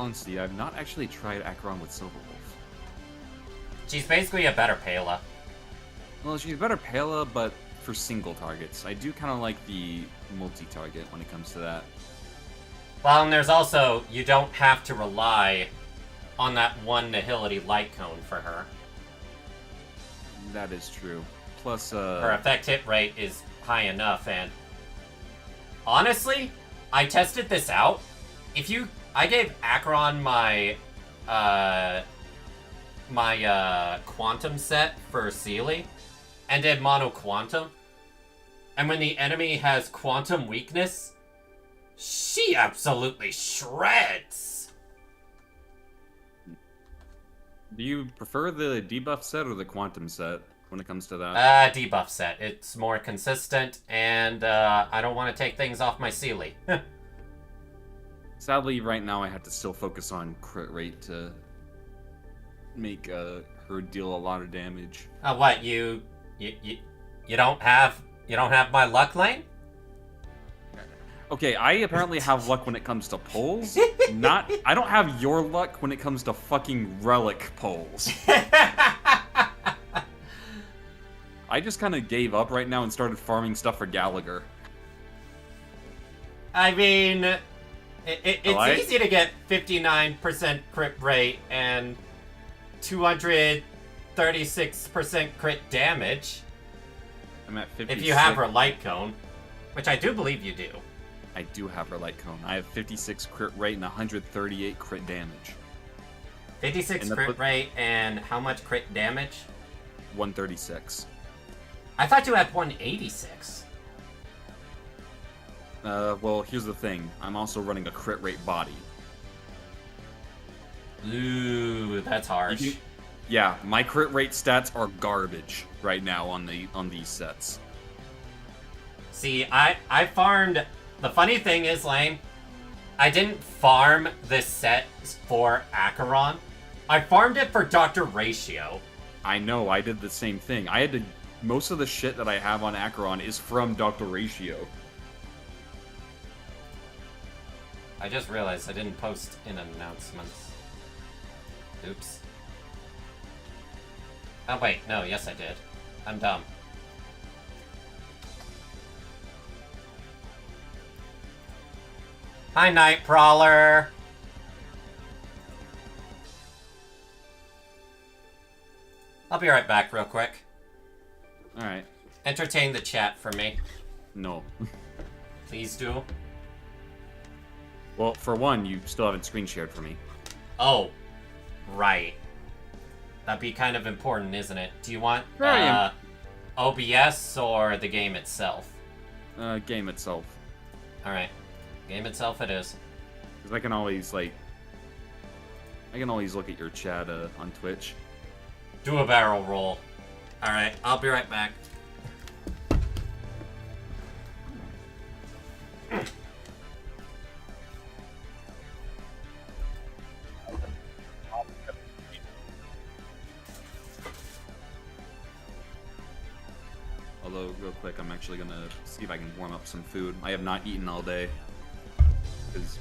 honesty, I've not actually tried Acheron with Silverwolf. She's basically a better Pela. Well, she's better Pela, but for single targets. I do kind of like the multi-target when it comes to that. Well, and there's also, you don't have to rely on that one Nihility Light Cone for her. That is true. Plus, her effect hit rate is high enough, and honestly, I tested this out. I gave Acheron my quantum set for Sealy, and did mono quantum. And when the enemy has quantum weakness, she absolutely shreds. Do you prefer the debuff set or the quantum set when it comes to that? Debuff set. It's more consistent, and I don't want to take things off my Sealy. Sadly, right now I have to still focus on crit rate to make her deal a lot of damage. What, you don't have my luck lane? Okay, I apparently have luck when it comes to poles. I don't have your luck when it comes to fucking relic poles. I just kind of gave up right now and started farming stuff for Gallagher. I mean, it's easy to get 59% crit rate and 236% crit damage. I'm at 56. If you have her light cone, which I do believe you do. I do have her light cone. I have 56 crit rate and 138 crit damage. 56 crit rate and how much crit damage? 136. I thought you had 186. Well, here's the thing. I'm also running a crit rate body. Ooh, that's harsh. Yeah, my crit rate stats are garbage right now on these sets. See, I farmed. The funny thing is, Lane, I didn't farm this set for Acheron. I farmed it for Dr. Ratio. I know, I did the same thing. Most of the shit that I have on Acheron is from Dr. Ratio. I just realized I didn't post in announcements. Oops. Oh wait, no, yes I did. I'm dumb. Hi, Night Prowler! I'll be right back real quick. Alright. Entertain the chat for me. No. Please do. Well, for one, you still haven't screen shared for me. Oh, right. That'd be kind of important, isn't it? Do you want OBS or the game itself? Game itself. Alright. Game itself it is. Because I can always look at your chat on Twitch. Do a barrel roll. Alright, I'll be right back. Although, real quick, I'm actually gonna see if I can warm up some food. I have not eaten all day. Because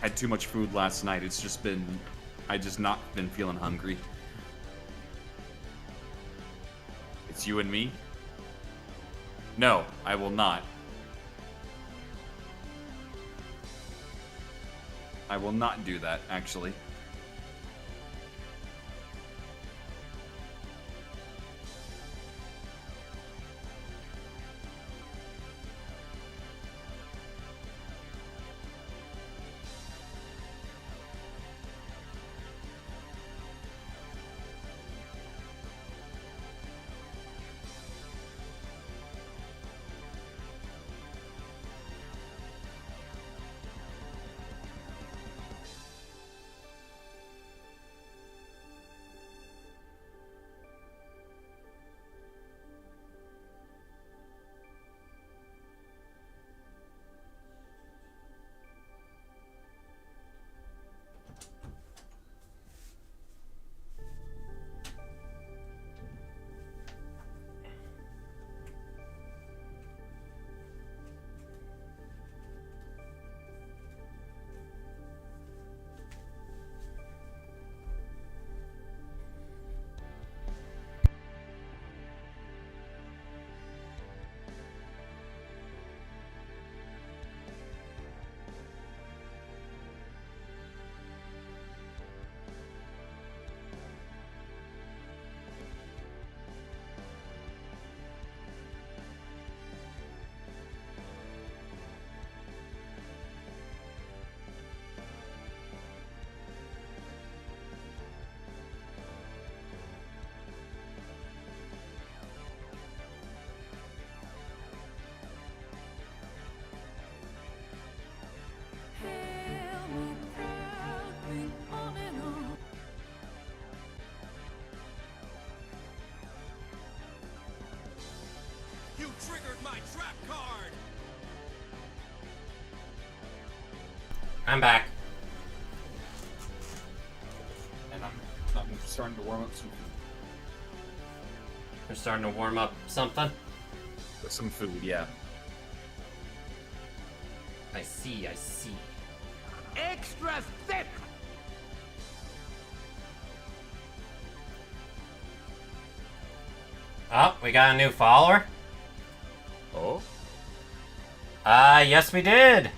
I had too much food last night. I just not been feeling hungry. It's you and me? No, I will not. I will not do that, actually. I'm back. And I'm starting to warm up some food. You're starting to warm up something? Some food, yeah. I see. Extra thick! Oh, we got a new follower? Oh? Yes we did!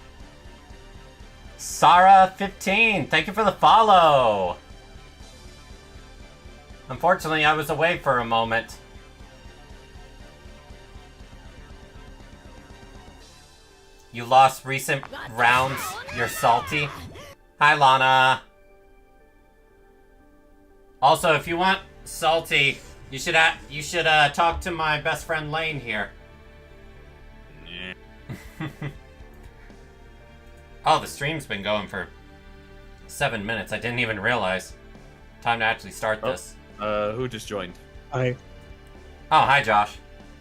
Sarah15, thank you for the follow! Unfortunately, I was away for a moment. You lost recent rounds, you're salty. Hi, Lana. Also, if you want salty, you should talk to my best friend Lane here. Yeah. Oh, the stream's been going for 7 minutes. I didn't even realize. Time to actually start this. Who just joined? I Oh, hi, Josh.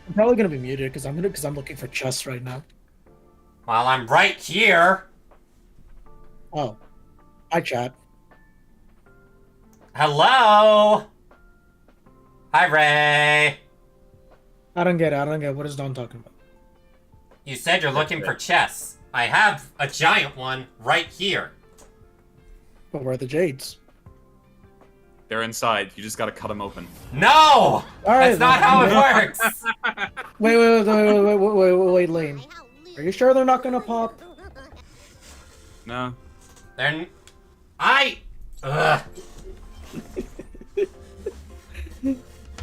I'm probably gonna be muted because I'm looking for chests right now. Well, I'm right here. Oh, hi chat. Hello. Hi, Ray. I don't get it. I don't get what is Don talking about. You said you're looking for chests. I have a giant one right here. But where are the jades? They're inside. You just gotta cut them open. No! All right, That's not then. how it works. Wait, Lane. Are you sure they're not gonna pop? No. Then Ugh.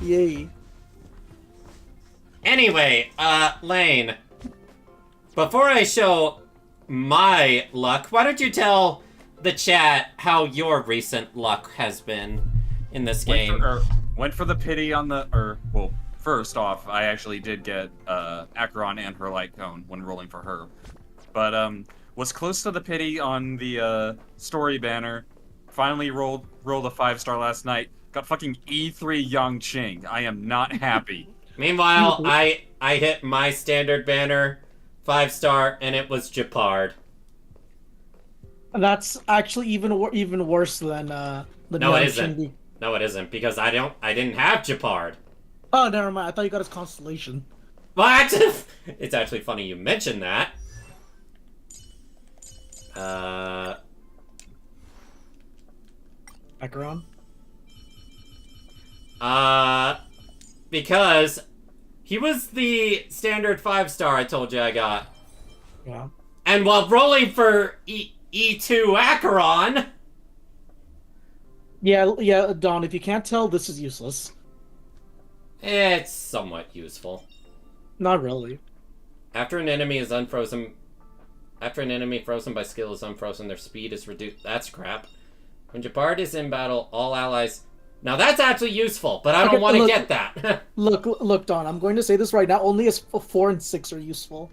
Yay. Anyway, Lane. Before I show my luck, why don't you tell the chat how your recent luck has been in this game? Went for the pity on the, well, first off, I actually did get Acheron and her light cone when rolling for her. But was close to the pity on the story banner. Finally rolled a 5-star last night. Got fucking E3 Yang Ching. I am not happy. Meanwhile, I hit my standard banner 5-star and it was Japard. That's actually even worse than the. No, it Yang isn't. No, it isn't because I didn't have Japard. Oh, never mind. I thought you got his constellation. What? It's actually funny you mentioned that. Acheron. Because he was the standard 5-star I told you I got. Yeah. And while rolling for E2 Acheron... Yeah, Don, if you can't tell, this is useless. It's somewhat useful. Not really. After an enemy frozen by skill is unfrozen, their speed is reduced. That's crap. When Japard is in battle, all allies... Now that's actually useful, but I don't want to get that. look, Don, I'm going to say this right now. Only his 4 and 6 are useful.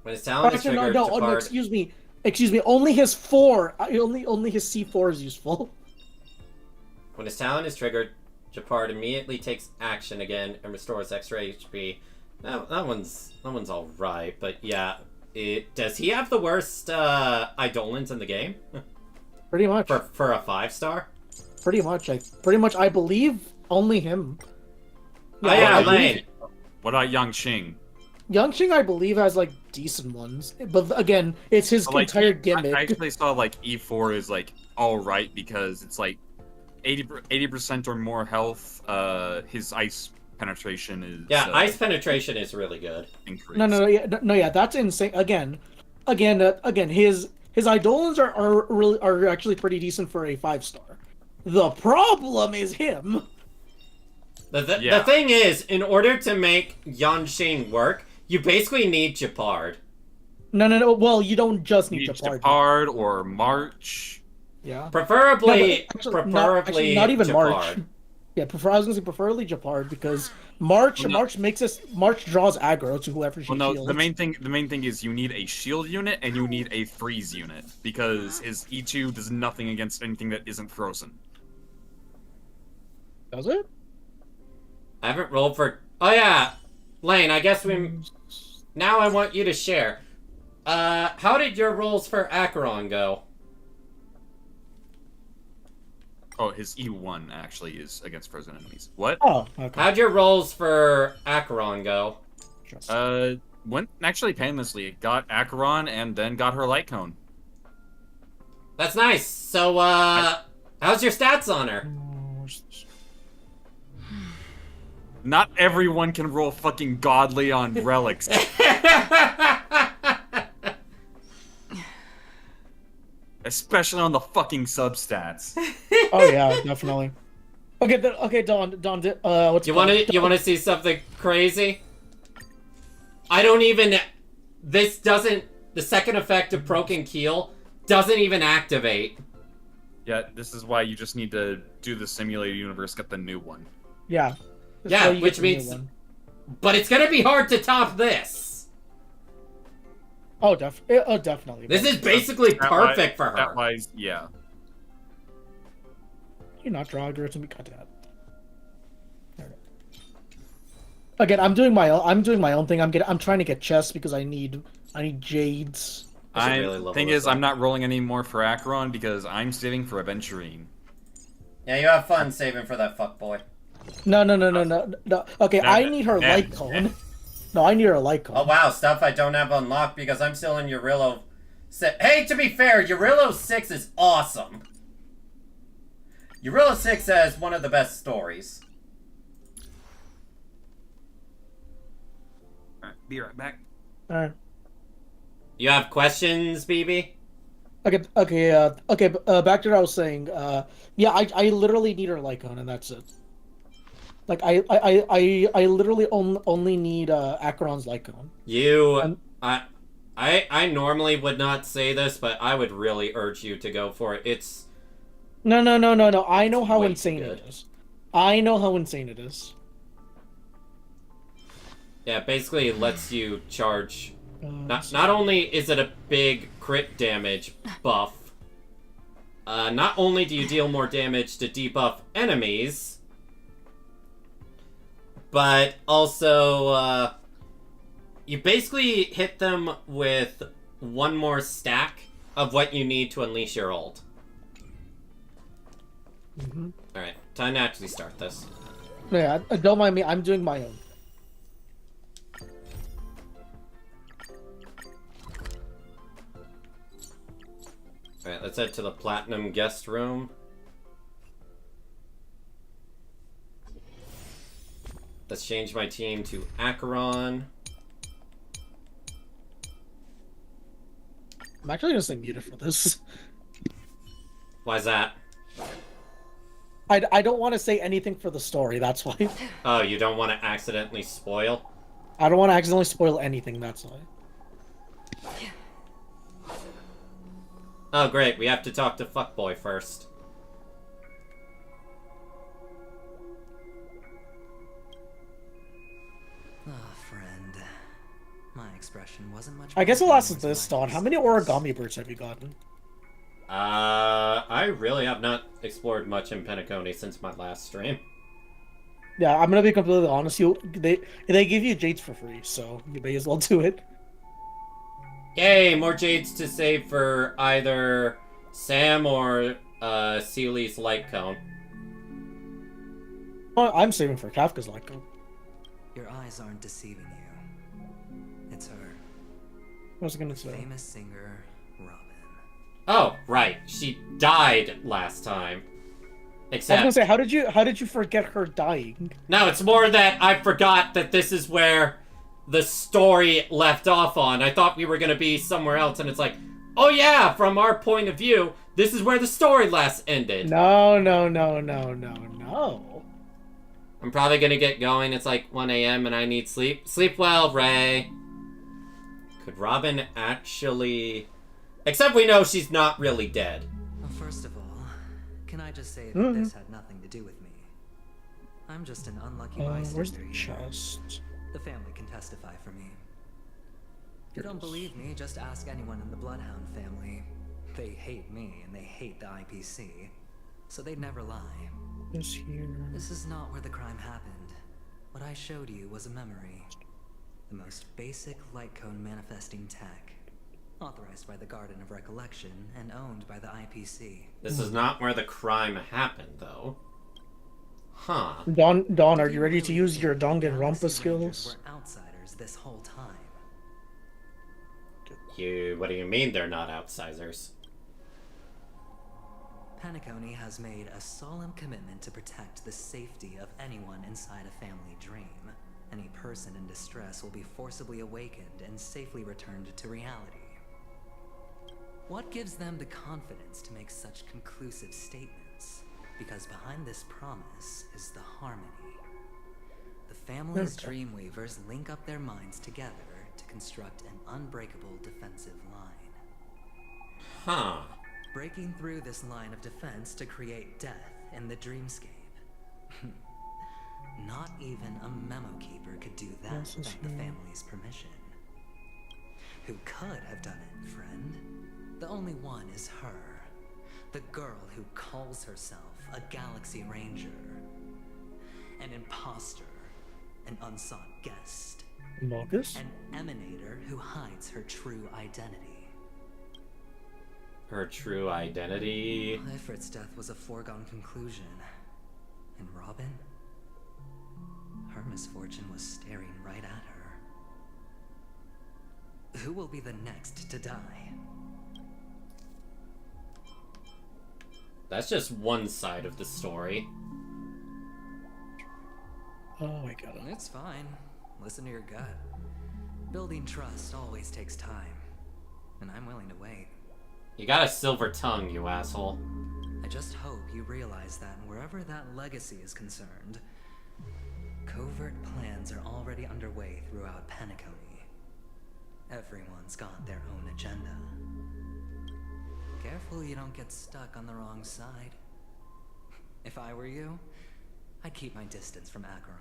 When his talent is triggered, no, Japard... excuse me. Only his 4, only his C4 is useful. When his talent is triggered, Japard immediately takes action again and restores extra HP. That one's alright, but yeah. Does he have the worst Eidolons in the game? Pretty much. For a 5-star? Pretty much, I believe only him. Oh yeah, Lane. What about Yang Ching? Yang Ching, I believe, has like decent ones, but again, it's his entire gimmick. I actually saw like E4 is like all right because it's like 80% or more health. His ice penetration is ice penetration is really good. Increased. No, that's insane. Again, his Eidolons are actually pretty decent for a 5-star. The problem is him. The thing is, in order to make Yanxing work, you basically need Japard. No. Well, you don't just need Japard. Japard or March. Yeah. Preferably not even Japard. March. Yeah, I was gonna say preferably Japard because March draws aggro to whoever she shields. The main thing is you need a shield unit and you need a freeze unit because his E2 does nothing against anything that isn't frozen. Does it? I haven't rolled for... Oh yeah! Lane, I guess we... Now I want you to share. How did your rolls for Acheron go? Oh, his E1 actually is against frozen enemies. What? Oh, okay. How'd your rolls for Acheron go? Went actually painlessly. It got Acheron and then got her light cone. That's nice. So, how's your stats on her? Not everyone can roll fucking godly on relics. Especially on the fucking substats. Oh yeah, definitely. Okay, Don, what's You wanna see something crazy? I don't even. This doesn't. The second effect of Broken Keel doesn't even activate. Yeah, this is why you just need to do the simulated universe, get the new one. Yeah. Yeah, which means. But it's gonna be hard to top this. Oh, definitely. This is basically perfect for her. Stat-wise, yeah. You're not draw to be cut out. Again, I'm doing my own thing. I'm trying to get chests because I need jades. I'm not rolling any more for Acheron because I'm saving for Aventurine. Yeah, you have fun saving for that fuckboy. No. Okay, I need her light cone. No, I need her light cone. Oh wow, stuff I don't have unlocked because I'm still in Eurillo 6. Hey, to be fair, Eurillo 6 is awesome. Eurillo 6 has one of the best stories. Alright, be right back. Alright. You have questions, BB? Okay, back to what I was saying. Yeah, I literally need her light cone, and that's it. Like, I literally only need Acheron's light cone. I normally would not say this, but I would really urge you to go for it. It's... No. I know how insane it is. I know how insane it is. Yeah, basically it lets you charge... Not only is it a big crit damage buff, not only do you deal more damage to debuff enemies, but also, you basically hit them with one more stack of what you need to unleash your ult. Alright, time to actually start this. Yeah, don't mind me. I'm doing my own. Alright, let's head to the Platinum Guest Room. Let's change my team to Acheron. I'm actually gonna stay muted for this. Why's that? I don't want to say anything for the story, that's why. Oh, you don't want to accidentally spoil? I don't want to accidentally spoil anything, that's why. Oh, great. We have to talk to Fuckboy first. Friend. My expression wasn't much. I guess I'll ask this, Don. How many origami birds have you gotten? I really have not explored much in Penacony since my last stream. Yeah, I'm gonna be completely honest. They give you jades for free, so you may as well do it. Yay! More jades to save for either Sam or Seely's light cone. Oh, I'm saving for Kafka's light cone. Your eyes aren't deceiving you. It's her. What was I gonna say? Famous singer, Robin. Oh, right. She died last time. I was Except... gonna say, how did you forget her dying? No, it's more that I forgot that this is where the story left off on. I thought we were gonna be somewhere else, and it's like, oh yeah, from our point of view, this is where the story last ended. No. I'm probably gonna get going. It's like 1 a.m. and I need sleep. Sleep well, Ray. Could Robin actually... Except we know she's not really dead. Well, first of all, can I just say that this had nothing to do with me? I'm just an unlucky bystander. Where's the chest? The family can testify for me. If you don't believe me, just ask anyone in the Bloodhound family. They hate me, and they hate the IPC. So they'd never lie. Is here. This is not where the crime happened. What I showed you was a memory. The most basic light cone manifesting tech. Authorized by the Garden of Recollection and owned by the IPC. This is not where the crime happened, though. Huh. Dawn, are Did you ready to really use think your the Danganronpa Galaxy Rangers skills? were outsiders this whole time? What do you mean they're not outsiders? Penacony has made a solemn commitment to protect the safety of anyone inside a family dream. Any person in distress will be forcibly awakened and safely returned to reality. What gives them the confidence to make such conclusive statements? Because behind this promise is the harmony. The family's Dreamweavers link up their minds together to construct an unbreakable defensive line. Huh. Breaking through this line of defense to create death in the dreamscape. Not even a memo keeper could do that without the family's permission. Who could have done it, friend? The only one is her. The girl who calls herself a Galaxy Ranger. An imposter. An unsought guest. Marcus? An emanator who hides her true identity. Her true identity. Ifrit's death was a foregone conclusion. And Robin? Her misfortune was staring right at her. Who will be the next to die? That's just one side of the story. Oh my god. It's fine. Listen to your gut. Building trust always takes time. And I'm willing to wait. You got a silver tongue, you asshole. I just hope you realize that wherever that legacy is concerned, covert plans are already underway throughout Penacony. Everyone's got their own agenda. Careful you don't get stuck on the wrong side. If I were you, I'd keep my distance from Acheron.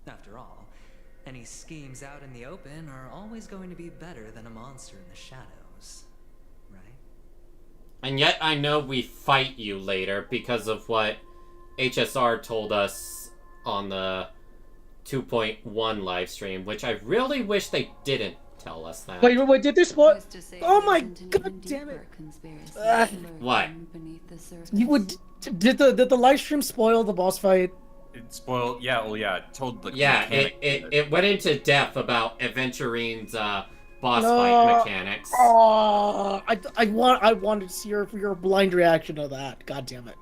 After all, any schemes out in the open are always going to be better than a monster in the shadows, right? And yet I know we fight you later because of what HSR told us on the 2.1 live stream, which I really wish they didn't tell us that. Wait, did this spoil? Oh my god damn it! What? You would did the live stream spoil the boss fight? It spoiled. Yeah, well, yeah. It told the Yeah, mechanic it went into depth about Aventurine's boss fight mechanics. Oh, I wanted to see your blind reaction to that. God damn it.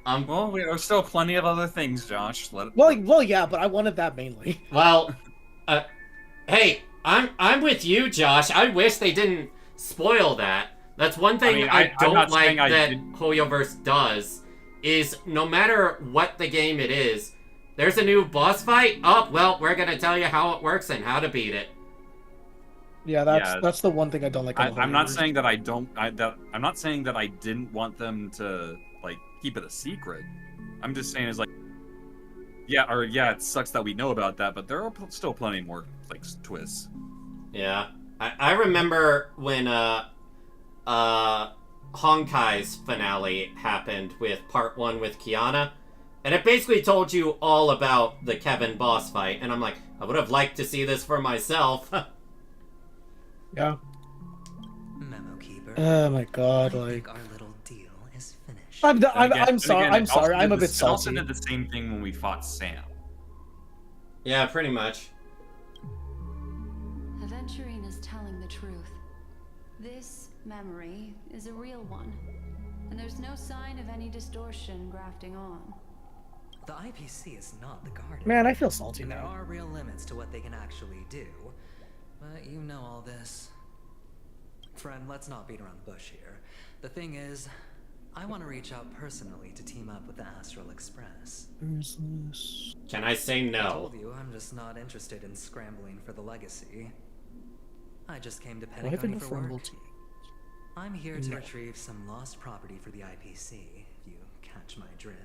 Well, there's still plenty of other things, Josh. Well, yeah, but I wanted that mainly. Well, hey, I'm with you, Josh. I wish they didn't spoil that. That's one thing I don't like that Hoyoverse does, is no matter what the game it is, there's a new boss fight. Oh, well, we're gonna tell you how it works and how to beat it. Yeah, that's the one thing I don't like. I'm not saying that I don't. I'm not saying that I didn't want them to like keep it a secret. I'm just saying is like, yeah, it sucks that we know about that, but there are still plenty more like twists. Yeah, I remember when Honkai's finale happened with part 1 with Kiana, and it basically told you all about the Kevin boss fight, and I'm like, I would have liked to see this for myself. Yeah. Memo keeper. Oh my god, I like think our little deal is finished. I'm sorry. I'm Also sorry. I'm a did bit the- also salty. did the same thing when we fought Sam. Yeah, pretty much. Aventurine is telling the truth. This memory is a real one, and there's no sign of any distortion grafting on. The IPC is not the Garden. Man, I feel salty And there now. are real limits to what they can actually do. But you know all this. Friend, let's not beat around the bush here. The thing is, I want to reach out personally to team up with the Astral Express. Who's this? Can I say I no? told you I'm just not interested in scrambling for the legacy. I just came to Do I have Penacony enough for rumble work. tea? I'm here to No. retrieve some lost property for the IPC, if you catch my drift.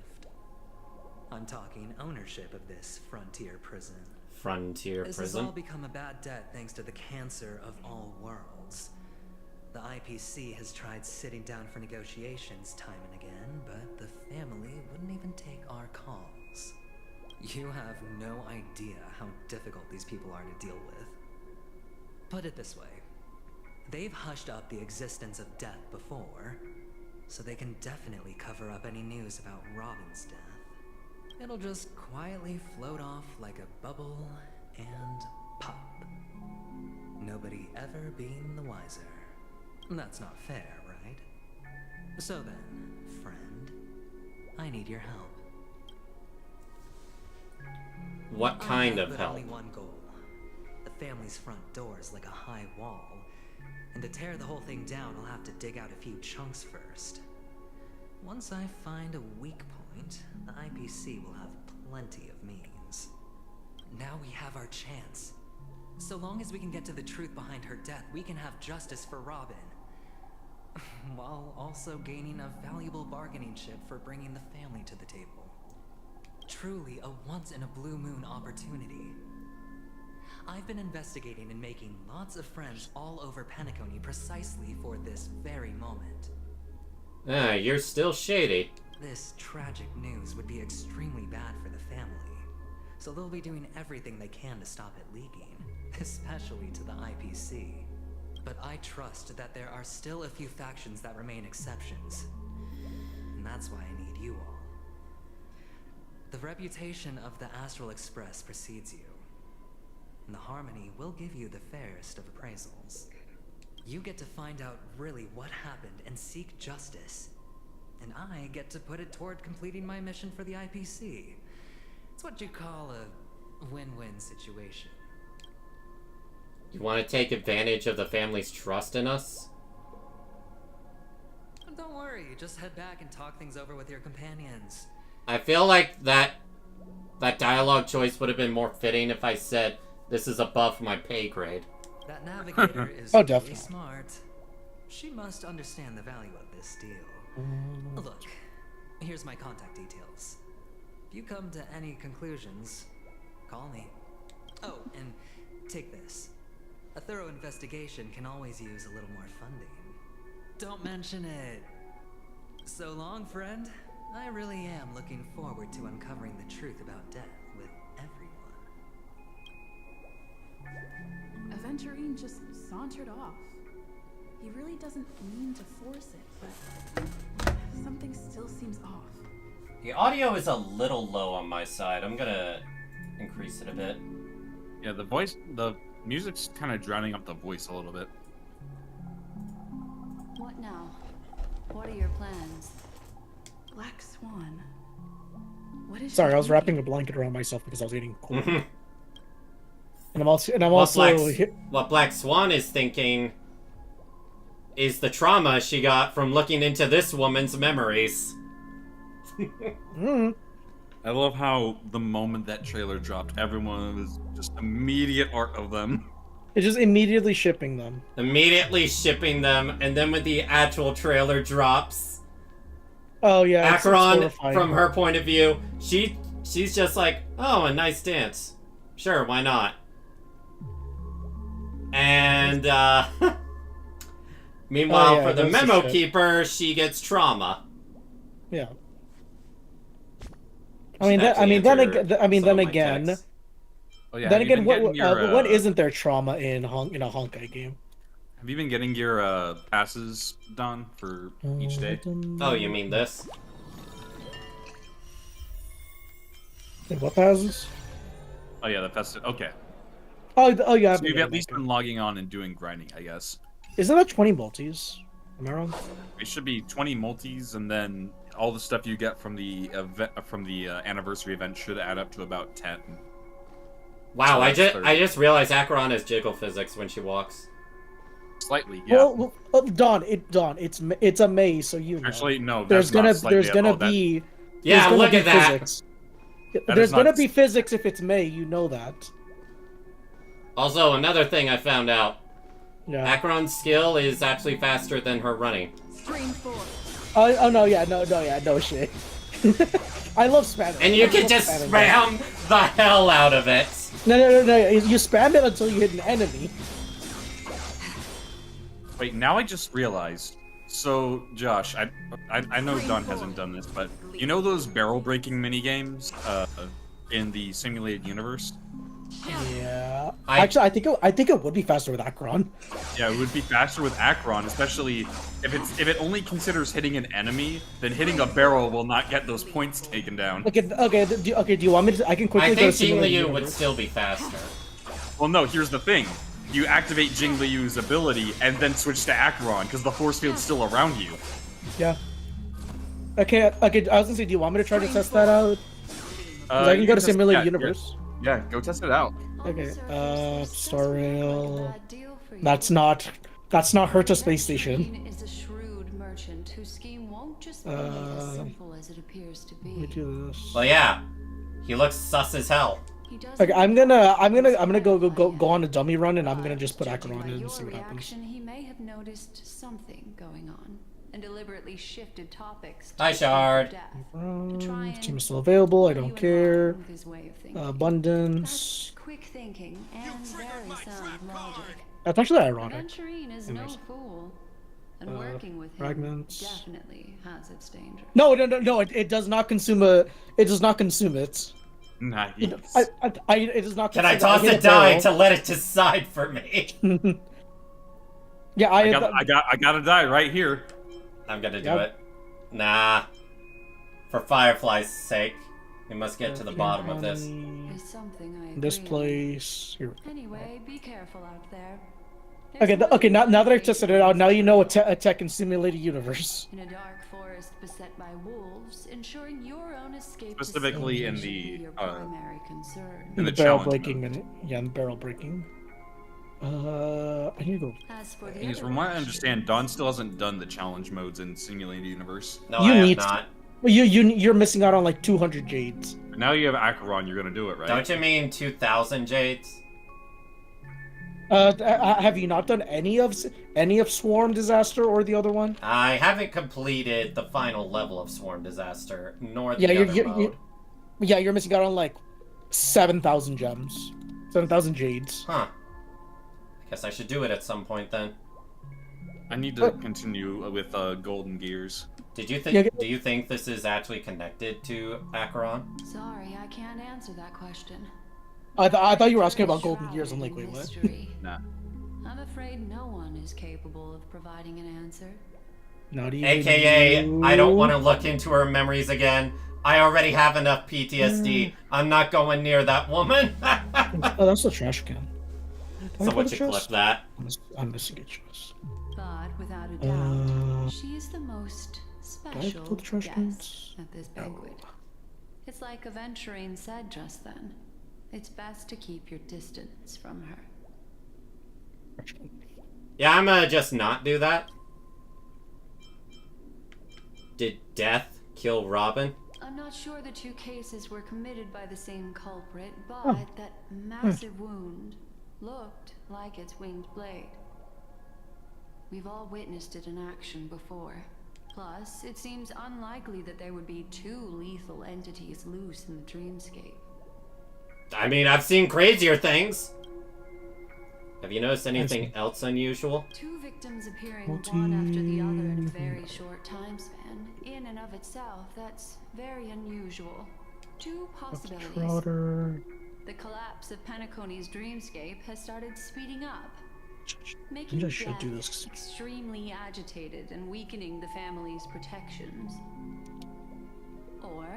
I'm talking ownership of this frontier prison. Frontier This has all prison. become a bad debt thanks to the cancer of all worlds. The IPC has tried sitting down for negotiations time and again, but the family wouldn't even take our calls. You have no idea how difficult these people are to deal with. Put it this way. They've hushed up the existence of death before, so they can definitely cover up any news about Robin's death. It'll just quietly float off like a bubble and pop. Nobody ever being the wiser. That's not fair, right? So then, friend, I need your help. What kind I of have help? only one goal. The family's front door is like a high wall, and to tear the whole thing down, I'll have to dig out a few chunks first. Once I find a weak point, the IPC will have plenty of means. Now we have our chance. So long as we can get to the truth behind her death, we can have justice for Robin. While also gaining a valuable bargaining chip for bringing the family to the table. Truly a once-in-a-blue-moon opportunity. I've been investigating and making lots of friends all over Penacony precisely for this very moment. Ah, you're still shady. This tragic news would be extremely bad for the family, so they'll be doing everything they can to stop it leaking, especially to the IPC. But I trust that there are still a few factions that remain exceptions, and that's why I need you all. The reputation of the Astral Express precedes you, and the Harmony will give you the fairest of appraisals. You get to find out really what happened and seek justice, and I get to put it toward completing my mission for the IPC. It's what you call a win-win situation. You want to take advantage of the family's trust in us? Don't worry, just head back and talk things over with your companions. I feel like that dialogue choice would have been more fitting if I said, this is above my pay grade. That navigator is Oh, really definitely. smart. She must understand the value of this deal. Look, here's my contact details. If you come to any conclusions, call me. Oh, and take this. A thorough investigation can always use a little more funding. Don't mention it. So long, friend. I really am looking forward to uncovering the truth about death with everyone. Aventurine just sauntered off. He really doesn't mean to force it, but something still seems off. The audio is a little low on my side. I'm gonna increase it a bit. Yeah, the music's kind of drowning up the voice a little bit. What now? What are your plans? Black Swan. What is Sorry, she I was thinking? wrapping a blanket around myself because I was eating corn. Mhm. And I'm also What Black Swan is thinking is the trauma she got from looking into this woman's memories. Mm. I love how the moment that trailer dropped, everyone was just immediate art of them. It's just immediately shipping them. Immediately shipping them, and then when the actual trailer drops, Oh yeah, it's Acheron, horrifying. from her point of view, she's just like, oh, a nice dance. Sure, why not? And, meanwhile, Oh, yeah, for the that's the memo shit. keeper, she gets trauma. Yeah. Should actually then answer again, some then of my again, texts. Oh yeah. then have you again, been getting your, what isn't there trauma in a Honkai game? Have you been getting your passes done for each day? Oh, you mean this? Wait, what passes? Oh yeah, the festive. Okay. Oh yeah. So you've at least been logging on and doing grinding, I guess. Isn't that 20 multis? Am I wrong? It should be 20 multis, and then all the stuff you get from the event, anniversary event should add up to about 10. Wow, So I that's 30. just realized Acheron has jiggle physics when she walks. Slightly, yeah. Well, Don, it's a maze, so you know. Actually, no. there's That's not slightly there's at gonna all. That- be Yeah, there's gonna look be at that. physics. That There's is not- gonna be physics if it's May, you know that. Also, another thing I found out. Yeah. Acheron's skill is actually faster than her running. Stream 4. Oh no, no shit. I love spamming. And you I can love just spamming that. spam the hell out of it. No. You spam it until you hit an enemy. Wait, now I just realized. So, Josh, I know Don hasn't done this, but you know those barrel breaking mini games in the simulated universe? Yeah. Actually, I think it would be faster with Acheron. Yeah, it would be faster with Acheron, especially if it only considers hitting an enemy, then hitting a barrel will not get those points taken down. Okay. Do you want me to? I can quickly I go to think Simulated Jingliu would Universe. still be faster. Well, no, here's the thing. You activate Jingliu's ability and then switch to Acheron, because the force field's still around you. Yeah. Okay. I was gonna say, do you want me to try to test that out? 'Cause I can You go to test- Simulated yeah, Universe. Yeah, go test it out. Okay. Star Rail. That's not Herta Space Station. Is a shrewd merchant whose scheme won't just be as simple as it appears to Let me be. do this. Well, yeah. He looks sus as hell. He doesn't Okay, I'm gonna go on a dummy run, and I'm gonna just put Judging Acheron by in and your see what happens. reaction, he may have noticed something going on and deliberately shifted topics. Hi, Shard. Team is still available. I don't care. That's Abundance. quick thinking and very sound logic. That's actually ironic. Venturine is no Anyways. fool, and working with him fragments. definitely has its danger. No. It does not consume a. It does not consume it. Nice. It does not. Can I consume toss hit a die barrel. to let it decide for me? Yeah, I got a die right here. I'm gonna do Yep. it. Nah. For Firefly's sake, we must get to the bottom of this. Is something I agree This on. place. Here. Anyway, be careful out there. Okay. There's Okay. one Now that I've way tested to it out, now you know a escape. tech in Simulated Universe. In a dark forest beset by wolves, ensuring your own escape to Specifically safety in should the, be your primary concern. in the barrel challenge breaking mode. minute. Yeah, and barrel breaking. I need to go. As for the Because other from what I option, understand, Dawn still hasn't done the challenge modes in Simulated Universe. No, You I have need- not. Well, you're missing out on like 200 jades. But now you have Acheron, you're gonna do it, right? Don't you mean 2,000 jades? Have you not done any of Swarm Disaster or the other one? I haven't completed the final level of Swarm Disaster, nor the Yeah, other you're, mode. yeah, you're missing out on like 7,000 gems, 7,000 jades. Huh. I guess I should do it at some point then. I need to continue with Golden Gears. Did you Yeah, think? Do you think this is actually connected to Acheron? Sorry, I can't answer that question. I thought you were asking about Very Golden Gears. I'm like, shrouded wait, in what? mystery. Nah. I'm afraid no one is capable of providing an answer. Not even. AKA, you. I don't want to look into her memories again. I already have enough PTSD. I'm not going near that woman. Oh, that's the trash can. Someone should clip that. I'm missing a chest. But without a doubt, Uh, she is the most I special pull the trash guest cans? at this banquet. It's like Aventurine said just then. It's best to keep your distance from her. Trash can. Yeah, I'm gonna just not do that. Did death kill Robin? I'm not sure the two cases were committed by the same culprit, but Oh. that massive wound looked like its winged blade. We've all witnessed it in action before. Plus, it seems unlikely that there would be two lethal entities loose in the dreamscape. I mean, I've seen crazier things. Have you noticed anything else unusual? Two victims appearing one after the other in a very short time span, in and of itself, that's very unusual. Two possibilities. Trotter. The collapse of Penacony's dreamscape has started speeding up, Maybe making I should do death this. extremely agitated and weakening the family's protections. Or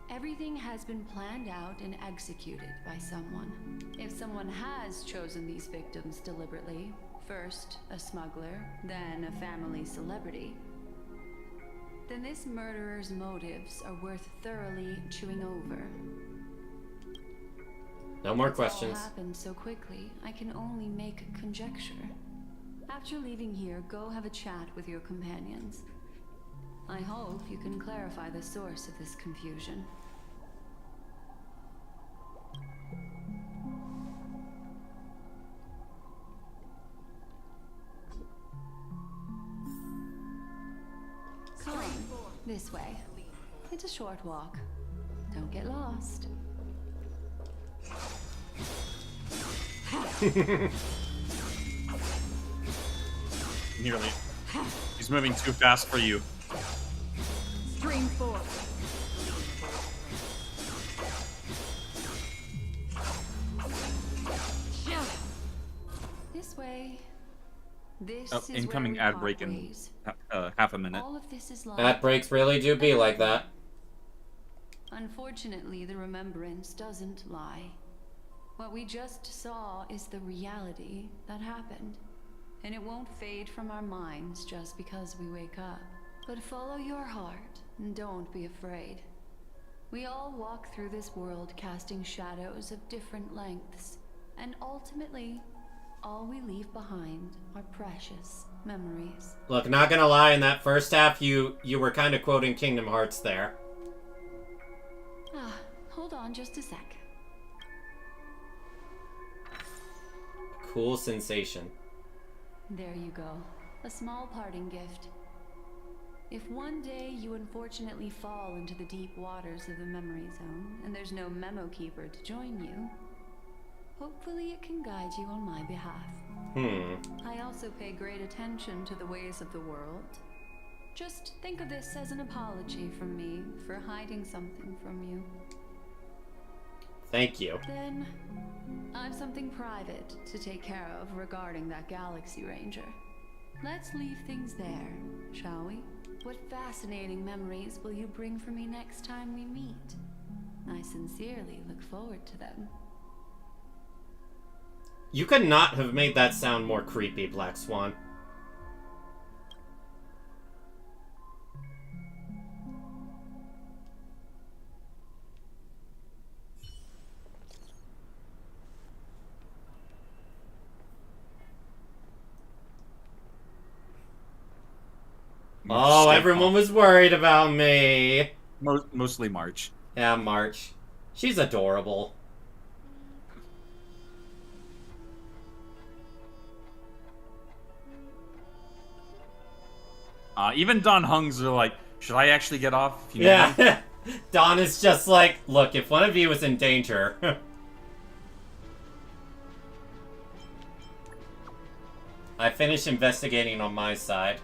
everything has been planned out and executed by someone. If someone has chosen these victims deliberately, first a smuggler, then a family celebrity, then this murderer's motives are worth thoroughly chewing over. No more It's questions. all happened so quickly, I can only make conjecture. After leaving here, go have a chat with your companions. I hope you can clarify the source of this confusion. Come on, this way. It's a short walk. Don't get lost. Nearly. He's moving too fast for you. Stream force. Shut This Oh, is incoming where we ad part break in ways. half a minute. All of this is Ad life. breaks really do be like that. Unfortunately, the remembrance doesn't lie. What we just saw is the reality that happened. And it won't fade from our minds just because we wake up. But follow your heart and don't be afraid. We all walk through this world casting shadows of different lengths. And ultimately, all we leave behind are precious memories. Look, not gonna lie, in that first half, you were kind of quoting Kingdom Hearts there. Hold on just a sec. Cool sensation. There you go. A small parting gift. If one day you unfortunately fall into the deep waters of the memory zone, and there's no memo keeper to join you, hopefully it can guide you on my behalf. I also pay great attention to the ways of the world. Just think of this as an apology from me for hiding something from you. Thank you. Then, I've something private to take care of regarding that Galaxy Ranger. Let's leave things there, shall we? What fascinating memories will you bring for me next time we meet? I sincerely look forward to them. You could not have made that sound more creepy, Black Swan. Oh, everyone was worried about me. Mostly March. Yeah, March. She's adorable. Even Don Hungs are like, should I actually get off? If you need me?" Yeah. Don is just like, look, if one of you is in danger... I finished investigating on my side.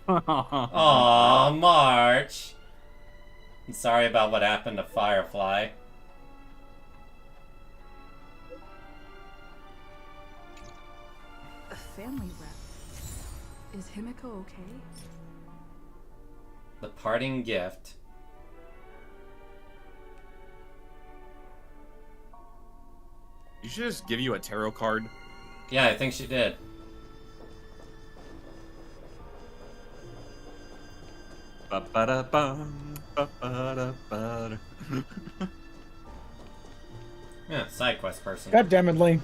Aww, March. I'm sorry about what happened to Firefly. A family rep. Is Himiko okay? The parting gift. You should just give you a tarot card. Yeah, I think she did. Ba-ba-da-bum, ba-ba-da-ba-da. Yeah, side quest person. God damn it, Lane.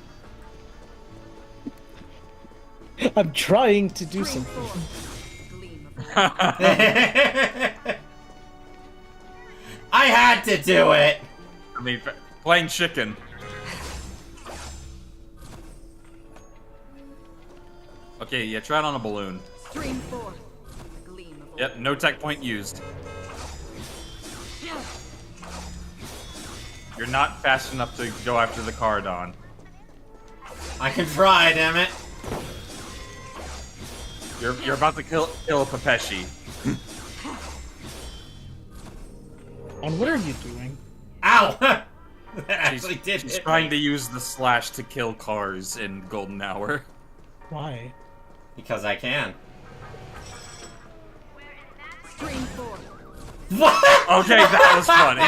I'm trying to do something. I had to do it! I mean, playing chicken. Okay, yeah, try it on a balloon. Stream 4. Gleam of Yep, no tech point used. You're not fast enough to go after the car, Don. I can try, damn it. You're about to kill a Pepeshi. And what are you doing? Ow! That actually did She's hit trying me. to use the slash to kill cars in Golden Hour. Why? Because I can. Stream 4. What? Okay, that was funny.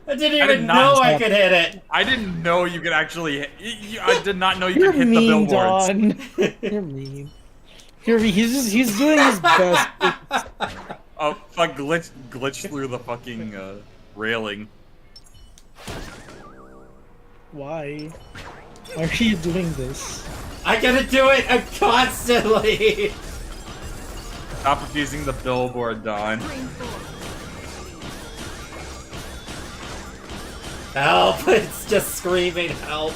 I didn't I even did know not- I could hit it. I didn't know you could actually hit. I did not know you You're could hit mean, the billboards. Don. You're mean. He's doing his best. Oh, fuck, glitch through the fucking railing. Why? Why are you doing this? I gotta do it constantly. Stop refusing the billboard, Don. Stream 4. Help! It's just screaming help.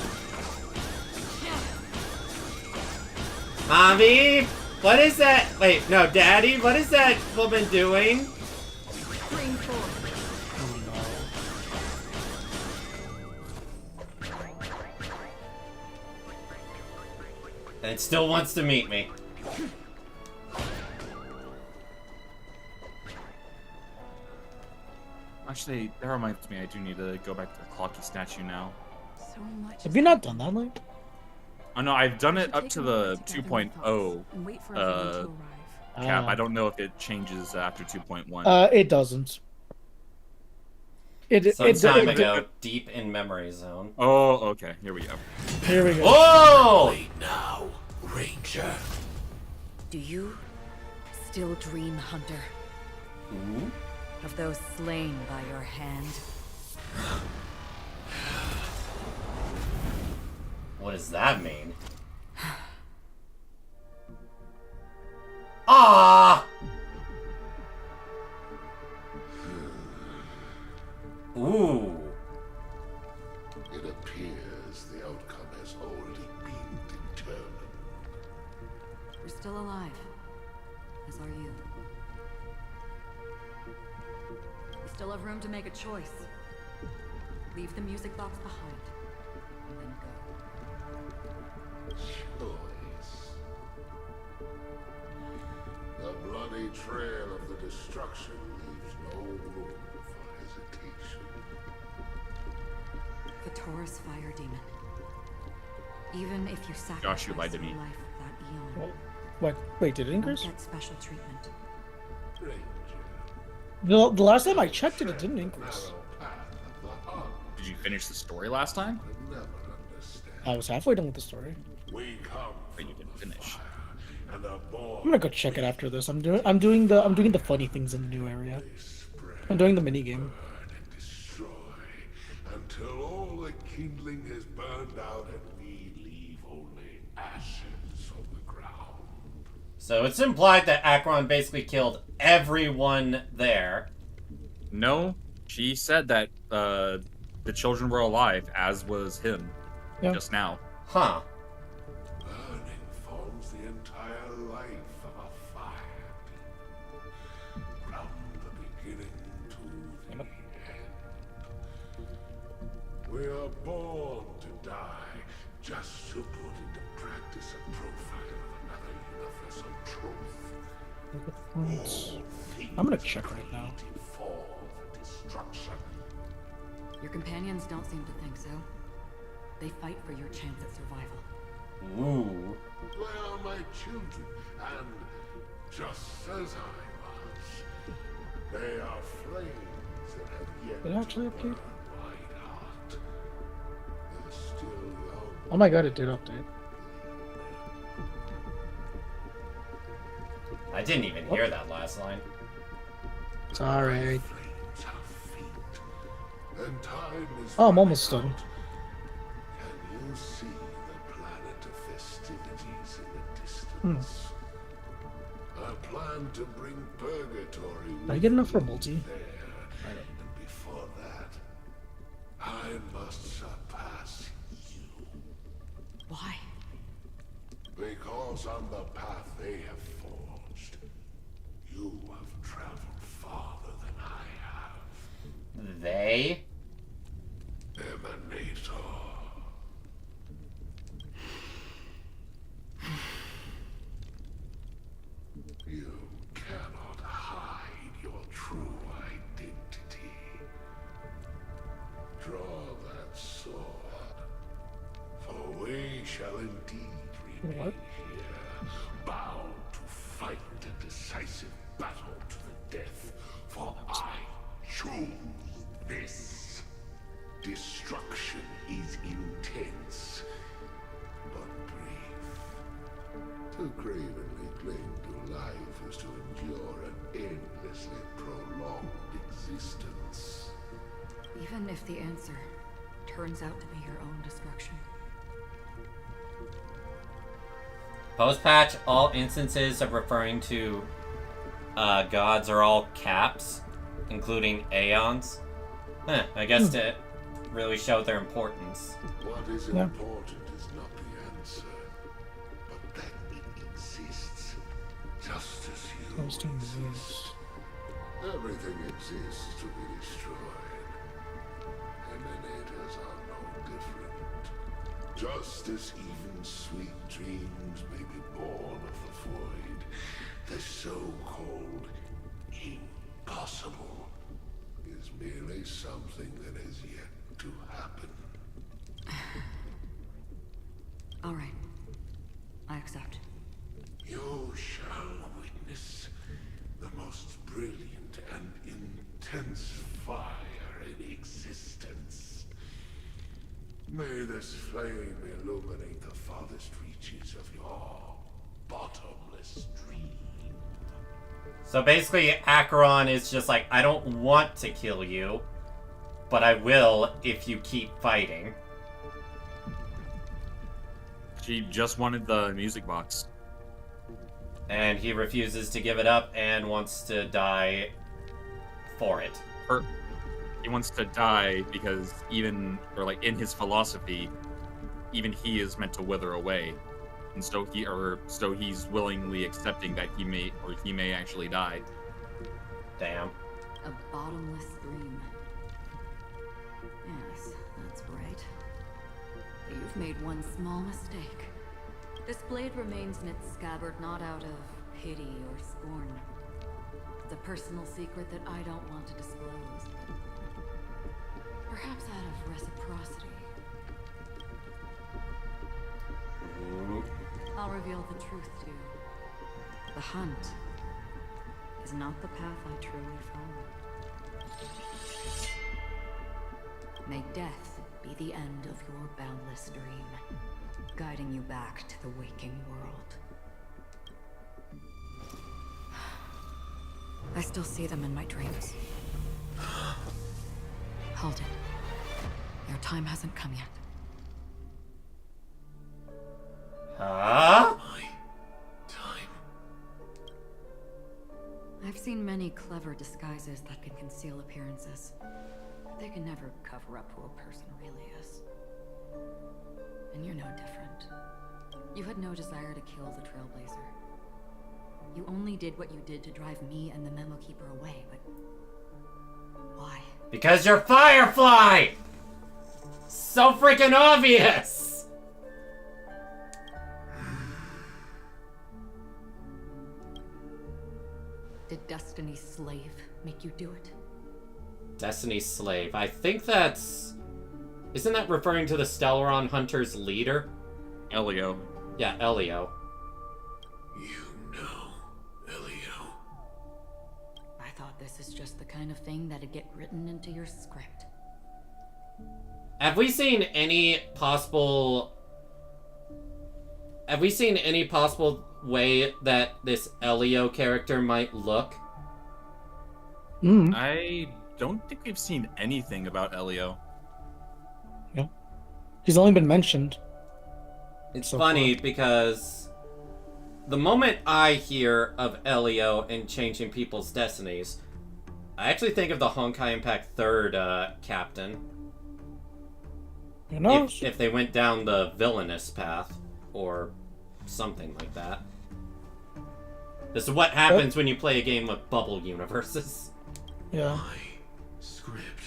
Mommy? What is that? Wait, no, Daddy? What is that woman doing? Stream 4. And it still wants to meet me. Actually, that reminds me, I do need to go back to the Clocky statue now. So much. Have you not done that, Link? Oh no, I've done We it should up take to a the moment to gather my 2.0 thoughts and wait for everyone to arrive. cap. Ah. I don't know if it changes after 2.1. It doesn't. Some time it- ago, deep in memory zone. Oh, okay. Here we go. Here we go. Whoa! Now, Ranger. Do you still dream, Hunter? Of those slain by your hand? What does that mean? Ah! Ooh. It appears the outcome has already been determined. We're still alive. As are you. We still have room to make a choice. Leave the music box behind. And then go. Choice. The bloody trail of the destruction leaves no room for hesitation. The Taurus fire demon. Even if you sacrifice Josh, you lied to your me. life for that eon, What? Wait, did it you won't increase? get special treatment. Ranger, The last time I checked it, it didn't increase. narrow path of the heart Did you finish the story last time? will never understand. I was halfway done with the story. We come But you from didn't the finish. fire and are born I'm gonna go check it after this. I'm doing the funny things in the new area. spread, I'm doing the mini game. burn, and destroy until all the kindling is burned out and we leave only ashes on the ground. So it's implied that Acheron basically killed everyone there. No, she said that the children were alive, as was him, Yeah. just now. Huh. Burning forms the entire life of a fire demon, from the beginning to the end. We are born to die just to put into practice a profile of another universal truth. I'm gonna check right now. For the destruction. Your companions don't seem to think so. They fight for your chance at survival. Ooh. They are my children, and just as I was, they are flames that have yet Did it actually to update? burn my heart. They're still young. Oh my god, it did update. I didn't even hear that last line. It's alright. Flames are feet, and time is Oh, I'm running almost done. out. Can you see the planet of festivities in the distance? I plan to bring purgatory Did I get enough for multi? there, and before that, I must surpass you. Why? Because on the path they have forged, you have traveled farther than I have. They? Emanator. You cannot hide your true identity. Draw that sword, for we shall indeed remain What? here, bound to fight a decisive battle to the death, for I choose this. Destruction is intense, but brief. To cravenly cling to life is to endure an endlessly prolonged existence. Even if the answer turns out to be your own destruction. Post-patch, all instances of referring to gods are all caps, including aeons. I guess to really show their importance. What is Yeah. important is not the answer, but that it exists, just as you Posting exist. this. Everything exists to be destroyed. Emanators are no different. Just as even sweet dreams may be born of the void, the so-called impossible is is merely something that has yet to happen. All right. I accept. You shall witness the most brilliant and intense fire in existence. May this flame illuminate the farthest reaches of your bottomless dream. So basically, Acheron is just like, I don't want to kill you, but I will if you keep fighting. She just wanted the music box. And he refuses to give it up and wants to die for it. He wants to die because in his philosophy, even he is meant to wither away. And so he's willingly accepting that he may actually die. Damn. A bottomless dream. Yes, that's right. But you've made one small mistake. This blade remains in its scabbard not out of pity or scorn. It's a personal secret that I don't want to disclose, but perhaps out of reciprocity. I'll reveal the truth to you. The hunt is not the path I truly follow. May death be the end of your boundless dream, guiding you back to the waking world. I still see them in my dreams. Hold it. Your time hasn't come yet. Huh? My time. I've seen many clever disguises that can conceal appearances. But they can never cover up who a person really is. And you're no different. You had no desire to kill the Trailblazer. You only did what you did to drive me and the Memo Keeper away, but... why? Because you're Firefly! So freaking obvious! Did Destiny's slave make you do it? Destiny's slave. I think that's... Isn't that referring to the Stellaron Hunter's leader? Elio. Yeah, Elio. You know, Elio. I thought this is just the kind of thing that'd get written into your script. Have we seen any possible... Have we seen any possible way that this Elio character might look? I don't think we've seen anything about Elio. Yeah. He's only been mentioned. It's so funny far. because the moment I hear of Elio and changing people's destinies, I actually think of the Honkai Impact 3rd captain. You know, If they went down the villainous path, or something like that. This is what happens when you play a game with bubble universes. yeah. My script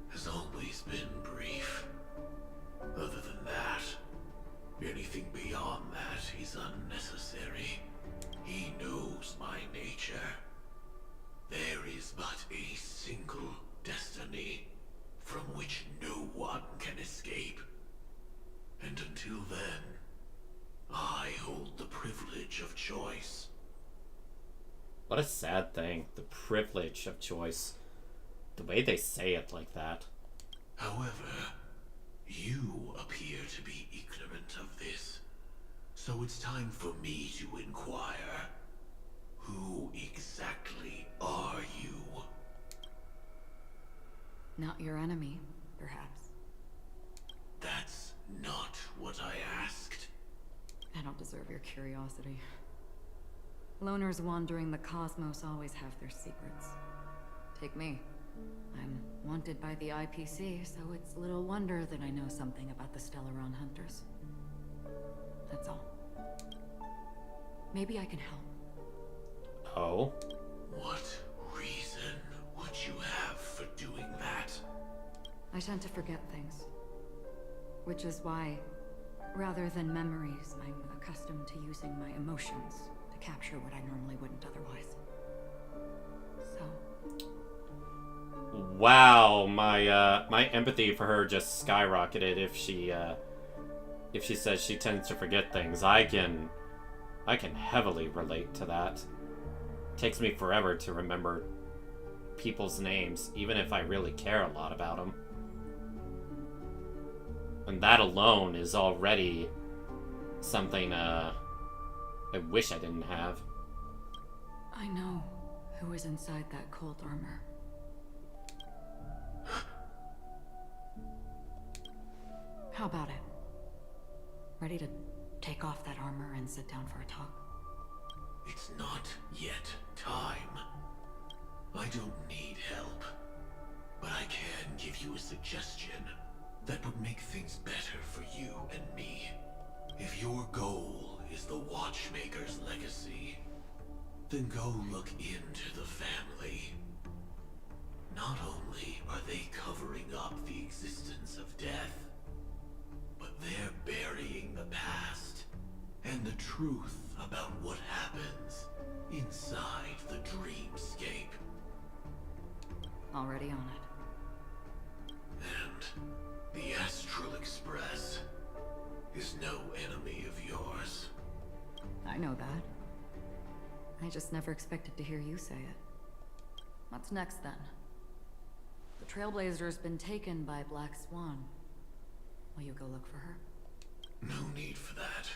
has always been brief. Other than that, anything beyond that is unnecessary. He knows my nature. There is but a single destiny from which no one can escape. And until then, I hold the privilege of choice. What a sad thing. The privilege of choice. The way they say it like that. However, you appear to be ignorant of this, so it's time for me to inquire. Who exactly are you? Not your enemy, perhaps. That's not what I asked. I don't deserve your curiosity. Loners wandering the cosmos always have their secrets. Take me. I'm wanted by the IPC, so it's little wonder that I know something about the Stellaron Hunters. That's all. Maybe I can help. Oh? What reason would you have for doing that? I tend to forget things. Which is why, rather than memories, I'm accustomed to using my emotions to capture what I normally wouldn't otherwise. So, Wow, my empathy for her just skyrocketed if she says she tends to forget things. I can heavily relate to that. It takes me forever to remember people's names, even if I really care a lot about them. And that alone is already something I wish I didn't have. I know who is inside that cold armor. How about it? Ready to take off that armor and sit down for a talk? It's not yet time. I don't need help, but I can give you a suggestion that would make things better for you and me. If your goal is the Watchmaker's legacy, then go look into the family. Not only are they covering up the existence of death, but they're burying the past and the truth about what happens inside the dreamscape. Already on it. And the Astral Express is no enemy of yours. I know that. I just never expected to hear you say it. What's next then? The Trailblazer's been taken by Black Swan. Will you go look for her? No need for that.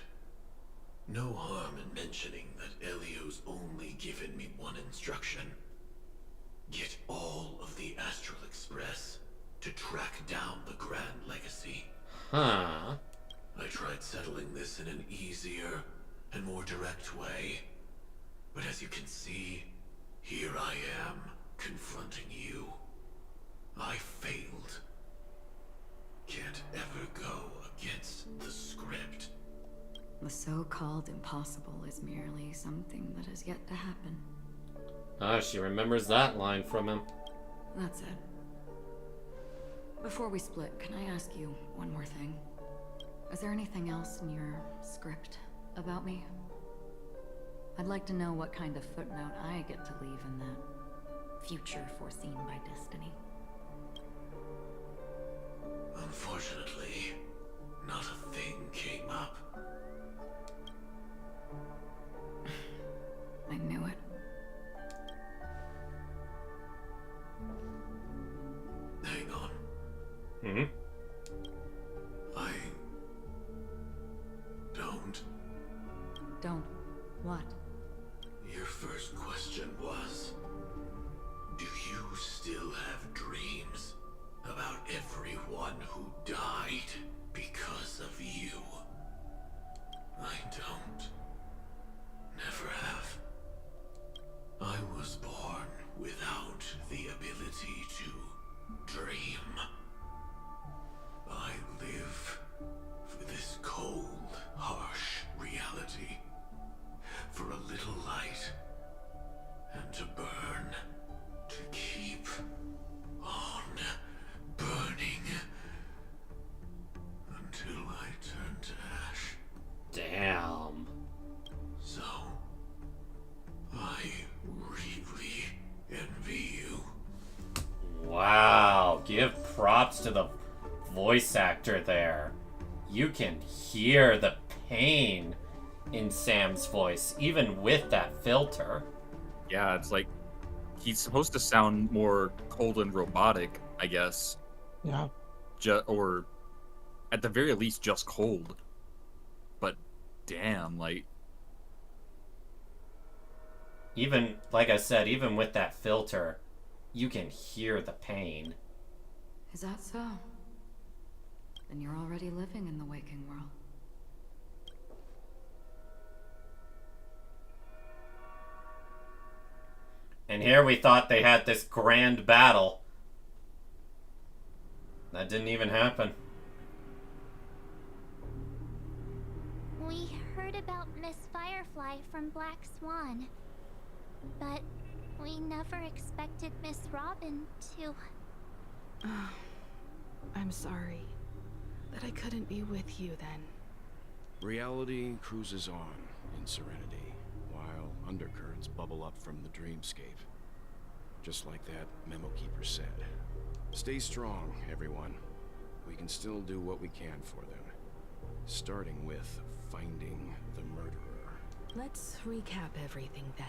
No harm in mentioning that Elio's only given me one instruction. Get all of the Astral Express to track down the Grand Legacy. Huh. I tried settling this in an easier and more direct way. But as you can see, here I am, confronting you. I failed. Can't ever go against the script. The so-called impossible is merely something that has yet to happen. Ah, she remembers that line from him. That's it. Before we split, can I ask you one more thing? Is there anything else in your script about me? I'd like to know what kind of footnote I get to leave in that future foreseen by destiny. Unfortunately, not a thing came up. I knew it. Hang on. Mm-hmm. I don't. Don't. What? Your first question was, do you still have dreams about everyone who died because of you? I don't. Never have. I was born without the ability to dream. I live for this cold, harsh reality. For a little light, and to burn, to keep on burning, until I turn to ash. Damn. So, I really envy you. Wow. Give props to the voice actor there. You can hear the pain in Sam's voice, even with that filter. Yeah, it's like he's supposed to sound more cold and robotic, I guess. Yeah. Or at the very least, just cold. But damn, like. Even, like I said, even with that filter, you can hear the pain. Is that so? Then you're already living in the waking world. And here we thought they had this grand battle. That didn't even happen. We heard about Miss Firefly from Black Swan, but we never expected Miss Robin to... I'm sorry that I couldn't be with you then. Reality cruises on in serenity, while undercurrents bubble up from the dreamscape. just like that memo keeper said. Stay strong, everyone. We can still do what we can for them. Starting with finding the murderer. Let's recap everything then.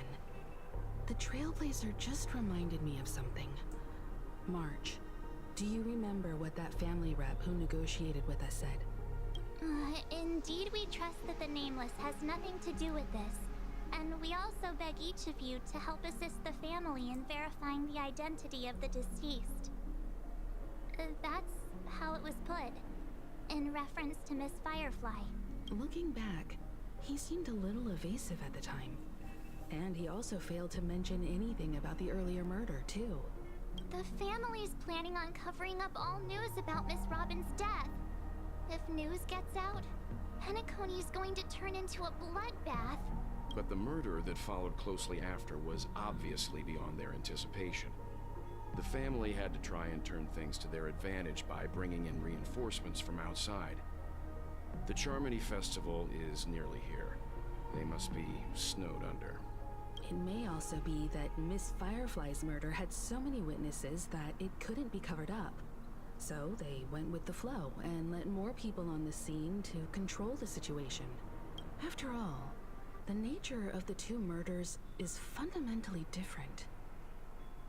The Trailblazer just reminded me of something. March, do you remember what that family rep who negotiated with us said? Indeed, we trust that the Nameless has nothing to do with this. And we also beg each of you to help assist the family in verifying the identity of the deceased. That's how it was put, in reference to Miss Firefly. Looking back, he seemed a little evasive at the time. And he also failed to mention anything about the earlier murder, too. The family's planning on covering up all news about Miss Robin's death. If news gets out, Penacony's going to turn into a bloodbath. But the murder that followed closely after was obviously beyond their anticipation. The family had to try and turn things to their advantage by bringing in reinforcements from outside. The Charmony Festival is nearly here. They must be snowed under. It may also be that Miss Firefly's murder had so many witnesses that it couldn't be covered up. So they went with the flow and let more people on the scene to control the situation. After all, the nature of the two murders is fundamentally different.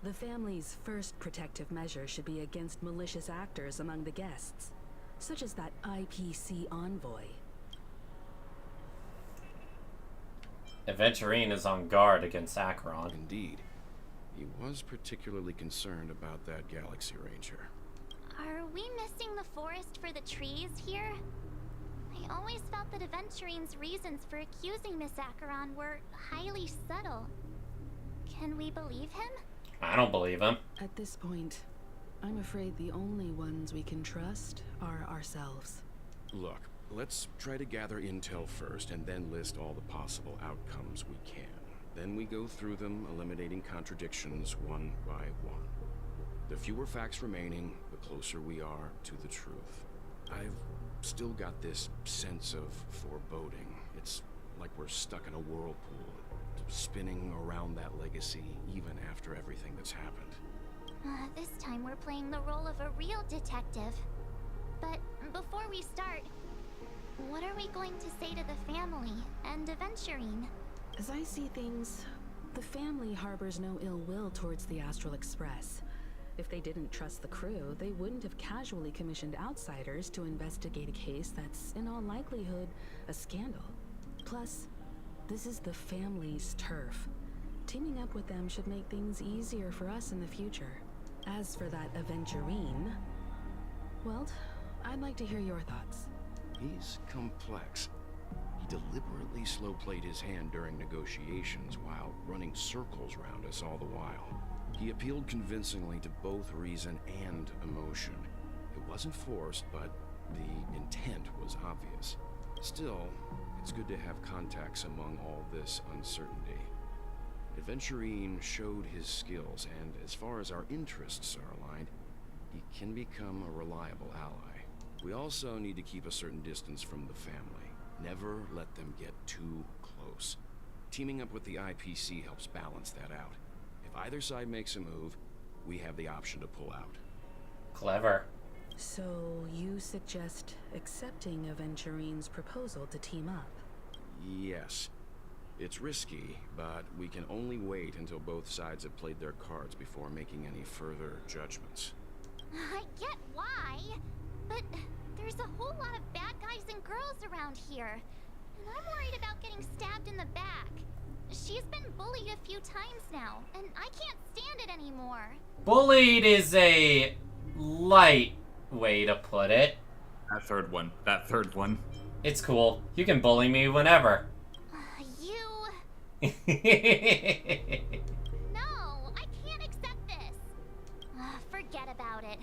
The family's first protective measure should be against malicious actors among the guests, such as that IPC envoy. Aventurine is on guard against Acheron. Indeed. He was particularly concerned about that Galaxy Ranger. Are we missing the forest for the trees here? I always felt that Aventurine's reasons for accusing Miss Acheron were highly subtle. Can we believe him? I don't believe him. At this point, I'm afraid the only ones we can trust are ourselves. Look, let's try to gather intel first and then list all the possible outcomes we can. Then we go through them, eliminating contradictions one by one. The fewer facts remaining, the closer we are to the truth. I've still got this sense of foreboding. It's like we're stuck in a whirlpool, spinning around that legacy even after everything that's happened. This time we're playing the role of a real detective. But before we start, what are we going to say to the family and Aventurine? As I see things, the family harbors no ill will towards the Astral Express. If they didn't trust the crew, they wouldn't have casually commissioned outsiders to investigate a case that's, in all likelihood, a scandal. Plus, this is the family's turf. Teaming up with them should make things easier for us in the future. As for that Aventurine, well, I'd like to hear your thoughts. He's complex. He deliberately slow-played his hand during negotiations while running circles around us all the while. He appealed convincingly to both reason and emotion. It wasn't forced, but the intent was obvious. Still, it's good to have contacts among all this uncertainty. Aventurine showed his skills, and as far as our interests are aligned, he can become a reliable ally. We also need to keep a certain distance from the family. Never let them get too close. Teaming up with the IPC helps balance that out. If either side makes a move, we have the option to pull out. Clever. So you suggest accepting Aventurine's proposal to team up? Yes. It's risky, but we can only wait until both sides have played their cards before making any further judgments. I get why, but there's a whole lot of bad guys and girls around here, and I'm worried about getting stabbed in the back. She's been bullied a few times now, and I can't stand it anymore. Bullied is a light way to put it. That third one. It's cool. You can bully me whenever. No, I can't accept this. Forget about it.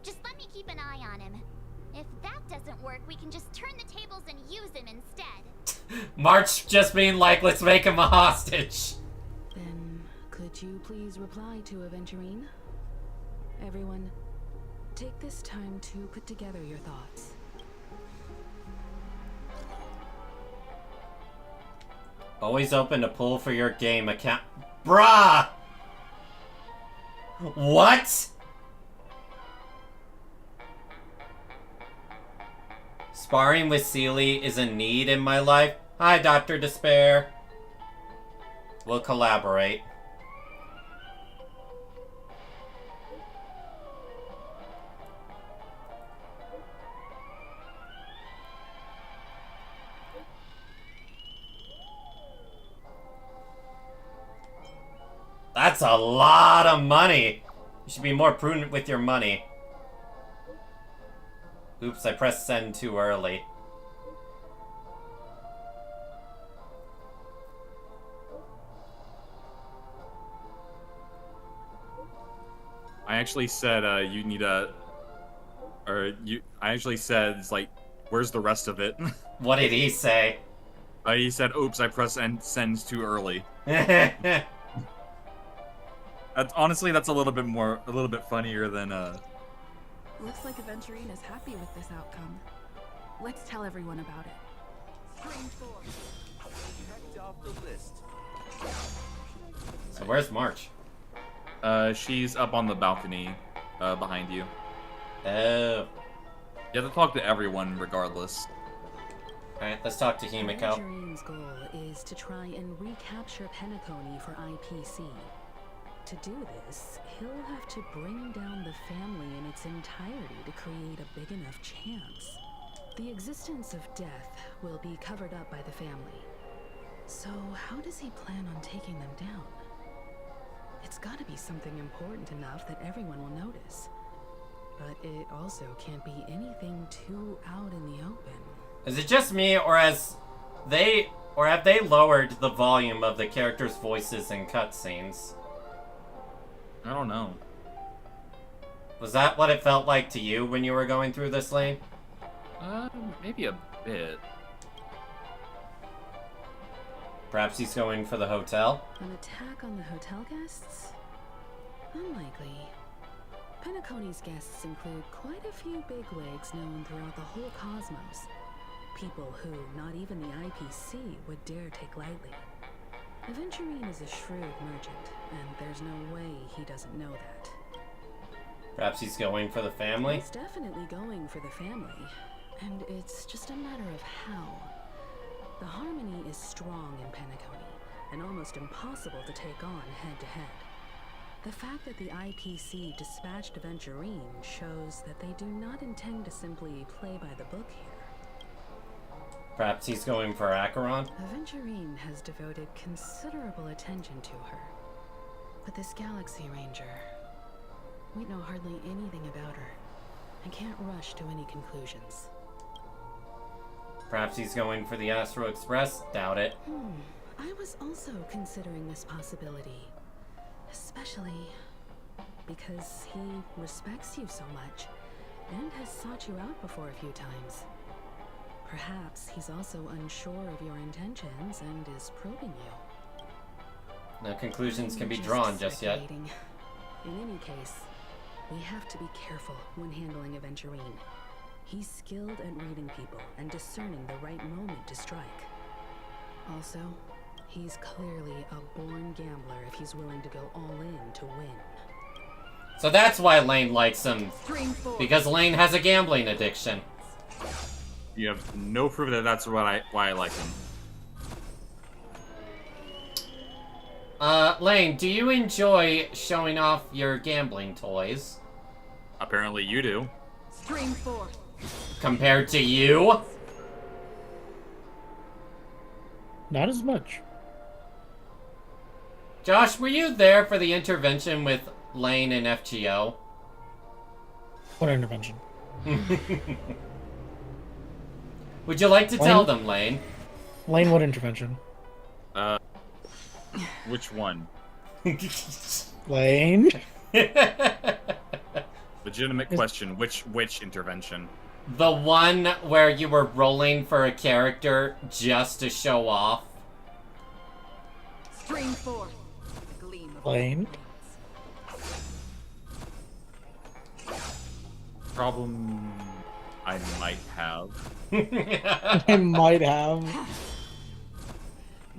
Just let me keep an eye on him. If that doesn't work, we can just turn the tables and use him instead. March just being like, let's make him a hostage. Then, could you please reply to Aventurine? Everyone, take this time to put together your thoughts. Always open to pull for your game account. Bruh! What? Sparring with Seely is a need in my life. Hi, Dr. Despair. We'll collaborate. That's a lot of money. You should be more prudent with your money. Oops, I pressed send too early. I actually said you need a, or you. I actually said it's like, where's the rest of it? What did he say? He said, "Oops, I pressed send too early." That's honestly, that's a little bit funnier than Looks like Aventurine is happy with this outcome. Let's tell everyone about it. Checked off the list. So where's March? She's up on the balcony, behind you. Oh. You have to talk to everyone regardless. Alright, let's talk to Himiko. Aventurine's goal is to try and recapture Penacony for IPC. To do this, he'll have to bring down the family in its entirety to create a big enough chance. The existence of death will be covered up by the family. So how does he plan on taking them down? It's gotta be something important enough that everyone will notice. But it also can't be anything too out in the open. Is it just me, or have they lowered the volume of the characters' voices in cutscenes? I don't know. Was that what it felt like to you when you were going through this lane? Maybe a bit. Perhaps he's going for the hotel? An attack on the hotel guests? Unlikely. Penacony's guests include quite a few bigwigs known throughout the whole cosmos. People who not even the IPC would dare take lightly. Aventurine is a shrewd merchant, and there's no way he doesn't know that. Perhaps he's going for the family? He's definitely going for the family, and it's just a matter of how. The harmony is strong in Penacony, and almost impossible to take on head-to-head. The fact that the IPC dispatched Aventurine shows that they do not intend to simply play by the book here. Perhaps he's going for Acheron? Aventurine has devoted considerable attention to her. But this Galaxy Ranger, we know hardly anything about her, and can't rush to any conclusions. Perhaps he's going for the Astro Express? Doubt it. I was also considering this possibility. Especially because he respects you so much, and has sought you out before a few times. Perhaps he's also unsure of your intentions and is probing you. No conclusions can be drawn just yet. In any case, we have to be careful when handling Aventurine. He's skilled at reading people and discerning the right moment to strike. Also, he's clearly a born gambler if he's willing to go all in to win. So that's why Lane likes him. Because Lane has a gambling addiction. You have no proof that that's why I like him. Lane, do you enjoy showing off your gambling toys? Apparently you do. Stream 4. Compared to you? Not as much. Josh, were you there for the intervention with Lane and FGO? What intervention? Would you like to tell them, Lane? Lane, what intervention? Which one? Lane? Legitimate question. Which intervention? The one where you were rolling for a character just to show off? Stream 4. Lane? Problem I might have. I might have.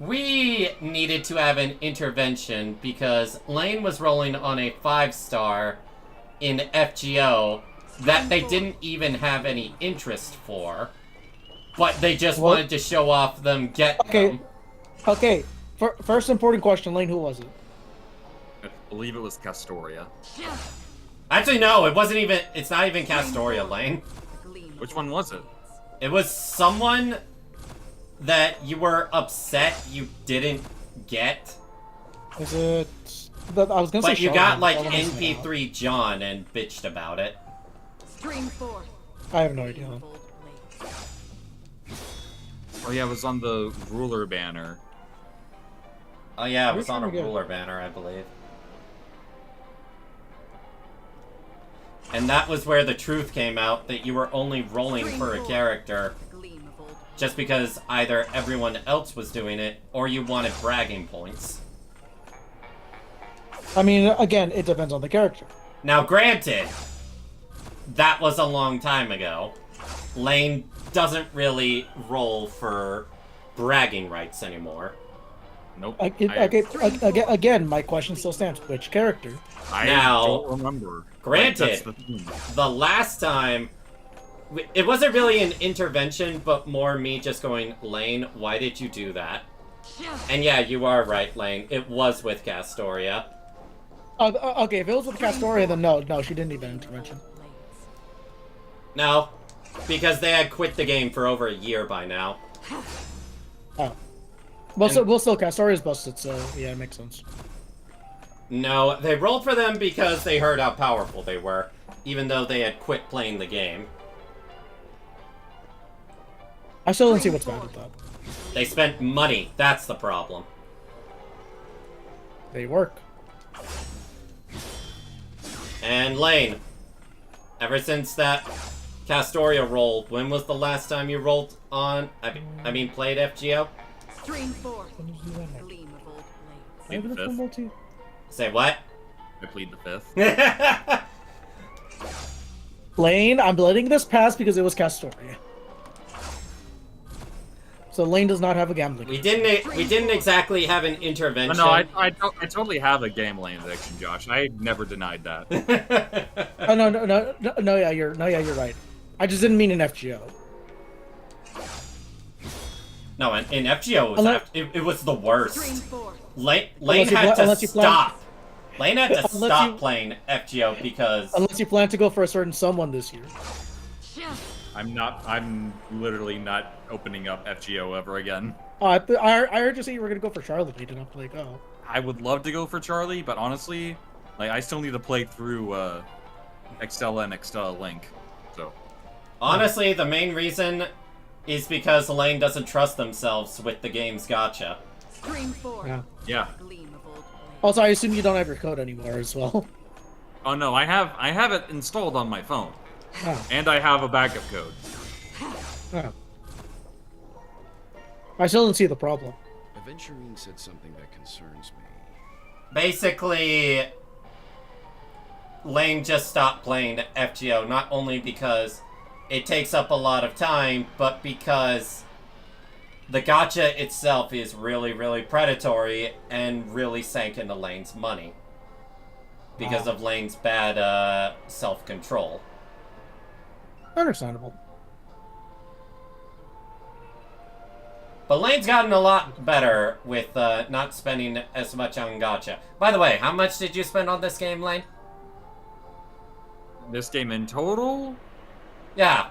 We needed to have an intervention because Lane was rolling on a 5-star in FGO that they didn't even have any interest for. But they just wanted to show off them get them. Okay. First important question, Lane, who was it? I believe it was Castoria. Actually, no, it wasn't even. It's not even Castoria, Lane. Which one was it? It was someone that you were upset you didn't get. Was it? I was gonna say. But you Charlotte, got like I wanna say NP3 John and bitched about it. I have no idea. Oh yeah, it was on the ruler banner. Oh yeah, it was Which on a one we got? ruler banner, I believe. And that was where the truth came out that you were only rolling for a character just because either everyone else was doing it or you wanted bragging points. I mean, again, it depends on the character. Now, granted, that was a long time ago. Lane doesn't really roll for bragging rights anymore. Nope. Again, my question still stands. Which character? I Now, don't remember. Granted, the last time, it wasn't really an intervention, but more me just going, Lane, why did you do that? And yeah, you are right, Lane. It was with Castoria. Okay, if it was with Castoria, then no, she didn't need an intervention. No, because they had quit the game for over a year by now. Oh. Well, still, Castoria's busted, so yeah, it makes sense. No, they rolled for them because they heard how powerful they were, even though they had quit playing the game. I still don't see what's bad with that. They spent money, that's the problem. They work. And Lane, ever since that Castoria rolled, when was the last time you rolled on, I mean played FGO? Plead the fifth. Say what? I plead the 5th. Lane, I'm letting this pass because it was Castoria. So Lane does not have a gambling. We didn't exactly have an intervention. No, I totally have a game lane addiction, Josh. I never denied that. Oh no, yeah, you're right. I just didn't mean in FGO. No, in FGO it was the worst. Lane Unless you had plan- to stop. Lane had to Unless stop you- playing FGO because Unless you plan to go for a certain someone this year. I'm literally not opening up FGO ever again. Oh, I heard you say you were gonna go for Charlotte. You didn't like, oh. I would love to go for Charlie, but honestly, like I still need to play through Extella and Extella Link. So honestly, the main reason is because Lane doesn't trust themselves with the game's gacha. yeah. Also, I assume you don't have your code anymore as well. Oh no, I have it installed on my phone, Oh. and I have a backup code. Oh. I still don't see the problem. Aventurine said something that concerns me. Basically, Lane just stopped playing FGO, not only because it takes up a lot of time, but because the gacha itself is really, really predatory and really sank into Lane's money. Because of Lane's bad self-control. Understandable. But Lane's gotten a lot better with not spending as much on gacha. By the way, how much did you spend on this game, Lane? This game in total? Yeah.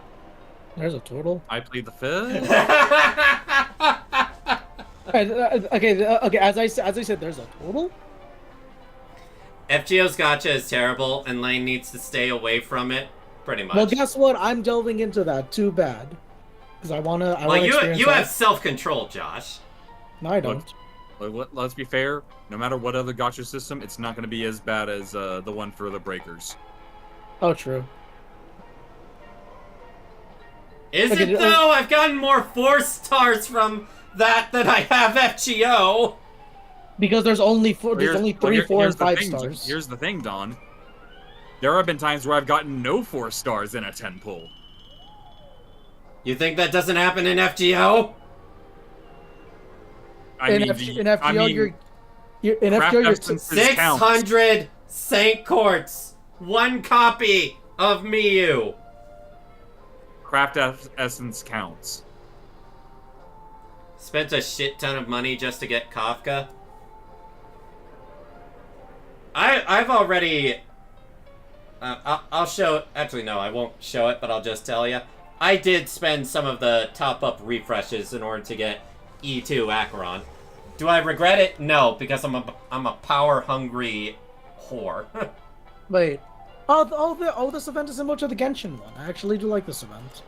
There's a total. I played the 5th. Okay. As I said, there's a total. FGO's gacha is terrible, and Lane needs to stay away from it. Pretty much. Well, guess what? I'm delving into that. Too bad. Because I wanna. Well, you have self-control, Josh. No, I don't. Let's be fair. No matter what other gacha system, it's not going to be as bad as the one for the breakers. Oh, true. Is it though? I've gotten more 4 stars from that than I have FGO. Because there's only 3, 4, and 5 stars. Here's the thing, Don. There have been times where I've gotten no 4 stars in a 10 pull. You think that doesn't happen in FGO? in FGO, in FGO, you're 600 Saint Courts, 1 copy of Miyu. Craft essence counts. Spent a shit ton of money just to get Kafka. I've already. I'll show. Actually, no, I won't show it, but I'll just tell you. I did spend some of the top-up refreshes in order to get E2 Acheron. Do I regret it? No, because I'm a power-hungry whore. Wait. This event is similar to the Genshin one. I actually do like this event.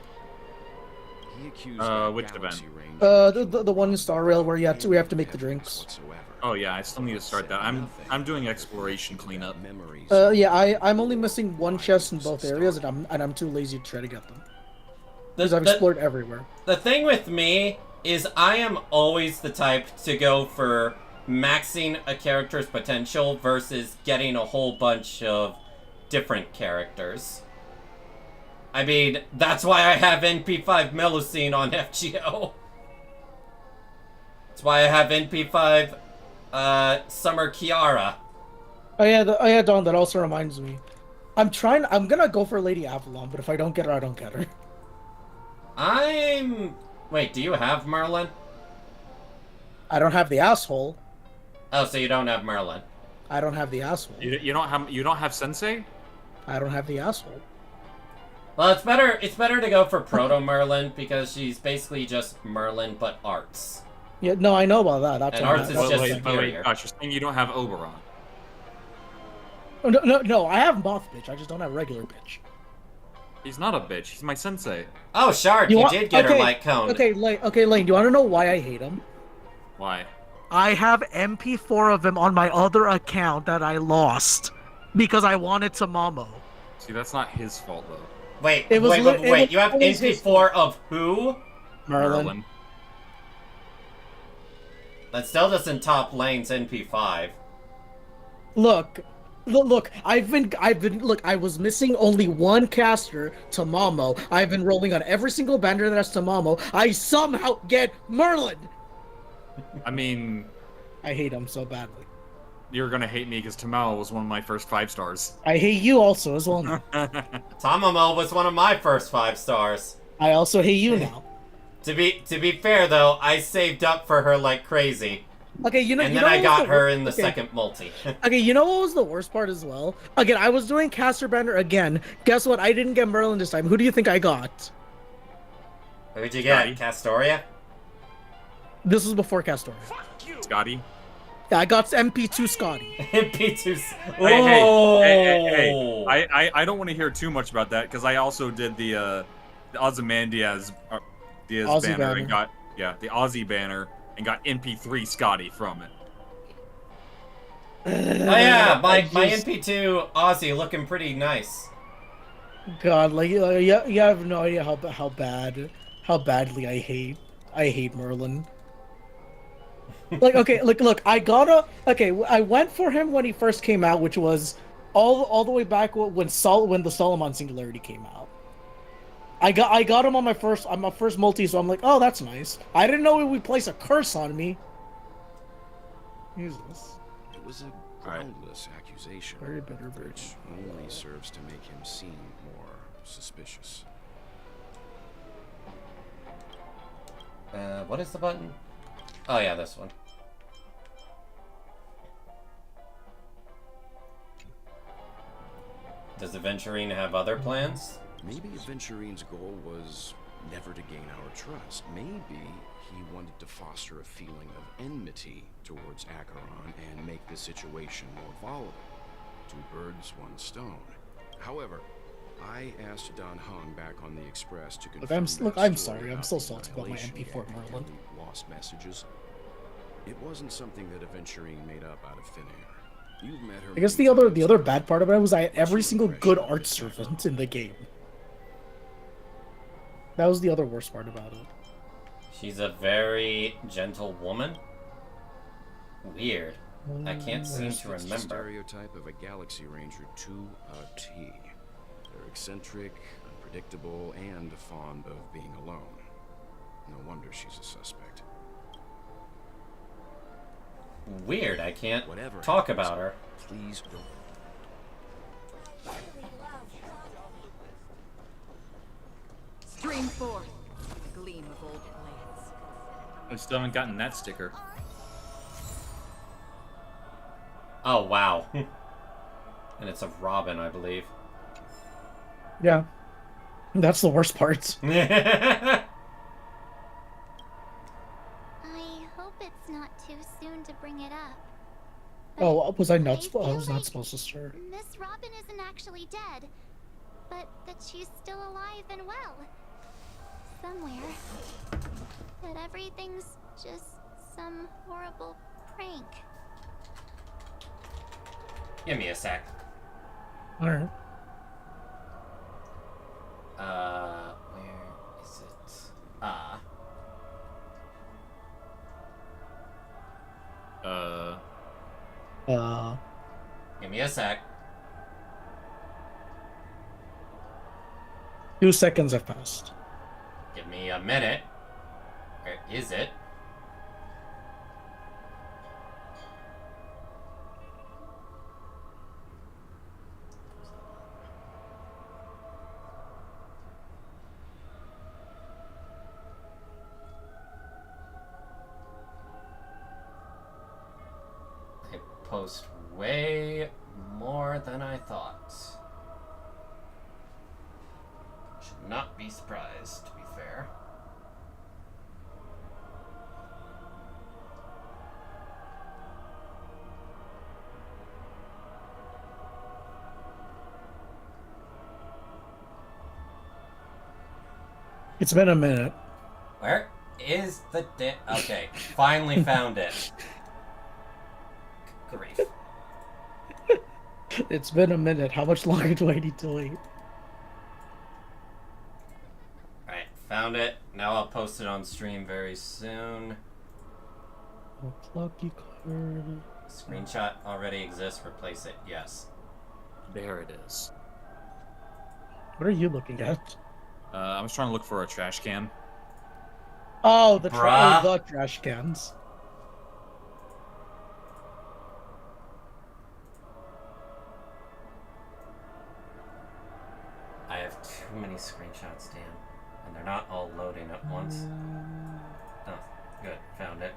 Which event? The one in Star Rail where we have to make the drinks. Oh yeah, I still need to start that. I'm doing exploration cleanup. Yeah, I'm only missing 1 chest in both areas, and I'm too lazy to try to get them. Because I've explored everywhere. The thing with me is I am always the type to go for maxing a character's potential versus getting a whole bunch of different characters. I mean, that's why I have NP5 Melusine on FGO. That's why I have NP5 Summer Kiara. Oh yeah, Don, that also reminds me. I'm gonna go for Lady Avalon, but if I don't get her, I don't get her. Wait, do you have Merlin? I don't have the asshole. Oh, so you don't have Merlin. I don't have the asshole. You don't have Sensei? I don't have the asshole. Well, it's better to go for Proto Merlin because she's basically just Merlin but arts. Yeah, no, I know about that. That's and arts is just superior. Gosh, you're saying you don't have Oberon. Oh, no, I have Moth Bitch. I just don't have regular bitch. He's not a bitch. He's my sensei. Oh, Shard, you did get her light cone. Okay, Lane, do you want to know why I hate him? Why? I have MP4 of him on my other account that I lost because I wanted to Mamo. See, that's not his fault, though. Wait, you have MP4 of who? Merlin. That still doesn't top Lane's NP5. Look, I was missing only 1 caster to Mamo. I've been rolling on every single banner that's to Mamo. I somehow get Merlin! I mean... I hate him so badly. You're gonna hate me because Tamao was one of my first 5 stars. I hate you also as well now. Tamamo was one of my first 5 stars. I also hate you now. To be fair though, I saved up for her like crazy. Okay, and then I got her in the second multi. Okay, you know what was the worst part as well? Again, I was doing caster banner again. Guess what? I didn't get Merlin this time. Who do you think I got? Who'd you get? Castoria? This was before Castoria. Scotty? Yeah, I got MP2 Scotty. MP2. Hey. I don't want to hear too much about that because I also did the Ozymandias banner and got the Aussie banner and got MP3 Scotty from it. Oh yeah, my MP2 Aussie looking pretty nice. God, like you have no idea how badly I hate Merlin. Like, okay, look, I went for him when he first came out, which was all the way back when the Solomon Singularity came out. I got him on my first multi, so I'm like, oh, that's nice. I didn't know it would place a curse on me. Jesus. It was a groundless accusation, which only serves to make him seem more suspicious. What is the button? Oh yeah, this one. Does Aventurine have other plans? Maybe Aventurine's goal was never to gain our trust. Maybe he wanted to foster a feeling of enmity towards Acheron and make the situation more volatile. 2 birds, 1 stone. However, I asked Don Hung back on the Express to confirm. I'm sorry. I'm so salty about my MP4 Merlin. Lost messages. It wasn't something that Aventurine made up out of thin air. You've met her. I guess the other bad part about it was I had every single good art servant in the game. That was the other worst part about it. She's a very gentle woman. Weird. I can't seem to remember. The stereotype of a Galaxy Ranger to a T. They're eccentric, unpredictable, and fond of being alone. No wonder she's a suspect. Weird, I can't Whatever talk happens, about her. Please don't. Stream forth, gleam of old blades. I still haven't gotten that sticker. Oh, wow. And it's of Robin, I believe. Yeah. That's the worst part. I hope it's not too soon to bring it up. Oh, was I not? I I was feel not like supposed to start. Miss Robin isn't actually dead, but that she's still alive and well. Somewhere. That everything's just some horrible prank. Give me a sec. Alright. Where is it? Give me a sec. 2 seconds have passed. Give me a minute. Where is it? I post way more than I thought. Should not be surprised, to be fair. It's been a minute. Where is the okay, finally found it. Good grief. It's been a minute. How much longer do I need to wait? Alright, found it. Now I'll post it on stream very soon. Lucky card. Screenshot already exists, replace it. Yes. There it is. What are you looking at? I was trying to look for a trash can. Oh, the Bruh. trash cans. I have too many screenshots, Dan. And they're not all loading at once. Oh, good. Found it.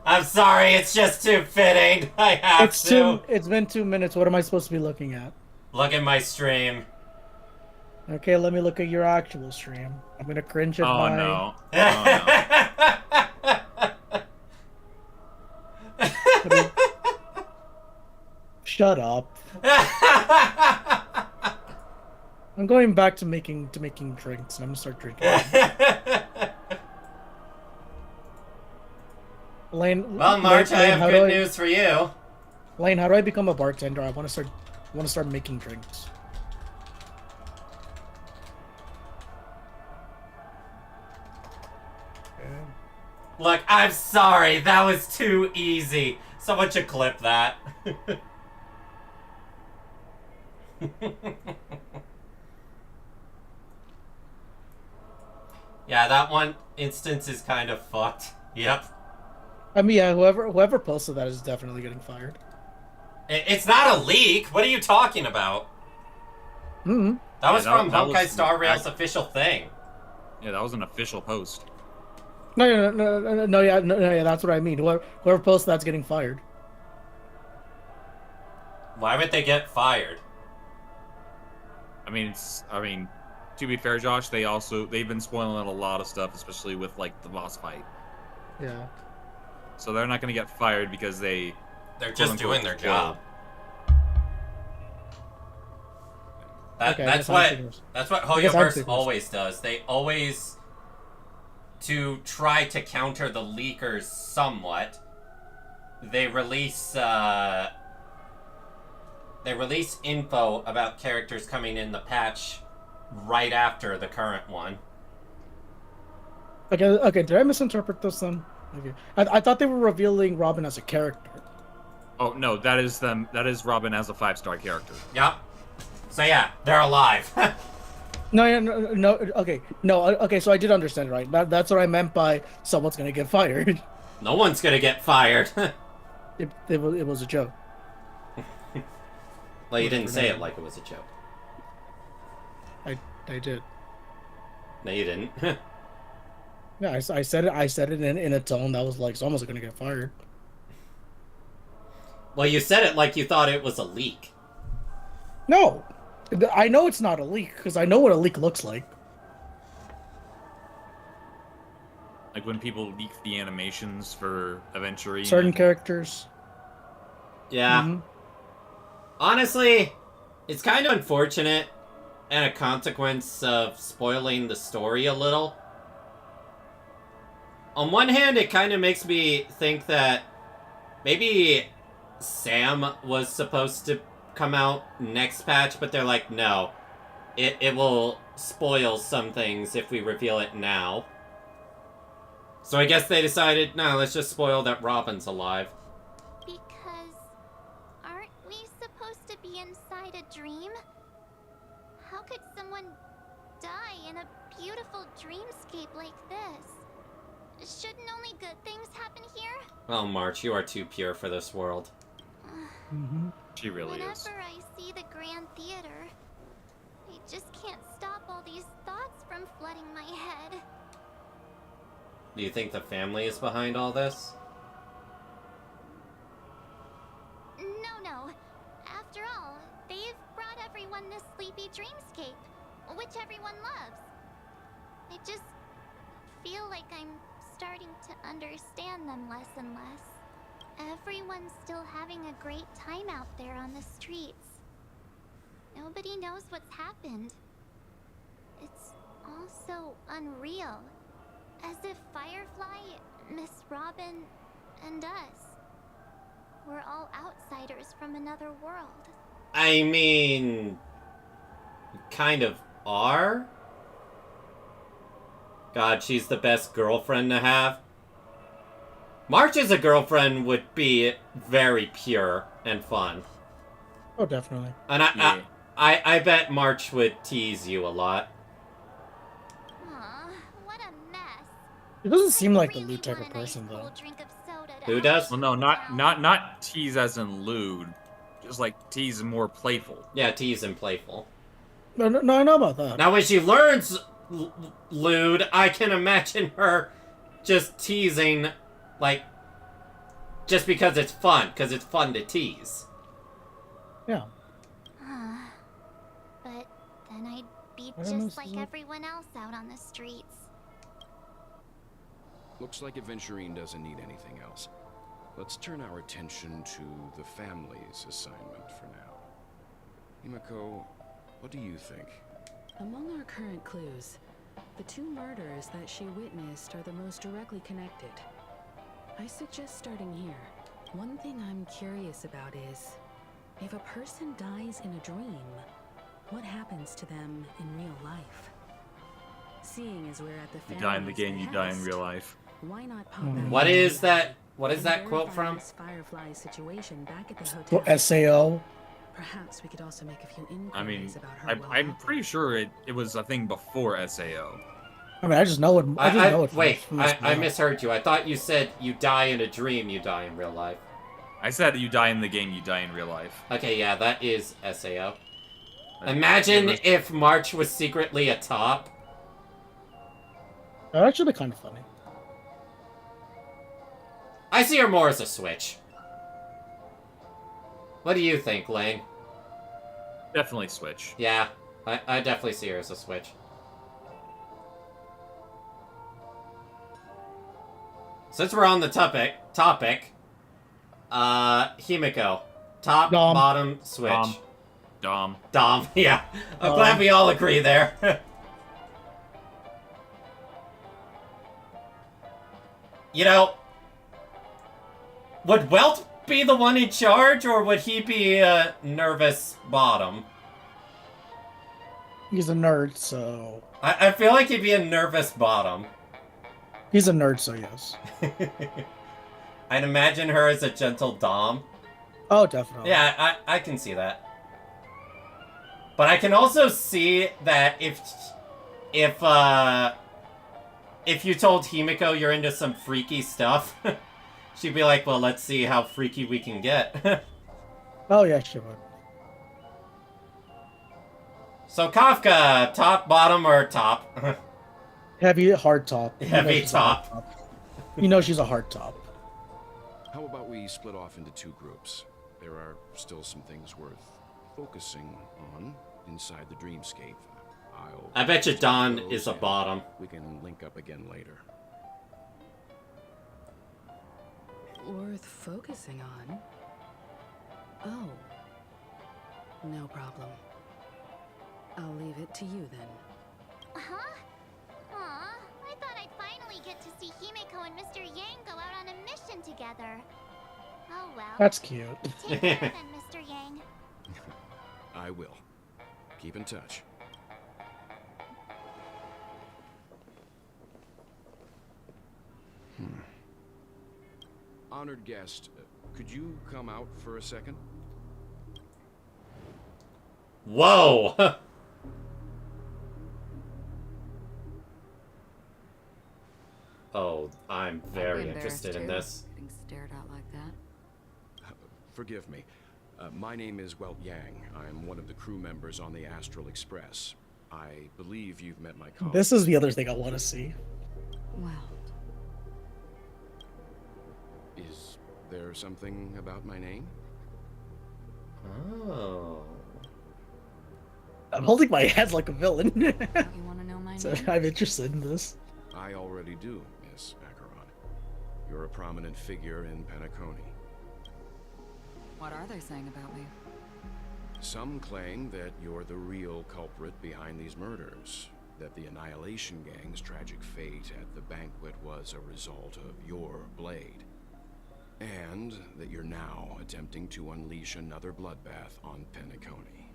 I'm sorry, it's just too fitting. I have to. It's been 2 minutes. What am I supposed to be looking at? Look at my stream. Okay, let me look at your actual stream. I'm gonna cringe at Oh my... no. Oh no. Shut up. I'm going back to making drinks. I'm gonna start drinking. Lane. Well, March, I have good news for you. Lane, how do I become a bartender? I want to start making drinks. Look, I'm sorry. That was too easy. Someone should clip that. Yeah, that one instance is kind of fucked. Yep. I mean, yeah, whoever posted that is definitely getting fired. It's not a leak. What are you talking about? Mm-hmm. That was from that Honkai was Star Rail's official thing. Yeah, that was an official post. No, yeah, that's what I mean. Whoever posts that's getting fired. Why would they get fired? I mean, to be fair, Josh, they've been spoiling a lot of stuff, especially with like the boss fight. Yeah. So they're not gonna get fired because they're just doing their job. Okay, that's what Hoyoverse always does. They always, to try to counter the leakers somewhat, they release info about characters coming in the patch right after the current one. Okay, did I misinterpret this then? Okay. I thought they were revealing Robin as a character. Oh no, that is them. That is Robin as a 5-star character. Yep. So yeah, they're alive. No, okay, no, okay, so I did understand it right. That's what I meant by someone's gonna get fired. No one's gonna get fired. It was a joke. Well, you didn't say it like it was a joke. I did. No, you didn't. Yeah, I said it in a tone that was like someone's gonna get fired. Well, you said it like you thought it was a leak. No, I know it's not a leak because I know what a leak looks like. Like when people leak the animations for Aventurine. Certain characters. Yeah. Mhm. Honestly, it's kind of unfortunate and a consequence of spoiling the story a little. On one hand, it kind of makes me think that maybe Sam was supposed to come out next patch, but they're like, no. It will spoil some things if we reveal it now. So I guess they decided, no, let's just spoil that Robin's alive. Because aren't we supposed to be inside a dream? How could someone die in a beautiful dreamscape like this? Shouldn't only good things happen here? Oh, March, you are too pure for this world. She really Whenever is. I see the Grand Theater, I just can't stop all these thoughts from flooding my head. Do you think the family is behind all this? No. After all, they've brought everyone this sleepy dreamscape, which everyone loves. I just feel like I'm starting to understand them less and less. Everyone's still having a great time out there on the streets. Nobody knows what's happened. It's all so unreal. As if Firefly, Miss Robin, and us were all outsiders from another world. I mean... kind of are? God, she's the best girlfriend to have. March as a girlfriend would be very pure and fun. Oh, definitely. And I bet March would tease you a lot. Aw, what a mess. It doesn't seem like the lewd type of person, though. Who does? Well, no, not tease as in lewd. Just like tease more playful. Yeah, tease and playful. No, I know about that. Now, when she learns lewd, I can imagine her just teasing, like, just because it's fun to tease. Yeah. But then I'd be I don't know, just like Susan. everyone else out on the streets. Looks like Aventurine doesn't need anything else. Let's turn our attention to the family's assignment for now. Himiko, what do you think? Among our current clues, the two murders that she witnessed are the most directly connected. I suggest starting here. One thing I'm curious about is, if a person dies in a dream, what happens to them in real life? Seeing as we're at the You die in the family's game, you die in behest, real life. why not pop back What in is that? What is and that quote verify from? this Firefly situation back at the Well, hotel? SAO. Perhaps we could also make a few inquiries I mean, about her I'm well-being. pretty sure it was a thing before SAO. I mean, I just know it. I just know it. from- Wait, from this I now. misheard you. I thought you said you die in a dream, you die in real life. I said you die in the game, you die in real life. Okay, yeah, that is SAO. Imagine if March was secretly a top. That'd actually be kind of funny. I see her more as a switch. What do you think, Lane? Definitely Switch. Yeah, I definitely see her as a switch. Since we're on the topic, Himiko. Top, Dom. bottom, switch. Dom. Dom, yeah. I'm glad we all agree there. You know, would Welt be the one in charge, or would he be a nervous bottom? He's a nerd, so I feel like he'd be a nervous bottom. he's a nerd, so yes. I'd imagine her as a gentle Dom. Oh, definitely. Yeah, I can see that. But I can also see that if you told Himiko you're into some freaky stuff, she'd be like, well, let's see how freaky we can get. Oh yeah, she would. So Kafka, top, bottom, or top? Heavy hard top. Heavy top. You know she's a hard top. How about we split off into two groups? There are still some things worth focusing on inside the dreamscape. I bet you Dawn is a bottom. We can link up again later. Worth focusing on? Oh. No problem. I'll leave it to you then. Huh? Aw, I thought I'd finally get to see Himiko and Mr. Yang go out on a mission together. Oh well. That's cute. Take care then, Mr. Yang. I will. Keep in touch. Honored guest, could you come out for a second? Whoa! Oh, I'm very interested in this. Getting stared at like that. Forgive me. My name is Welt Yang. I'm one of the crew members on the Astral Express. I believe you've met my colleague. This is the other thing I want to see. Well, Is there something about my name? Oh. I'm holding my head like a villain. don't you want to know my So name? I'm interested in this. I already do, Miss Acheron. You're a prominent figure in Penacony. What are they saying about me? Some claim that you're the real culprit behind these murders, that the Annihilation Gang's tragic fate at the banquet was a result of your blade, and that you're now attempting to unleash another bloodbath on Penacony.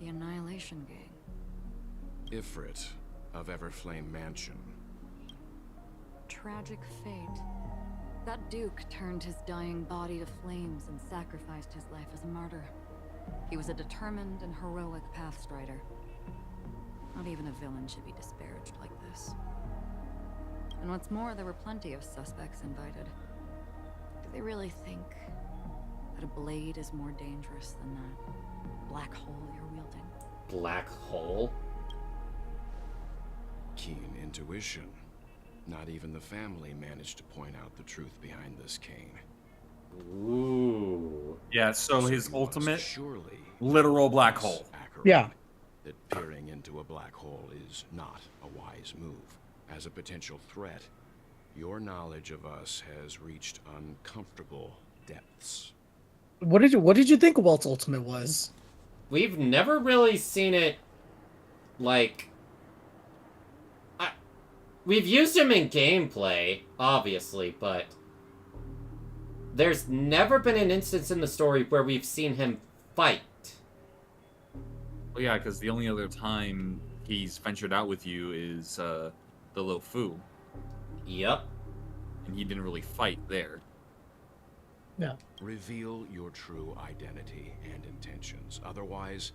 The Annihilation Gang. Ifrit of Everflame Mansion. Tragic fate. That Duke turned his dying body to flames and sacrificed his life as a martyr. He was a determined and heroic pathstrider. Not even a villain should be disparaged like this. And what's more, there were plenty of suspects invited. Do they really think that a blade is more dangerous than that black hole you're wielding? Black hole? Keen intuition. Not even the family managed to point out the truth behind this cane. Ooh. Yeah, so his you must ultimate surely literal black Miss hole. Acheron, Yeah. That peering into a black hole is not a wise move. As a potential threat, your knowledge of us has reached uncomfortable depths. What did you think Walt's ultimate was? We've never really seen it, like... We've used him in gameplay, obviously, but... There's never been an instance in the story where we've seen him fight. Well, yeah, because the only other time he's ventured out with you is the Lo Fu. Yep. And he didn't really fight there. Yeah. Reveal your true identity and intentions. Otherwise,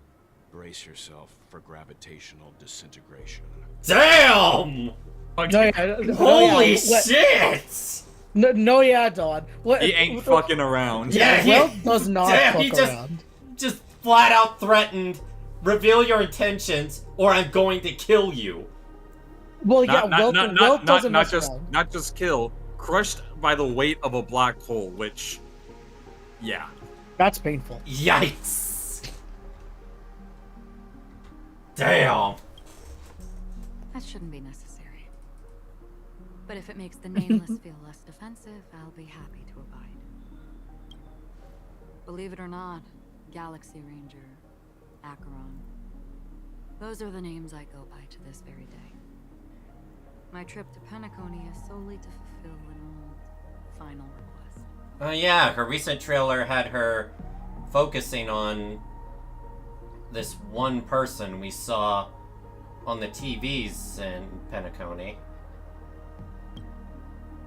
brace yourself for gravitational disintegration. Damn! Holy shit! No, yeah, Dawn. What? He ain't fucking around. Yeah, Welt does not damn, fuck he just, around. just flat out threatened, reveal your intentions, or I'm going to kill you. Well, yeah, Welt doesn't not mess just around. not just kill, crushed by the weight of a black hole, which, yeah. That's painful. Yikes! Damn! That shouldn't be necessary. But if it makes the Nameless feel less defensive, I'll be happy to abide. Believe it or not, Galaxy Ranger, Acheron, those are the names I go by to this very day. My trip to Penacony is solely to fulfill an old, final request. Yeah, her recent trailer had her focusing on this one person we saw on the TVs in Penacony.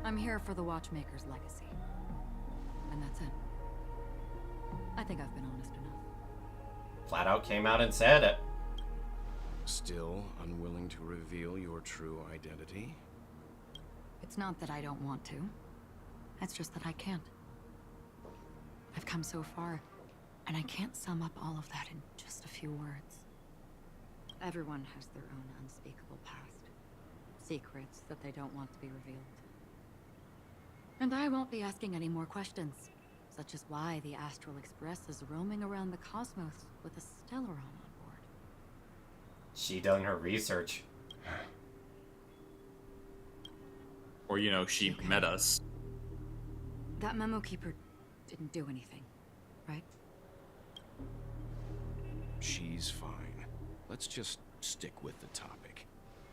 I'm here for the Watchmaker's legacy. And that's it. think I've been honest enough. Flat out came out and said it. Still unwilling to reveal your true identity? It's not that I don't want to. It's just that I can't. I've come so far, and I can't sum up all of that in just a few words. Everyone has their own unspeakable past. Secrets that they don't want to be revealed. And I won't be asking any more questions, such as why the Astral Express is roaming around the cosmos with a Stellaron on board. She done her research. Or, you know, she met us. That memo keeper didn't do anything, right? She's fine. Let's just stick with the topic.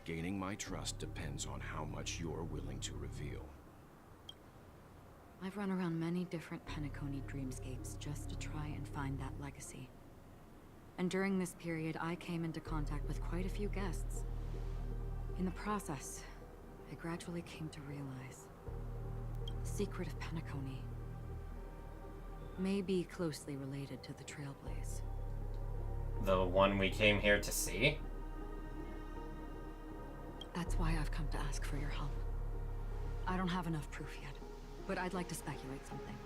Gaining my trust depends on how much you're willing to reveal. I've run around many different Penacony dreamscapes just to try and find that legacy. And during this period, I came into contact with quite a few guests. In the process, I gradually came to realize the secret of Penacony may be closely related to the Trailblaze. The one we came here to see? That's why I've come to ask for your help. I don't have enough proof yet, but I'd like to speculate something.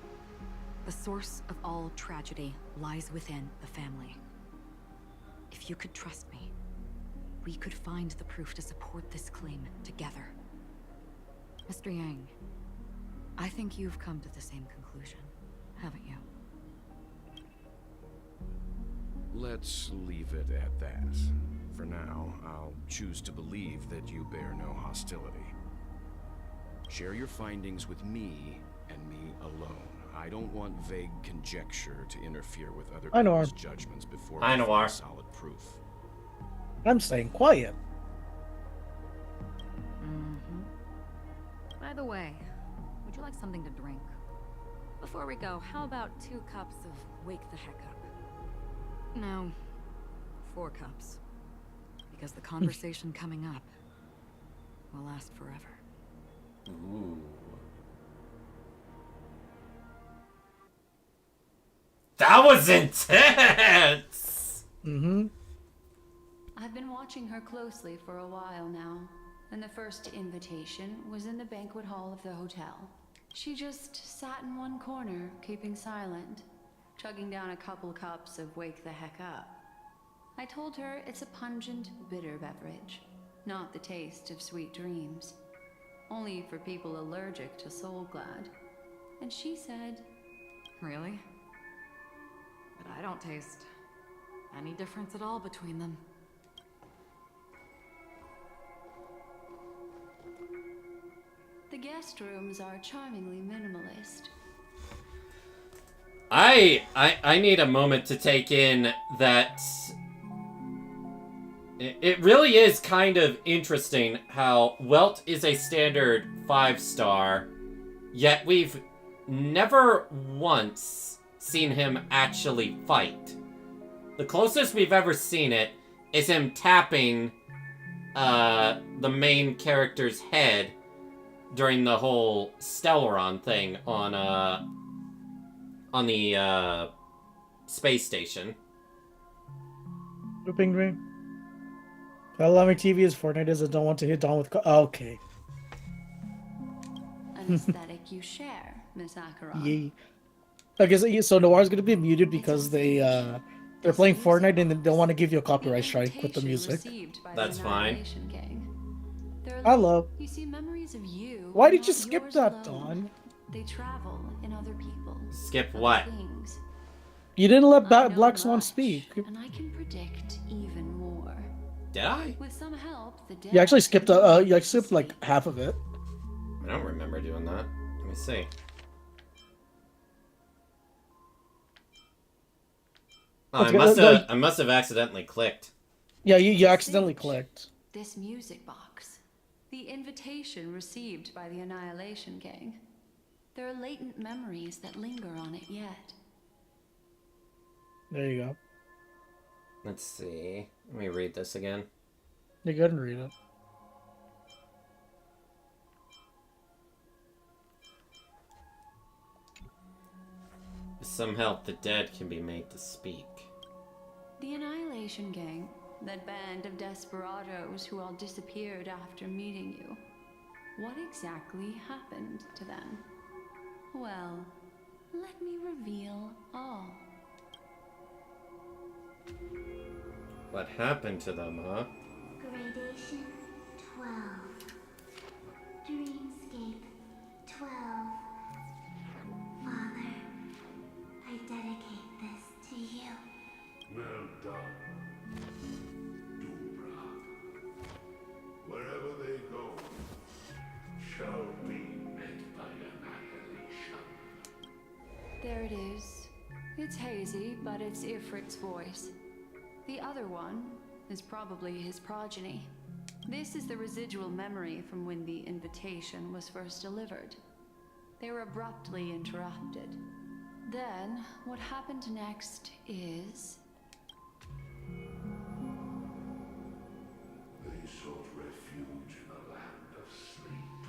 The source of all tragedy lies within the family. If you could trust me, we could find the proof to support this claim together. Mr. Yang, I think you've come to the same conclusion, haven't you? Let's leave it at that. For now, I'll choose to believe that you bear no hostility. Share your findings with me and me alone. I don't want vague conjecture to interfere with other people's judgments before I find solid proof. I'm staying quiet. By the way, would you like something to drink? Before we go, how about 2 cups of Wake the Heck Up? No, 4 cups. Because the conversation coming up will last forever. Ooh. That was intense! I've been watching her closely for a while now, and the first invitation was in the banquet hall of the hotel. She just sat in one corner, keeping silent, chugging down a couple cups of Wake the Heck Up. I told her it's a pungent, bitter beverage, not the taste of sweet dreams. Only for people allergic to Soul Glad. And she said, Really? But I don't taste any difference at all between them. the guest rooms are charmingly minimalist. I need a moment to take in that it really is kind of interesting how Welt is a standard 5-star, yet we've never once seen him actually fight. The closest we've ever seen it is him tapping the main character's head during the whole Stellaron thing on the space station. Whipping Dream. Alarming TV is Fortnite is I don't want to hit Dawn with... okay. An aesthetic you share, Miss Acheron. Yeah. I guess so. Noir's gonna be muted because they're playing Fortnite and they don't want to give you a copyright strike with the music. That's fine. Hello. You see memories of you. Why did you skip that, Dawn? They travel in other people. Skip what? Things. You didn't let Black Swan speak. And I can predict even more. Did I? With some help, the You actually skipped you skipped like half of it. I don't remember doing that. Let me see. Oh, Okay, I must have accidentally clicked. Yeah, you accidentally clicked. This music box. The invitation received by the Annihilation Gang. There are latent memories that linger on it yet. There you go. Let's see. Let me read this again. You go ahead and read it. some help, the dead can be made to speak. The Annihilation Gang, that band of desperados who all disappeared after meeting you. What exactly happened to them? Well, let me reveal all. What happened to them, huh? Gradation 12. Dreamscape 12. Father, I dedicate this to you. Well done, Dubra. Wherever they go, shall be met by annihilation. There it is. It's hazy, but it's Ifrit's voice. The other one is probably his progeny. This is the residual memory from when the invitation was first delivered. They were abruptly interrupted. Then, what happened next is... They sought refuge in a land of sleep,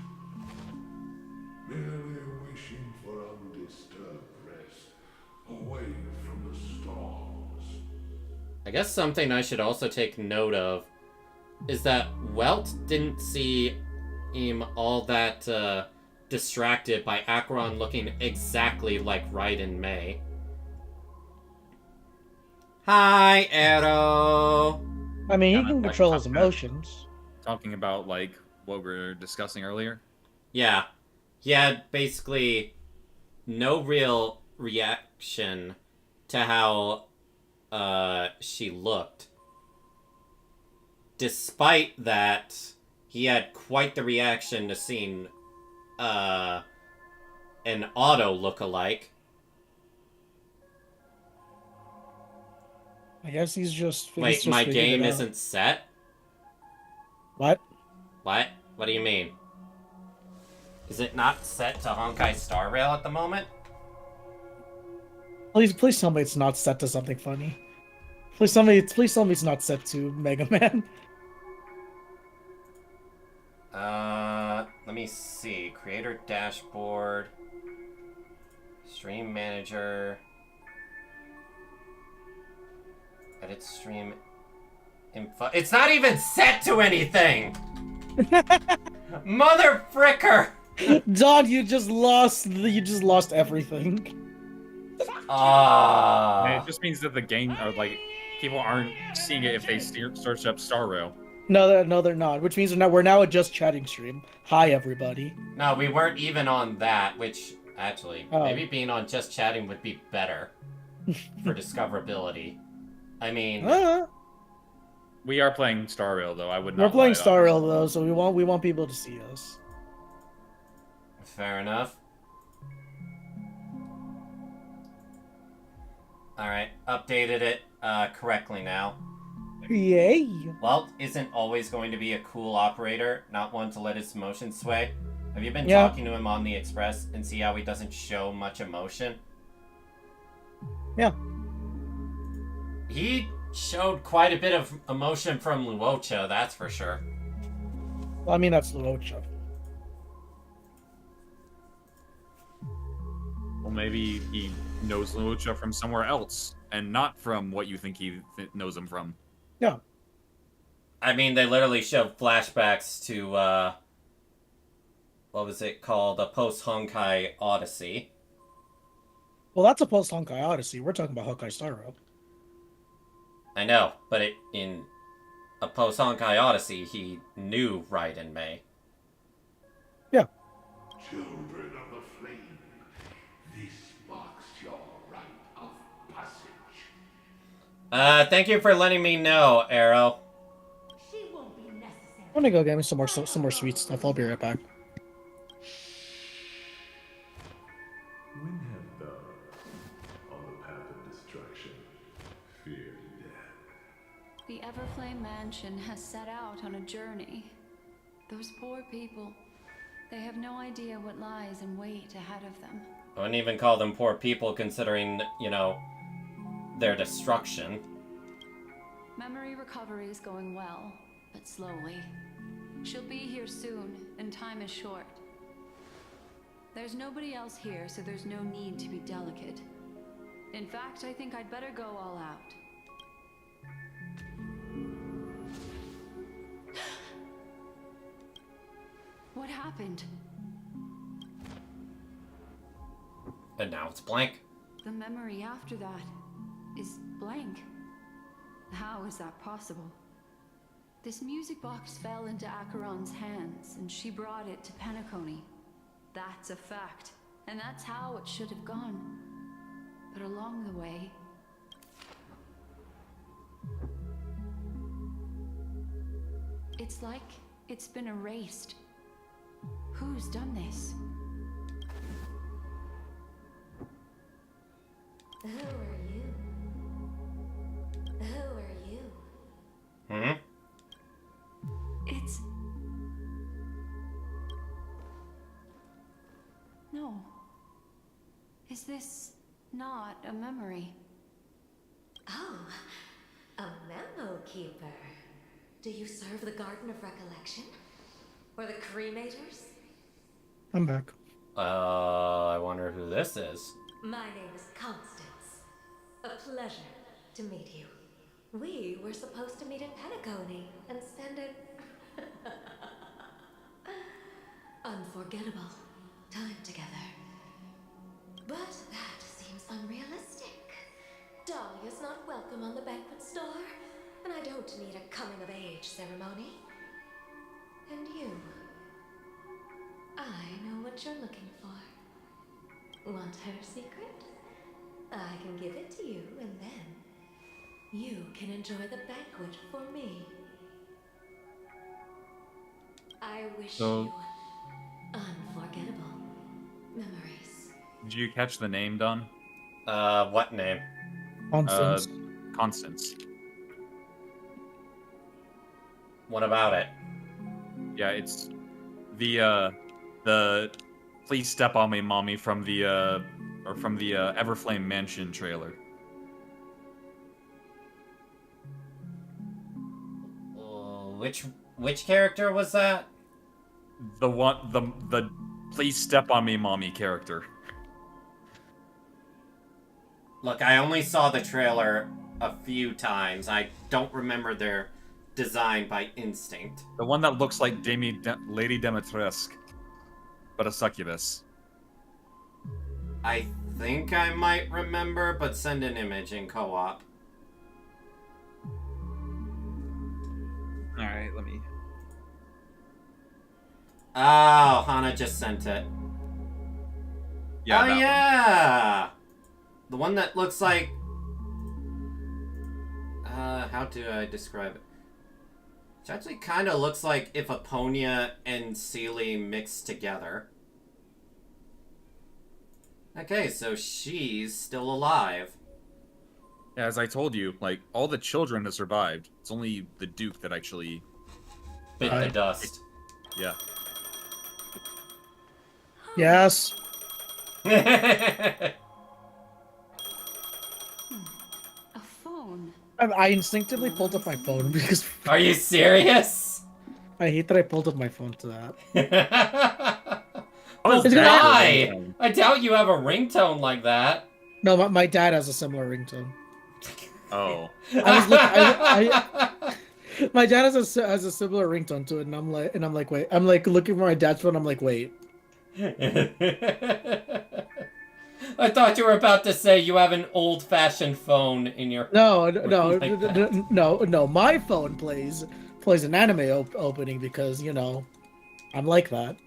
merely wishing for undisturbed rest, away from the storms. I guess something I should also take note of is that Welt didn't see him all that distracted by Acheron looking exactly like Raiden May. Hi, Arrow! I mean, he can control his emotions. Talking about, like, what we were discussing earlier? Yeah. He had basically no real reaction to how she looked. Despite that, he had quite the reaction to seeing an Auto look-alike. I guess he's just... Wait, my game isn't set? What? What? What do you mean? Is it not set to Honkai Star Rail at the moment? Please tell me it's not set to something funny. Please tell me it's not set to Mega Man. Let me see. Creator dashboard. Stream manager. Edit stream info. It's not even set to anything! Mother fricker! Dog, you just lost everything. It just means that the game, or like, people aren't seeing it if they search up Star Rail. No, they're not. Which means we're now a just chatting stream. Hi, everybody. No, we weren't even on that, which, actually, maybe being on just chatting would be better for discoverability. I mean... We are playing Star Rail, though. I would not. We're playing Star Rail, though, so we want people to see us. Fair enough. Alright, updated it correctly now. Yay! Welt isn't always going to be a cool operator, not one to let his emotions sway. Have you been talking to him on the Express and see how he doesn't show much emotion? Yeah. He showed quite a bit of emotion from Luocha, that's for sure. Well, I mean, that's Luocha. Well, maybe he knows Luocha from somewhere else, and not from what you think he knows him from. Yeah. I mean, they literally showed flashbacks to, what was it called? A post-Honkai Odyssey. Well, that's a post-Honkai Odyssey. We're talking about Honkai Star Rail. I know, but in a post-Honkai Odyssey, he knew Raiden May. Yeah. Children of the flame, this marks your rite of passage. Thank you for letting me know, Arrow. I'm gonna go get me some more sweet stuff. I'll be right back. When have thou, on the path of destruction, feared death? The Everflame Mansion has set out on a journey. Those poor people, they have no idea what lies in wait ahead of them. I wouldn't even call them poor people considering, you know, their destruction. Memory recovery is going well, but slowly. She'll be here soon, and time is short. There's nobody else here, so there's no need to be delicate. In fact, I think I'd better go all out. What happened? And now it's blank. The memory after that is blank. How is that possible? This music box fell into Acheron's hands, and she brought it to Penacony. That's a fact, and that's how it should have gone. But along the way... it's like it's been erased. Who's done this? Who are you? Who are you? Hmm? It's... no. Is this not a memory? Oh, a memo keeper. Do you serve the Garden of Recollection? Or the Cremators? I'm back. I wonder who this is. My name is Constance. A pleasure to meet you. We were supposed to meet in Penacony and spend an unforgettable time together. But that seems unrealistic. Dahlia's not welcome on the banquet store, and I don't need a coming-of-age ceremony. And you, I know what you're looking for. Want her secret? I can give it to you, and then you can enjoy the banquet for me. I wish you unforgettable memories. Did you catch the name, Don? What name? Constance. Constance. What about it? Yeah, it's the Please Step on Me, Mommy from the Everflame Mansion trailer. Which character was that? The Please Step on Me, Mommy character. Look, I only saw the trailer a few times. I don't remember their design by instinct. The one that looks like Lady Demetresque, but a succubus. I think I might remember, but send an image in co-op. Alright, let me... Oh, Hana just sent it. Yeah, oh, that yeah! One. The one that looks like... how do I describe it? It actually kind of looks like if Aponia and Seelie mixed together. Okay, so she's still alive. Yeah, as I told you, like, all the children have survived. It's only the Duke that actually... bit the dust. Yeah. Yes. A phone. I instinctively pulled up my phone because... Are you serious? I hate that I pulled up my phone to that. Well, It's why? I doubt you have a ringtone like that. No, my dad has a similar ringtone. Oh. My dad has a similar ringtone to it, and I'm like, wait. I'm like looking for my dad's phone. I'm like, wait. I thought you were about to say you have an old-fashioned phone in your... No. My phone plays an anime opening because I'm like that.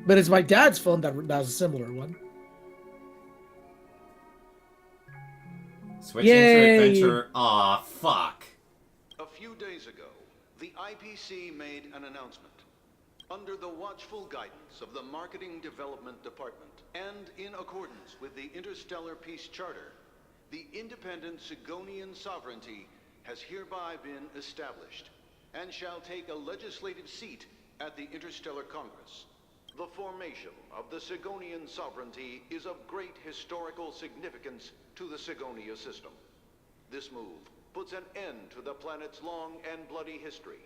But it's my dad's phone that has a similar one. Switching to adventure. Aw, fuck. A few days ago, the IPC made an announcement. Under the watchful guidance of the Marketing Development Department, and in accordance with the Interstellar Peace Charter, the independent Sigonian sovereignty has hereby been established, and shall take a legislative seat at the Interstellar Congress. The formation of the Sigonian sovereignty is of great historical significance to the Sigonia system. This move puts an end to the planet's long and bloody history,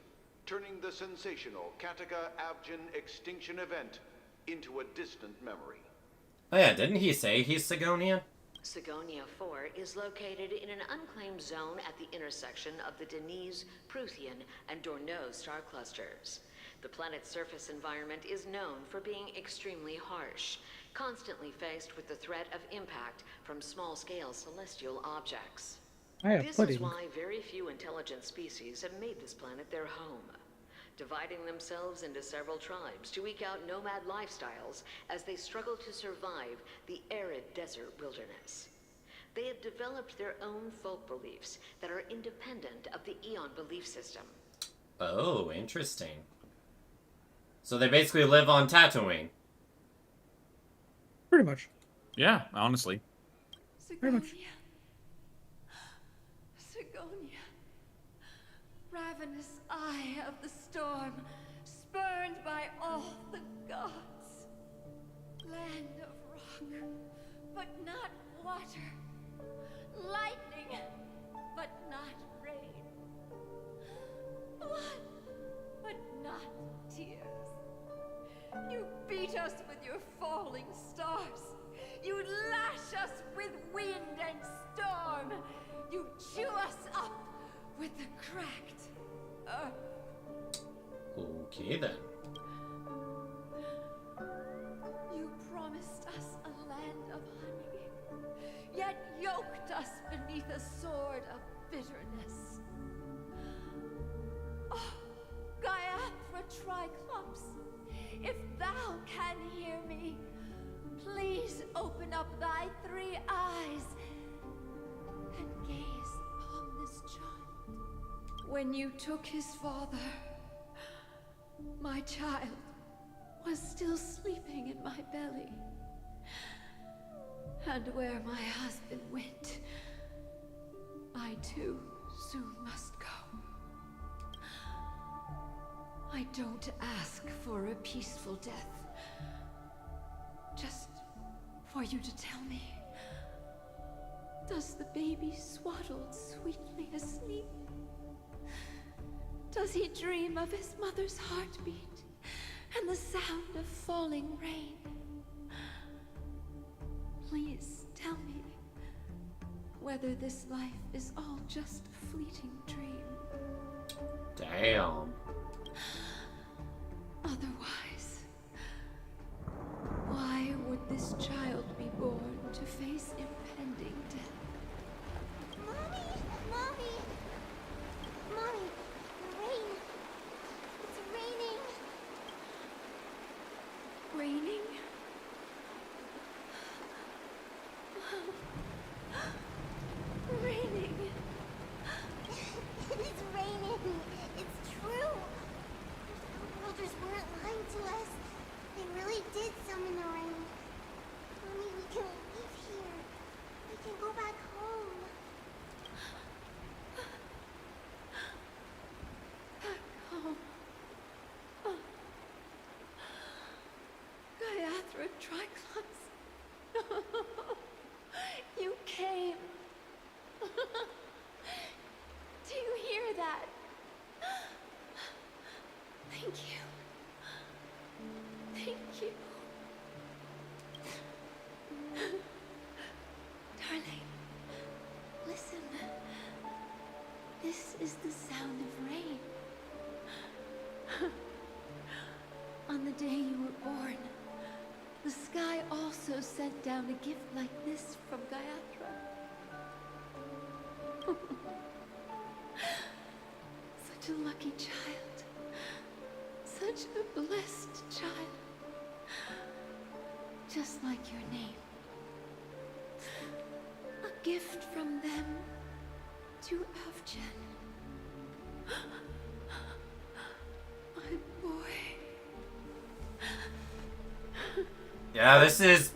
turning the sensational Kataka-Abjin extinction event into a distant memory. Oh yeah, didn't he say he's Sigonian? Sigonia 4 is located in an unclaimed zone at the intersection of the Denise, Prothean, and Dorneau star clusters. The planet's surface environment is known for being extremely harsh, constantly faced with the threat of impact from small-scale celestial objects. This is why very few intelligent species have made this planet their home, dividing themselves into several tribes to eke out nomad lifestyles as they struggle to survive the arid desert wilderness. They have developed their own folk beliefs that are independent of the Eon belief system. Oh, interesting. So they basically live on Tatooine. Pretty much. Yeah, honestly. Sigonia. Sigonia. Ravenous eye of the storm, spurned by all the gods. Land of rock, but not water. Lightning, but not rain. Blood, but not tears. You beat us with your falling stars. You lash us with wind and storm. You chew us up with the cracked earth. Okay then. You promised us a land of honey, yet yoked us beneath a sword of bitterness. Oh, Gaiathra Triclops, if thou can hear me, please open up thy 3 eyes and gaze upon this child. When you took his father, my child was still sleeping in my belly. And where my husband went, I too soon must go. I don't ask for a peaceful death. Just for you to tell me, does the baby swaddled sweetly asleep? Does he dream of his mother's heartbeat and the sound of falling rain? Please tell me whether this life is all just a fleeting dream. Damn. Otherwise, why would this child be born to face impending death? Mommy! Mommy! Mommy! Rain! It's raining! Raining? Raining! It's raining! It's true! The elders weren't lying to us. They really did summon the rain. Mommy, we can leave here. We can go back home. Back home. Gaiathra Triclops. You came. Do you hear that? Thank you. Thank you. Darling, listen. This is the sound of rain. On the day you were born, the sky also sent down a gift like this from Gaiathra. Such a lucky child. Such a blessed child. Just like your name. A gift from them to Avjen. My boy. Yeah, this is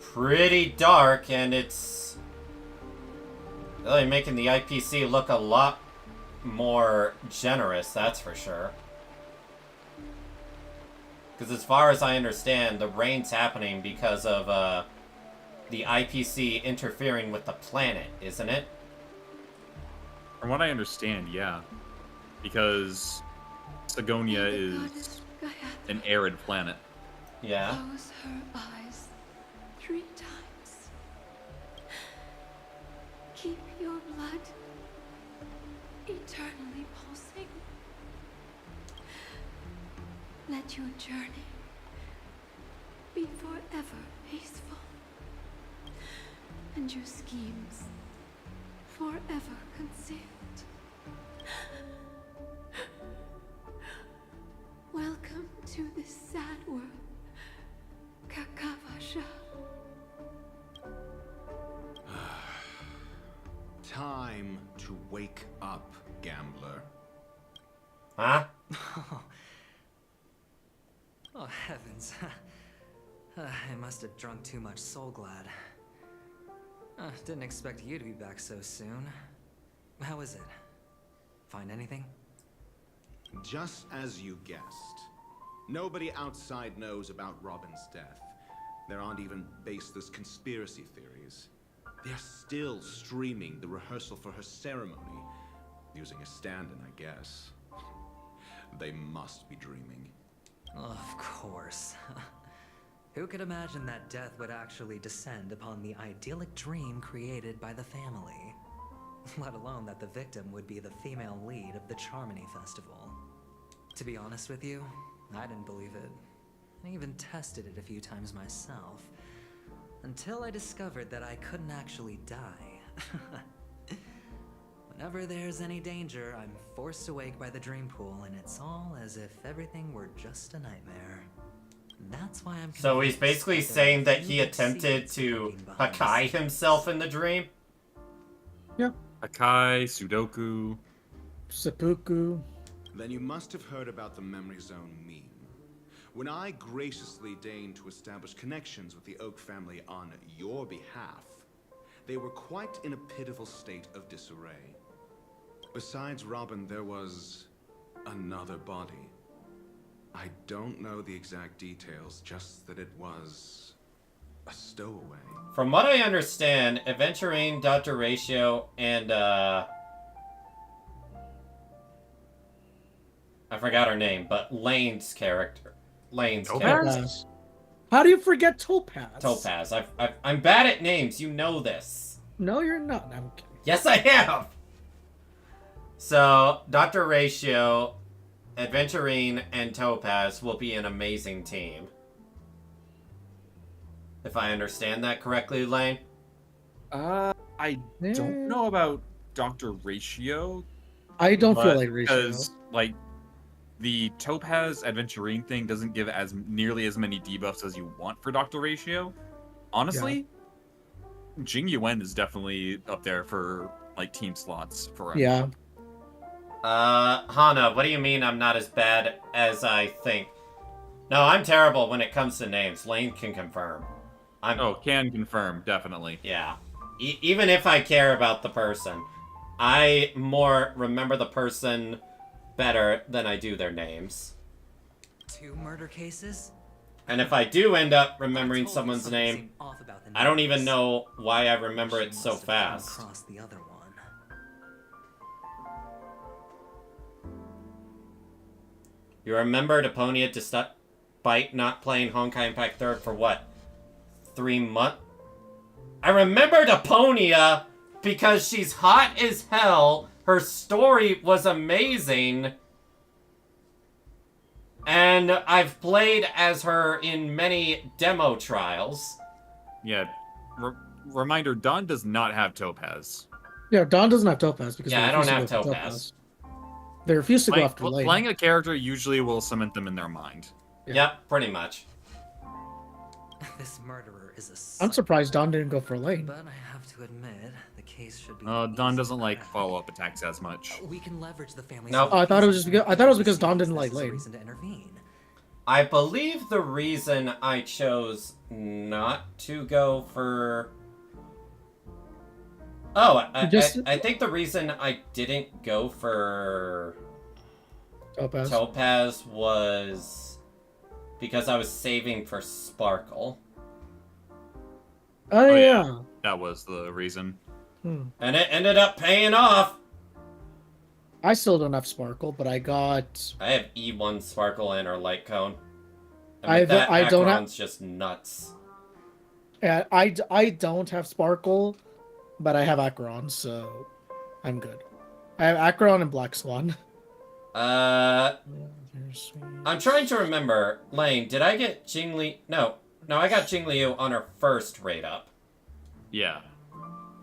pretty dark, and it's really making the IPC look a lot more generous, that's for sure. Because as far as I understand, the rain's happening because of the IPC interfering with the planet, isn't it? From what I understand, yeah. Because Sigonia is an arid planet. Yeah. Close her eyes 3 times. Keep your blood eternally pulsing. Let your journey be forever peaceful, and your schemes forever concealed. Welcome to this sad world, Kakavasha. Time to wake up, gambler. Huh? Oh, heavens. I must have drunk too much Soul Glad. Didn't expect you to be back so soon. How is it? Find anything? Just as you guessed. Nobody outside knows about Robin's death. There aren't even baseless conspiracy theories. They're still streaming the rehearsal for her ceremony, using a stand-in, I guess. They must be dreaming. Of course. Who could imagine that death would actually descend upon the idyllic dream created by the family? Let alone that the victim would be the female lead of the Charmony Festival. To be honest with you, I didn't believe it. I even tested it a few times myself. Until I discovered that I couldn't actually die. Whenever there's any danger, I'm forced awake by the dream pool, and it's all as if everything were just a nightmare. That's why I'm So he's basically saying that he attempted to Honkai himself in the dream? Yeah. Honkai, Sudoku. Seppuku. Then you must have heard about the Memory Zone meme. When I graciously deigned to establish connections with the Oak family on your behalf, they were quite in a pitiful state of disarray. Besides Robin, there was another body. I don't know the exact details, just that it was a stowaway. From what I understand, Aventurine, Dr. Ratio, and I forgot her name, but Lane's character. Topaz? How do you forget Topaz? Topaz. I'm bad at names. You know this. No, you're not. I'm kidding. Yes, I am. So, Dr. Ratio, Aventurine, and Topaz will be an amazing team. If I understand that correctly, Lane? I don't know about Dr. Ratio. I don't feel like Ratio. Because, like, the Topaz Aventurine thing doesn't give nearly as many debuffs as you want for Dr. Ratio. Honestly, Jing Yuan is definitely up there for, like, team slots for Yeah. Hana, what do you mean I'm not as bad as I think? No, I'm terrible when it comes to names. Lane can confirm. Can confirm, definitely. Yeah. Even if I care about the person, I more remember the person better than I do their names. 2 murder cases? And if I do end up remembering someone's name, I don't even know why I remember it so fast. The other one. You remembered Eponia despite not playing Honkai Impact 3rd for what? 3 months? I remembered Eponia because she's hot as hell, her story was amazing, and I've played as her in many demo trials. Yeah. Reminder, Dawn does not have Topaz. Yeah, Dawn doesn't have Topaz because I don't have go for Topaz. They refuse to go after Lane. Playing a character usually will cement them in their mind. Yeah. Yep, pretty much. This murderer is a I'm surprised Dawn didn't go for Lane. But I have to admit, the case should be. Dawn doesn't like follow-up attacks as much. We can leverage the family's. No. Oh, I thought it was because Dawn didn't like Lane. Reason to intervene. I believe the reason I chose not to go for... Oh, I think the reason I didn't go for Topaz was because I was saving for Sparkle. Oh yeah. That was the reason. And it ended up paying off. I still don't have Sparkle, but I got... I have E1 Sparkle and her Light Cone. I don't have... just nuts. Yeah, I don't have Sparkle, but I have Acheron, so I'm good. I have Acheron and Black Swan. I'm trying to remember. Lane, did I get Jingli? No, I got Jingliu on her first raid up. Yeah.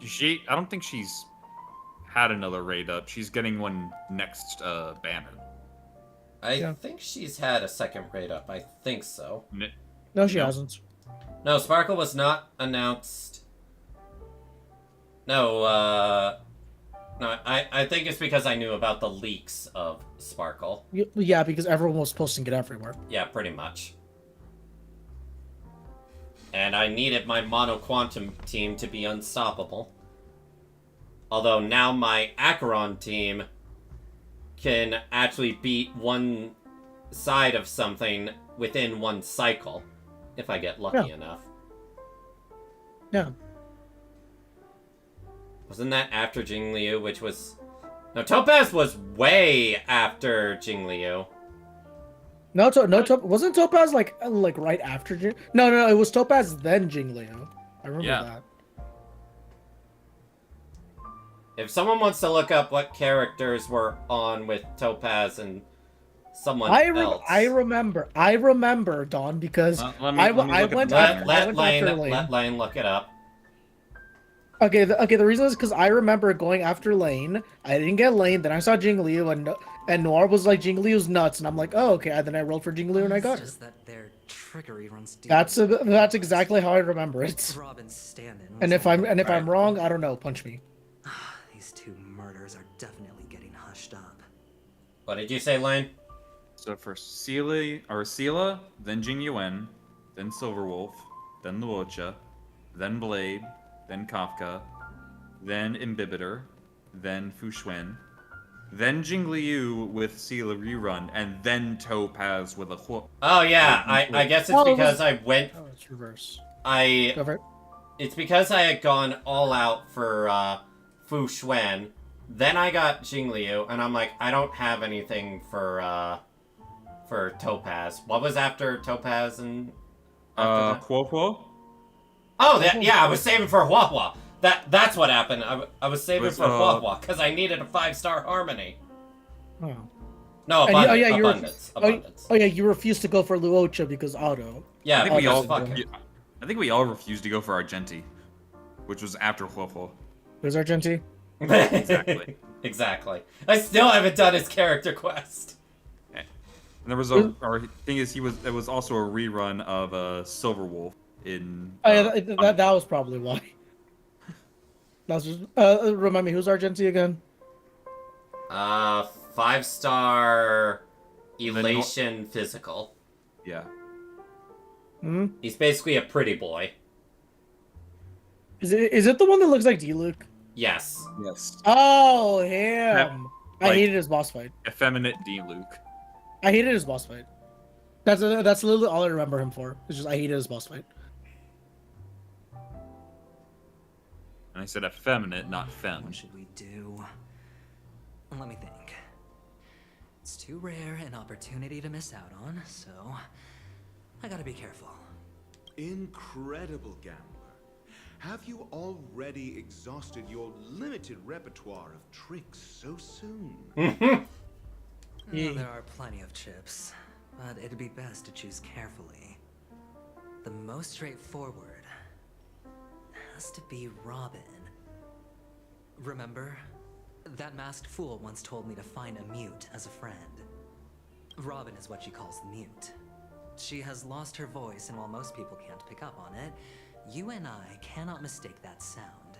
I don't think she's had another raid up. She's getting one next banner. I think she's had a second raid up. I think so. No, she hasn't. No, Sparkle was not announced. No, I think it's because I knew about the leaks of Sparkle. Yeah, because everyone was posting it everywhere. Yeah, pretty much. And I needed my Mono Quantum team to be unstoppable. Although now my Acheron team can actually beat one side of something within one cycle, if I get lucky enough. Yeah. Wasn't that after Jingliu, which was... No, Topaz was way after Jingliu. No, wasn't Topaz like right after No, it was Topaz then Jingliu. I remember that. If someone wants to look up what characters were on with Topaz and someone else... I remember, Dawn, because I went after Lane. Let Lane look it up. Okay, the reason is because I remember going after Lane. I didn't get Lane, then I saw Jingliu, and Noir was like, Jingliu's nuts, and I'm like, oh, okay, and then I rolled for Jingliu and I got her. Just that their trickery runs deep. That's exactly how I remember it. Robin's stand-in. And if I'm wrong, I don't know, punch me. These two murders are definitely getting hushed up. What did you say, Lane? So first Sela, then Jing Yuan, then Silverwolf, then Luocha, then Blade, then Kafka, then Imbibitor, then Fushuen, then Jingliu with Sela rerun, and then Topaz with a Oh yeah, I guess it's because I went... Oh, it's reverse. Go for it. It's because I had gone all out for Fushuen, then I got Jingliu, and I'm like, I don't have anything for Topaz. What was after Topaz and... Huohuo? Oh, yeah, I was saving for Huahua. That's what happened. I was saving for Huahua, because I needed a 5-star harmony. Oh. No, abundance. Oh yeah, you refused to go for Luocha because auto. Yeah, I think we all refused to go for Argenti, which was after Huohuo. Who's Argenti? Exactly. Exactly. I still haven't done his character quest. And there was our thing is it was also a rerun of Silverwolf in. That was probably why. That's just, remind me, who's Argenti again? 5-star elation physical. Yeah. Hmm. He's basically a pretty boy. Is it the one that looks like D-Luke? Yes. Yes. Oh, him. I hated his boss fight. Effeminate D-Luke. I hated his boss fight. That's literally all I remember him for. It's just I hated his boss fight. And I said effeminate, not femme. What should we do? Let me think. It's too rare an opportunity to miss out on, so I gotta be careful. Incredible gambler. Have you already exhausted your limited repertoire of tricks so soon? There are plenty of chips, but it'd be best to choose carefully. The most straightforward has to be Robin. Remember? That masked fool once told me to find a mute as a friend. Robin is what she calls the mute. She has lost her voice, and while most people can't pick up on it, you and I cannot mistake that sound.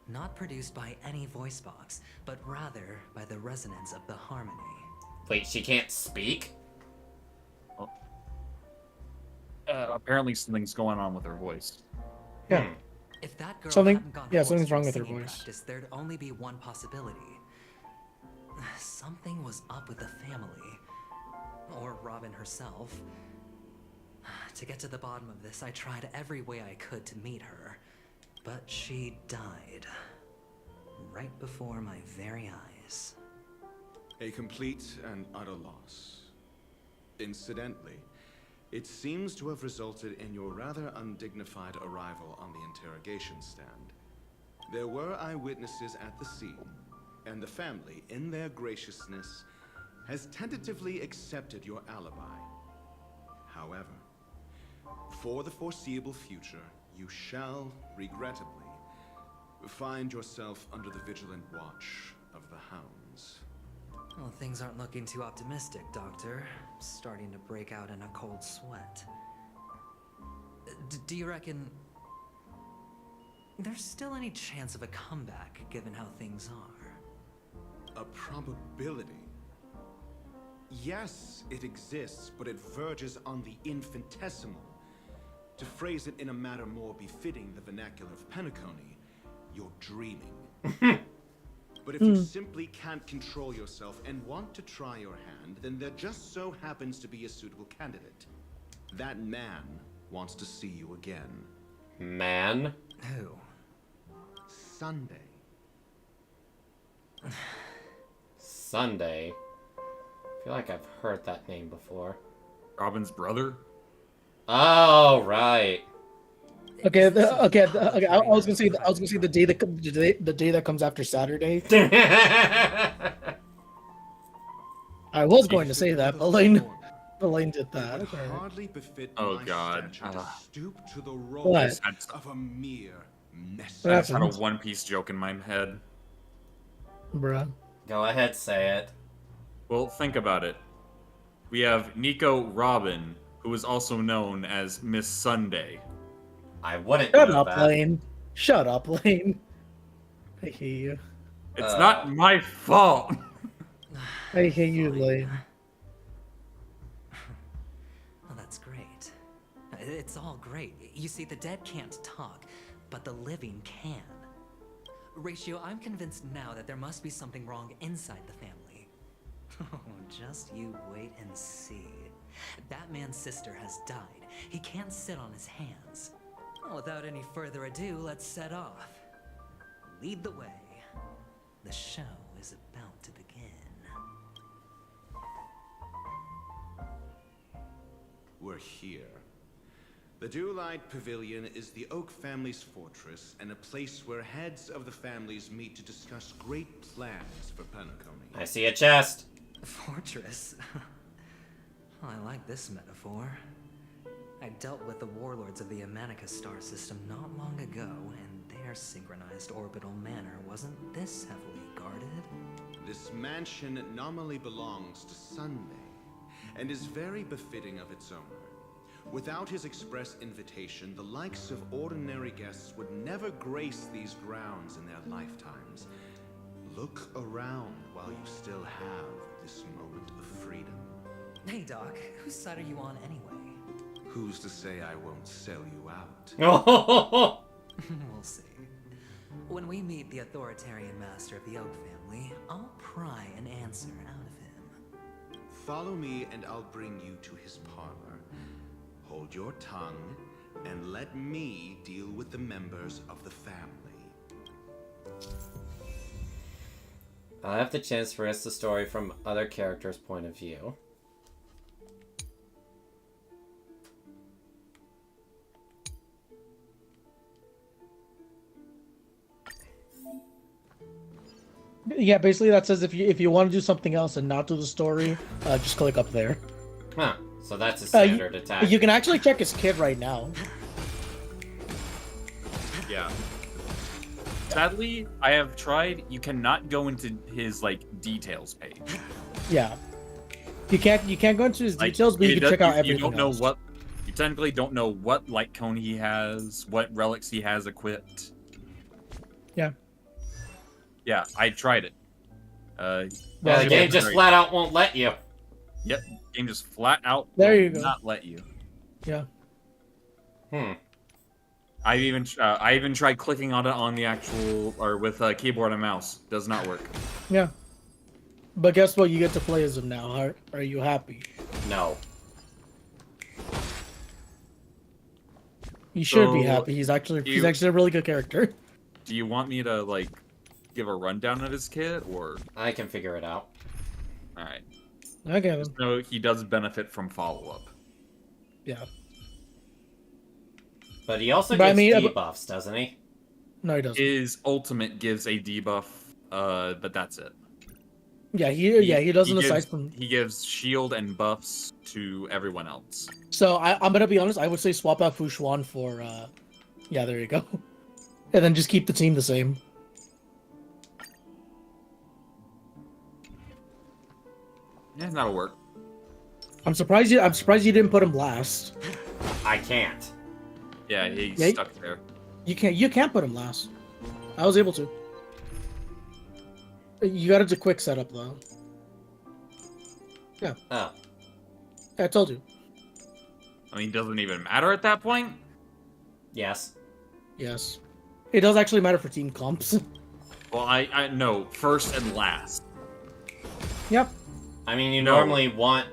Not produced by any voice box, but rather by the resonance of the harmony. Wait, she can't speak? Apparently something's going on with her voice. Yeah. If that girl something's hadn't wrong with her singing voice. practice, there'd only be one possibility. Something was up with the family. Or Robin herself. To get to the bottom of this, I tried every way I could to meet her. But she died. Right before my very eyes. A complete and utter loss. Incidentally, it seems to have resulted in your rather undignified arrival on the interrogation stand. There were eyewitnesses at the scene, and the family, in their graciousness, has tentatively accepted your alibi. However, for the foreseeable future, you shall, regrettably, find yourself under the vigilant watch of the hounds. Well, things aren't looking too optimistic, Doctor. I'm starting to break out in a cold sweat. Do you reckon there's still any chance of a comeback, given how things are? A probability? Yes, it exists, but it verges on the infinitesimal. To phrase it in a manner more befitting the vernacular of Penacony, you're dreaming. But if you simply can't control yourself and want to try your hand, then there just so happens to be a suitable candidate. That man wants to see you again. Man? Who? Sunday. Sunday? I feel like I've heard that name before. Robin's brother? Oh, right. Okay, okay. I was gonna say the day that comes after Saturday. I was going to say that, but Lane did that. Okay. Hardly befit Oh my God. stature to stoop to the role What? of a mere mess. I just had a One Piece joke in my head. Bruh. Go ahead, say it. Well, think about it. We have Nico Robin, who is also known as Miss Sunday. I wouldn't Shut know up, that. Lane. Shut up, Lane. I hate you. It's not my fault. I hate you, Lane. Well, that's great. It's all great. You see, the dead can't talk, but the living can. Ratio, I'm convinced now that there must be something wrong inside the family. Oh, just you wait and see. That man's sister has died. He can't sit on his hands. Without any further ado, let's set off. Lead the way. The show is about to begin. We're here. The Dewlight Pavilion is the Oak family's fortress and a place where heads of the families meet to discuss great plans for Penacony. I see a chest. Fortress? I like this metaphor. I dealt with the warlords of the Amanicus star system not long ago, and their synchronized orbital manor wasn't this heavily guarded. This mansion nominally belongs to Sunday, and is very befitting of its owner. Without his express invitation, the likes of ordinary guests would never grace these grounds in their lifetimes. Look around while you still have this moment of freedom. Hey, Doc, whose side are you on anyway? Who's to say I won't sell you out? We'll see. When we meet the authoritarian master of the Oak family, I'll pry an answer out of him. Follow me and I'll bring you to his parlor. Hold your tongue and let me deal with the members of the family. I'll have the chance to rest the story from other characters' point of view. Yeah, basically that says if you want to do something else and not do the story, just click up there. Huh. So that's a standard attack. You can actually check his kit right now. Yeah. Sadly, I have tried. You cannot go into his details page. Yeah. You can't go into his details, but you can check out everything. You don't know else. you technically don't know what light cone he has, what relics he has equipped. Yeah. Yeah, I tried it. The game just flat out won't let you. Yep, game just flat out there will you go. not let you. Yeah. I even tried clicking on it on the actual or with a keyboard and mouse. Does not work. Yeah. But guess what? You get to play as him now. Are you happy? No. You should be happy. He's actually a really good character. Do you want me to give a rundown of his kit, or I can figure it out? All right. Okay. So he does benefit from follow-up. Yeah. But he also gets debuffs, doesn't he? No, he doesn't. His ultimate gives a debuff, but that's it. Yeah, he doesn't aside from. He gives shield and buffs to everyone else. So I'm gonna be honest. I would say swap out Fushuan for. Yeah, there you go. And then just keep the team the same. Yeah, that'll work. I'm surprised you didn't put him last. I can't. Yeah, he's stuck there. You can't put him last. I was able to. You gotta do quick setup though. Yeah. Oh. I told you. I mean, doesn't even matter at that point? Yes. Yes. It does actually matter for team comps. Well, I know, first and last. Yep. I mean, you normally want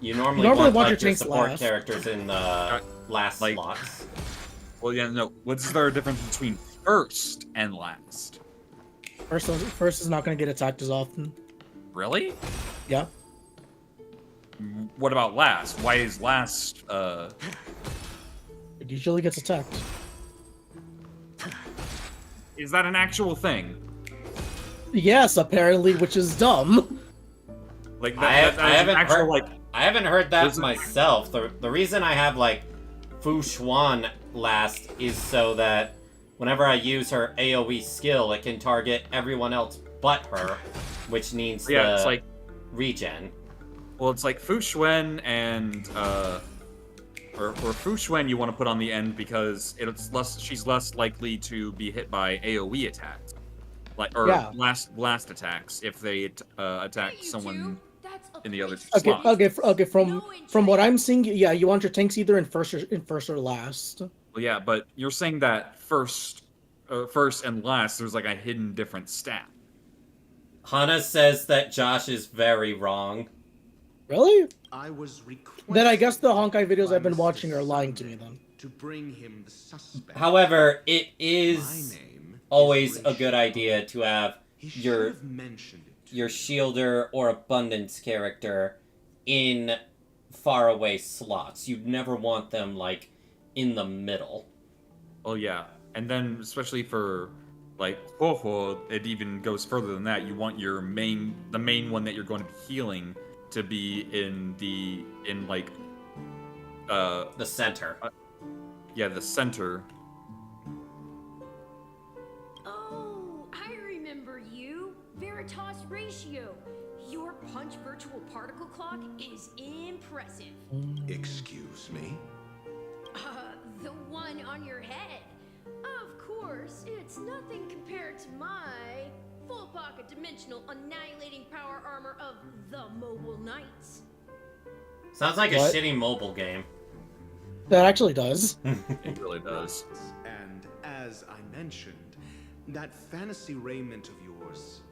you normally want like, your support last. characters in the last slots. Well, yeah, no. What's there a difference between first and last? First is not going to get attacked as often. Really? Yeah. What about last? Why is last, It usually gets attacked. Is that an actual thing? Yes, apparently, which is dumb. Like, I haven't heard that myself. The reason I have, like, Fu Xuan last is so that whenever I use her AoE skill, it can target everyone else but her, which needs it's like regen. Well, it's like Fu Xuan and or Fu Xuan you want to put on the end because she's less likely to be hit by AoE attacks, blast attacks if they attack someone in the other slot. Okay. From what I'm seeing, yeah, you want your tanks either in first or last. Well, yeah, but you're saying that first and last, there's like a hidden different stat. Hana says that Josh is very wrong. Really? I was then I guess the Honkai videos I've been watching are lying to me then. To bring him the suspect. However, it is always a good idea to have your shielder or abundance character in faraway slots. You'd never want them like in the middle. Oh yeah, and then especially for like Ho-Ho, it even goes further than that. You want the main one that you're going to be healing to be in the center. Yeah, the center. Oh, I remember you. Veritas Ratio. Your punch virtual particle clock is impressive. Excuse me? The one on your head. Of course, it's nothing compared to my full pocket dimensional annihilating power armor of the Mobile Knights. Sounds like a shitty mobile game. That actually does. It really does. And as I mentioned, that fantasy raiment of yours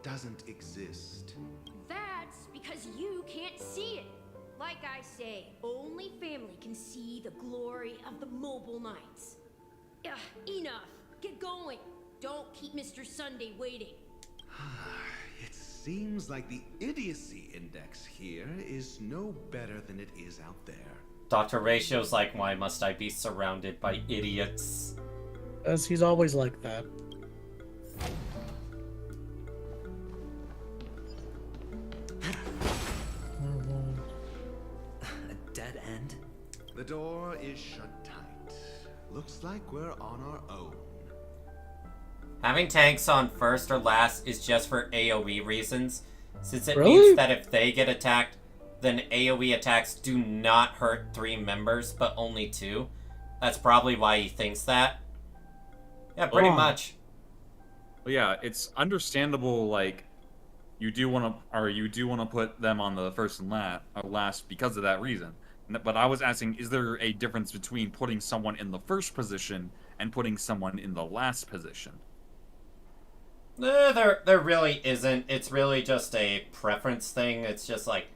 doesn't exist. That's because you can't see it. Like I say, only family can see the glory of the Mobile Knights. Enough. Get going. Don't keep Mr. Sunday waiting. It seems like the idiocy index here is no better than it is out there. Dr. Ratio's like, why must I be surrounded by idiots? As he's always like that. A dead end? The door is shut tight. Looks like we're on our own. Having tanks on first or last is just for AoE reasons, since it means that if they get attacked, then AoE attacks do not hurt 3 members, but only 2. That's probably why he thinks that. Yeah, pretty much. Well, yeah, it's understandable, like, you do want to put them on the first and last because of that reason. But I was asking, is there a difference between putting someone in the first position and putting someone in the last position? There really isn't. It's really just a preference thing. It's just like,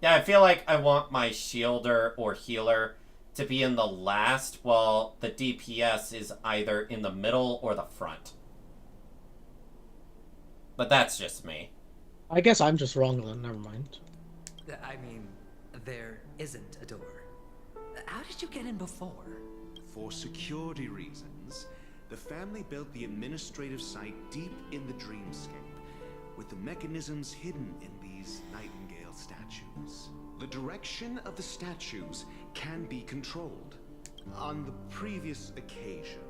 yeah, I feel like I want my shielder or healer to be in the last, while the DPS is either in the middle or the front. But that's just me. I guess I'm just wrong then, never mind. I mean, there isn't a door. How did you get in before? for security reasons, the family built the administrative site deep in the dreamscape, with the mechanisms hidden in these nightingale statues. The direction of the statues can be controlled. On the previous occasion,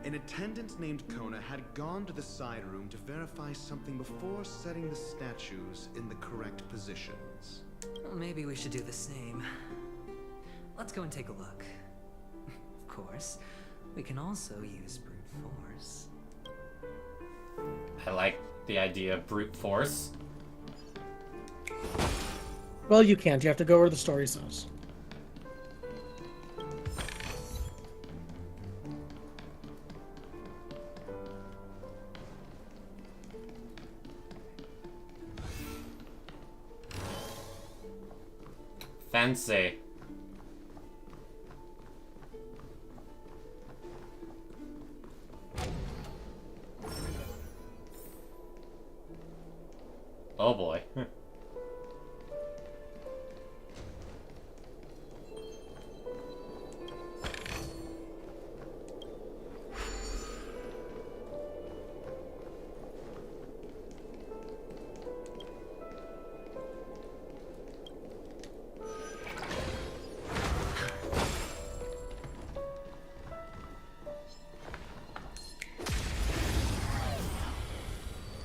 an attendant named Kona had gone to the side room to verify something before setting the statues in the correct positions. Well, maybe we should do the same. Let's go and take a look. Of course, we can also use brute force. I like the idea of brute force. Well, you can't. You have to go where the story says. Fancy. Oh boy.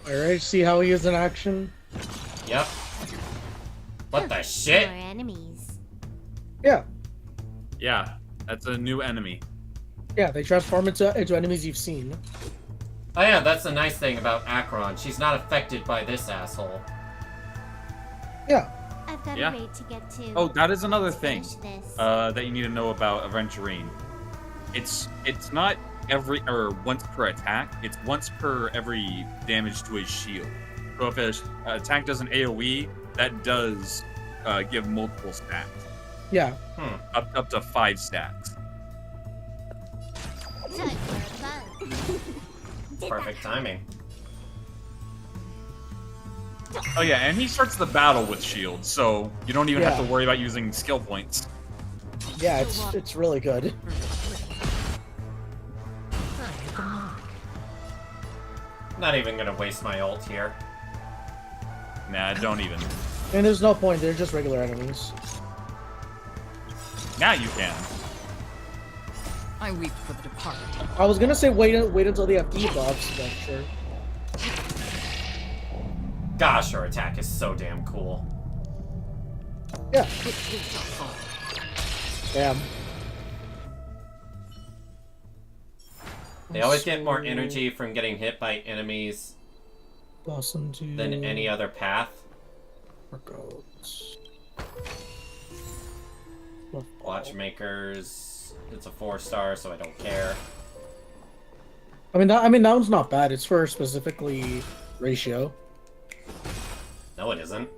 Alright, see how he is in action? Yep. What the shit? More enemies. Yeah. Yeah, that's a new enemy. Yeah, they transform into enemies you've seen. Oh yeah, that's the nice thing about Acheron. She's not affected by this asshole. Yeah. I've got Yeah. a raid to get to. Oh, that is another thing Finish this. that you need to know about Aventurine. It's not every or once per attack. It's once per every damage to his shield. So if an attack does an AOE, that does give multiple stacks. Yeah. Up to 5 stacks. Perfect timing. Oh yeah, and he starts the battle with shield, so you don't even have Yeah. to worry about using skill points. Yeah, it's really good. Not even gonna waste my ult here. Nah, don't even. And there's no point, they're just regular enemies. Now you can. I weep for the departed. I was gonna say wait until they have debuffs, but sure. Gosh, her attack is so damn cool. Yeah. Damn. They always get more energy from getting hit by enemies Blossom to than any other path. Watchmakers. It's a 4-star, so I don't care. I mean that one's not bad. It's for specifically ratio. No, it isn't.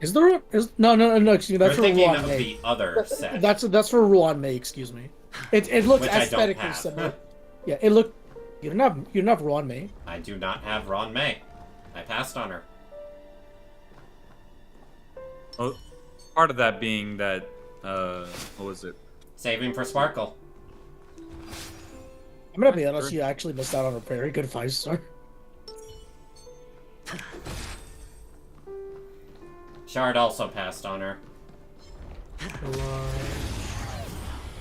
Is there no, excuse me, that's You're for thinking Ruan of Mei. the other set. That's for Ruan Mei, excuse me. It looks Which I don't aesthetically have. similar. Yeah, it looked you don't have Ruan Mei. I do not have Ron May. I passed on her. Well, part of that being that, what was it? Saving for Sparkle. I'm gonna be honest, you actually missed out on a very good 5-star. Shard also passed on her.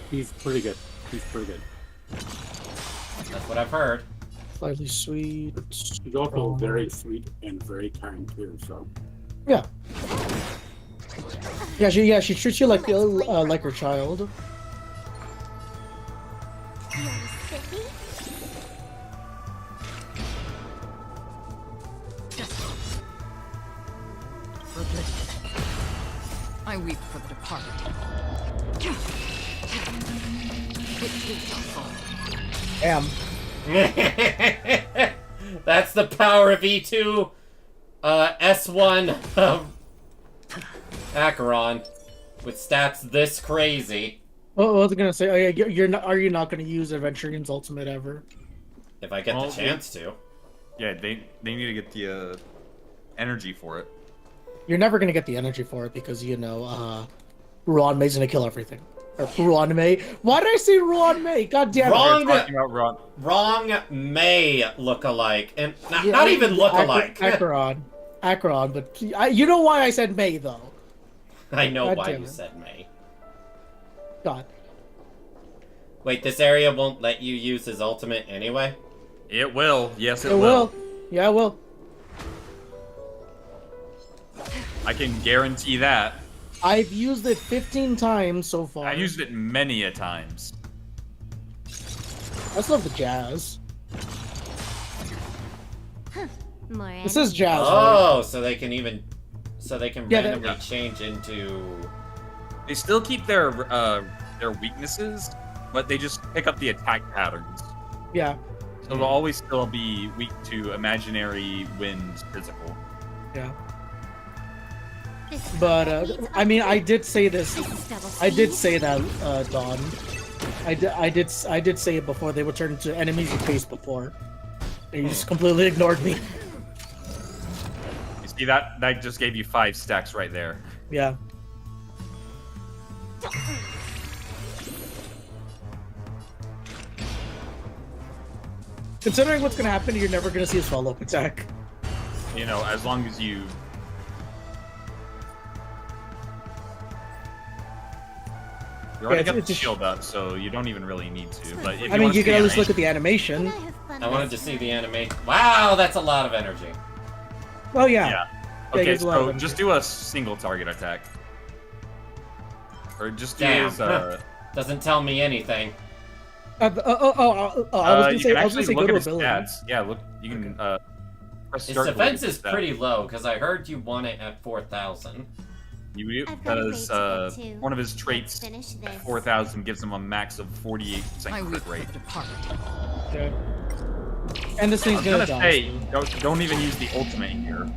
He's pretty good. He's pretty good. That's what I've heard. Slightly sweet. He's also very sweet and very kind too. So Yeah. She treats you like her child. I weep for the departed. Damn. That's the power of E2 S1 Acheron with stats this crazy. What was I gonna say? Oh yeah, are you not gonna use Adventurian's ultimate ever? If I get the chance to. Yeah, they need to get the energy for it. You're never gonna get the energy for it because Ruan Mei's gonna kill everything. Or Ruan Mei. Why did I say Ruan Mei? God damn it. Wrong May look-alike. And not even look-alike. Acheron, but you know why I said May, though. I know God why damn you it. said May. God. Wait, this area won't let you use his ultimate anyway? It will. Yes, It will. Yeah, it will. I can guarantee that. I've used it 15 times so far. I used it many a times. I just love the jazz. This is jazz. Oh, right? so they can randomly change into. They still keep their weaknesses, but they just pick up the attack patterns. Yeah. So they'll always still be weak to imaginary wind physical. Yeah. But I mean, I did say this. I did say that, Dawn. I did say it before. They would turn into enemies you faced before. And you just completely ignored me. You see that? That just gave you 5 stacks right there. Yeah. Considering what's gonna happen, you're never gonna see his follow-up attack. You know, as long as you. You already got the shield up, so you don't even really need to. But if I mean, you can at least look at the animation. I wanted to see the animation. Wow, that's a lot of energy. Oh yeah. Yeah. Yeah, Okay, there's a lot of so them. just do a single target attack. Or just do Damn. his, Doesn't tell me anything. I was gonna say, I was gonna say go to ability. Stats. Yeah, look, you can press His start to look defense at is stats. pretty low, because I heard you want it at 4,000. You because one of his traits at 4,000 gives him a max of 48% crit rate. Okay. And this I thing's was gonna gonna die. say, don't even use the ultimate here.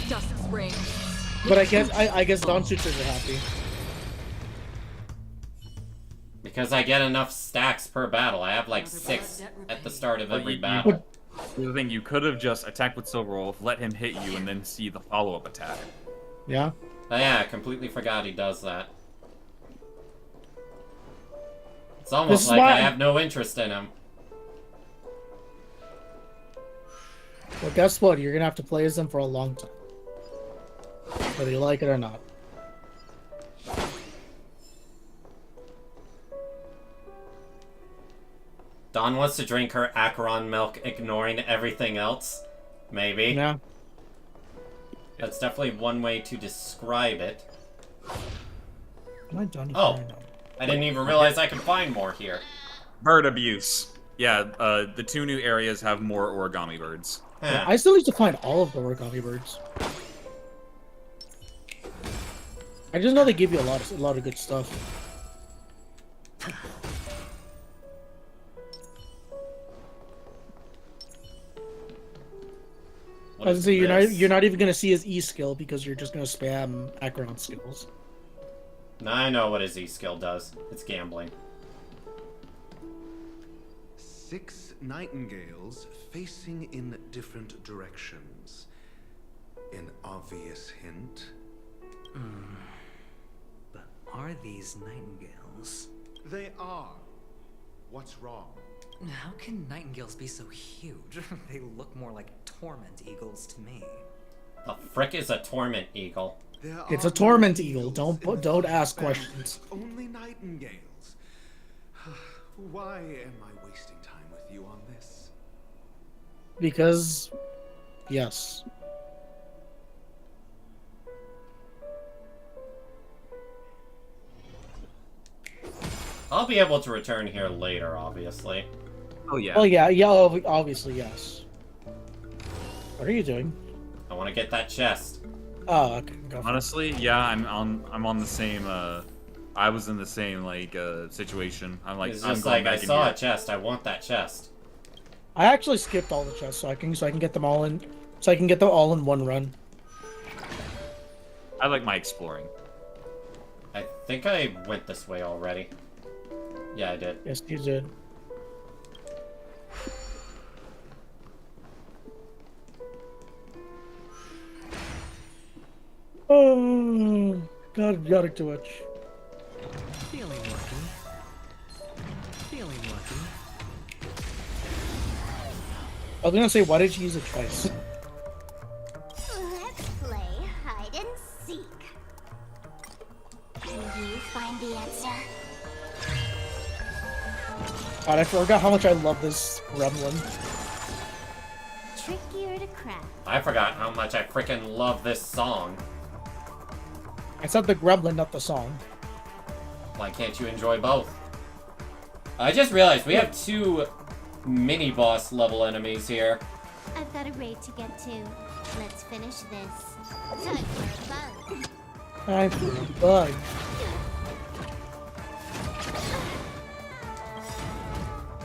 Justice reigns. But I guess Dawn Suitors are happy. Because I get enough stacks per battle. I have like 6 at the start of every battle. The thing, you could have just attacked with Silver Wolf, let him hit you, and then see the follow-up attack. Yeah. Oh yeah, I completely forgot he does that. It's almost like I have no interest in him. Well, guess what? You're gonna have to play as them for a long time, whether you like it or not. Dawn wants to drink her Acheron milk, ignoring everything else. Maybe. Yeah. That's definitely one way to describe it. Am I done? Oh, I didn't even realize I could find more here. Bird abuse. Yeah, the 2 new areas have more origami birds. Yeah, I still need to find all of the origami birds. I just know they give you a lot of good stuff. I was gonna say you're not even gonna see his E skill because you're just gonna spam Acheron skills. Now I know what his E skill does. It's gambling. 6 nightingales facing in different directions. An obvious hint. But are these nightingales? They are. What's wrong? How can nightingales be so huge? They look more like torment eagles to me. The frick is a torment eagle? It's a torment eagle. Don't ask questions. Only nightingales. Why am I wasting time with you on this? Because, yes. I'll be able to return here later, obviously. Oh yeah. Oh yeah, obviously yes. What are you doing? I want to get that chest. Oh, okay. Go for Honestly, yeah, I'm on the same. I was in the same situation. I'm like, It's I'm just going like I back in saw here. a chest. I want that chest. I actually skipped all the chests so I can get them all in, so I can get them all in one run. I like my exploring. I think I went this way already. Yeah, I did. Yes, you did. Oh, God, got it too much. Feeling more I was gonna say, why did you use it twice? Let's play hide and seek. Can you find the answer? God, I forgot how much I love this gremlin. Trickier to crack. I forgot how much I freaking love this song. I said the gremlin, not the song. Why can't you enjoy both? I just realized we have 2 mini-boss level enemies here. I've got a raid to get to. Let's finish this. Time for a bug. I feel a bug.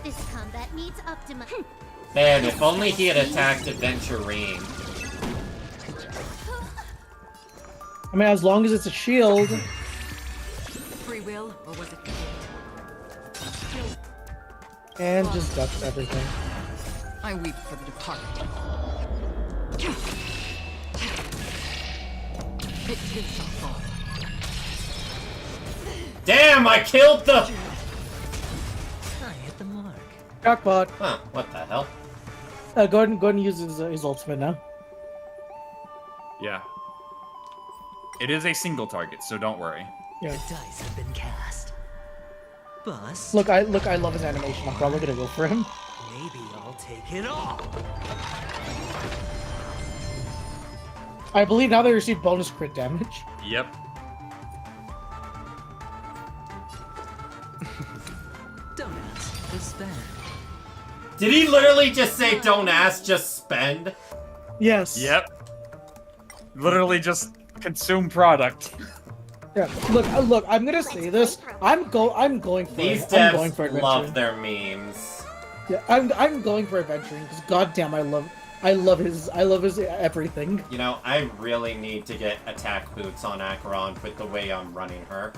This combat needs optima. Man, if only he had attacked Aventurine. I mean, as long as it's a shield. Free will, or was it fate? And just ducks everything. I weep for the departed. It too shall fall. Damn, I killed the... I hit the mark. Cockbot. Huh, what the hell? Go ahead and use his ultimate now. Yeah. It is a single target, so don't worry. Yeah. The dice have been cast. Bust. Look, I love his animation. I'm probably gonna go for him. Maybe I'll take it all. I believe now they receive bonus crit damage. Yep. Don't ask, just spend. Did he literally just say, don't ask, just spend? Yes. Yep. Literally just consume product. Yeah. Look. I'm gonna say this. I'm going for These it. I'm going devs for adventuring. love their memes. Yeah, I'm going for adventuring because goddamn, I love his everything. You know, I really need to get attack boots on Acheron with the way I'm running her.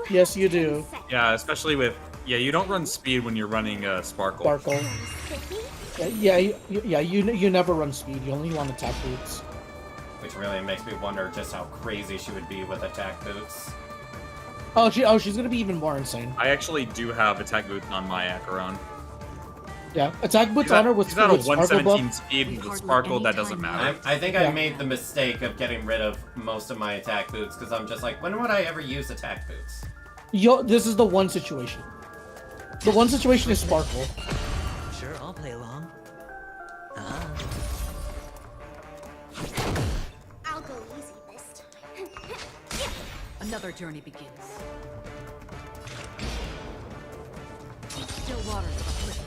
Yes, you do. Yeah, especially with... Yeah, you don't run speed when you're running Sparkle. Sparkle. You never run speed. You only want attack boots. Which really makes me wonder just how crazy she would be with attack boots. Oh, she's gonna be even more insane. I actually do have attack boots on my Acheron. Yeah, attack boots on her with He's at a with Sparkle 117 buff. speed with Sparkle, that doesn't matter. I think I made the mistake of getting rid of most of my attack boots because I'm just like, when would I ever use attack boots? This is the one situation. The one situation is Sparkle. Sure, I'll play along. I'll go easy this time. Another journey begins. Still waters of a cliff.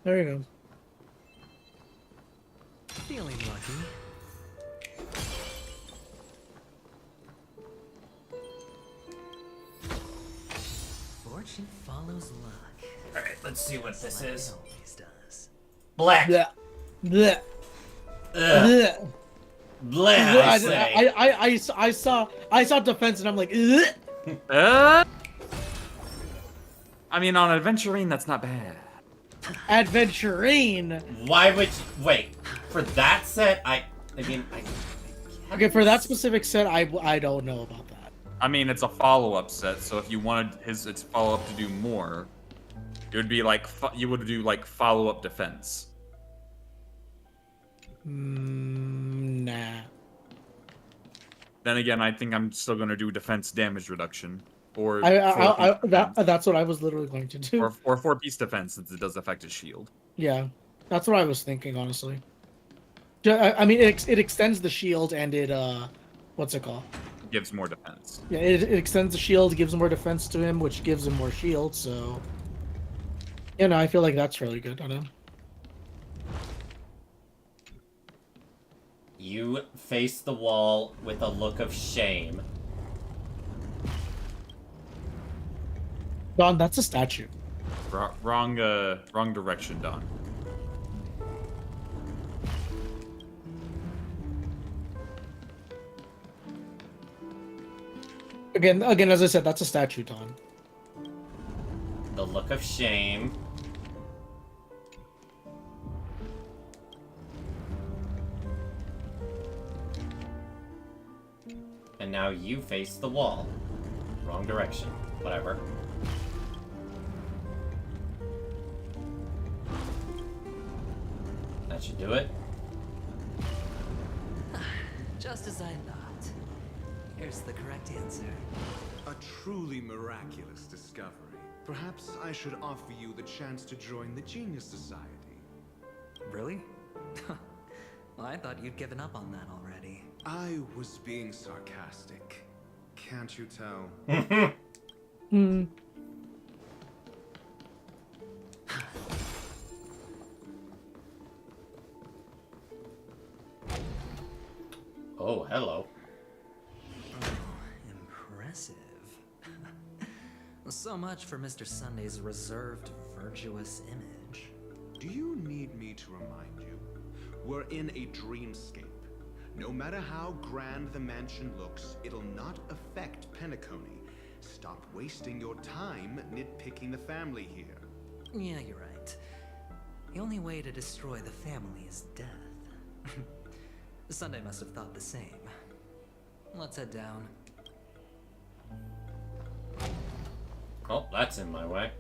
There you go. Feeling lucky. Fortune follows luck. Alright, let's see what this Like is. it always does. Black! Blech. Blech. Ugh. Blech. Blech, I say. I saw defense and I'm like, I mean, on Adventurine, that's not bad. Adventurine. Why would you... Wait, for that set, I mean, Okay, for that specific set, I don't know about that. I mean, it's a follow-up set, so if you wanted its follow-up to do more, it would be like you would do like follow-up defense. Nah. Then again, I think I'm still gonna do defense damage reduction, or that's what I was literally going to do. or 4-piece defense since it does affect his shield. Yeah, that's what I was thinking, honestly. I mean, it extends the shield and it what's it called? Gives more defense. Yeah, it extends the shield, gives more defense to him, which gives him more shield. So, you know, I feel like that's really good on him. You face the wall with a look of shame. Don, that's a statue. Wrong direction, Don. Again, as I said, that's a statue, Don. The look of shame. And now you face the wall. Wrong direction. Whatever. That should do it. Just as I thought. Here's the correct answer. A truly miraculous discovery. Perhaps I should offer you the chance to join the Genius Society. Really? Well, I thought you'd given up on that already. I was being sarcastic. Can't you tell? Hmm. Oh, hello. Oh, impressive. So much for Mr. Sunday's reserved, virtuous image. Do you need me to remind you? We're in a dreamscape. No matter how grand the mansion looks, it'll not affect Penacony. Stop wasting your time nitpicking the family here. Yeah, you're right. The only way to destroy the family is death. Sunday must have thought the same. Let's head down. Oh, that's in my way.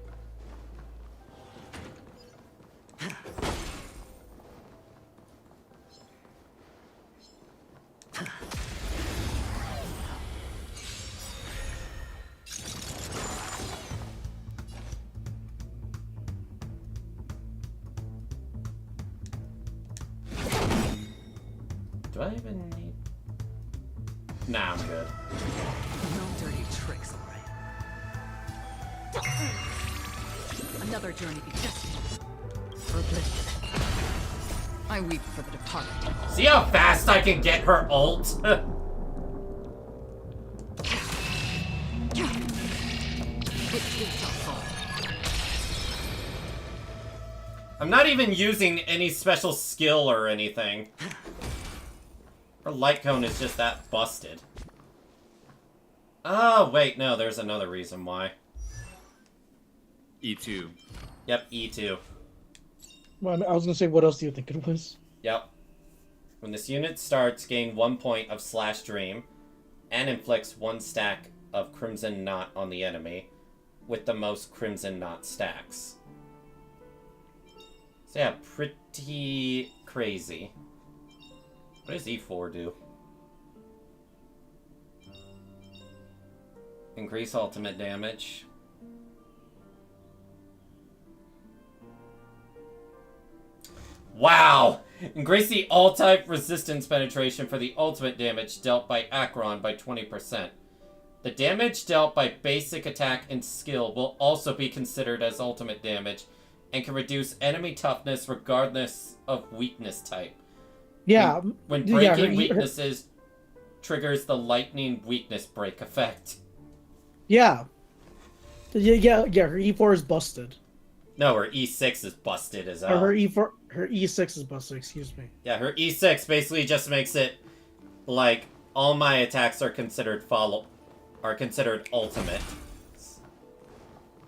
Do I even need... Nah, I'm good. No dirty tricks, alright? Another journey be destined for oblivion. I weep for the departed. See how fast I can get her ult? I'm not even using any special skill or anything. Her light cone is just that busted. Oh, wait, no, there's another reason why. E2. Yep, E2. Well, I was gonna say, what else do you think it was? Yep. When this unit starts, gain 1 point of Slash Dream, and inflicts 1 stack of Crimson Knot on the enemy, with the most Crimson Knot stacks. So yeah, pretty crazy. What does E4 do? Increase ultimate damage. Wow! Increase the all-type resistance penetration for the ultimate damage dealt by Acheron by 20%. The damage dealt by basic attack and skill will also be considered as ultimate damage and can reduce enemy toughness regardless of weakness type. Yeah. When breaking weaknesses triggers the lightning weakness break effect. Yeah. Yeah, her E4 is busted. No, her E6 is busted as Or hell. her E6 is busted, excuse me. Yeah, her E6 basically just makes it like all my attacks are considered ultimate.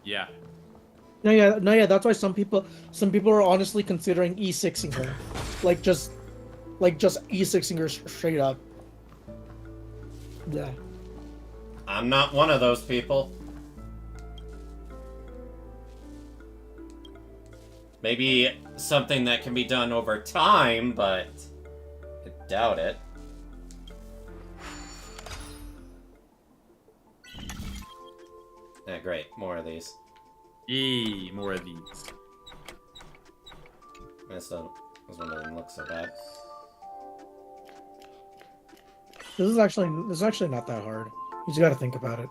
Yeah. No, yeah, that's why some people are honestly considering E6ing her. Like just E6ing her straight up. Yeah. I'm not one of those people. Maybe something that can be done over time, but I doubt it. Yeah, great. More of these. Yee, more of these. This one doesn't look so bad. This is actually not that hard. You just gotta think about it.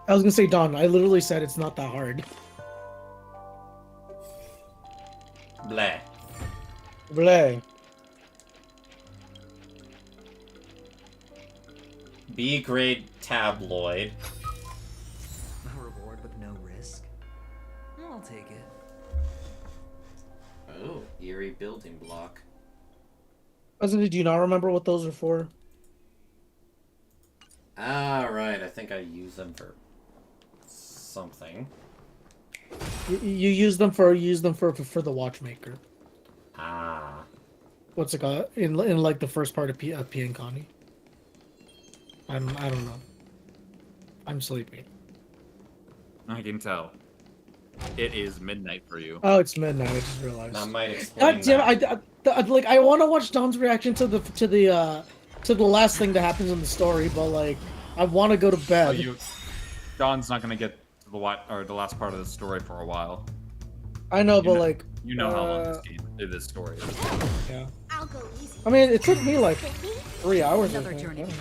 I was gonna say, Don, I literally said it's not that hard. Blah. Blah. B-grade tabloid. A reward with no risk? I'll take it. Oh, eerie building block. Do you not remember what those are for? Ah, right. I think I use them for something. You use them for the watchmaker. Ah. What's it called in like the first part of P and Connie? I don't know. I'm sleepy. I can tell. It is midnight for you. Oh, it's midnight. I just realized. That might explain God damn! that. I want to watch Dom's reaction to the last thing that happens in the story, but like, I want to go to bed. Don's not gonna get to the last part of the story for a while. I know, but like, you know how long this story is. Yeah. I'll go easy. I mean, it took me like 3 hours. I think.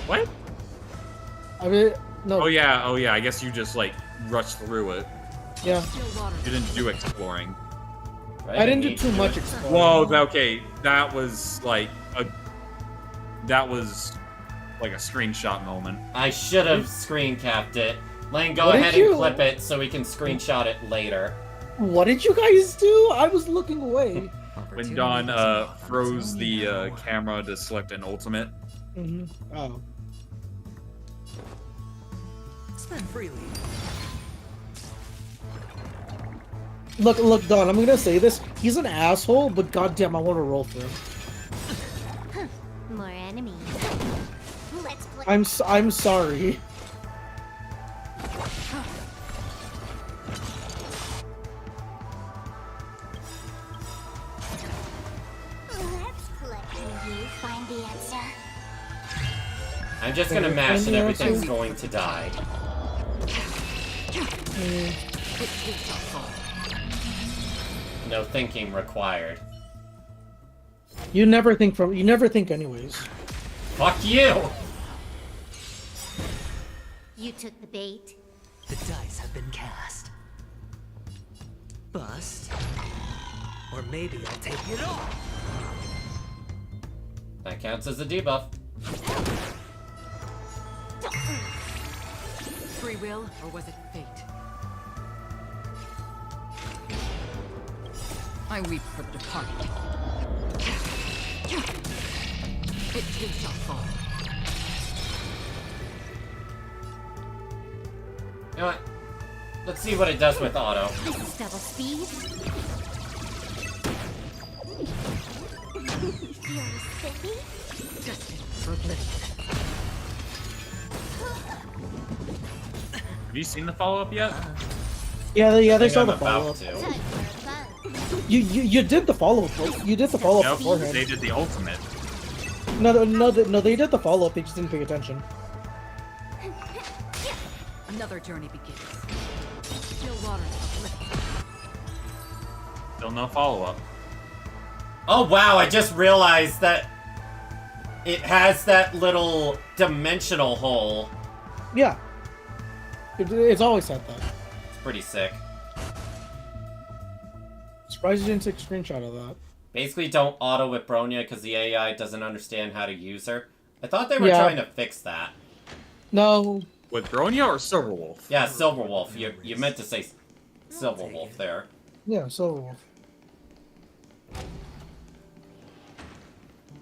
What? I mean, no. Oh yeah. I guess you just like rushed through it. Yeah. You didn't do exploring. I didn't do too much exploring. Whoa. Okay. That was like a screenshot moment. I should have screen capped it. Lane, go What did ahead you- and clip it so we can screenshot it later. What did you guys do? I was looking away. When Don froze the camera to select an ultimate. Oh. Spend freely. Look, Don. I'm gonna say this. He's an asshole, but goddamn, I want to roll for him. More enemies. Let's play. I'm sorry. Let's play. Can you find the answer? I'm just gonna mash and everything's going to die. No thinking required. You never think anyways. Fuck you! You took the bait. The dice have been cast. Bust. Or maybe I'll take it all. That counts as a debuff. Free will, or was it fate? I weep for the departed. It too shall fall. You know what? Let's see what it does with auto. This is double speed. Feels spiffy. Destined for oblivion. Have you seen the follow-up yet? Yeah, they I saw think the I'm about follow-up. to. You did the follow-up. You did the follow-up Nope, beforehand. they did the ultimate. No, they did the follow-up. They just didn't pay attention. Another journey begins. Still waters of oblivion. Still no follow-up. Oh wow, I just realized that it has that little dimensional hole. Yeah. It's always had that. It's pretty sick. Surprised you didn't take a screenshot of that. Basically, don't auto with Bronya because the AI doesn't understand how to use her. I thought they were Yeah. trying to fix that. No. With Bronya or Silverwolf? Yeah, Silverwolf. You meant to say Silverwolf there. Yeah, so. I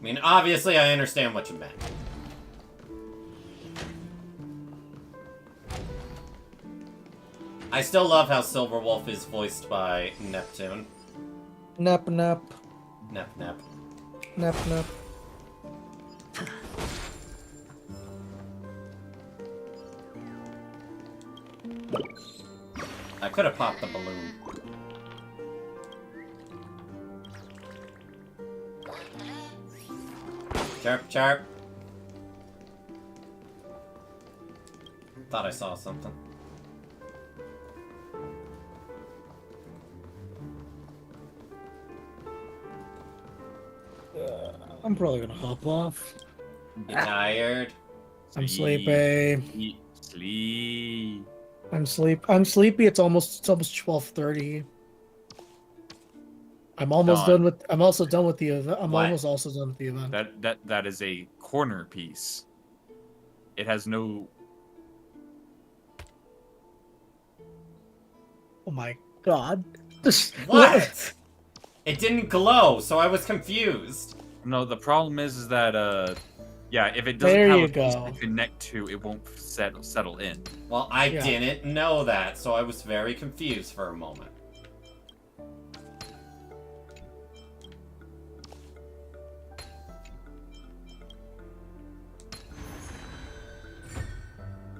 mean, obviously, I understand what you meant. I still love how Silverwolf is voiced by Neptune. Nap. Nep. Nap. I could have popped the balloon. Chirp, chirp. Thought I saw something. I'm probably gonna hop off. You tired? I'm sleepy. Sleep. I'm sleepy. It's almost 12:30. I'm almost done with. I'm also done with the event. I'm What? almost also done with the event. That is a corner piece. It has no. Oh my god. What? It didn't glow, so I was confused. No, the problem is that yeah, if it doesn't There have you a piece go. to connect to, it won't settle in. Well, I Yeah. didn't know that, so I was very confused for a moment.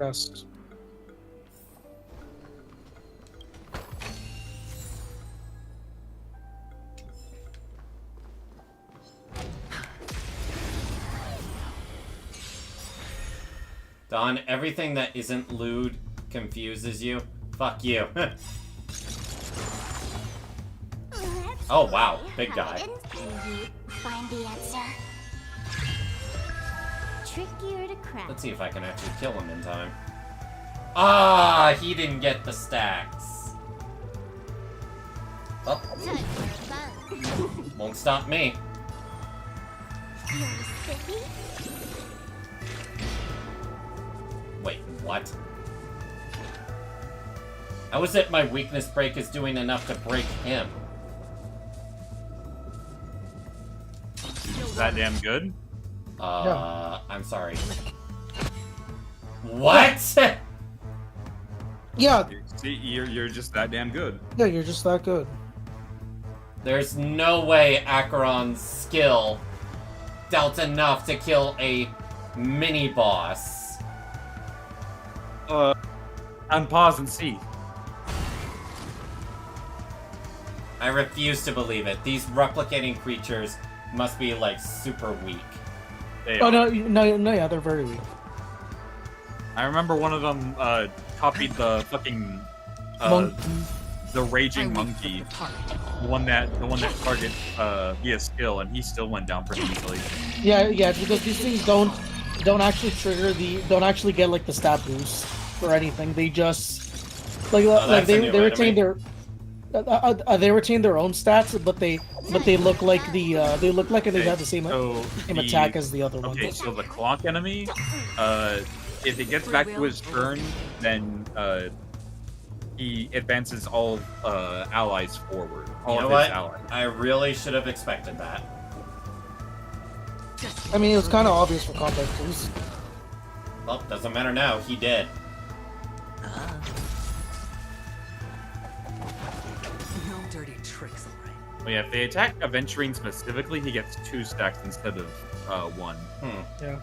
Yes. Don, everything that isn't lewd confuses you. Fuck you. Oh wow, big guy. Find the answer. Trickier to crack. Let's see if I can actually kill him in time. Ah, he didn't get the stacks. Oh. Won't stop me. Wait, what? How is it my weakness break is doing enough to break him? Is that damn good? I'm sorry. What? Yeah. See, you're just that damn good. Yeah, you're just that good. There's no way Acheron's skill dealt enough to kill a mini-boss. Unpause and see. I refuse to believe it. These replicating creatures must be, like, super weak. Yeah, they're very weak. I remember one of them copied the fucking the raging monkey, the one that targets via skill, and he still went down pretty easily. Yeah, because these things don't actually trigger don't actually get like the stat boost or anything. They just they retain their they retain their own stats, but they look like they have the same attack as the other one. Okay, so the clock enemy, if it gets back to his turn, then he advances all allies forward. You know what? I really should have expected that. I mean, it was kind of obvious for combat tools. Well, doesn't matter now. He did. No dirty tricks, alright. Well, yeah, if they attack Aventurine specifically, he gets 2 stacks instead of 1. Yeah.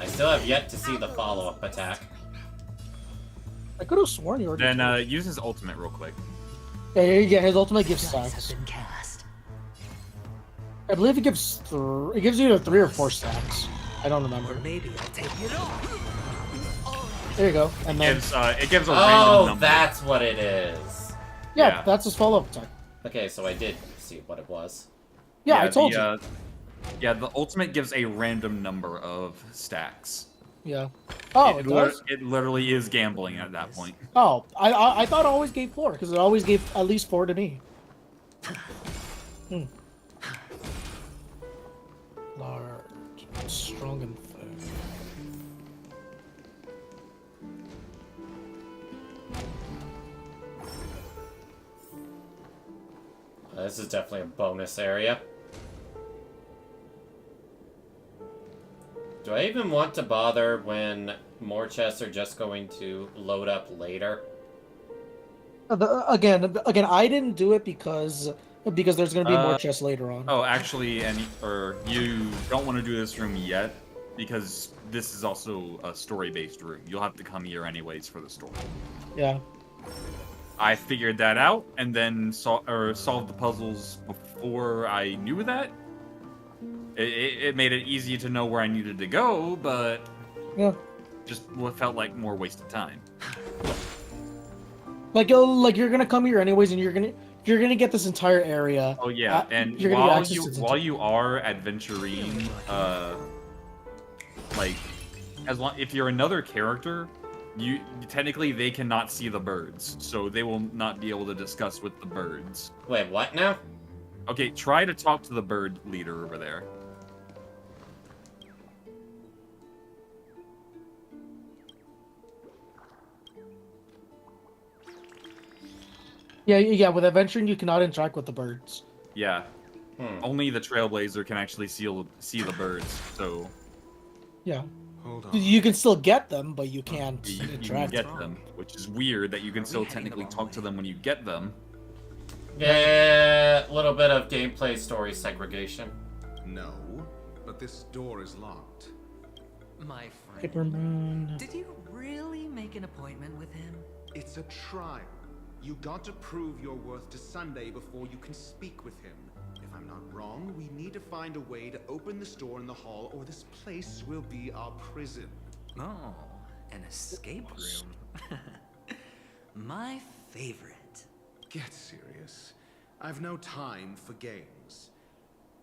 I still have yet to see the follow-up attack. I could have sworn you already. Then use his ultimate real quick. Yeah, his ultimate gives stacks. I believe it gives it gives either 3 or 4 stacks. I don't remember. Or maybe I'll take it off. There you go. And then it gives a random number. That's what it is. Yeah, that's his follow-up attack. Okay, so I did see what it was. Yeah, I told you. Yeah, the ultimate gives a random number of stacks. Yeah. Oh, it does? It literally is gambling at that point. Oh, I thought it always gave 4, because it always gave at least 4 to me. Large, strong and fair. This is definitely a bonus area. Do I even want to bother when more chests are just going to load up later? Again, I didn't do it because there's going to be more chests later on. Oh, actually, you don't want to do this room yet because this is also a story-based room. You'll have to come here anyways for the story. Yeah. I figured that out and then solved the puzzles before I knew that. It made it easy to know where I needed to go, but yeah, just felt like more wasted time. Like you're gonna come here anyways, and you're gonna get this entire area. Oh yeah, and while you are adventuring, like if you're another character, you technically they cannot see the birds, so they will not be able to discuss with the birds. Wait, what now? Okay, try to talk to the bird leader over there. Yeah, with adventuring you cannot interact with the birds. Yeah. Only the Trailblazer can actually see the birds, so... Yeah. Hold on. You can still get them, but you can't interact. You can get them, which is weird that you can still technically talk to them when you get them. Yeah, a little bit of gameplay story segregation. No, but this door is locked. My friend, Paperman. Did you really make an appointment with him? It's a trial. You got to prove your worth to Sunday before you can speak with him. If I'm not wrong, we need to find a way to open this door in the hall, or this place will be our prison. Oh, an escape room. My favorite. Get serious. I've no time for games.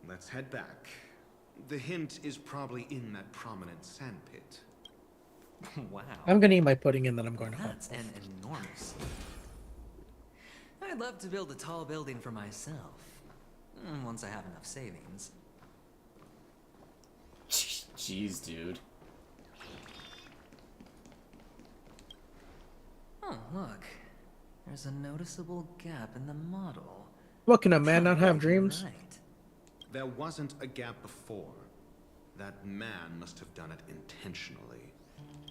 Let's head back. The hint is probably in that prominent sandpit. Wow. I'm gonna eat my pudding and then I'm going to home. That's an enormous. I'd love to build a tall building for myself. Once I have enough savings. Jeez, dude. Oh, look. There's a noticeable gap in the model. What, can a man not have dreams? Right. There wasn't a gap before. That man must have done it intentionally.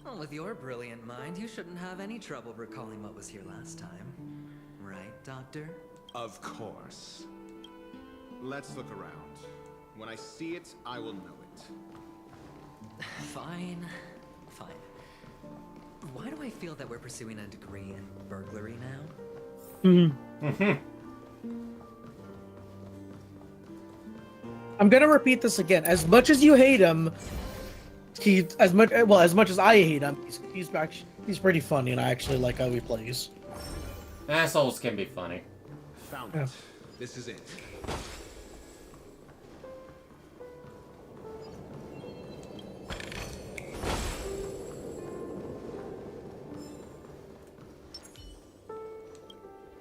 Well, with your brilliant mind, you shouldn't have any trouble recalling what was here last time. Right, Doctor? Of course. Let's look around. When I see it, I will know it. Fine. Fine. Why do I feel that we're pursuing a degree in burglary now? I'm gonna repeat this again. As much as you hate him, as much as I hate him, he's pretty funny, and I actually like how he plays. Assholes can be funny. Found it. This is it.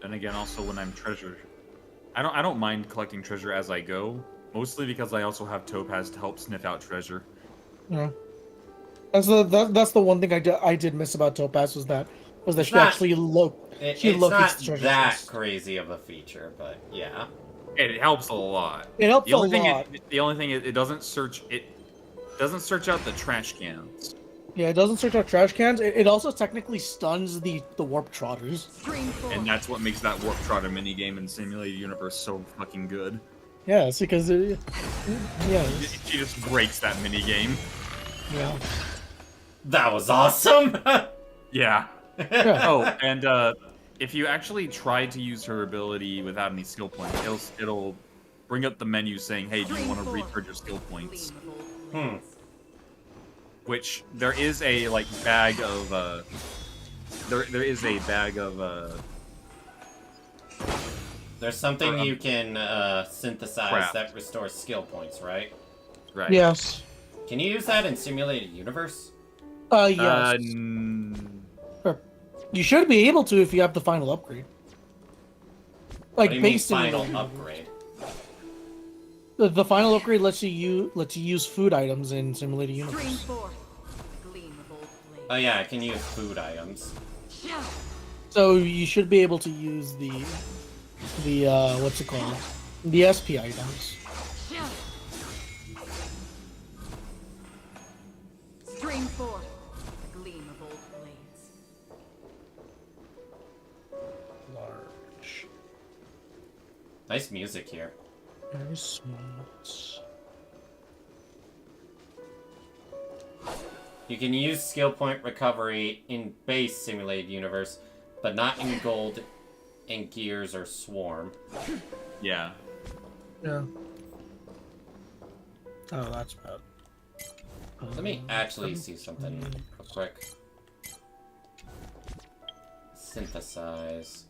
And again, also when I'm treasure, I don't mind collecting treasure as I go, mostly because I also have Topaz to help sniff out treasure. Yeah, that's the one thing I did miss about Topaz was that she actually It's not treasure that chests. crazy of a feature, but yeah. It helps a lot. It helps the only a thing lot. The only thing it doesn't search out the trash cans. Yeah, it doesn't search out trash cans. It also technically stuns the warp trotters. And that's what makes that Warp Trotter minigame in Simulated Universe so fucking good. Yeah, it's because She just breaks that minigame. Yeah. That was awesome! Yeah. Oh, and if you actually try to use her ability without any skill points, it'll bring up the menu saying, "Hey, do you want to recharge your skill points?" Which there is a bag of there is a bag of There's something you can synthesize Craft. that restores skill points, right? Right. Yes. Can you use that in Simulated Universe? Yes. You should be able to if you have the final upgrade. What do you mean base final simulator. upgrade? The final upgrade lets you use food items in Simulated Universe. Oh yeah, I can use food items. So you should be able to use the what's it called? The SP items. Stream forth the gleam of old blades. Large. Nice music here. Very smooth. You can use skill point recovery in base Simulated Universe, but not in Gold, in Gears, or Swarm. Yeah. Yeah. Oh, that's bad. Let me actually see something real quick. Synthesize.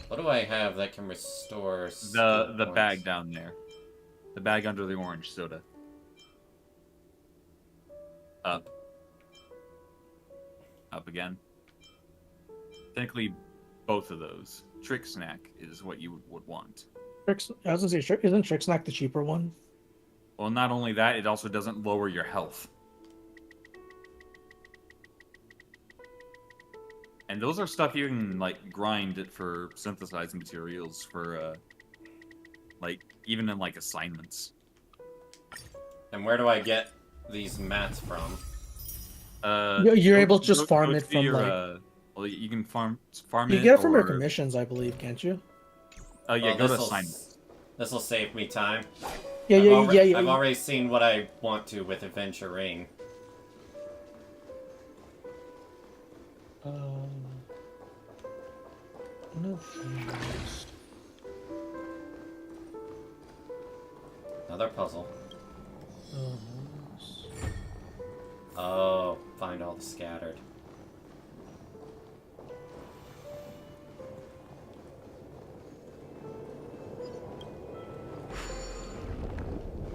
What do I have that can restore skill The points? bag down there. The bag under the orange soda. Up. Up again. Technically, both of those. Trick Snack is what you would want. I was gonna say, isn't Trick Snack the cheaper one? Well, not only that, it also doesn't lower your health. And those are stuff you can, grind it for synthesized materials for, even in, assignments. And where do I get these mats from? You're able to just farm it from, well, you can farm You it, get it from your or- commissions, I believe, can't you? Oh, yeah, Oh, go to this'll- assignments. This'll save me time. Yeah, yeah. I've already seen what I want to with adventuring. No things. Another puzzle. Oh, find all the scattered.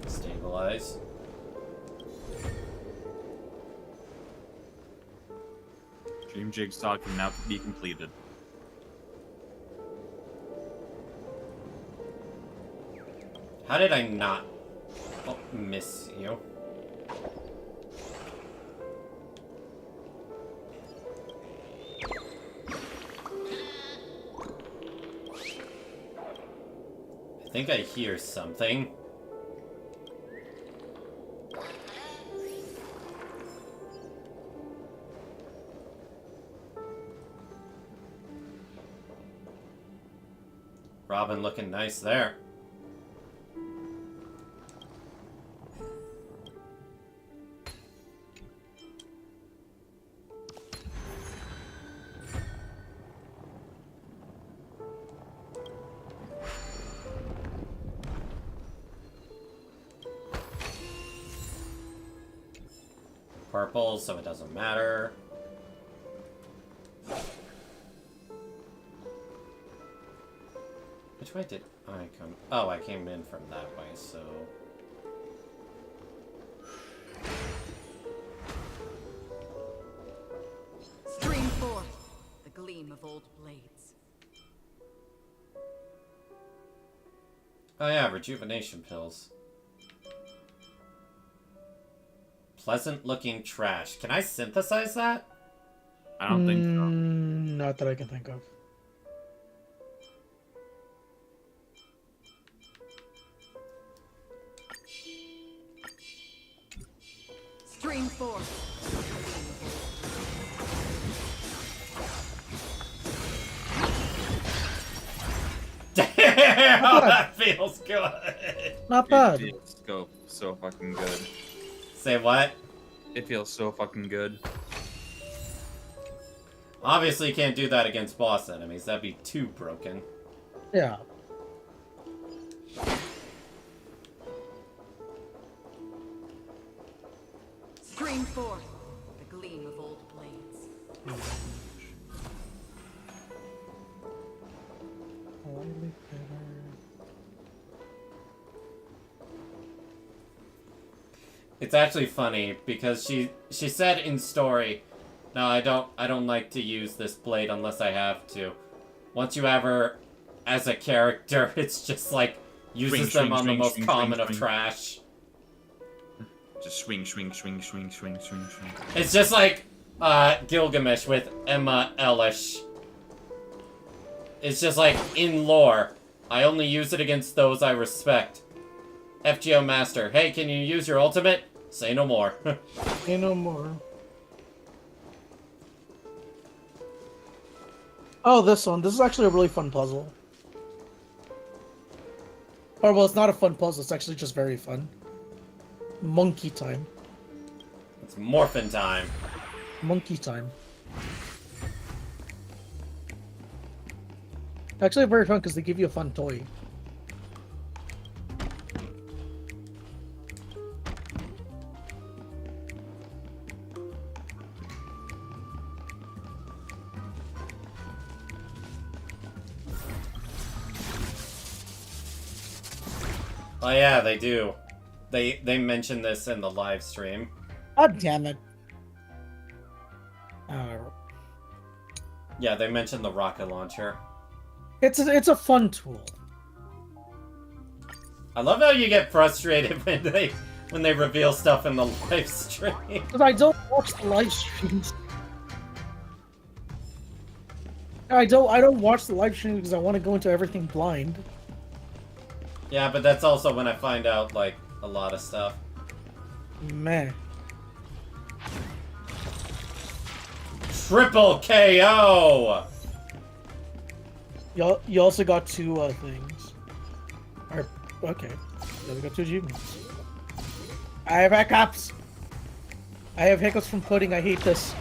Stabilize. Dream Jigsaw can now be completed. How did I not miss you? I think I hear something. Robin looking nice there. Purple, so it doesn't matter. Which way did I come? Oh, I came in from that way, so... Stream forth the gleam of old blades. Oh yeah, rejuvenation pills. Pleasant looking trash. Can I synthesize that? I don't think so. Not that I can think of. Stream forth. Damn, that feels good. Not bad. It feels so fucking good. Say what? It feels so fucking good. Obviously, you can't do that against boss enemies. That'd be too broken. Yeah. Stream forth the gleam of old blades. It's actually funny because she said in story, "No, I don't like to use this blade unless I have to." Once you have her as a character, it's just like uses them on the most common of trash. Just swing. It's just like Gilgamesh with Emma Elish. It's just like in lore, I only use it against those I respect. FGO Master, hey, can you use your ultimate? Say no more. Say no more. Oh, this one. This is actually a really fun puzzle. Or, well, it's not a fun puzzle. It's actually just very fun. Monkey time. It's morphin' time. Monkey time. Actually, very fun because they give you a fun toy. Oh yeah, they do. They mentioned this in the live stream. God damn it. Yeah, they mentioned the rocket launcher. It's a fun tool. I love how you get frustrated when they reveal stuff in the live stream. Because I don't watch the live streams. I don't watch the live stream because I want to go into everything blind. Yeah, but that's also when I find out, like, a lot of stuff. Meh. Triple KO! You also got two things. Okay. Yeah, we got two achievements. I have hiccups! I have hiccups from pudding, I hate this.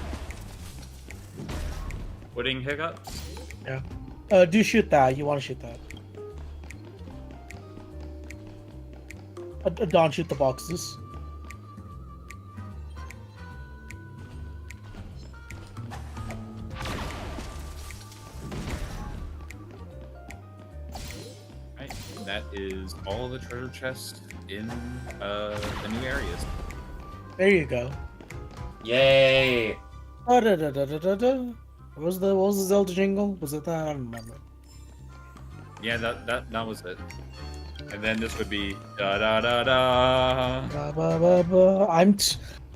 Pudding hiccups? Yeah. Do shoot that, you want to shoot that. Don, shoot the boxes. Right, that is all of the treasure chests in the new areas. There you go. Yay! What was the Zelda jingle? Was it that? I don't remember. Yeah, that was it. And then this would be da da da da. Ba, ba, ba, ba.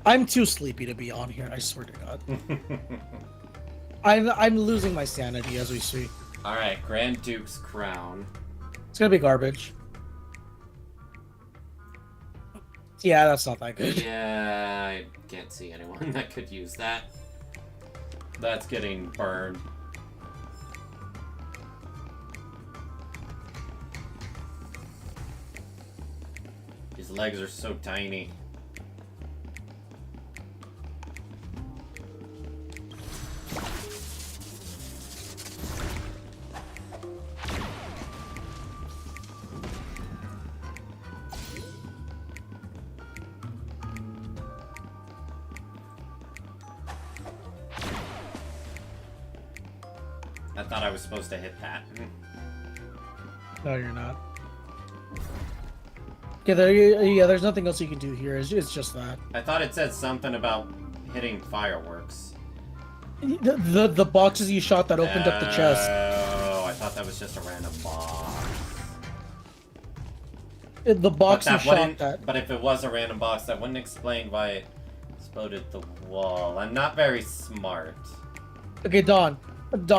I'm too sleepy to be on here. I swear to God. I'm losing my sanity as we speak. All right, Grand Duke's crown. It's gonna be garbage. Yeah, that's not that good. Yeah, I can't see anyone that could use that. That's getting burned. His legs are so tiny. I thought I was supposed to hit that. No, you're not. Yeah, there's nothing else you can do here. It's just that. I thought it said something about hitting fireworks. The boxes you shot that opened up the chest. Oh, I thought that was just a random box. The box you shot that. But if it was a random box, that wouldn't explain why it exploded the wall. I'm not very smart. Okay, Don,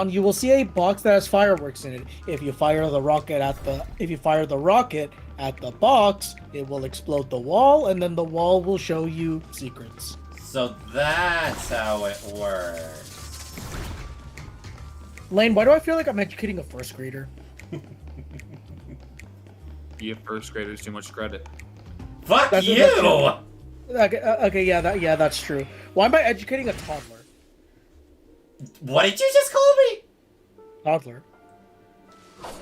you will see a box that has fireworks in it. If you fire the rocket at the box, it will explode the wall, and then the wall will show you secrets. So that's how it works. Lane, why do I feel like I'm educating a first grader? You give first graders too much credit. Fuck That's you! Okay, yeah, that's true. Why am I educating a toddler? What did you just call me? Toddler.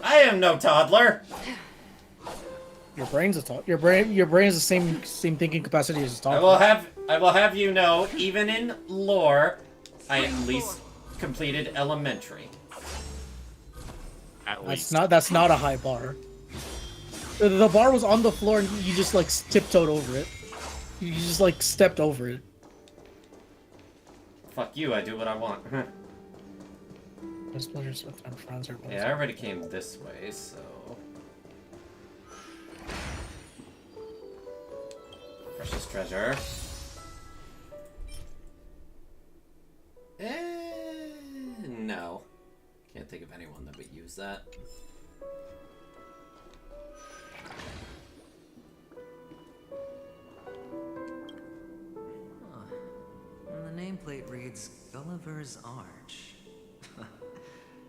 I am no toddler. Your brain's a toddler. Your brain is the same thinking capacity as a toddler. I will have you know, even in lore, I at least completed elementary. At least. That's not a high bar. The bar was on the floor and you just like tiptoed over it. You just like stepped over it. Fuck you, I do what I want. Yeah, I already came this way, so... Precious treasure. No. Can't think of anyone that would use that. And the nameplate reads Gulliver's Arch.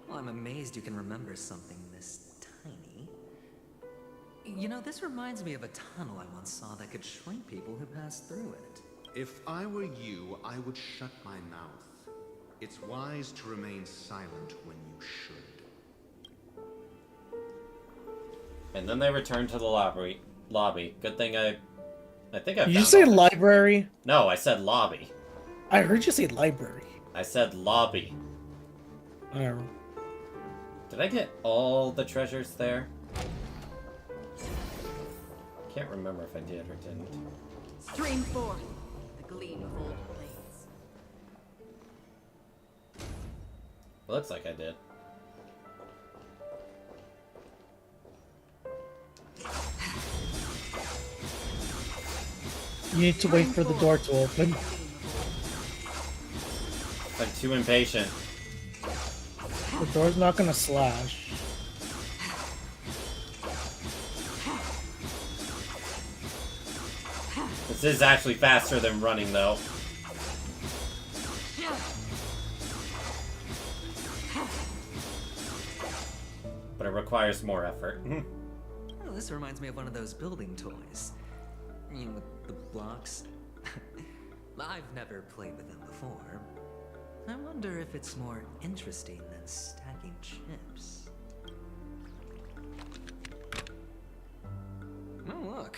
Well, I'm amazed you can remember something this tiny. You know, this reminds me of a tunnel I once saw that could shrink people who passed through it. If I were you, I would shut my mouth. It's wise to remain silent when you should. And then they returned to the lobby. Good thing I think I Did you say library? No, I said lobby. I heard you say library. I said lobby. Whatever. Did I get all the treasures there? Can't remember if I did or didn't. Stream forth the gleam of old blades. Looks like I did. You need to wait for the door to open. I'm too impatient. The door's not gonna slash. This is actually faster than running, though. But it requires more effort. Oh, this reminds me of one of those building toys. You know, with the blocks. I've never played with them before. I wonder if it's more interesting than stacking chips. Oh, look.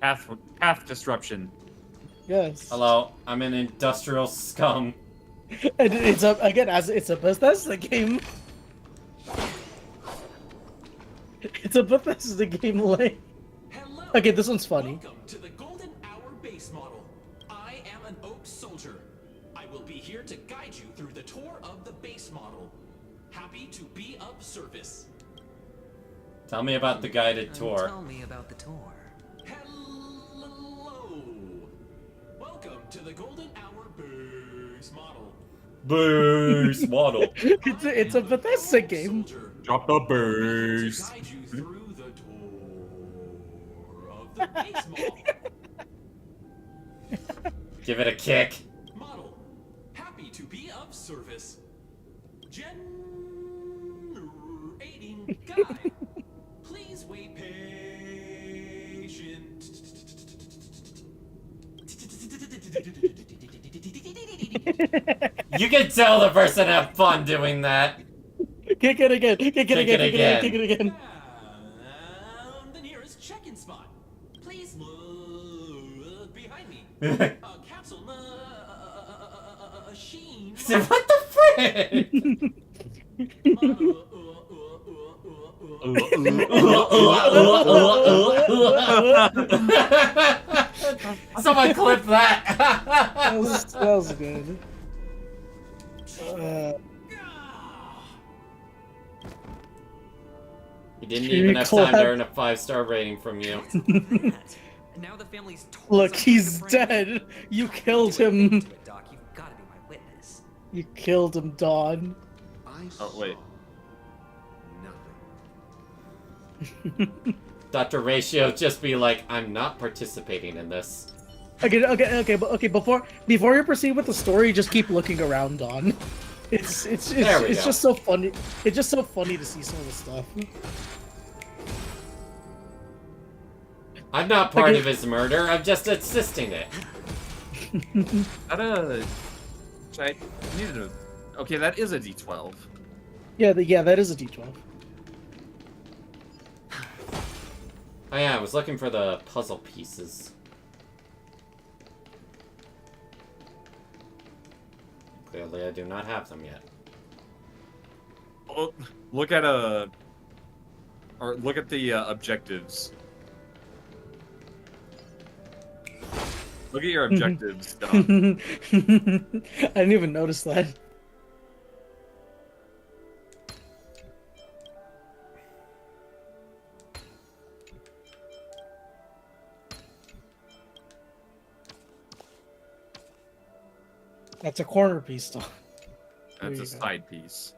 Path disruption. Yes. Hello, I'm an industrial scum. And it's a again as it's a Bethesda game. It's a Bethesda game, like. Okay, this one's funny. Welcome to the Golden Hour base model. I am an Oak soldier. I will be here to guide you through the tour of the base model. Happy to be of service. Tell me about the guided tour. Tell me about the tour. Hello. Welcome to the Golden Hour base model. Base model. It's a Bethesda game. Drop the base. Guide you through the tour of the base model. Give it a kick. Model. Happy to be of service. Generating guide. Please wait patient. You can tell the person had fun doing that. Kick it again. Kick it again. Kick it again. The nearest check-in spot. Please look behind me. A capsule machine. What the frick? Someone clip that. that was good. He didn't even have time to earn a 5-star rating from you. Now the family's Look, he's dead. You killed him. Doc, you've got to be my witness. You killed him, Dawn. Oh wait. Dr. Ratio just be like, I'm not participating in this. Okay. Before you proceed with the story, just keep looking around, Dawn. It's just so funny. It's just so funny to see some of the stuff. I'm not part of his murder. I'm just assisting it. I needed a. Okay, that is a D12. Yeah, that is a D12. Oh yeah, I was looking for the puzzle pieces. Clearly, I do not have them yet. Oh, look at the objectives. Look at your objectives, Don. I didn't even notice that. That's a corner piece, though. That's a side piece.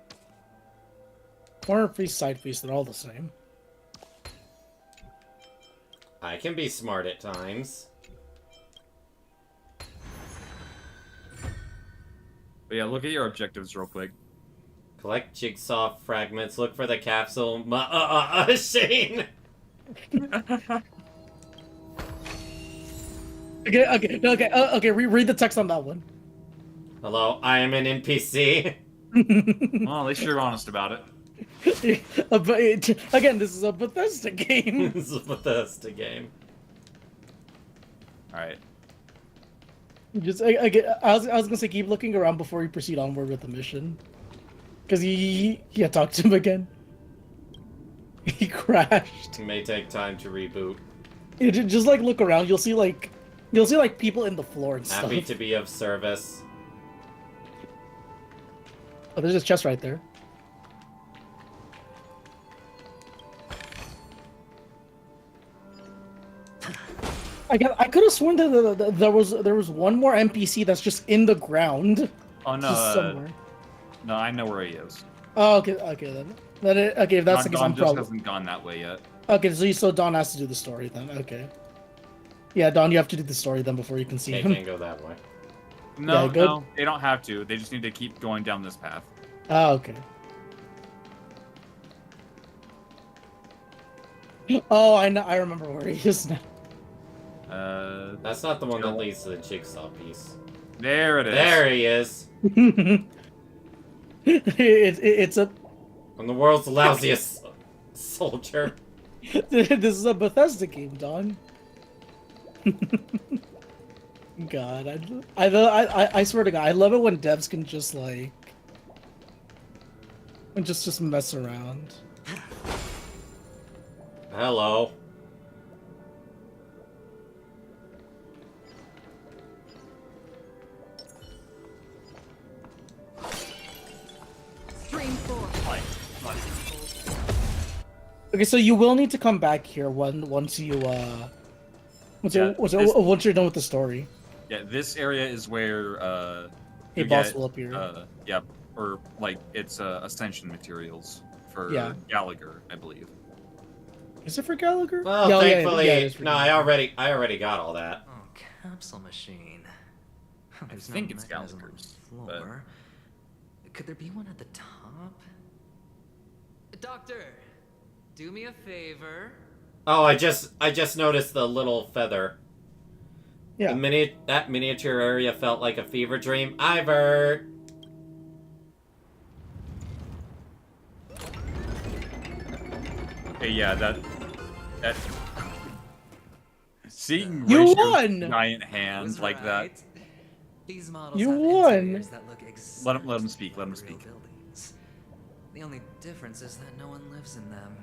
Corner piece, side piece, they're all the same. I can be smart at times. But yeah, look at your objectives real quick. Collect jigsaw fragments, look for the capsule Shane! Okay, read the text on that one. Hello, I am an NPC. Well, at least you're honest about it. Again, this is a Bethesda game. This is a Bethesda game. Alright. Just, I was gonna say, keep looking around before you proceed onward with the mission. Because yeah, talk to him again. He crashed. It may take time to reboot. Just like look around, you'll see people in the floor and stuff. Happy to be of service. Oh, there's a chest right there. I could have sworn that there was one more NPC that's just in the ground. Oh no! Somewhere. No, I know where he is. Oh, okay then. Okay, if that's the case, Don I'm just probably... hasn't gone that way yet. Okay, so Don has to do the story then. Okay. Yeah, Don, you have to do the story then before you can see They him. can't go that way. No, Yeah, no, they don't have to. They just need to keep going down this path. Oh, okay. Oh, I remember where he is now. That's not the one that leads to the jigsaw piece. There it is. There he is. It's a... I'm the world's lousiest soldier. This is a Bethesda game, Don. God, I swear to God, I love it when devs can just like, and just mess around. Hello. Stream 4. Okay, so you will need to come back here once you're done with the story. Yeah, this area is where A you boss get, will appear. Yeah, or like it's ascension materials for Yeah. Gallagher, I believe. Is it for Gallagher? Well, Yeah, thankfully, it is for no. Gallagher. I already got all that. Oh, capsule machine. I There's think no it's mechanism on Gallagher's, the floor. Could there be one at the top? Doctor, do me a favor. Oh, I just noticed the little feather. Yeah. That miniature area felt like a fever dream. Ivert. Okay, yeah, that seeing You Ratio's won! giant hand like that. These models You have won! interiors that look exactly Let him speak. Let him like real speak. buildings. The only difference is that no one lives in them.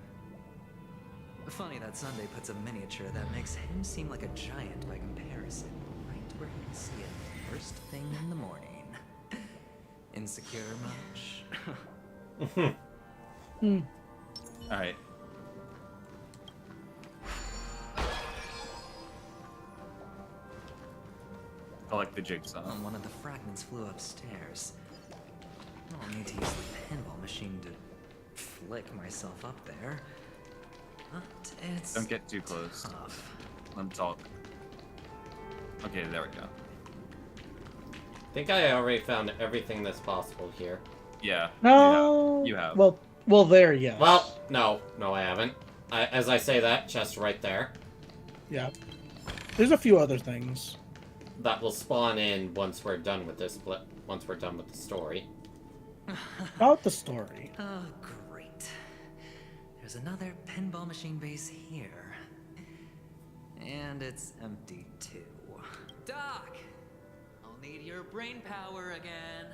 Funny that Sunday puts a miniature that makes him seem like a giant by comparison, right where he can see it first thing in the morning. Insecure much? All right. Collect the jigsaw. One of the fragments flew upstairs. I'll need to use the pinball machine to flick myself up there. But it's Don't get too close. tough. Let him talk. Okay, there we go. I think I already found everything that's possible here. Yeah. No. You have. Well, there, yeah. Well, no, I haven't. As I say that, chest right there. Yeah. There's a few other things That will spawn in once we're done with this. Once we're done with the story. about the story. Oh, great. There's another pinball machine base here. And it's empty too. Doc, I'll need your brain power again.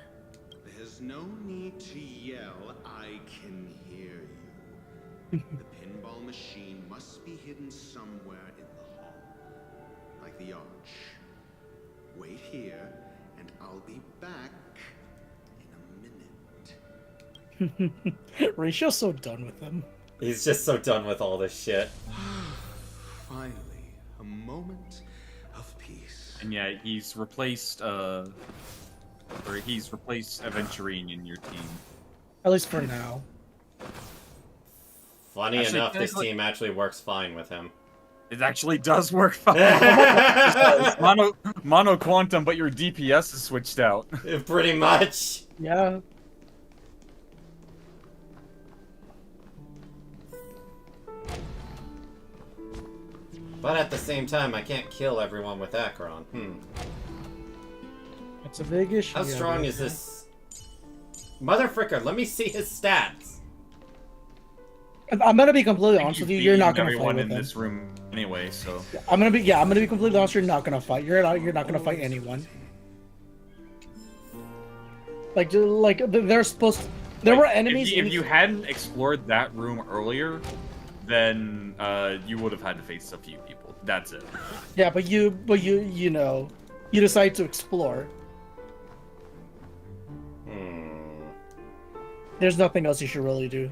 There's no need to yell. I can hear you. The pinball machine must be hidden somewhere in the hall. Like the arch. Wait here, and I'll be back in a minute. Ratio's so done with him. He's just so done with all this shit. Finally, a moment of peace. And yeah, he's replaced Aventurine in your team. At least for now. Funny Actually, enough, this technically- team actually works fine with him. It actually does work fine. mono quantum, but your DPS is switched out. Pretty much. Yeah. But at the same time, I can't kill everyone with Acheron. It's a big issue. How strong is this? Motherfricker, let me see his stats. I'm gonna be completely honest with you. You're not gonna fight everyone with in him. this room anyway, so. I'm gonna be completely honest. You're not gonna fight. You're not gonna fight anyone. Like they're supposed to, there were enemies. If you hadn't explored that room earlier, then you would have had to face a few people. That's it. Yeah, but you know, you decide to explore. There's nothing else you should really do.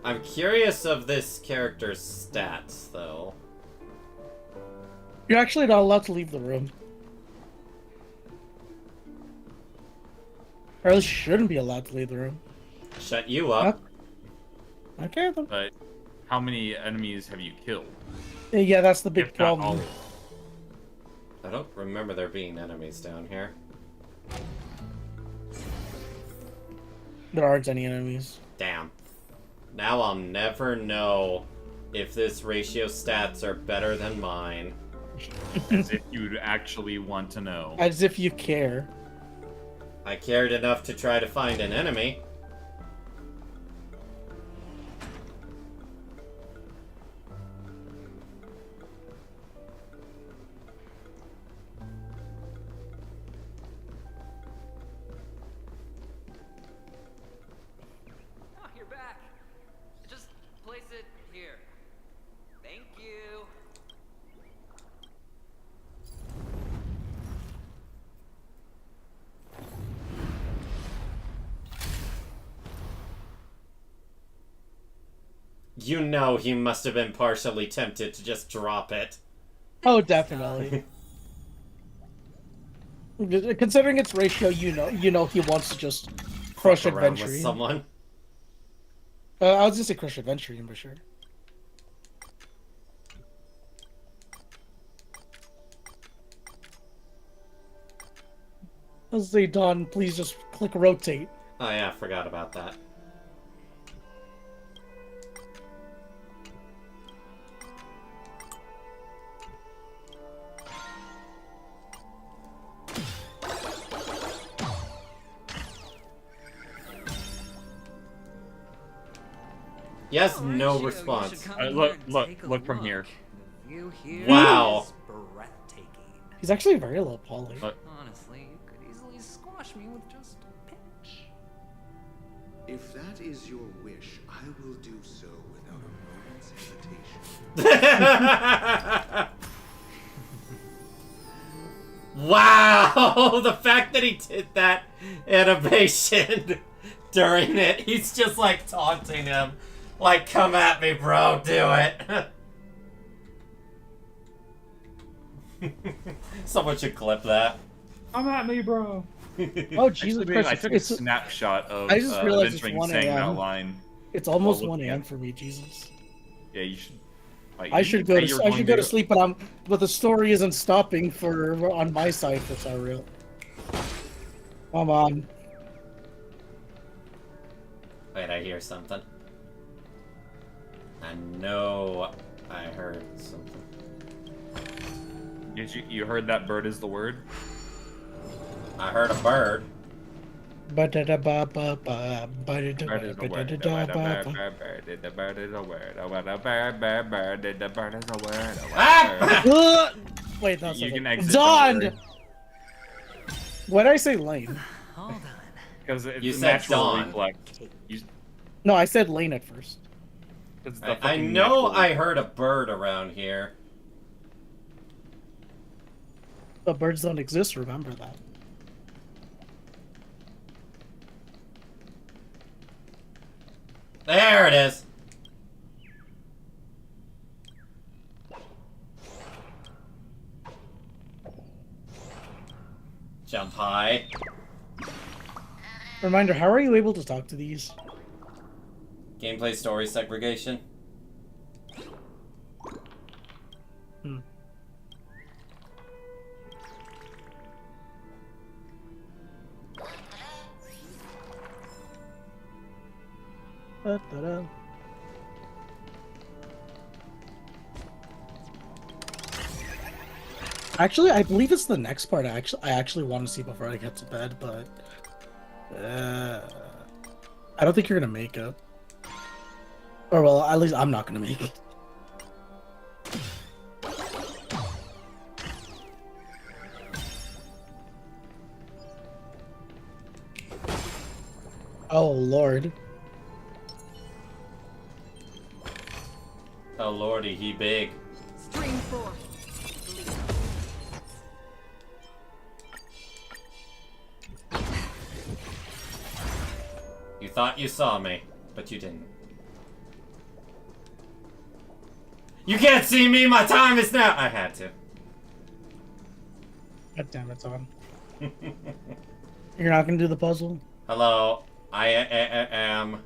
I'm curious of this character's stats, though. You're actually not allowed to leave the room. Or at least you shouldn't be allowed to leave the room. Shut you up. Okay, then. But how many enemies have you killed? Yeah, that's the big If not all problem. of them. I don't remember there being enemies down here. There aren't any enemies. Damn. Now I'll never know if this ratio stats are better than mine. As if you'd actually want to know. As if you care. I cared enough to try to find an enemy. You know he must have been partially tempted to just drop it. Oh, definitely. Considering its ratio, you know he wants to just crush Fuck around with Adventure. someone. I was just say crush Adventure for sure. Let's say, Don, please just click rotate. Oh yeah, I forgot about that. Yes, no response. Look from here. Wow. He's actually very low poly. Honestly, you could easily squash me with just a pinch. If that is your wish, I will do so without a moment's hesitation. Wow! The fact that he did that animation during it, he's just like taunting him. Like, come at me, bro, do it. Someone should clip that. Come at me, bro. Oh, Jesus Christ. I took a snapshot of I just realized it's Adventuring 1 saying that a.m. line. It's almost while 1 looking a.m. at- for me, Jesus. Yeah, you should. Like, I you should say go you're to going to sleep, but the story isn't stopping for on my side for so real. Come on. Wait, I hear something. I know I heard something. You heard that bird is the word? I heard a bird. Bird is a word. Bird is a word. The bird is a word. The bird is a word. Wait, no, You can exit. Dawn! Why did I say lane? Hold on. Because it's You a said natural dawn. reflex. No, I said lane at first. It's the I fucking know natural I heard a bird around here. But birds don't exist, remember that. There it is. Jump high. Reminder, how are you able to talk to these? Gameplay story segregation. Hmm. Da-da-da. Actually, I believe it's the next part I actually want to see before I get to bed, but I don't think you're gonna make it. Or well, at least I'm not gonna make it. Oh Lord. Oh lordy, he big. Stream 4. You thought you saw me, but you didn't. You can't see me, my time is now! I had to. God damn it, Tom. You're not gonna do the puzzle? Hello, I am...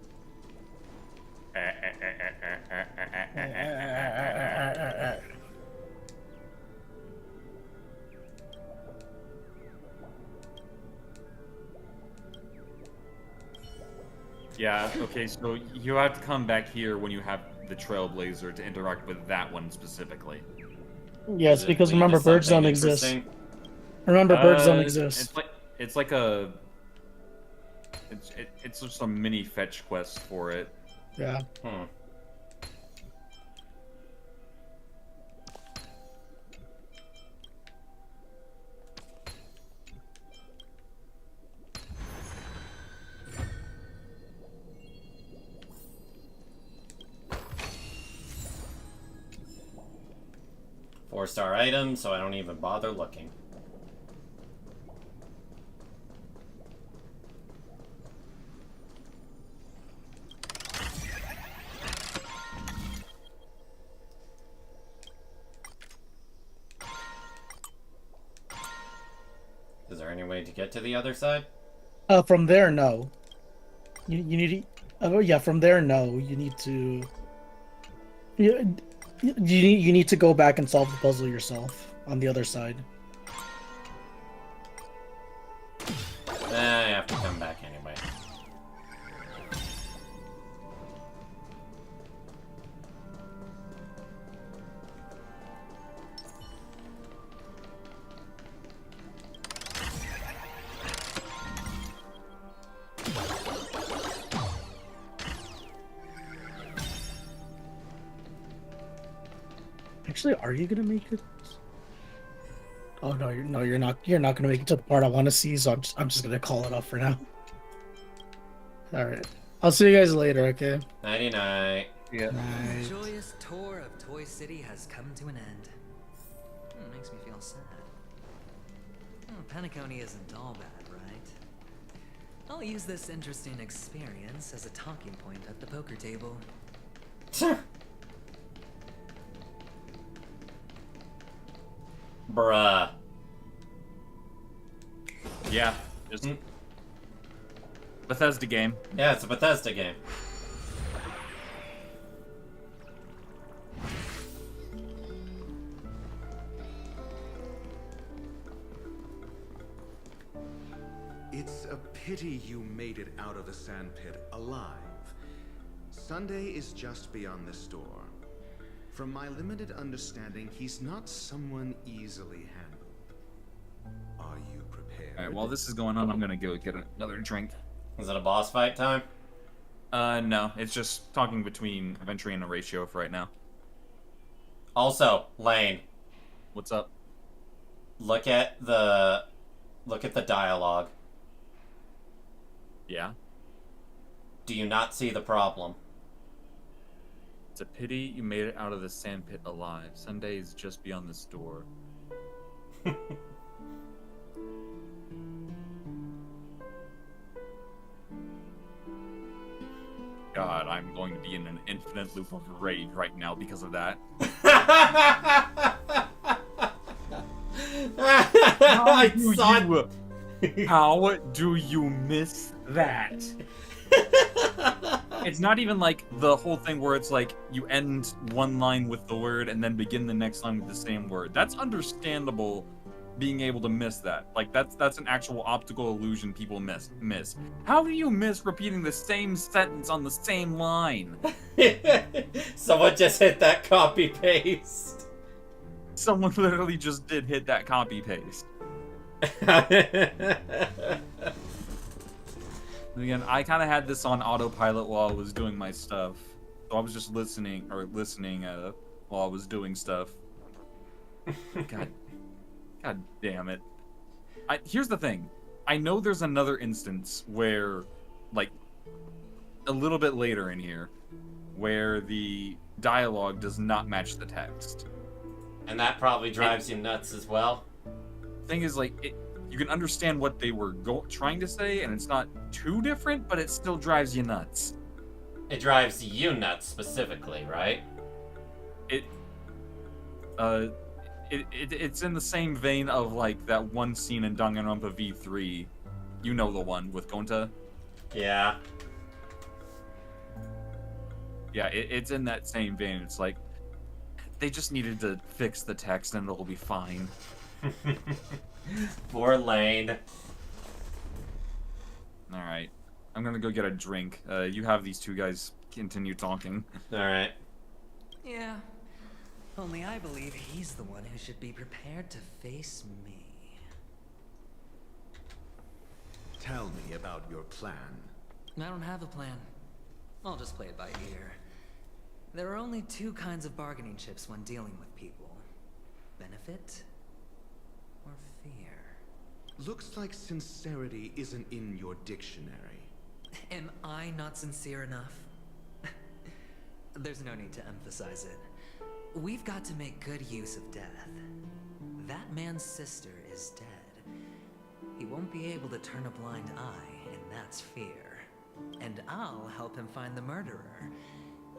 Yeah, okay, so you have to come back here when you have the Trailblazer to interact with that one specifically. Yes, because remember, birds don't exist. Remember, birds don't exist. It's like a... It's just a mini fetch quest for it. Yeah. Hmm. Four-star item, so I don't even bother looking. there any way to get to the other side? From there, no. You need to, yeah, from there, no. You need to. You need to go back and solve the puzzle yourself on the other side. I have to come back anyway. Actually, are you gonna make it? Oh no, you're not. You're not gonna make it to the part I want to see. So I'm just gonna call it off for now. All right. I'll see you guys later. Okay. Nighty night. Yeah. The joyous tour of Toy City has come to an end. Makes me feel sad. Penacony isn't all bad, right? I'll use this interesting experience as a talking point at the poker table. Bruh. Yeah. Just Bethesda game. Yeah, it's a Bethesda game. It's a pity you made it out of the sandpit alive. Sunday is just beyond this door. From my limited understanding, he's not someone easily handled. Are you prepared? Alright, while this is going on, I'm gonna go get another drink. Is it a boss fight time? No. It's just talking between Venturi and Horatio for right now. Also, Lane. What's up? Look at the dialogue. Yeah? Do you not see the problem? It's a pity you made it out of the sandpit alive. Sunday is just beyond this door. God, I'm going to be in an infinite loop of rage right now because of that. How do you miss that? It's not even like the whole thing where it's like you end one line with the word and then begin the next line with the same word. That's understandable, being able to miss that. Like that's an actual optical illusion people miss. How do you miss repeating the same sentence on the same line? Someone just hit that copy paste. Someone literally just did hit that copy paste. Again, I kind of had this on autopilot while I was doing my stuff. So I was just listening while I was doing stuff. God damn it. Here's the thing. I know there's another instance where, like, a little bit later in here, where the dialogue does not match the text. And that probably drives you nuts as well. Thing is, like, you can understand what they were trying to say, and it's not too different, but it still drives you nuts. It drives you nuts specifically, right? It's in the same vein of, like, that one scene in Danganronpa V3. You know the one with Gonta? Yeah. Yeah, it's in that same vein. It's like, they just needed to fix the text and it'll be fine. Poor Lane. Alright. I'm gonna go get a drink. You have these two guys continue talking. Alright. Yeah. Only I believe he's the one who should be prepared to face me. Tell me about your plan. I don't have a plan. I'll just play it by ear. There are only two kinds of bargaining chips when dealing with people. Benefit or fear. Looks like sincerity isn't in your dictionary. Am I not sincere enough? There's no need to emphasize it. We've got to make good use of death. That man's sister is dead. He won't be able to turn a blind eye, and that's fear. And I'll help him find the murderer.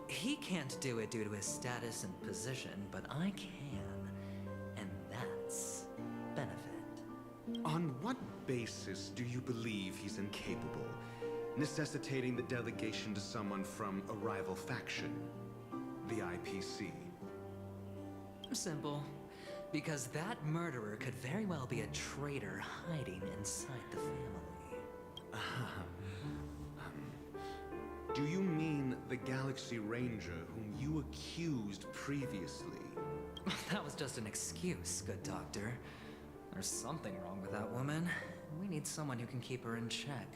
He can't do it due to his status and position, but I can. And that's benefit. On what basis do you believe he's incapable, necessitating the delegation to someone from a rival faction, the IPC? Simple. Because that murderer could very well be a traitor hiding inside the family. Do you mean the Galaxy Ranger whom you accused previously? That was just an excuse, good doctor. There's something wrong with that woman. We need someone who can keep her in check.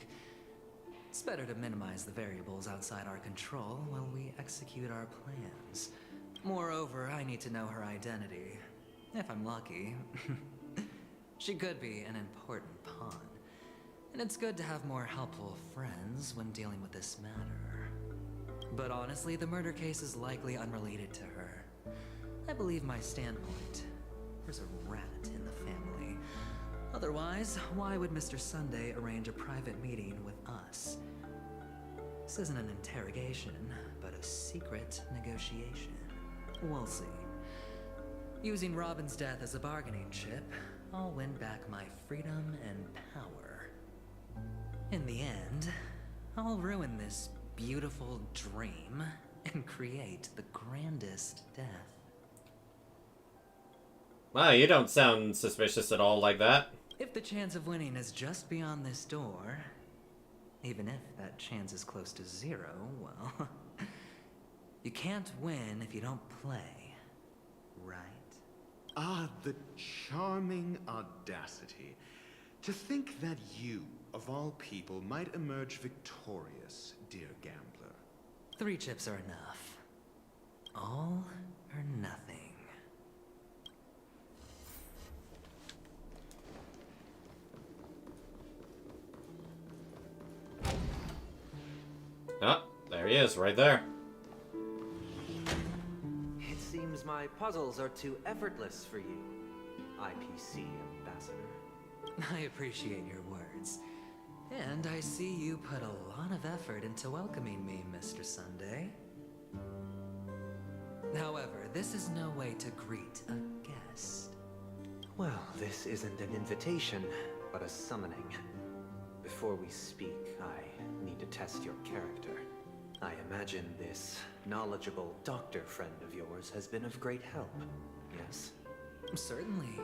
It's better to minimize the variables outside our control while we execute our plans. Moreover, I need to know her identity. If I'm lucky. She could be an important pawn. And it's good to have more helpful friends when dealing with this matter. But honestly, the murder case is likely unrelated to her. I believe my standpoint. There's a rat in the family. Otherwise, why would Mr. Sunday arrange a private meeting with us? This isn't an interrogation, but a secret negotiation. We'll see. Using Robin's death as a bargaining chip, I'll win back my freedom and power. In the end, I'll ruin this beautiful dream and create the grandest death. Wow, you don't sound suspicious at all like that. If the chance of winning is just beyond this door, even if that chance is close to zero, well, you can't win if you don't play, right? Ah, the charming audacity. To think that you, of all people, might emerge victorious, dear gambler. 3 chips are enough. All or nothing. Oh, there he is, right there. It seems my puzzles are too effortless for you, IPC Ambassador. I appreciate your words. And I see you put a lot of effort into welcoming me, Mr. Sunday. However, this is no way to greet a guest. Well, this isn't an invitation, but a summoning. Before we speak, I need to test your character. I imagine this knowledgeable doctor friend of yours has been of great help, yes? Certainly.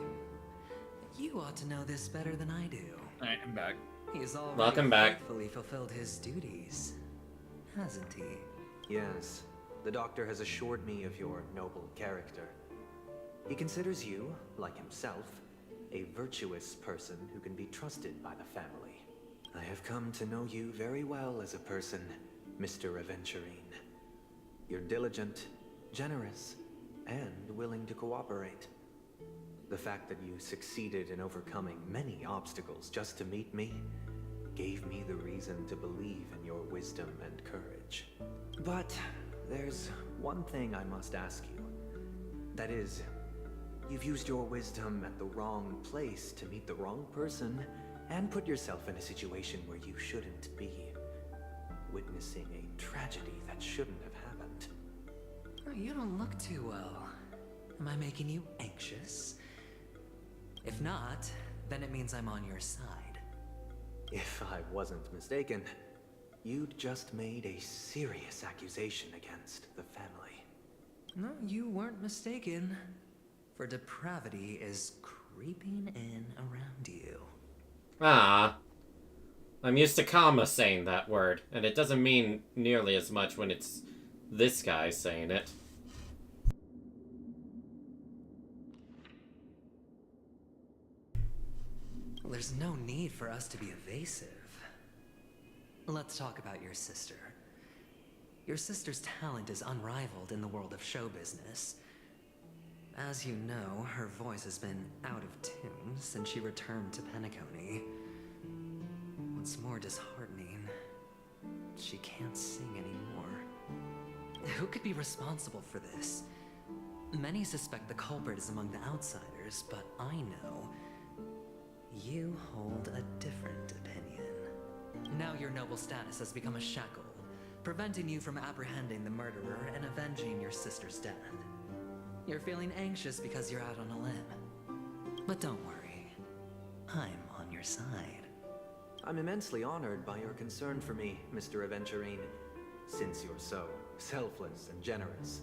You ought to know this better than I do. Alright, I'm back. He's already Welcome back. faithfully fulfilled his duties, hasn't he? Yes. The doctor has assured me of your noble character. He considers you, like himself, a virtuous person who can be trusted by the family. I have come to know you very well as a person, Mr. Aventurine. You're diligent, generous, and willing to cooperate. The fact that you succeeded in overcoming many obstacles just to meet me gave me the reason to believe in your wisdom and courage. But there's one thing I must ask you. That is, you've used your wisdom at the wrong place to meet the wrong person and put yourself in a situation where you shouldn't be, witnessing a tragedy that shouldn't have happened. You don't look too well. Am I making you anxious? If not, then it means I'm on your side. If I wasn't mistaken, you'd just made a serious accusation against the family. No, you weren't mistaken. For depravity is creeping in around you. Ah. I'm used to Kama saying that word, and it doesn't mean nearly as much when it's this guy saying it. There's no need for us to be evasive. Let's talk about your sister. Your sister's talent is unrivaled in the world of show business. As you know, her voice has been out of tune since she returned to Penacony. What's more disheartening, she can't sing anymore. Who could be responsible for this? Many suspect the culprit is among the outsiders, but I know you hold a different opinion. Now your noble status has become a shackle, preventing you from apprehending the murderer and avenging your sister's death. You're feeling anxious because you're out on a limb. But don't worry. I'm on your side. I'm immensely honored by your concern for me, Mr. Aventurine. Since you're so selfless and generous,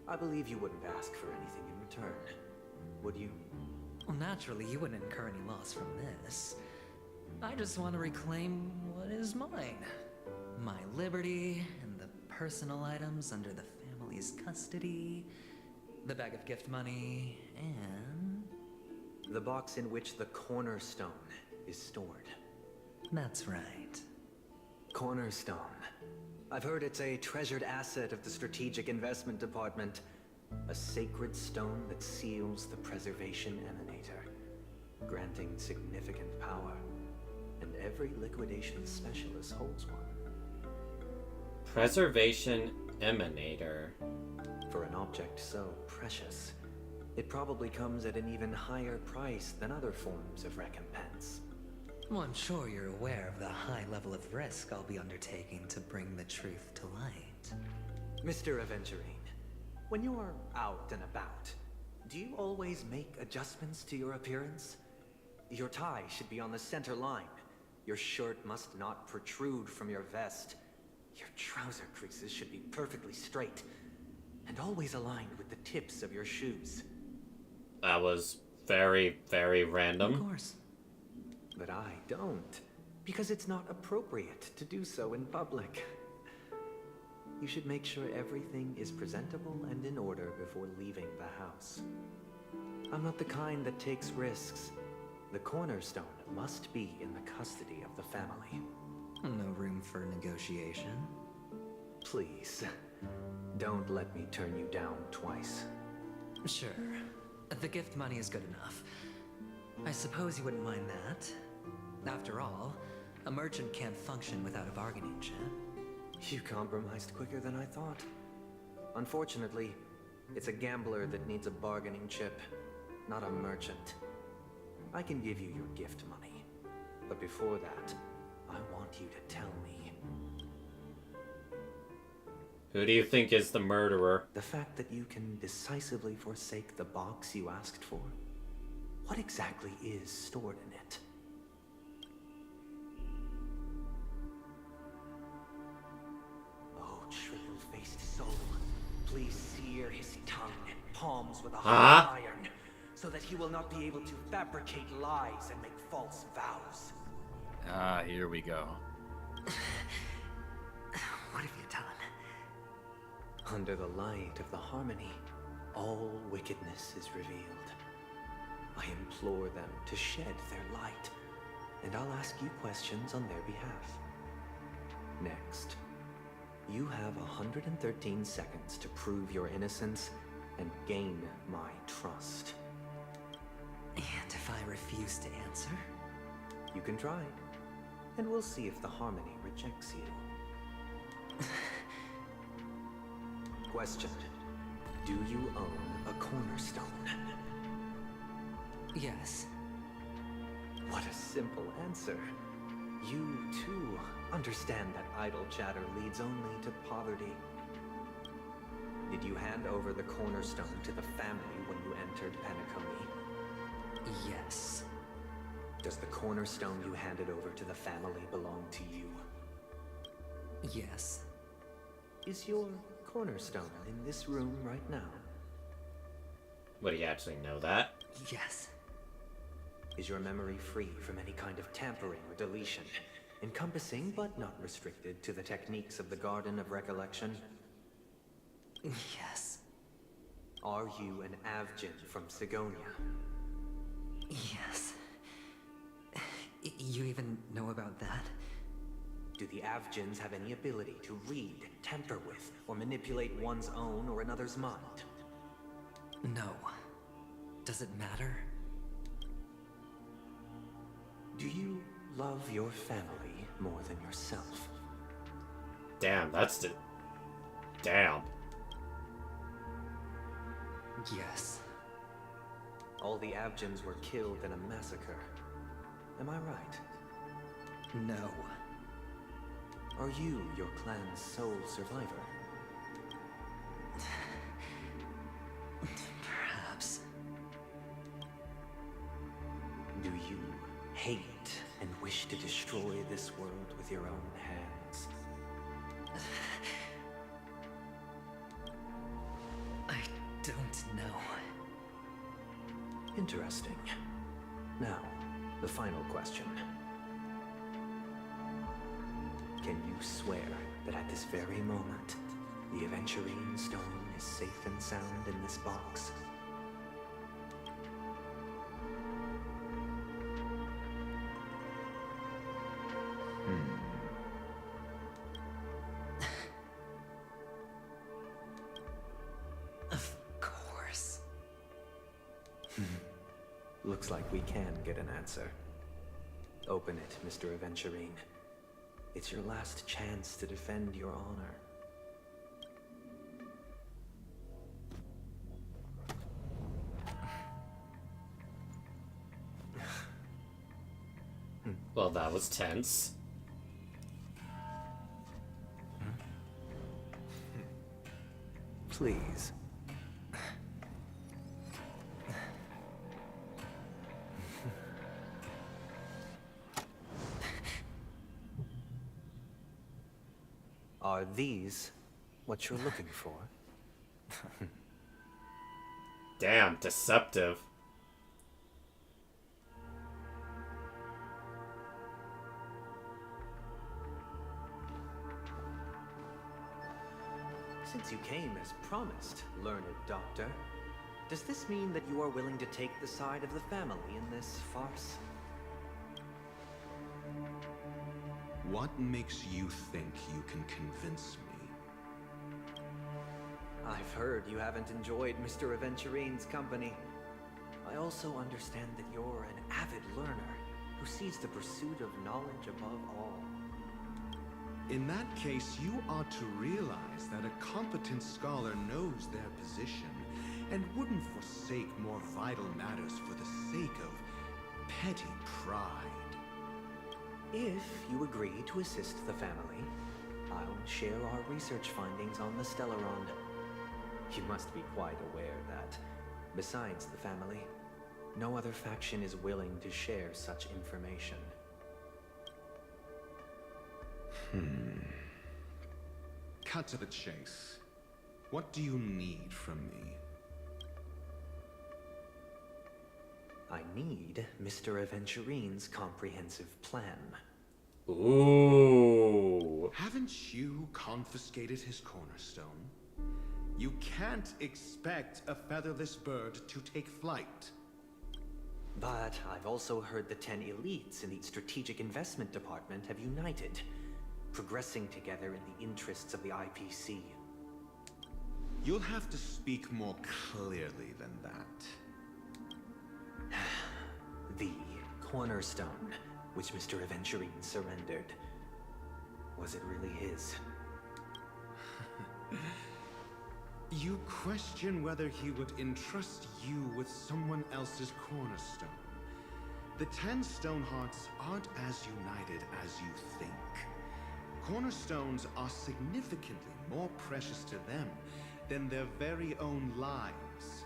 I believe you wouldn't ask for anything in return, would you? Well, naturally, you wouldn't incur any loss from this. I just want to reclaim what is mine. My liberty and the personal items under the family's custody, the bag of gift money, and... the box in which the cornerstone is stored. That's right. Cornerstone. I've heard it's a treasured asset of the Strategic Investment Department. A sacred stone that seals the Preservation Emanator, granting significant power. And every liquidation specialist holds one. Preservation Emanator. For an object so precious, it probably comes at an even higher price than other forms of recompense. Well, I'm sure you're aware of the high level of risk I'll be undertaking to bring the truth to light. Mr. Aventurine, when you're out and about, do you always make adjustments to your appearance? Your tie should be on the center line. Your shirt must not protrude from your vest. Your trouser creases should be perfectly straight, and always aligned with the tips of your shoes. That was very, very random. Of course. But I don't, because it's not appropriate to do so in public. You should make sure everything is presentable and in order before leaving the house. I'm not the kind that takes risks. The cornerstone must be in the custody of the family. No room for negotiation. Please, don't let me turn you down twice. Sure. The gift money is good enough. I suppose you wouldn't mind that. After all, a merchant can't function without a bargaining chip. You compromised quicker than I thought. Unfortunately, it's a gambler that needs a bargaining chip, not a merchant. I can give you your gift money, but before that, I want you to tell me. Who do you think is the murderer? The fact that you can decisively forsake the box you asked for? What exactly is stored in it? Oh, triple-faced soul, please sear his tongue and palms with a hot iron, so that he will not be able to fabricate lies and make false vows. Ah, here we go. What have you done? Under the light of the harmony, all wickedness is revealed. I implore them to shed their light, and I'll ask you questions on their behalf. Next, you have 113 seconds to prove your innocence and gain my trust. And if I refuse to answer? You can try, and we'll see if the harmony rejects you. Question. Do you own a cornerstone? Yes. What a simple answer. You, too, understand that idle chatter leads only to poverty. Did you hand over the cornerstone to the family when you entered Penacony? Yes. Does the cornerstone you handed over to the family belong to you? Yes. Is your cornerstone in this room right now? Would he actually know that? Yes. Is your memory free from any kind of tampering or deletion, encompassing but not restricted to the techniques of the Garden of Recollection? Yes. Are you an Avgin from Sigonia? Yes. You even know about that? Do the Avgins have any ability to read, tamper with, or manipulate one's own or another's mind? No. Does it matter? Do you love your family more than yourself? Damn, that's the... Damn. Yes. All the Avgins were killed in a massacre. Am I right? No. Are you your clan's sole survivor? Perhaps. Do you hate and wish to destroy this world with your own hands. I don't know. Interesting. Now, the final question. Can you swear that at this very moment, the Aventurine stone is safe and sound in this box? Of course. Looks like we can get an answer. Open it, Mr. Aventurine. It's your last chance to defend your honor. Well, that was tense. Please. Are these what you're looking for? Damn, deceptive. Since you came as promised, learned doctor, does this mean that you are willing to take the side of the family in this farce? What makes you think you can convince me? I've heard you haven't enjoyed Mr. Aventurine's company. I also understand that you're an avid learner who sees the pursuit of knowledge above all. In that case, you ought to realize that a competent scholar knows their position and wouldn't forsake more vital matters for the sake of petty pride. If you agree to assist the family, I'll share our research findings on the Stellaron. You must be quite aware that, besides the family, no other faction is willing to share such information. Cut to the chase. What do you need from me? I need Mr. Aventurine's comprehensive plan. Ooh. Haven't you confiscated his cornerstone? You can't expect a featherless bird to take flight. But I've also heard the 10 elites in the Strategic Investment Department have united, progressing together in the interests of the IPC. You'll have to speak more clearly than that. The cornerstone, which Mr. Aventurine surrendered. Was it really his? You question whether he would entrust you with someone else's cornerstone. The 10 Stonehearts aren't as united as you think. Cornerstones are significantly more precious to them than their very own lives.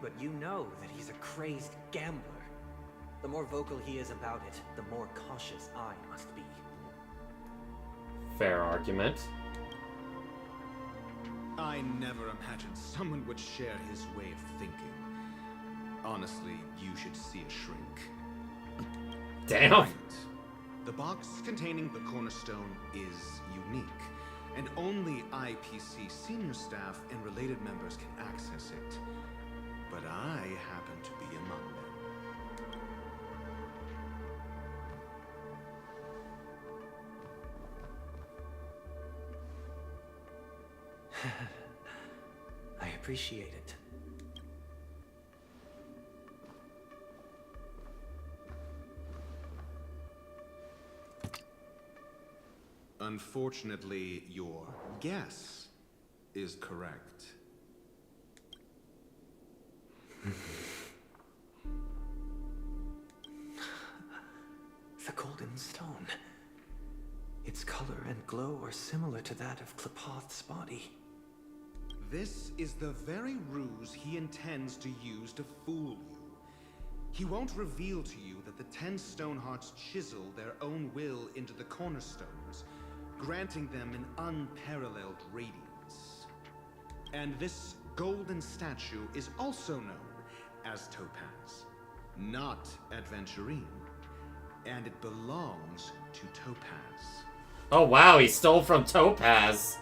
But you know that he's a crazed gambler. The more vocal he is about it, the more cautious I must be. Fair argument. I never imagined someone would share his way of thinking. Honestly, you should see a shrink. Damn. Right. The box containing the cornerstone is unique, and only IPC senior staff and related members can access it. But I happen to be among them. I appreciate it. Unfortunately, your guess is correct. The golden stone. Its color and glow are similar to that of Klepoth's body. This is the very ruse he intends to use to fool you. He won't reveal to you that the 10 Stonehearts chisel their own will into the cornerstones, granting them an unparalleled radiance. And this golden statue is also known as Topaz, not Adventurine. And it belongs to Topaz. Oh wow, he stole from Topaz.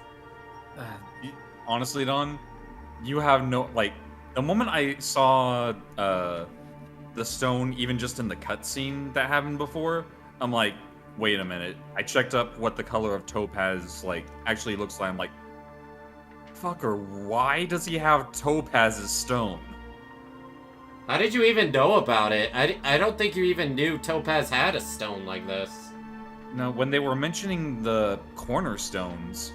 Honestly, Don, you have no, like, the moment I saw the stone, even just in the cutscene that happened before, I'm like, wait a minute. I checked up what the color of Topaz, like, actually looks like. I'm like, fucker, why does he have Topaz's stone? How did you even know about it? I don't think you even knew Topaz had a stone like this. No, when they were mentioning the cornerstones,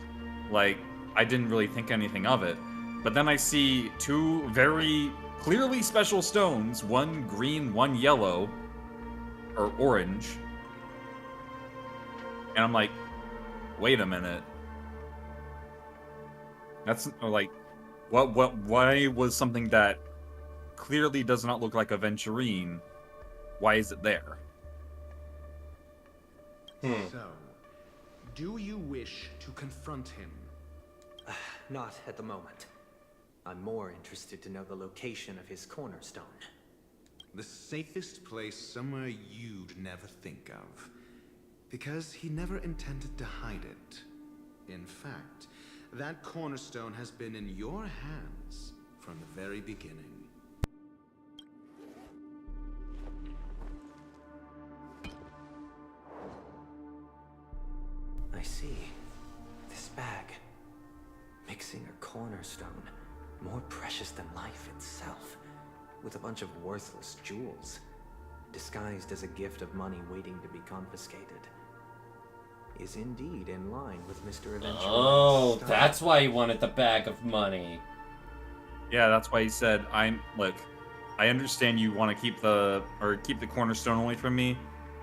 like, I didn't really think anything of it. But then I see two very clearly special stones, one green, one yellow, or orange. And I'm like, wait a minute. That's, like, why was something that clearly does not look like a Venturine, why is it there? So, do you wish to confront him? Not at the moment. I'm more interested to know the location of his cornerstone. The safest place somewhere you'd never think of. Because he never intended to hide it. In fact, that cornerstone has been in your hands from the very beginning. I see. This bag. Mixing a cornerstone. More precious than life itself. With a bunch of worthless jewels. Disguised as a gift of money waiting to be confiscated. Is indeed in line with Mr. Adventure. Oh, that's why he wanted the bag of money. Yeah, that's why he said, look, I understand you want to keep the cornerstone only from me.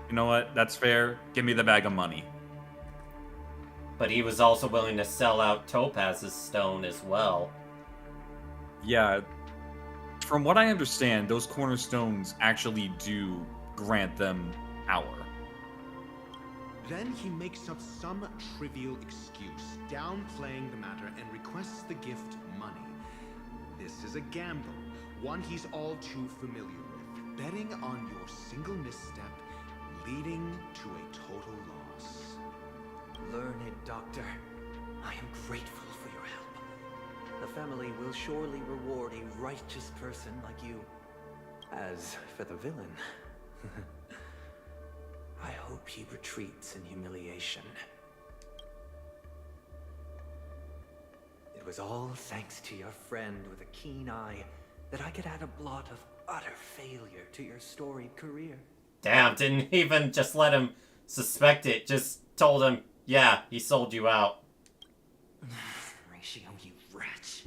You know what? That's fair. Give me the bag of money. But he was also willing to sell out Topaz's stone as well. Yeah. From what I understand, those cornerstones actually do grant them power. Then he makes up some trivial excuse, downplaying the matter, and requests the gift money. This is a gamble, one he's all too familiar with, betting on your single misstep, leading to a total loss. Learned doctor, I am grateful for your help. The family will surely reward a righteous person like you. As for the villain, I hope he retreats in humiliation. It was all thanks to your friend with a keen eye that I could add a blot of utter failure to your storied career. Damn, didn't even just let him suspect it, just told him, yeah, he sold you out. Ratio, you wretch.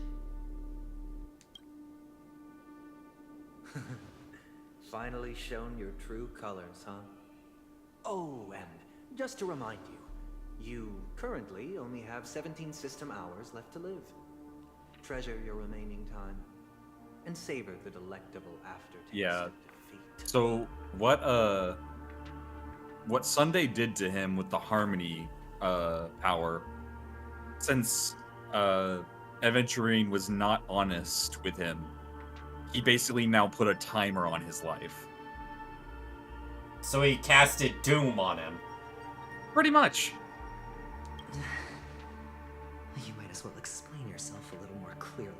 Finally shown your true colors, huh? Oh, and just to remind you, you currently only have 17 system hours left to live. Treasure your remaining time, and savor the delectable aftertaste of defeat. So what Sunday did to him with the harmony power, since Aventurine was not honest with him, he basically now put a timer on his life. So he casted Doom on him. Pretty much. You might as well explain yourself a little more clearly.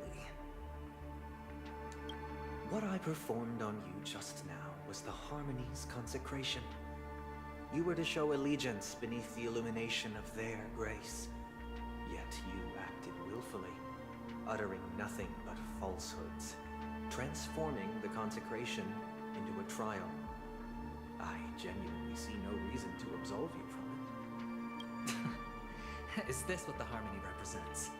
What I performed on you just now was the Harmony's consecration. You were to show allegiance beneath the illumination of their grace. Yet you acted willfully, uttering nothing but falsehoods, transforming the consecration into a trial. I genuinely see no reason to absolve you from it. Is this what the harmony represents?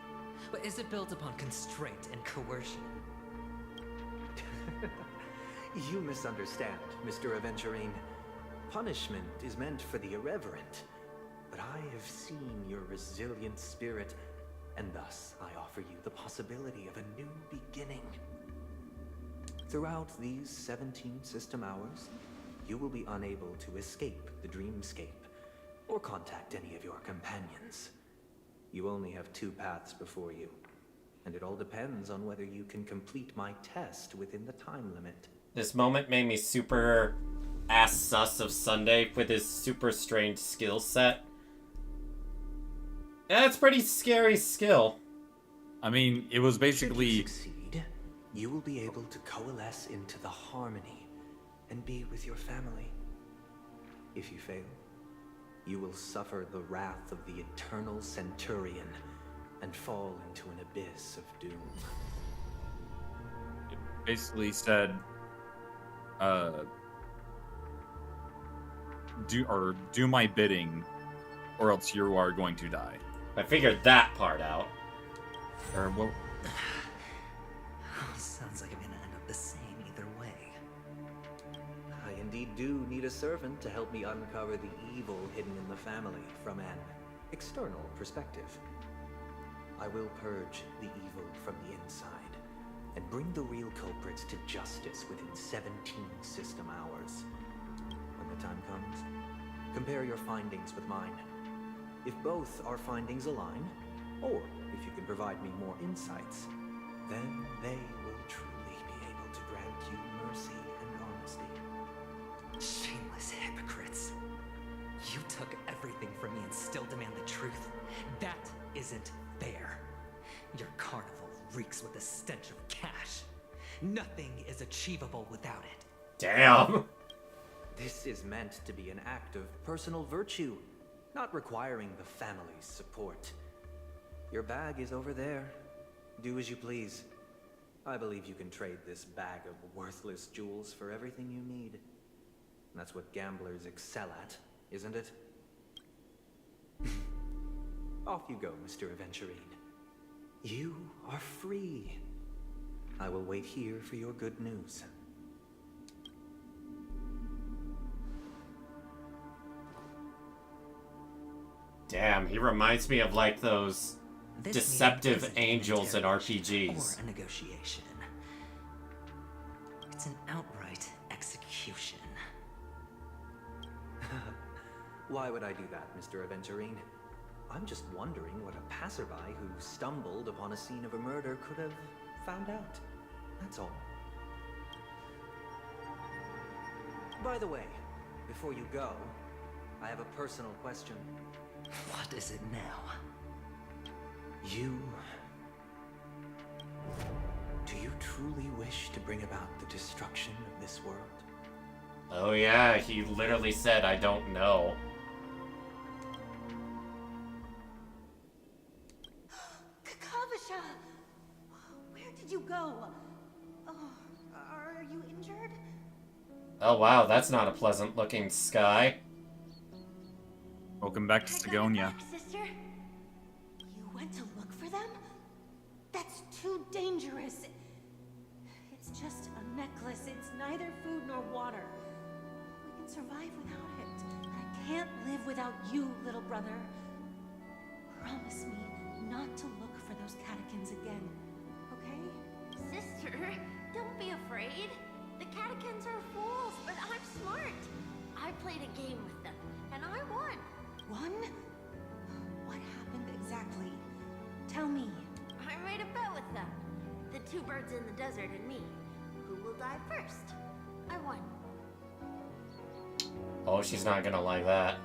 But is it built upon constraint and coercion? You misunderstand, Mr. Aventurine. Punishment is meant for the irreverent. But I have seen your resilient spirit, and thus I offer you the possibility of a new beginning. Throughout these 17 system hours, you will be unable to escape the dreamscape or contact any of your companions. You only have 2 paths before you, and it all depends on whether you can complete my test within the time limit. This moment made me super ass sus of Sunday with his super strange skill set. Yeah, it's pretty scary skill. I mean, it was basically... Should you succeed, you will be able to coalesce into the harmony and be with your family. If you fail, you will suffer the wrath of the eternal Centurion and fall into an abyss of doom. It basically said, do my bidding, or else you are going to die. I figured that part out. Or what? Sounds like I'm gonna end up the same either way. I indeed do need a servant to help me uncover the evil hidden in the family from an external perspective. I will purge the evil from the inside and bring the real culprits to justice within 17 system hours. When the time comes, compare your findings with mine. If both our findings align, or if you can provide me more insights, then they will truly be able to grant you mercy and honesty. Shameless hypocrites. You took everything from me and still demand the truth. That isn't fair. Your carnival reeks with the stench of cash. Nothing is achievable without it. Damn! This is meant to be an act of personal virtue, not requiring the family's support. Your bag is over there. Do as you please. I believe you can trade this bag of worthless jewels for everything you need. That's what gamblers excel at, isn't it? Off you go, Mr. Aventurine. You are free. I will wait here for your good news. Damn, he reminds me of like those deceptive angels in RPGs. Or a negotiation. It's an outright execution. Why would I do that, Mr. Aventurine? I'm just wondering what a passerby who stumbled upon a scene of a murder could have found out. That's all. By the way, before you go, I have a personal question. What is it now? Do you truly wish to bring about the destruction of this world? Oh yeah, he literally said, I don't know. Kakavasha! Where did you go? Oh, are you injured? Oh wow, that's not a pleasant looking sky. Welcome back to Sigonia. Sister? You went to look for them? That's too dangerous. It's just a necklace. It's neither food nor water. We can survive without it. But I can't live without you, little brother. Promise me not to look for those catechins again, okay? Sister, don't be afraid. The catechins are fools, but I'm smart. I played a game with them, and I won. Won? What happened exactly? Tell me. I made a bet with them. The 2 birds in the desert and me. Who will die first? I won. Oh, she's not gonna like that.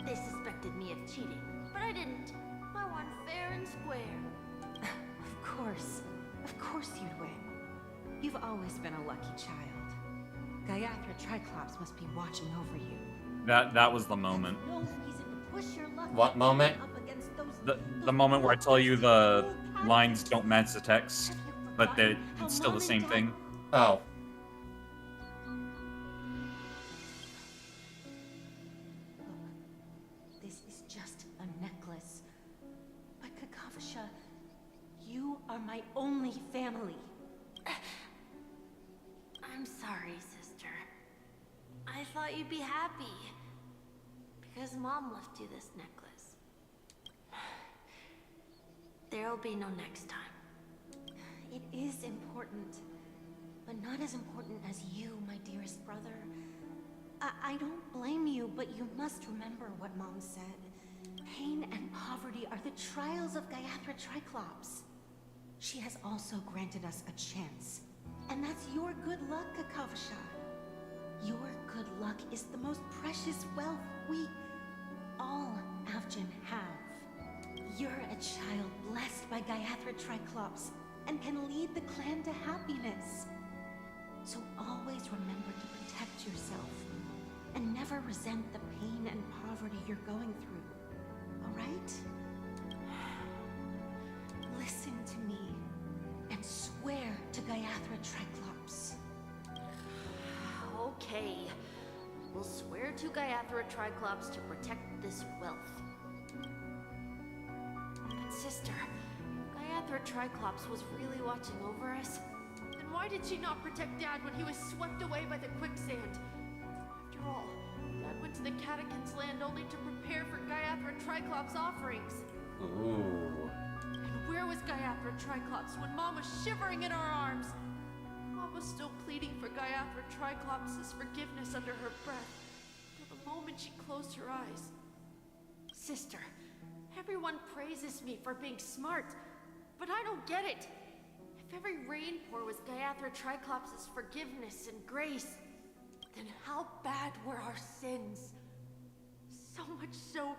They suspected me of cheating, but I didn't. I won fair and square. Of course you'd win. You've always been a lucky child. Gaiathra Triclops must be watching over you. That was the moment. No reason to push your luck What moment? up against those The moment where I tell you the lines don't match the text, but it's still the same thing. Oh. This is just a necklace. But Kakavasha, you are my only family. I'm sorry, sister. I thought you'd be happy. Because Mom left you this necklace. There'll be no next time. It is important. but not as important as you, my dearest brother. I don't blame you, but you must remember what Mom said. Pain and poverty are the trials of Gayathra Triclops. She has also granted us a chance. And that's your good luck, Kakavasha. Your good luck is the most precious wealth we, all Avgin, have. You're a child blessed by Gayathra Triclops and can lead the clan to happiness. So always remember to protect yourself and never resent the pain and poverty you're going through. All right? Listen to me and swear to Gayathra Triclops. Okay. We'll swear to Gayathra Triclops to protect this wealth. But sister, Gayathra Triclops was really watching over us. Then why did she not protect Dad when he was swept away by the quicksand? After all, Dad went to the Catechins' land only to prepare for Gayathra Triclops' offerings. Ooh. And where was Gayathra Triclops when Mom was shivering in our arms? Mom was still pleading for Gayathra Triclops' forgiveness under her breath, till the moment she closed her eyes. Sister, everyone praises me for being smart, but I don't get it. If every rainpour was Gayathra Triclops' forgiveness and grace, then how bad were our sins? So much so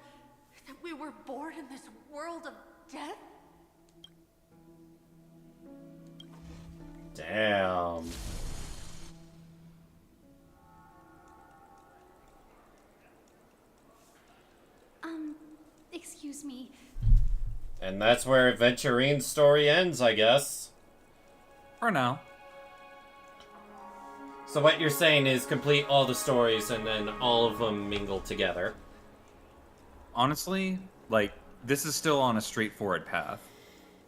that we were born in this world of death? Damn. Excuse me. And that's where Adventurine's story ends, I guess. For now. So what you're saying is complete all the stories and then all of them mingle together. Honestly, like, this is still on a straightforward path.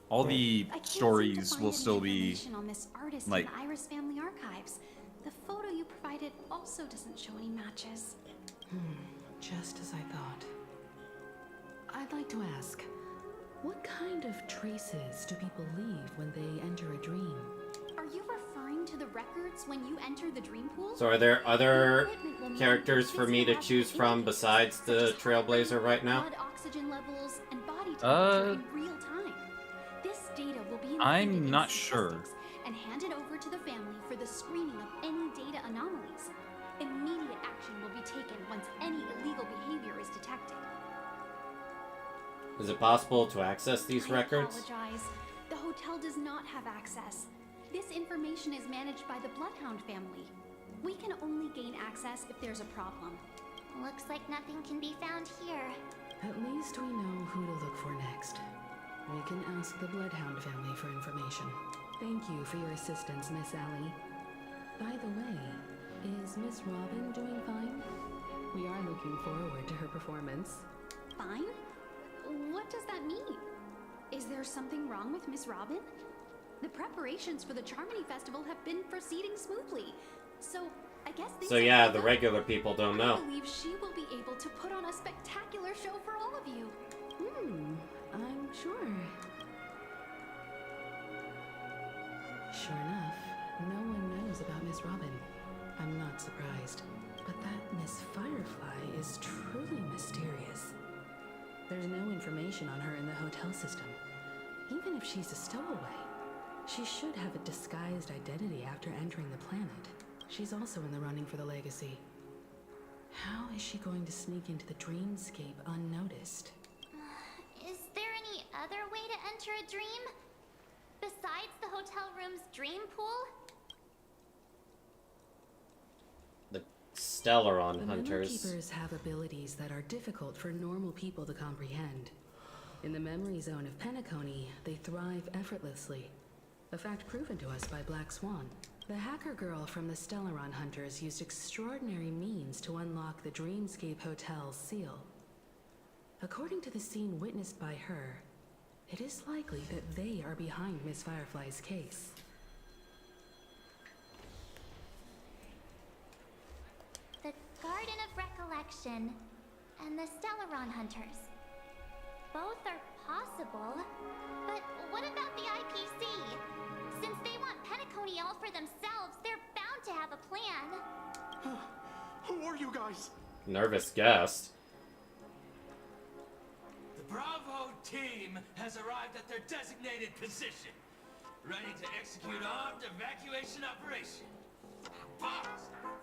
All the stories will still be On this artist like in the Iris family archives. The photo you provided also doesn't show any matches. Just as I thought. I'd like to ask, what kind of traces do people leave when they enter a dream? Are you referring to the records when you enter the dream pool? So are there other characters for me to choose from besides the Trailblazer right now? Blood oxygen levels and body temperature in real time. This data will be I'm not sure. and handed over to the family for the screening of any data anomalies. Immediate action will be taken once any illegal behavior is detected. Is it possible to access these I records? apologize. The hotel does not have access. This information is managed by the Bloodhound family. We can only gain access if there's a problem. Looks like nothing can be found here. At least we know who to look for next. We can ask the Bloodhound family for information. Thank you for your assistance, Miss Allie. By the way, is Miss Robin doing fine? We are looking forward to her performance. Fine? What does that mean? Is there something wrong with Miss Robin? The preparations for the Charmony Festival have been proceeding smoothly, so I guess things So yeah, the regular people don't know. I believe she will be able to put on a spectacular show for all of you. I'm sure. Sure enough, no one knows about Miss Robin. I'm not surprised. But that Miss Firefly is truly mysterious. There's no information on her in the hotel system. Even if she's a stowaway, she should have a disguised identity after entering the planet. She's also in the running for the legacy. How is she going to sneak into the dreamscape unnoticed? Is there any other way to enter a dream? Besides the hotel room's dream pool? The Stellaron The hunters. Memory Keepers have abilities that are difficult for normal people to comprehend. In the memory zone of Penacony, they thrive effortlessly. A fact proven to us by Black Swan. The hacker girl from the Stellaron Hunters used extraordinary means to unlock the Dreamscape Hotel's seal. According to the scene witnessed by her, it is likely that they are behind Miss Firefly's case. The Garden of Recollection and the Stellaron Hunters. Both are possible, but what about the IPC? Since they want Penacony all for themselves, are you guys? Nervous guest. The Bravo team has arrived at their designated position, ready to execute armed evacuation operation. Boss,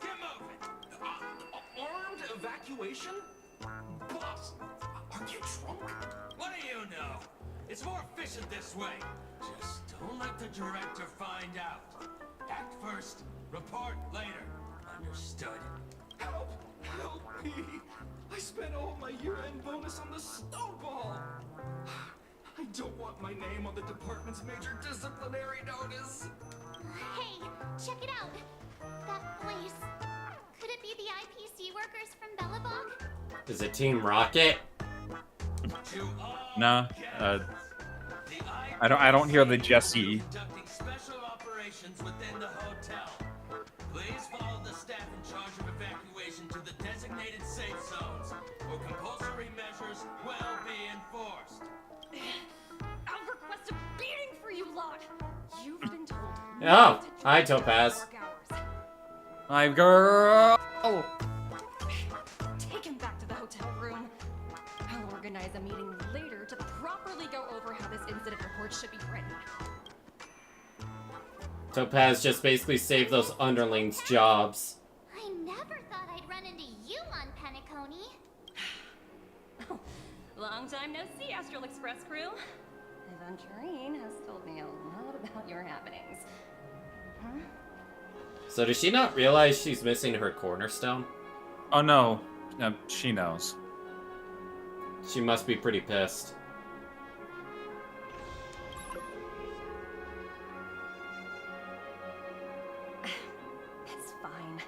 get moving. Armed evacuation? Boss, are you drunk? What do you know? It's more efficient this way. Just don't let the director find out. Act first, report later. Understood? Help! Help me! I spent all my year-end bonus on the snowball! I don't want my name on the department's major disciplinary notice! Hey, check it out! That place. Could it be the IPC workers from Bellabog? Is it Team Rocket? Nah, I don't hear the Jesse. Conducting special operations within the hotel. Please follow the staff in charge of evacuation to the designated safe zones, or compulsory measures will be enforced. I'll request a beating for you lot. You've been told. Oh, hi Topaz. Hi, girl. Take him back to the hotel room. I'll organize a meeting later to properly go over how this incident report should be written. Topaz just basically saved those underlings' jobs. I never thought I'd run into you on Penacony. Long time no see, Astral Express crew. Aventurine has told me a lot about your happenings. Huh? So does she not realize she's missing her cornerstone? Oh no, she knows. She must be pretty pissed. It's fine.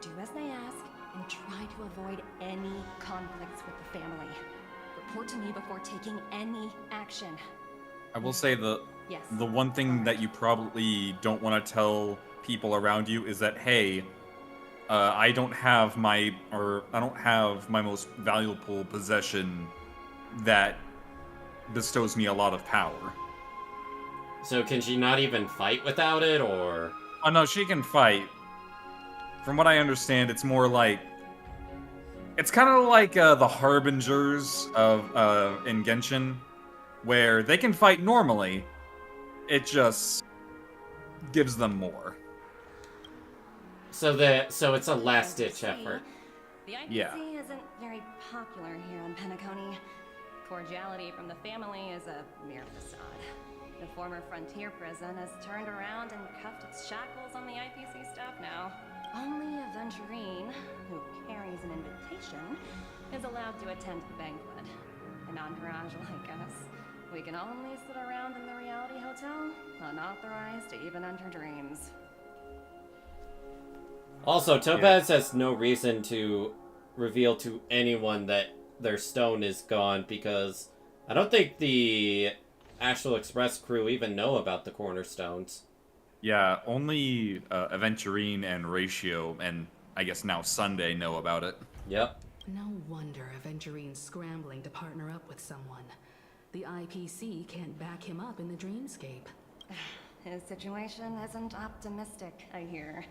Do as they ask and try to avoid any conflicts with the family. Report to me before taking any action. I will say Yes. the one thing that you probably don't want to tell people around you is that, hey, I don't have my most valuable possession that bestows me a lot of power. So can she not even fight without it, or? Oh no, she can fight. From what I understand, it's more like it's kind of like the Harbingers of in Genshin, where they can fight normally. It just gives them more. So it's a last-ditch effort. The IPC Yeah. isn't very popular here on Penacony. Cordiality from the family is a mere facade. The former frontier prison has turned around and cuffed its shackles on the IPC staff now. Only Aventurine, who carries an invitation, is allowed to attend the banquet. An entourage like us, we can only sit around in the reality hotel, unauthorized to even enter dreams. Also, Topaz has no reason to reveal to anyone that their stone is gone, because I don't think the Astral Express crew even know about the cornerstones. Yeah, only Aventurine and Ratio, and I guess now Sunday know about it. Yep. No wonder Aventurine's scrambling to partner up with someone. The IPC can't back him up in the dreamscape. His situation isn't optimistic, I hear.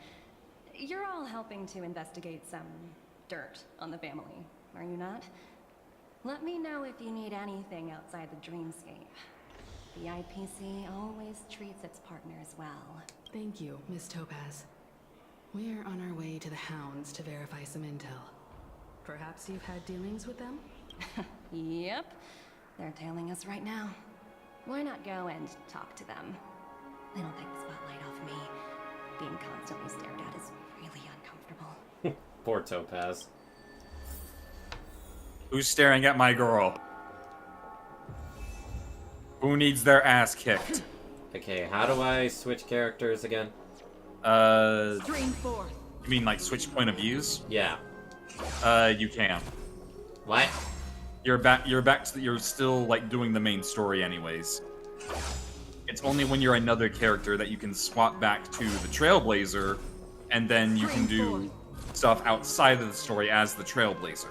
You're all helping to investigate some dirt on the family, are you not? Let me know if you need anything outside the dreamscape. The IPC always treats its partners well. Thank you, Miss Topaz. We're on our way to the Hounds to verify some intel. Perhaps you've had dealings with them? Yep. They're tailing us right now. Why not go and talk to them? They don't take the spotlight off me. Being constantly stared at is really uncomfortable. Poor Topaz. Who's staring at my girl? Who needs their ass kicked? Okay, how do I switch characters again? Stream 4. You mean like switch point of views? Yeah. You can. What? You're back to you're still like doing the main story anyways. It's only when you're another character that you can swap back to the Trailblazer, and then you can do stuff outside of the story as the Trailblazer.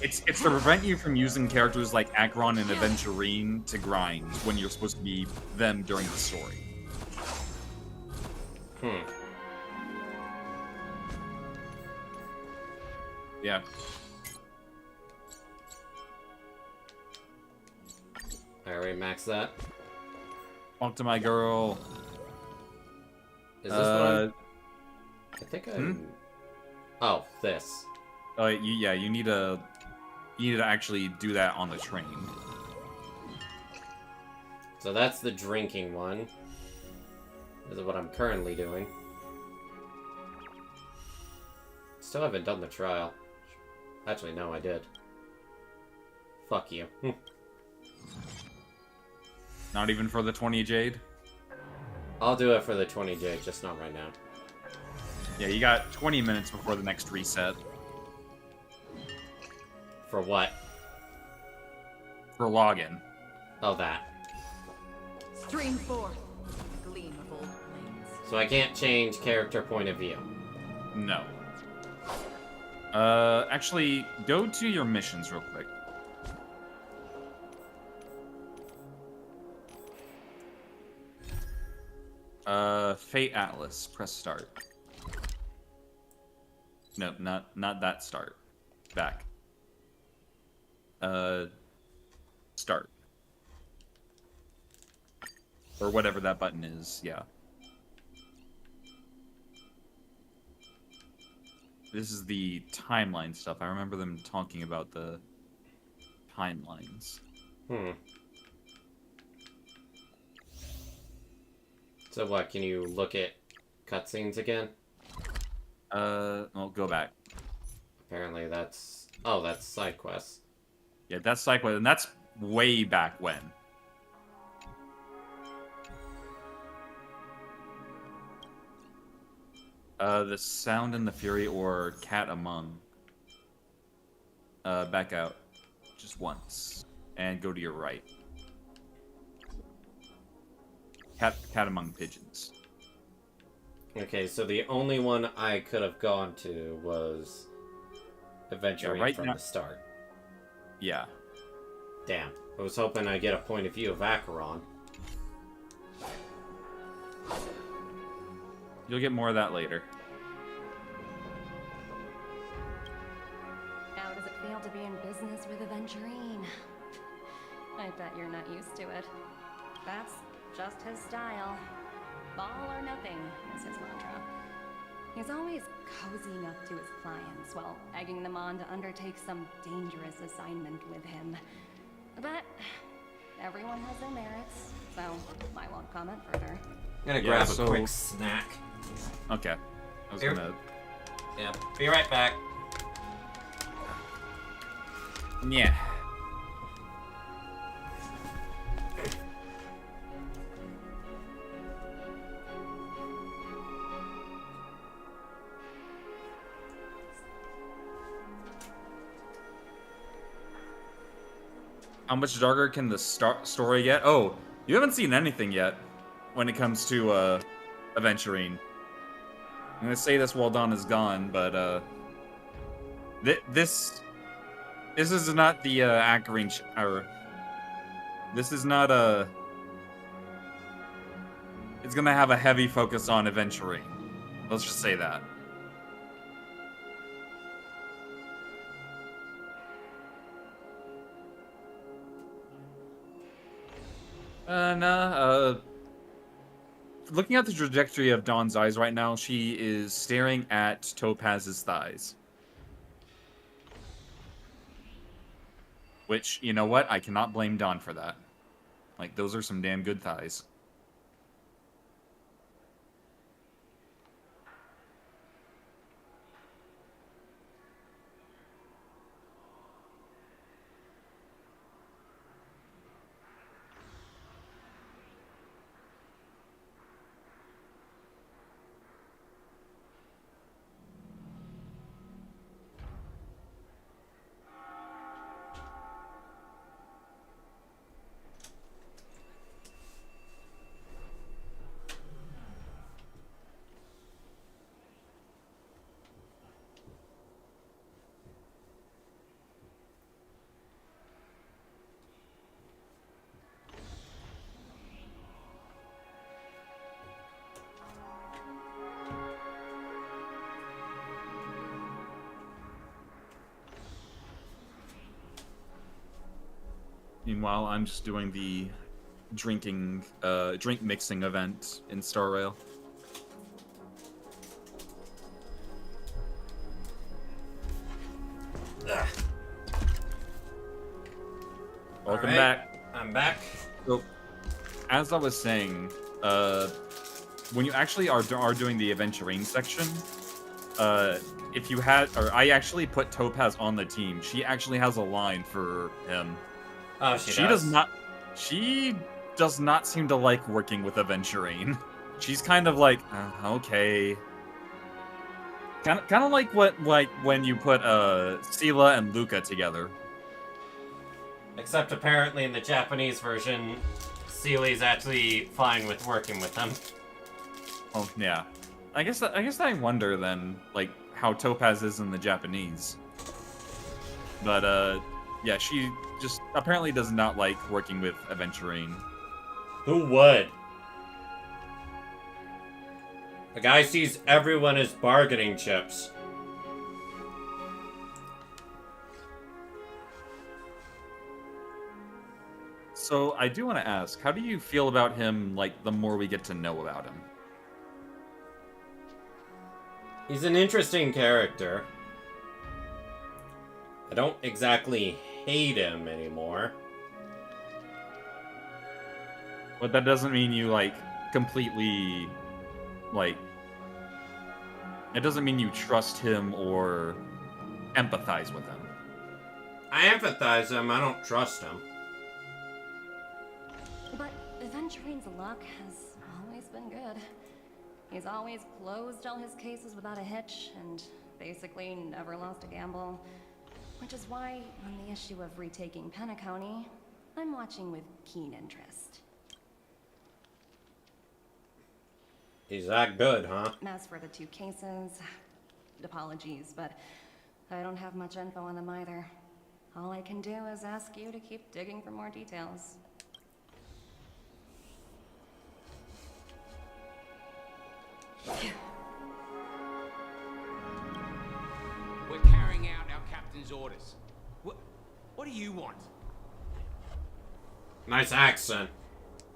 It's to prevent you from using characters like Acheron and Aventurine to grind when you're supposed to be them during the story. Yeah. I already maxed that. Talk to my girl. Is this one? I think I. Hmm? Oh, this. Oh, you need to actually do that on the train. So that's the drinking one. This is what I'm currently doing. Still haven't done the trial. Actually, no, I did. Fuck you. Not even for the 20 Jade? I'll do it for the 20 Jade, just not right now. Yeah, you got 20 minutes before the next reset. For what? For login. Oh, that. Stream forth, gleam of old plains. So I can't change character point of view. No. Actually, go to your missions real quick. Fate Atlas. Press start. No, not that start. Back. Start. Or whatever that button is, yeah. This is the timeline stuff. I remember them talking about the timelines. So what, can you look at cutscenes again? Well, go back. Apparently that's... Oh, that's side quests. Yeah, that's side quest, and that's way back when. The Sound and the Fury or Cat Among. Back out. Just once. And go to your right. Cat Among Pigeons. Okay, so the only one I could have gone to was Adventuring from the start. Yeah. Damn. I was hoping I'd get a point of view of Acheron. You'll get more of that later. How does it feel to be in business with Aventurine? I bet you're not used to it. That's just his style. All or nothing is his mantra. He's always cozying up to his clients while egging them on to undertake some dangerous assignment with him. But everyone has their merits, so I won't comment further. I'm gonna grab a quick snack. Okay. I was gonna... Yeah, be right back. Yeah. How much darker can the story get? Oh, you haven't seen anything yet when it comes to Aventurine. I'm gonna say this while Dawn is gone, but this is not the Acheron or this is not a. It's gonna have a heavy focus on Aventurine. Let's just say that. Looking at the trajectory of Dawn's eyes right now, she is staring at Topaz's thighs. Which, you know what? I cannot blame Dawn for that. Like, those are some damn good thighs. Meanwhile, I'm just doing the drink mixing event in Star Rail. Ugh. Welcome Alright, back. I'm back. So, as I was saying, when you actually are doing the Aventurine section, if you had, or I actually put Topaz on the team. She actually has a line for him. Oh, she does? She does not seem to like working with Aventurine. She's kind of like, okay. Kind of like when you put Sela and Luca together. Except apparently in the Japanese version, Seely's actually fine with working with them. Oh yeah, I guess I wonder then, like how Topaz is in the Japanese. But yeah, she just apparently does not like working with Aventurine. Who would? The guy sees everyone as bargaining chips. So I do want to ask, how do you feel about him, like, the more we get to know about him? He's an interesting character. I don't exactly hate him anymore. But that doesn't mean you, like, completely, like... It doesn't mean you trust him or empathize with him. I empathize him, I don't trust him. But Aventurine's luck has always been good. He's always closed all his cases without a hitch, and basically never lost a gamble. Which is why, on the issue of retaking Penacony, I'm watching with keen interest. He's that good, huh? As for the two cases, apologies, but I don't have much info on them either. All I can do is ask you to keep digging for more details. We're carrying out our captain's orders. What do you want? Nice accent.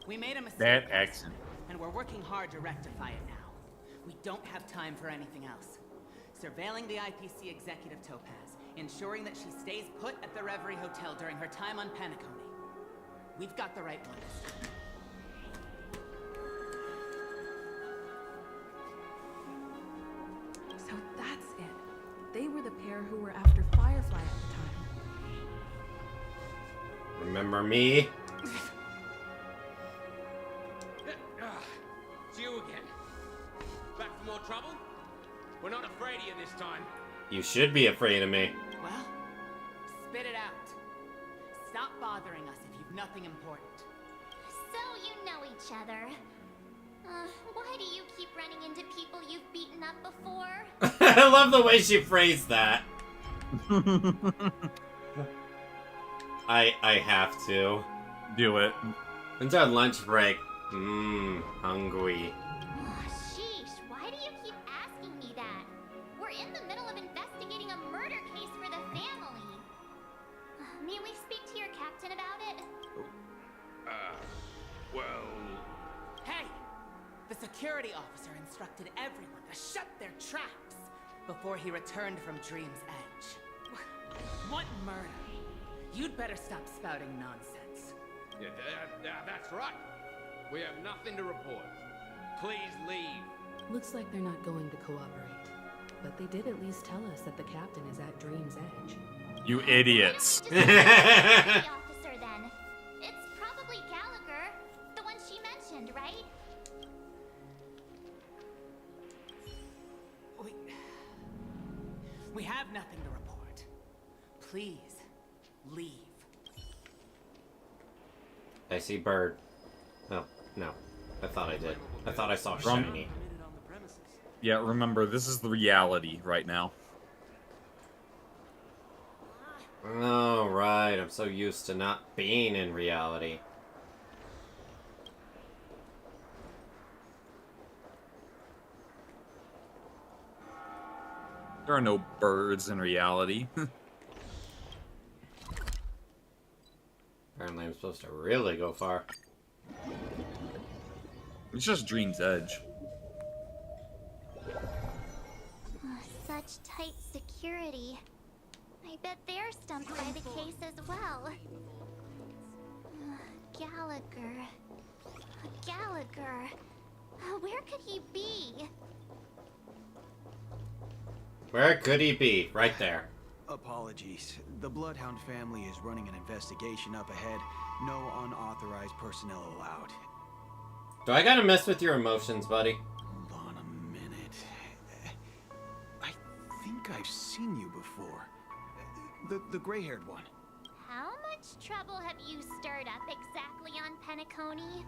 We made a mistake. That accent. And we're working hard to rectify it now. We don't have time for anything else. Surveilling the IPC executive Topaz, ensuring that she stays put at the Reverie Hotel during her time on Penacony. We've got the right one this time. So that's it. They were the pair who were after Firefly at the time. Remember me? It's you again. Back for more trouble? We're not afraid of you this time. You should be afraid of me. Well, spit it out. Stop bothering us if you've nothing important. So you know each other. Why do you keep running into people you've beaten up before? I love the way she phrased that. I have to. Do it. It's our lunch break. Hungry. Sheesh, why do you keep asking me that? We're in the middle of investigating a murder case for the family. May we speak to your captain about it? Well... Hey! The security officer instructed everyone to shut their traps before he returned from Dream's Edge. What murder? You'd better stop spouting nonsense. Yeah, that's right. We have nothing to report. Please leave. Looks like they're not going to cooperate. But they did at least tell us that the captain is at Dream's Edge. You idiots. The officer then. It's probably Gallagher, the one she mentioned, right? We have nothing to report. Please, leave. I see bird. Oh, no. I thought I did. I thought I saw shiny. Yeah, remember, this is the reality right now. Oh, right. I'm so used to not being in reality. There are no birds in reality. Apparently I'm supposed to really go far. It's just Dream's Edge. Such tight security. I bet they're stumped by the case as well. Gallagher. Gallagher. Where could he be? Where could he be? Right there. Apologies. The Bloodhound family is running an investigation up ahead. No unauthorized personnel allowed. Do I gotta mess with your emotions, buddy? Hold on a minute. I think I've seen you before. The gray-haired one. How much trouble have you stirred up exactly on Penacony?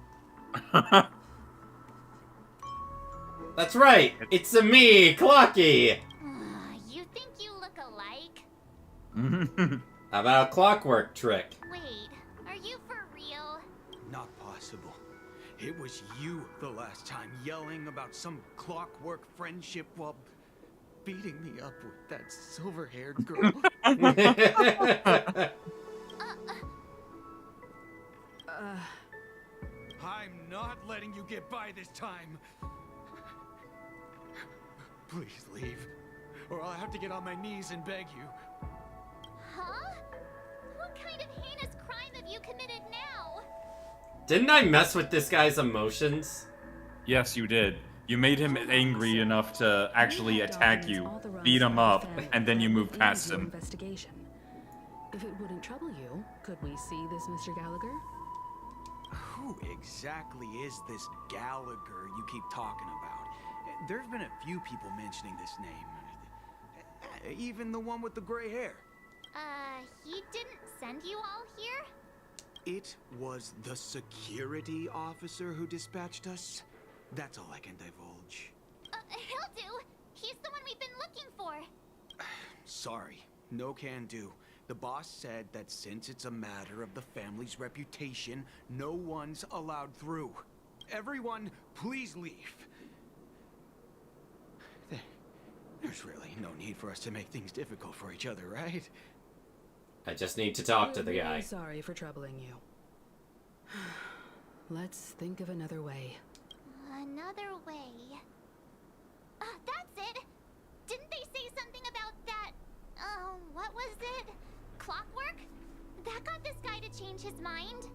That's right! It's a me, Clocky! You think you look alike? How about a clockwork trick? Wait, are you for real? Not possible. It was you the last time yelling about some clockwork friendship while beating me up with that silver-haired girl. I'm not letting you get by this time. Please leave, or I'll have to get on my knees and beg you. Huh? What kind of heinous crime have you committed now? Didn't I mess with this guy's emotions? Yes, you did. You made him angry enough to actually attack you, beat him up, and then you moved past him. Investigation. If it wouldn't trouble you, could we see this Mr. Gallagher? Who exactly is this Gallagher you keep talking about? There's been a few people mentioning this name. Even the one with the gray hair. He didn't send you all here? It was the security officer who dispatched us. That's all I can divulge. He'll do. He's the one we've been looking for. Sorry, no can do. The boss said that since it's a matter of the family's reputation, no one's allowed through. Everyone, please leave. There's really no need for us to make things difficult for each other, right? I just need to talk to the We're guy. really sorry for troubling you. Let's think of another way. Another way. That's it! Didn't they say something about that? What was it? Clockwork? That got this guy to change his mind.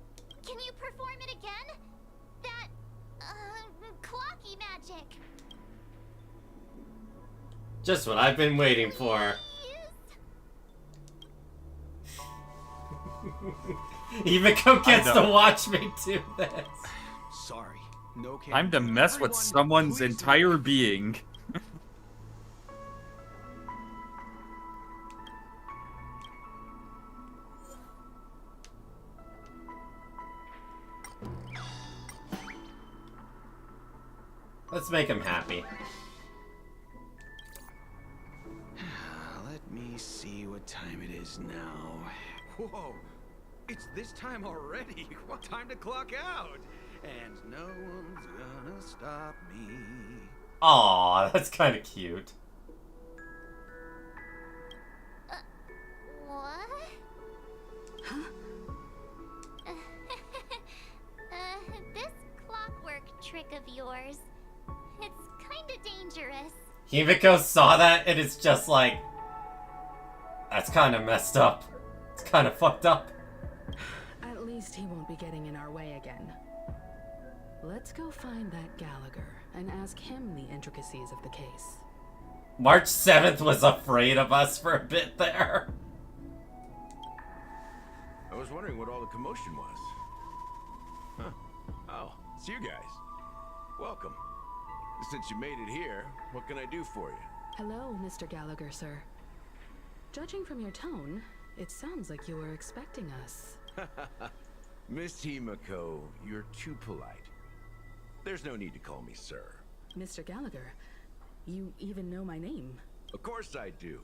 Can you perform it again? That, clocky magic. Just what I've been waiting for. Yumiko gets to watch me do this. Sorry, no can. Time to mess with someone's entire being. Let's make him happy. Let me see what time it is now. Whoa, it's this time already. What time to clock out? And no one's gonna stop me. Aw, that's kind of cute. What? Huh? This clockwork trick of yours, it's kinda dangerous. Yumiko saw that and it's just like, that's kind of messed up. It's kind of fucked up. At least he won't be getting in our way again. Let's go find that Gallagher and ask him the intricacies of the case. March 7th was afraid of us for a bit there. I was wondering what all the commotion was. Huh. Oh, it's you guys. Welcome. Since you made it here, what can I do for you? Hello, Mr. Gallagher, sir. Judging from your tone, it sounds like you were expecting us. Miss Himiko, you're too polite. There's no need to call me sir. Mr. Gallagher, you even know my name. Of course I do.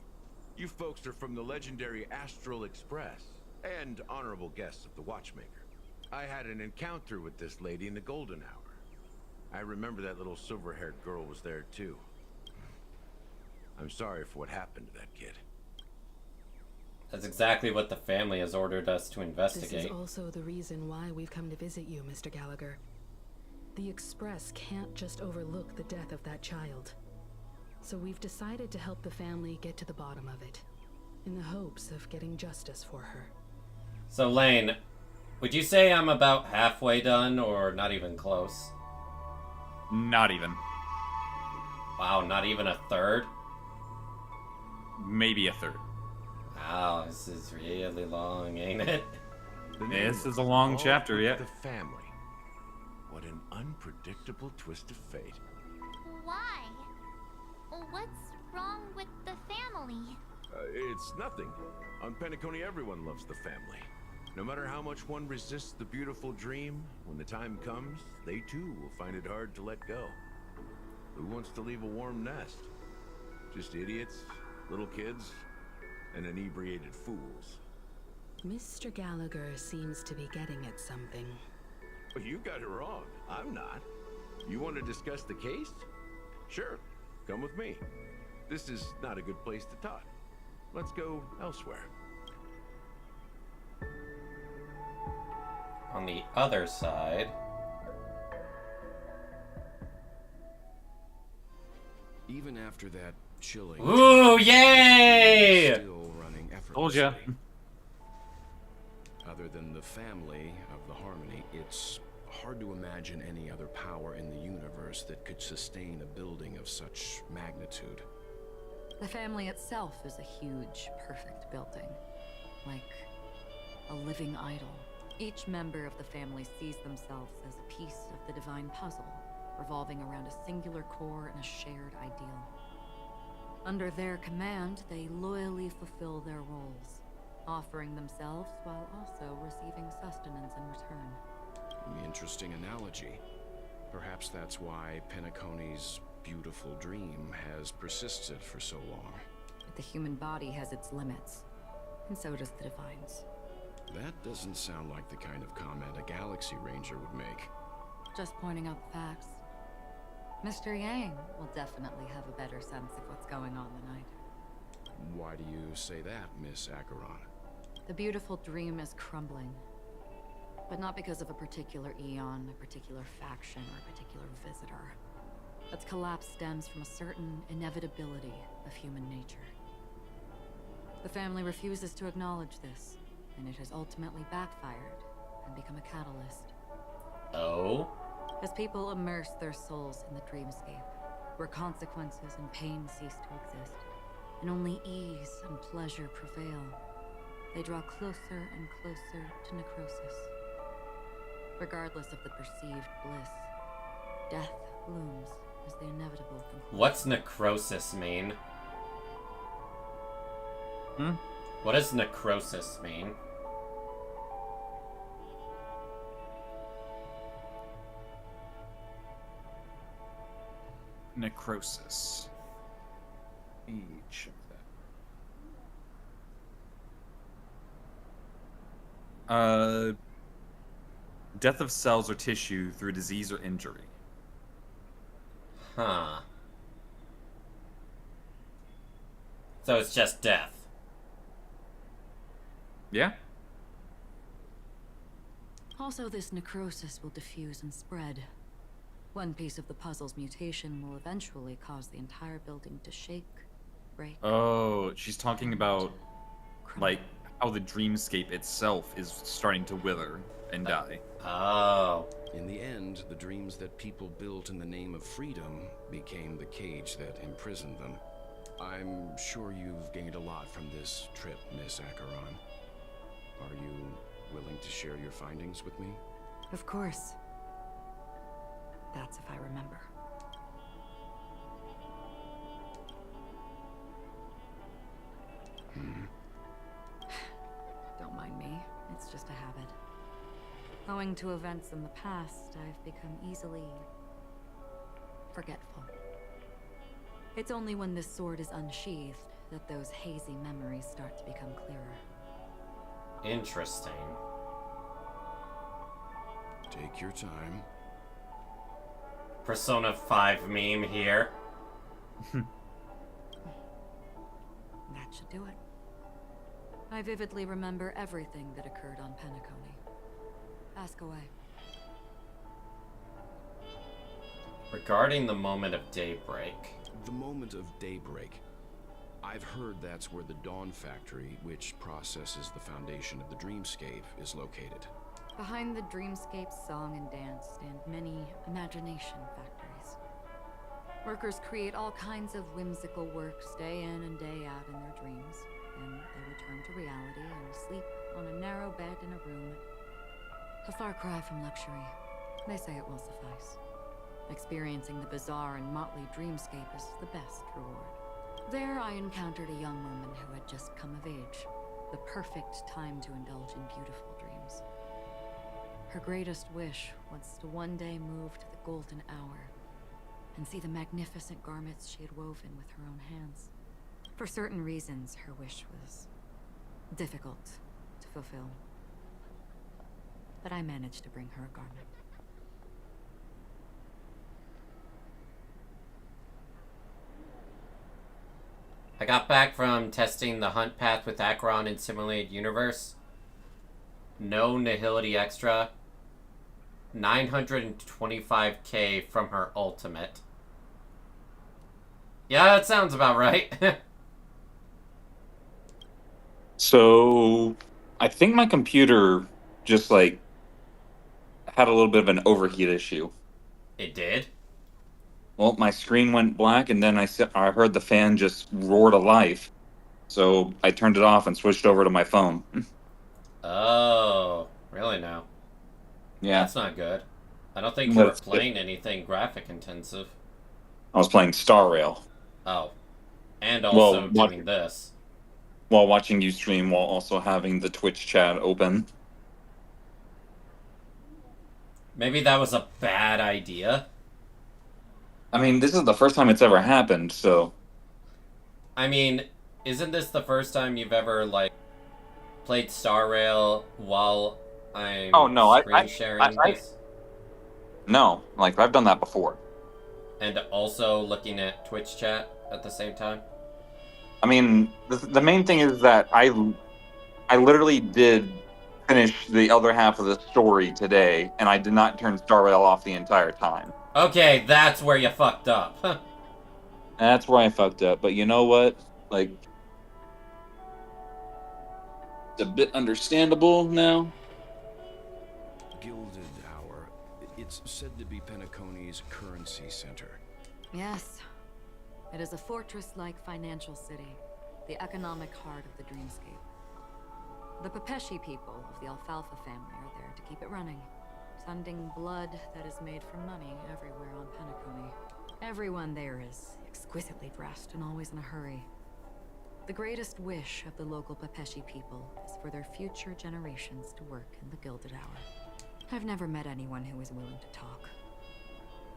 You folks are from the legendary Astral Express, and honorable guests of the Watchmaker. I had an encounter with this lady in the Golden Hour. I remember that little silver-haired girl was there too. I'm sorry for what happened to that kid. That's exactly what the family has ordered us to investigate. This is also the reason why we've come to visit you, Mr. Gallagher. The Express can't just overlook the death of that child. So we've decided to help the family get to the bottom of it, in the hopes of getting justice for her. So, Lane, would you say I'm about halfway done, or not even close? Not even. Wow, not even a third? Maybe a third. Wow, this is really long, ain't it? This is a long chapter, yeah. The family. What an unpredictable twist of fate. Why? What's wrong with the family? It's nothing. On Penacony, everyone loves the family. No matter how much one resists the beautiful dream, when the time comes, they too will find it hard to let go. Who wants to leave a warm nest? Just idiots, little kids, and inebriated fools. Mr. Gallagher seems to be getting at something. Well, you got it wrong. I'm not. You want to discuss the case? Sure. Come with me. This is not a good place to talk. Let's go elsewhere. On the other side... Even after that chilling... Ooh, yay! Still running effortlessly. Told ya. Other than the family of the Harmony, it's hard to imagine any other power in the universe that could sustain a building of such magnitude. The family itself is a huge, perfect building. Like a living idol. Each member of the family sees themselves as a piece of the divine puzzle, revolving around a singular core and a shared ideal. Under their command, they loyally fulfill their roles, offering themselves while also receiving sustenance in return. Interesting analogy. Perhaps that's why Penacony's beautiful dream has persisted for so long. But the human body has its limits, and so does the divine's. That doesn't sound like the kind of comment a Galaxy Ranger would make. Just pointing out the facts. Mr. Yang will definitely have a better sense of what's going on than I do. Why do you say that, Miss Acheron? The beautiful dream is crumbling. But not because of a particular eon, a particular faction, or a particular visitor. Its collapse stems from a certain inevitability of human nature. The family refuses to acknowledge this, and it has ultimately backfired and become a catalyst. Oh? As people immerse their souls in the dreamscape, where consequences and pain cease to exist, and only ease and pleasure prevail, they draw closer and closer to necrosis. Regardless of the perceived bliss, death looms as the inevitable conclusion. What's necrosis mean? What does necrosis mean? Necrosis. Let me check that. Death of cells or tissue through disease or injury. Huh. So it's just death. Yeah? Also, this necrosis will diffuse and spread. One piece of the puzzle's mutation will eventually cause the entire building to shake, break. Oh, she's talking about, like, how the dreamscape itself is starting to wither and die. Oh. In the end, the dreams that people built in the name of freedom became the cage that imprisoned them. I'm sure you've gained a lot from this trip, Miss Acheron. Are you willing to share your findings with me? Of course. That's if I remember. Don't mind me. It's just a habit. Owing to events in the past, I've become easily forgetful. It's only when this sword is unsheathed that those hazy memories start to become clearer. Interesting. Take your time. Persona 5 meme here. That should do it. I vividly remember everything that occurred on Penacony. Ask away. Regarding the moment of daybreak. The moment of daybreak. I've heard that's where the Dawn Factory, which processes the foundation of the dreamscape, is located. Behind the dreamscape song and dance stand many imagination factories. Workers create all kinds of whimsical works day in and day out in their dreams. Then they return to reality and sleep on a narrow bed in a room. A far cry from luxury. They say it will suffice. Experiencing the bizarre and motley dreamscape is the best reward. There I encountered a young woman who had just come of age. The perfect time to indulge in beautiful dreams. Her greatest wish was to one day move to the golden hour and see the magnificent garments she had woven with her own hands. For certain reasons, her wish was difficult to fulfill. But I managed to bring her a garment. I got back from testing the hunt path with Acheron in Simulated Universe. No Nihility Extra. 925k from her ultimate. Yeah, that sounds about right. So, I think my computer just, like, had a little bit of an overheat issue. It did? Well, my screen went black, and then I heard the fan just roar to life. So, I turned it off and switched over to my phone. Oh, really now? Yeah. That's not good. I don't think you were playing anything graphic intensive. I was playing Star Rail. Oh. And also doing this. While watching you stream, while also having the Twitch chat open. Maybe that was a bad idea. I mean, this is the first time it's ever happened, so... I mean, isn't this the first time you've ever, like, played Star Rail while I'm screen sharing this? No, like, I've done that before. And also looking at Twitch chat at the same time? I mean, the main thing is that I literally did finish the other half of the story today, and I did not turn Star Rail off the entire time. Okay, that's where you fucked up. That's where I fucked up, but you know what? Like, it's a bit understandable now. Gilded Hour. It's said to be Penacony's currency center. Yes. It is a fortress-like financial city, the economic heart of the dreamscape. The Pepeshi people of the Alfalfa family are there to keep it running, funding blood that is made from money everywhere on Penacony. Everyone there is exquisitely dressed and always in a hurry. The greatest wish of the local Pepeshi people is for their future generations to work in the Gilded Hour. I've never met anyone who is willing to talk.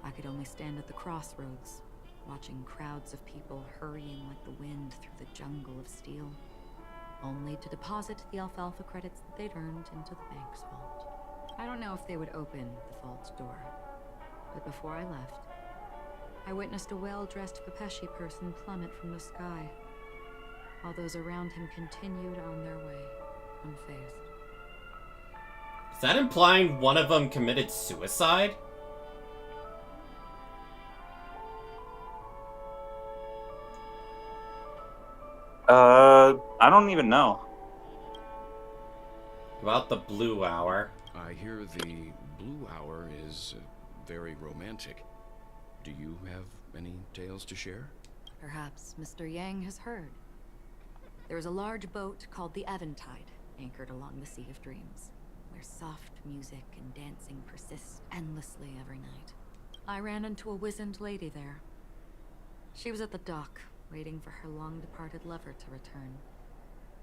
I could only stand at the crossroads, watching crowds of people hurrying like the wind through the jungle of steel, only to deposit the alfalfa credits that they'd earned into the bank's vault. I don't know if they would open the vault door, but before I left, I witnessed a well-dressed Pepeshi person plummet from the sky, while those around him continued on their way, unfazed. Is that implying one of them committed suicide? I don't even know. About the Blue Hour. I hear the Blue Hour is very romantic. Do you have any tales to share? Perhaps Mr. Yang has heard. There is a large boat called the Eventide, anchored along the Sea of Dreams, where soft music and dancing persist endlessly every night. I ran into a wizened lady there. She was at the dock, waiting for her long-departed lover to return,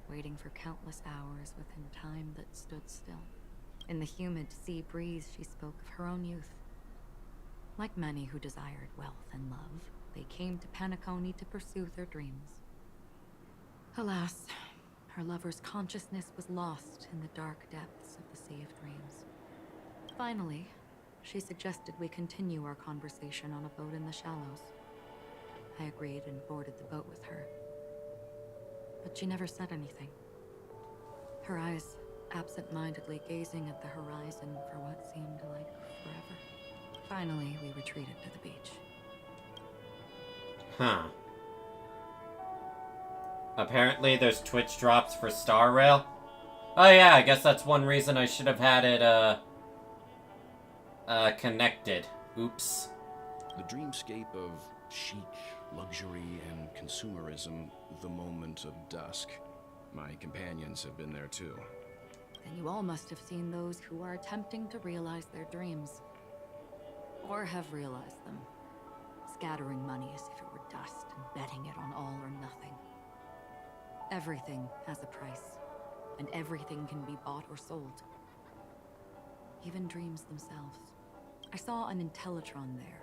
waiting for countless hours within time that stood still. In the humid sea breeze, she spoke of her own youth. Like many who desired wealth and love, they came to Penacony to pursue their dreams. Alas, her lover's consciousness was lost in the dark depths of the Sea of Dreams. Finally, she suggested we continue our conversation on a boat in the shallows. I agreed and boarded the boat with her. But she never said anything. Her eyes absent-mindedly gazing at the horizon for what seemed like forever. Finally, we retreated to the beach. Huh. Apparently there's Twitch drops for Star Rail. Oh yeah, I guess that's one reason I should have had it, connected. Oops. The dreamscape of chic, luxury, and consumerism, the moment of dusk. My companions have been there too. Then you all must have seen those who are attempting to realize their dreams. Or have realized them. Scattering money as if it were dust and betting it on all or nothing. Everything has a price, and everything can be bought or sold. Even dreams themselves. I saw an Intellitron there,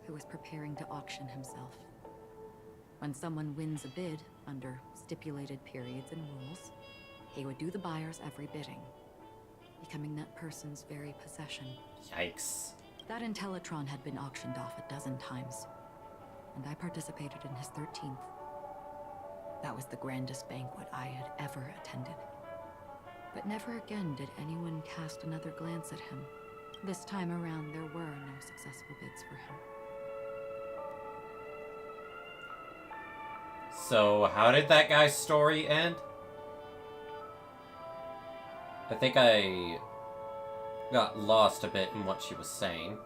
who was preparing to auction himself. When someone wins a bid, under stipulated periods and rules, he would do the buyer's every bidding, becoming that person's very possession. Yikes. That Intellitron had been auctioned off a dozen times, and I participated in his 13th. That was the grandest banquet I had ever attended. But never again did anyone cast another glance at him. This time around, there were no successful bids for him. So, how did that guy's story end? I think I got lost a bit in what she was saying.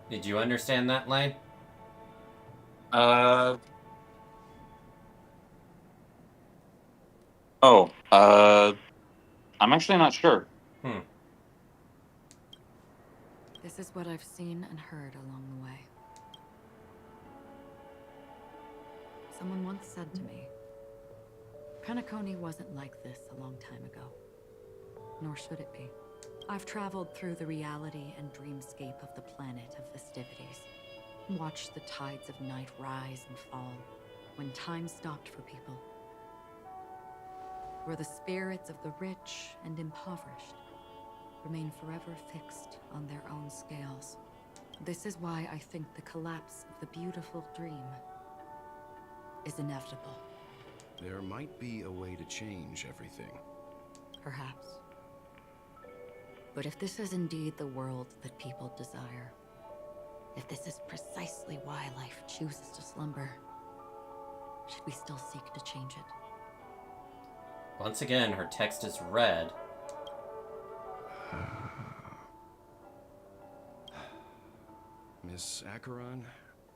Did you understand that, Lane? I'm actually not sure. This is what I've seen and heard along the way. Someone once said to me, Penacony wasn't like this a long time ago. Nor should it be. I've traveled through the reality and dreamscape of the planet of festivities. Watched the tides of night rise and fall when time stopped for people. Where the spirits of the rich and impoverished remain forever fixed on their own scales. This is why I think the collapse of the beautiful dream is inevitable. There might be a way to change everything. Perhaps. But if this is indeed the world that people desire, if this is precisely why life chooses to slumber, should we still seek to change it? Once again, her text is red. Miss Acheron,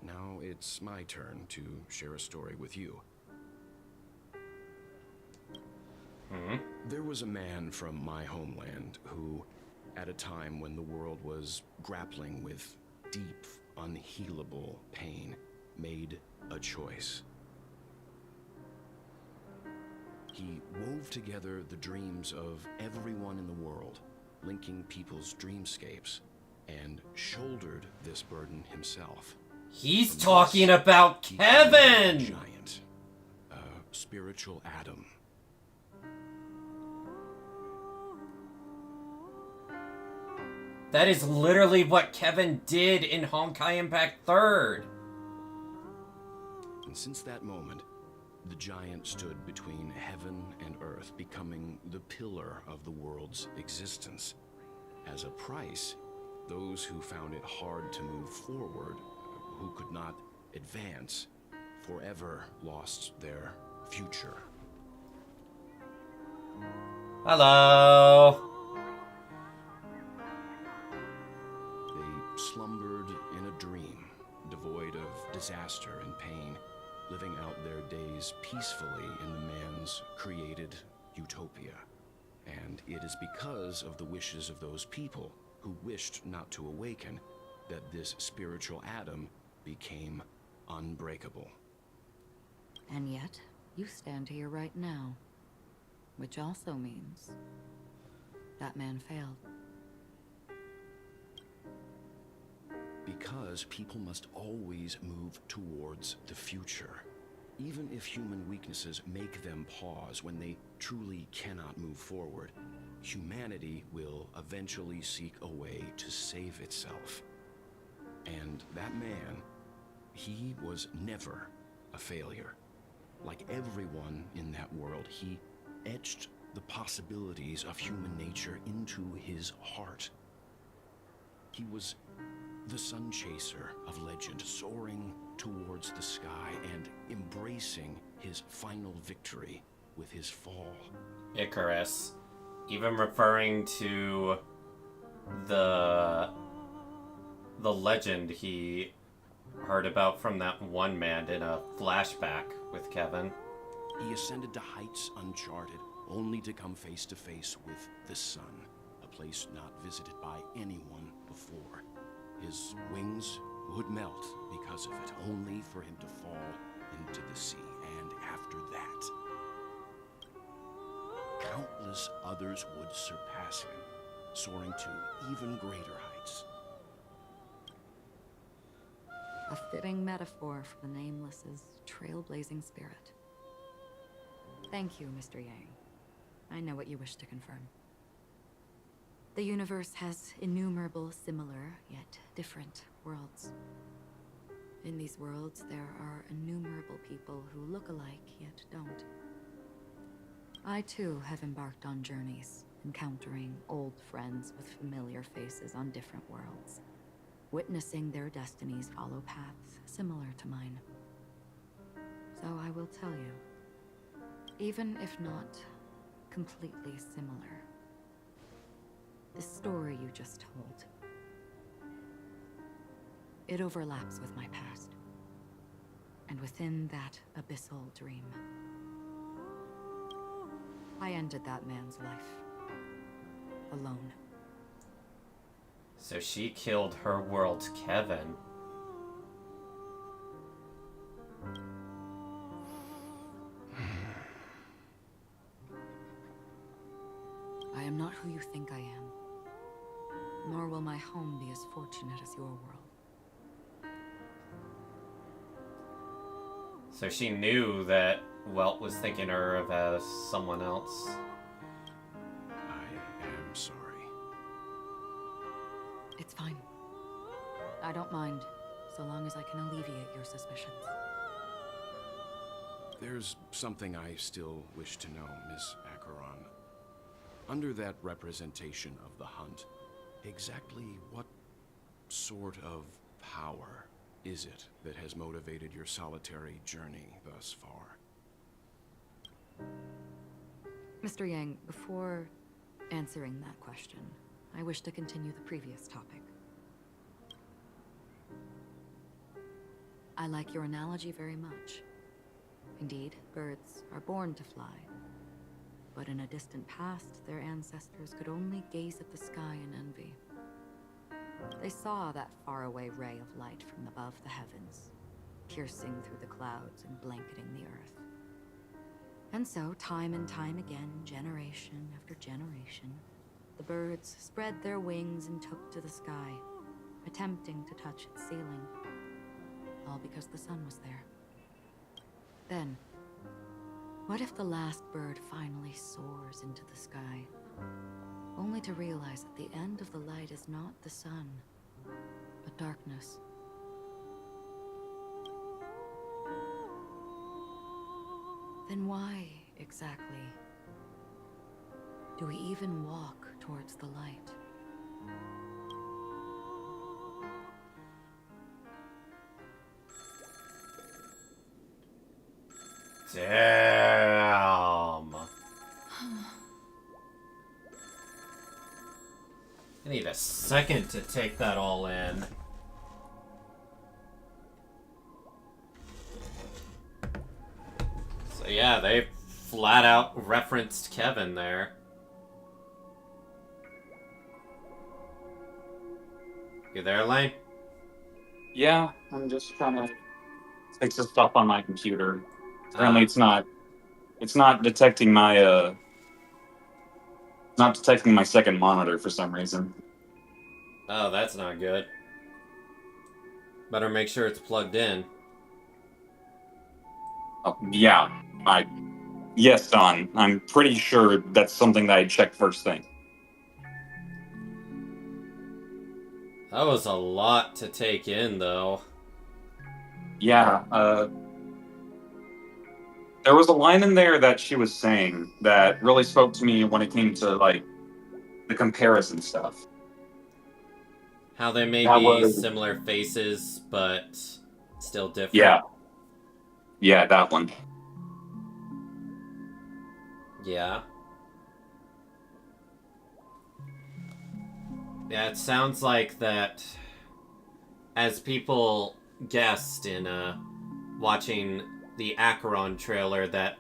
now it's my turn to share a story with you. There was a man from my homeland who, at a time when the world was grappling with deep, unhealable pain, made a choice. He wove together the dreams of everyone in the world, linking people's dreamscapes, and shouldered this burden himself. He's talking about Kevin! A giant. A spiritual atom. That is literally what Kevin did in Honkai Impact 3rd. And since that moment, the giant stood between heaven and earth, becoming the pillar of the world's existence. As a price, those who found it hard to move forward, who could not advance, forever lost their future. Hello. They slumbered in a dream, devoid of disaster and pain, living out their days peacefully in the man's created utopia. And it is because of the wishes of those people who wished not to awaken that this spiritual atom became unbreakable. And yet, you stand here right now. Which also means that man failed. Because people must always move towards the future. Even if human weaknesses make them pause when they truly cannot move forward, humanity will eventually seek a way to save itself. And that man, he was never a failure. Like everyone in that world, he etched the possibilities of human nature into his heart. He was the sun chaser of legend, soaring towards the sky and embracing his final victory with his fall. Icarus, even referring to the legend he heard about from that one man in a flashback with Kevin. He ascended to heights uncharted, only to come face to face with the sun, a place not visited by anyone before. His wings would melt because of it, only for him to fall into the sea. And after that, countless others would surpass him, soaring to even greater heights. A fitting metaphor for the Nameless's trailblazing spirit. Thank you, Mr. Yang. I know what you wish to confirm. The universe has innumerable similar, yet different worlds. In these worlds, there are innumerable people who look alike, yet don't. I, too, have embarked on journeys, encountering old friends with familiar faces on different worlds, witnessing their destinies follow paths similar to mine. So I will tell you, even if not completely similar, the story you just told, it overlaps with my past. And within that abyssal dream, I ended that man's life. Alone. So she killed her world's Kevin. I am not who you think I am, nor will my home be as fortunate as your world. So she knew that Welt was thinking her of as someone else. I am sorry. It's fine. I don't mind, so long as I can alleviate your suspicions. There's something I still wish to know, Miss Acheron. Under that representation of the hunt, exactly what sort of power is it that has motivated your solitary journey thus far? Mr. Yang, before answering that question, I wish to continue the previous topic. I like your analogy very much. Indeed, birds are born to fly. But in a distant past, their ancestors could only gaze at the sky in envy. They saw that faraway ray of light from above the heavens, piercing through the clouds and blanketing the earth. And so, time and time again, generation after generation, the birds spread their wings and took to the sky, attempting to touch its ceiling, all because the sun was there. Then, what if the last bird finally soars into the sky, only to realize that the end of the light is not the sun, but darkness? Then why, exactly, do we even walk towards the light? Damn. I need a second to take that all in. So yeah, they flat out referenced Kevin there. You there, Lane? Yeah, I'm just trying to fix the stuff on my computer. Apparently it's not detecting my not detecting my second monitor for some reason. Oh, that's not good. Better make sure it's plugged in. Yeah, yes, Don. I'm pretty sure that's something that I checked first thing. That was a lot to take in, though. Yeah, There was a line in there that she was saying that really spoke to me when it came to, like, the comparison stuff. How they may That be was... similar faces, but still different. Yeah. Yeah, that one. Yeah. Yeah, it sounds like that, as people guessed in watching the Acheron trailer that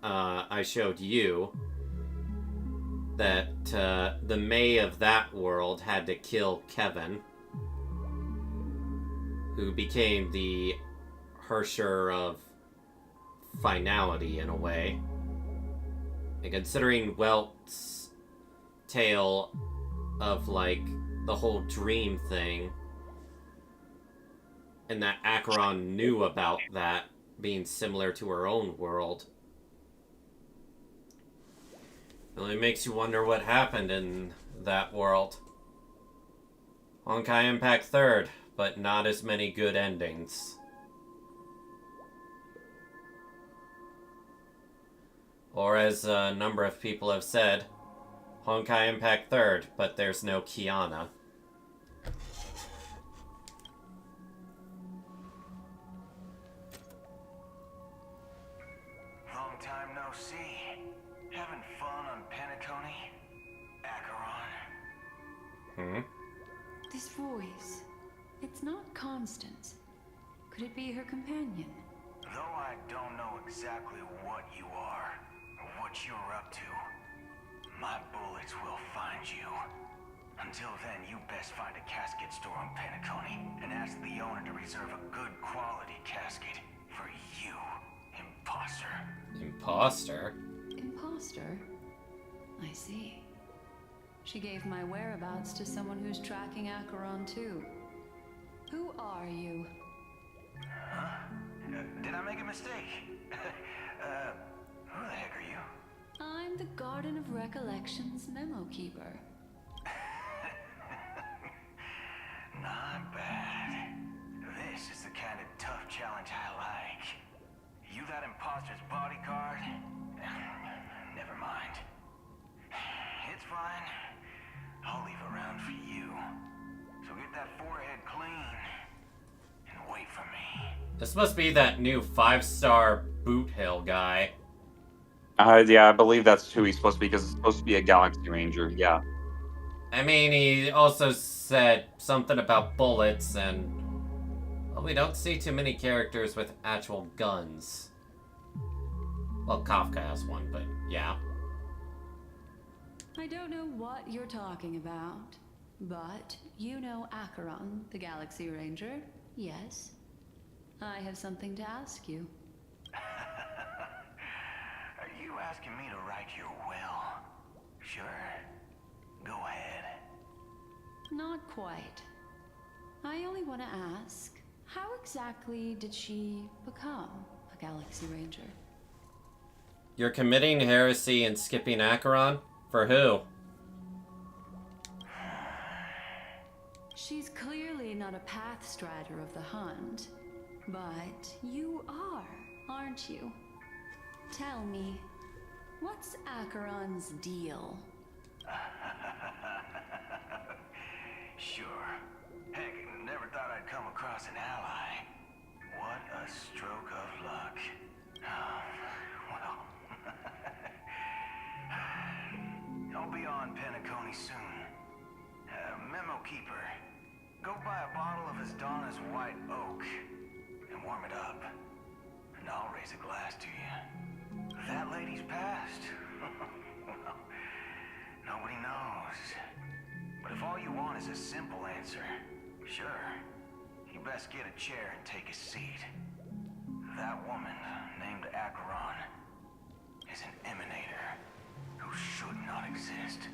I showed you, that the May of that world had to kill Kevin, who became the Hersher of finality in a way. And considering Welt's tale of, like, the whole dream thing, and that Acheron knew about that being similar to her own world, it really makes you wonder what happened in that world. Honkai Impact 3rd, but not as many good endings. Or as a number of people have said, Honkai Impact 3rd, but there's no Kiana. Long time no see. Having fun on Penacony? Acheron? This voice, it's not Constance. Could it be her companion? Though I don't know exactly what you are, or what you're up to, my bullets will find you. Until then, you best find a casket store on Penacony and ask the owner to reserve a good quality casket for you, imposter. Imposter? Imposter? I see. She gave my whereabouts to someone who's tracking Acheron too. Who are you? Huh? Did I make a mistake? Who the heck are you? I'm the Garden of Recollection's memo keeper. Not bad. This is the kind of tough challenge I like. You that imposter's bodyguard? Never mind. It's fine. I'll leave a round for you. So get that forehead clean and wait for me. This must be that new 5-star Boot Hill guy. Yeah, I believe that's who he's supposed to be, because it's supposed to be a Galaxy Ranger, yeah. I mean, he also said something about bullets, and well, we don't see too many characters with actual guns. Well, Kafka has one, but yeah. I don't know what you're talking about, but you know Acheron, the Galaxy Ranger, yes? I have something to ask you. Are you asking me to write your will? Sure. Go ahead. Not quite. I only want to ask, how exactly did she become a Galaxy Ranger? You're committing heresy and skipping Acheron? For who? She's clearly not a path strider of the hunt, but you are, aren't you? Tell me, what's Acheron's deal? Sure. Heck, never thought I'd come across an ally. What a stroke of luck. Well, I'll be on Penacony soon. Memo keeper, go buy a bottle of Donna's white oak and warm it up. And I'll raise a glass to you. That lady's passed. Well, nobody knows. But if all you want is a simple answer, sure, you best get a chair and take a seat. That woman, named Acheron, is an emanator who should not exist.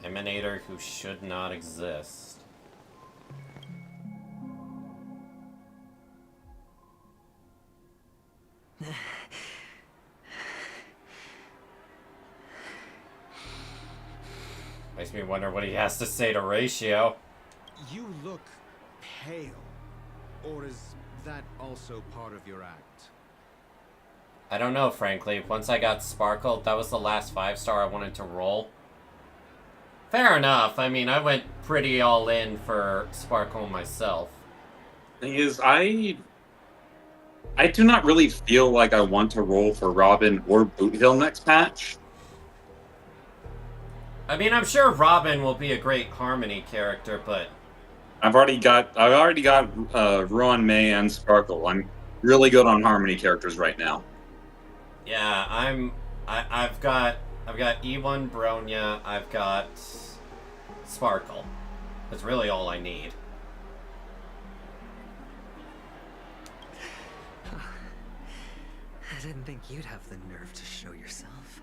Emanator who should not exist. Makes me wonder what he has to say to Ratio. You look pale. Or is that also part of your act? I don't know, frankly. Once I got Sparkle, that was the last 5-star I wanted to roll. Fair enough. I mean, I went pretty all in for Sparkle myself. Thing is, I do not really feel like I want to roll for Robin or Boot Hill next match. I mean, I'm sure Robin will be a great Harmony character, but I've already got Ruan, May, and Sparkle. I'm really good on Harmony characters right now. yeah, I've got E1 Bronya, I've got Sparkle. That's really all I need. I didn't think you'd have the nerve to show yourself.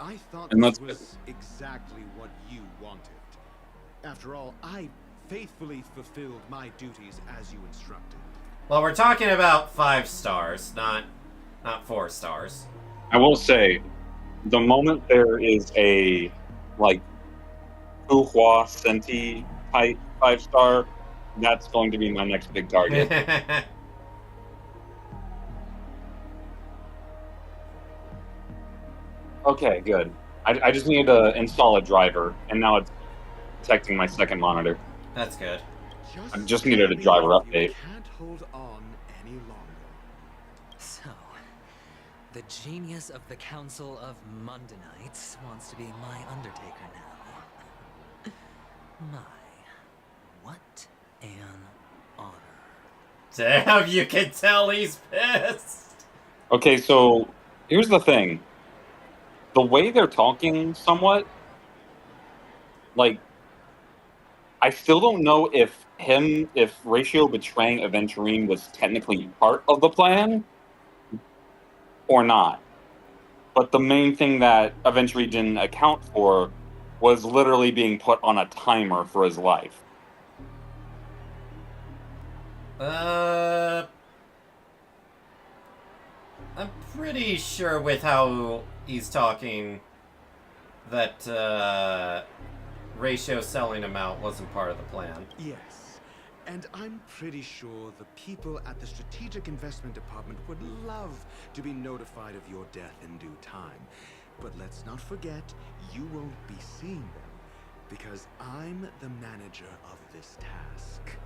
I thought And this that's was exactly what you wanted. After all, I faithfully fulfilled my duties as you instructed. Well, we're talking about 5 stars, not 4 stars. I will say, the moment there is a, like, Fuhua Senti type 5-star, that's going to be my next big target. Okay, good. I just needed to install a driver, and now it's detecting my second monitor. That's good. I just needed a driver update. Can't hold on any longer. So, the genius of the Council of Mundanites wants to be my Undertaker now. My, what an honor. Damn, you can tell he's pissed. Okay, so here's the thing. The way they're talking somewhat, like, I still don't know if Ratio betraying Aventurine was technically part of the plan or not. But the main thing that Aventurine didn't account for was literally being put on a timer for his life. I'm pretty sure with how he's talking that Ratio selling him out wasn't part of the plan. Yes, and I'm pretty sure the people at the Strategic Investment Department would love to be notified of your death in due time. But let's not forget, you won't be seeing them, because I'm the manager of this task.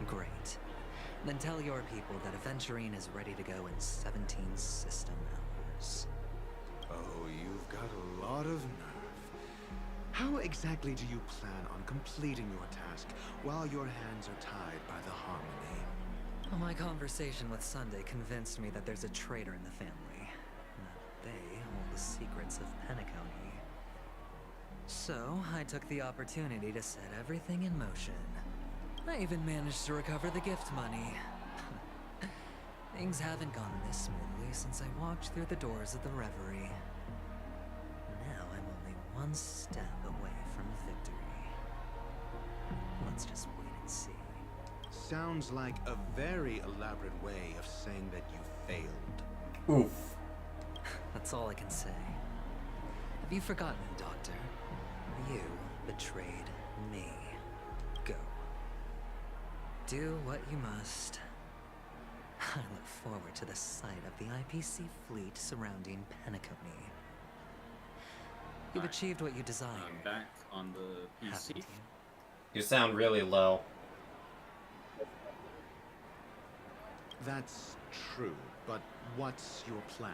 Great. Then tell your people that Aventurine is ready to go in 17 system hours. Oh, you've got a lot of nerve. How exactly do you plan on completing your task while your hands are tied by the Harmony? Well, my conversation with Sunday convinced me that there's a traitor in the family, and that they hold the secrets of Penacony. So, I took the opportunity to set everything in motion. I even managed to recover the gift money. Things haven't gone this smoothly since I walked through the doors of the Reverie. Now I'm only one step away from victory. Let's just wait and see. Sounds like a very elaborate way of saying that you failed. Oof. That's all I can say. Have you forgotten, Doctor? You betrayed me. Go. Do what you must. I look forward to the sight of the IPC fleet surrounding Penacony. You've achieved what you desired. I'm back on the PC. You sound really low. That's true, but what's your plan?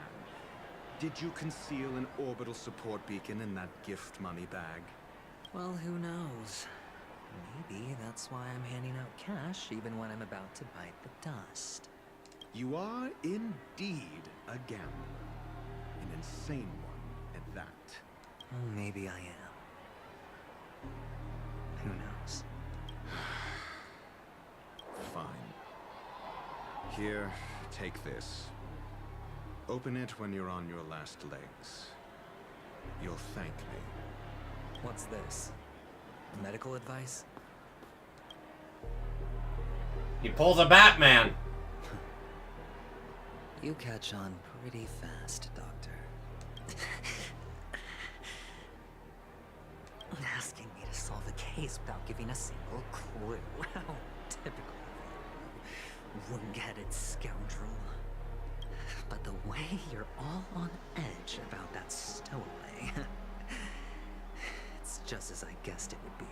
Did you conceal an orbital support beacon in that gift money bag? Well, who knows? Maybe that's why I'm handing out cash even when I'm about to bite the dust. You are indeed a gambler. An insane one at that. Well, maybe I am. Who knows? Fine. Here, take this. Open it when you're on your last legs. You'll thank me. What's this? Medical advice? He pulls a Batman. You catch on pretty fast, Doctor. Asking me to solve a case without giving a single clue. How typical of you, wound-headed scoundrel. But the way you're all on edge about that stowaway. It's just as I guessed it would be.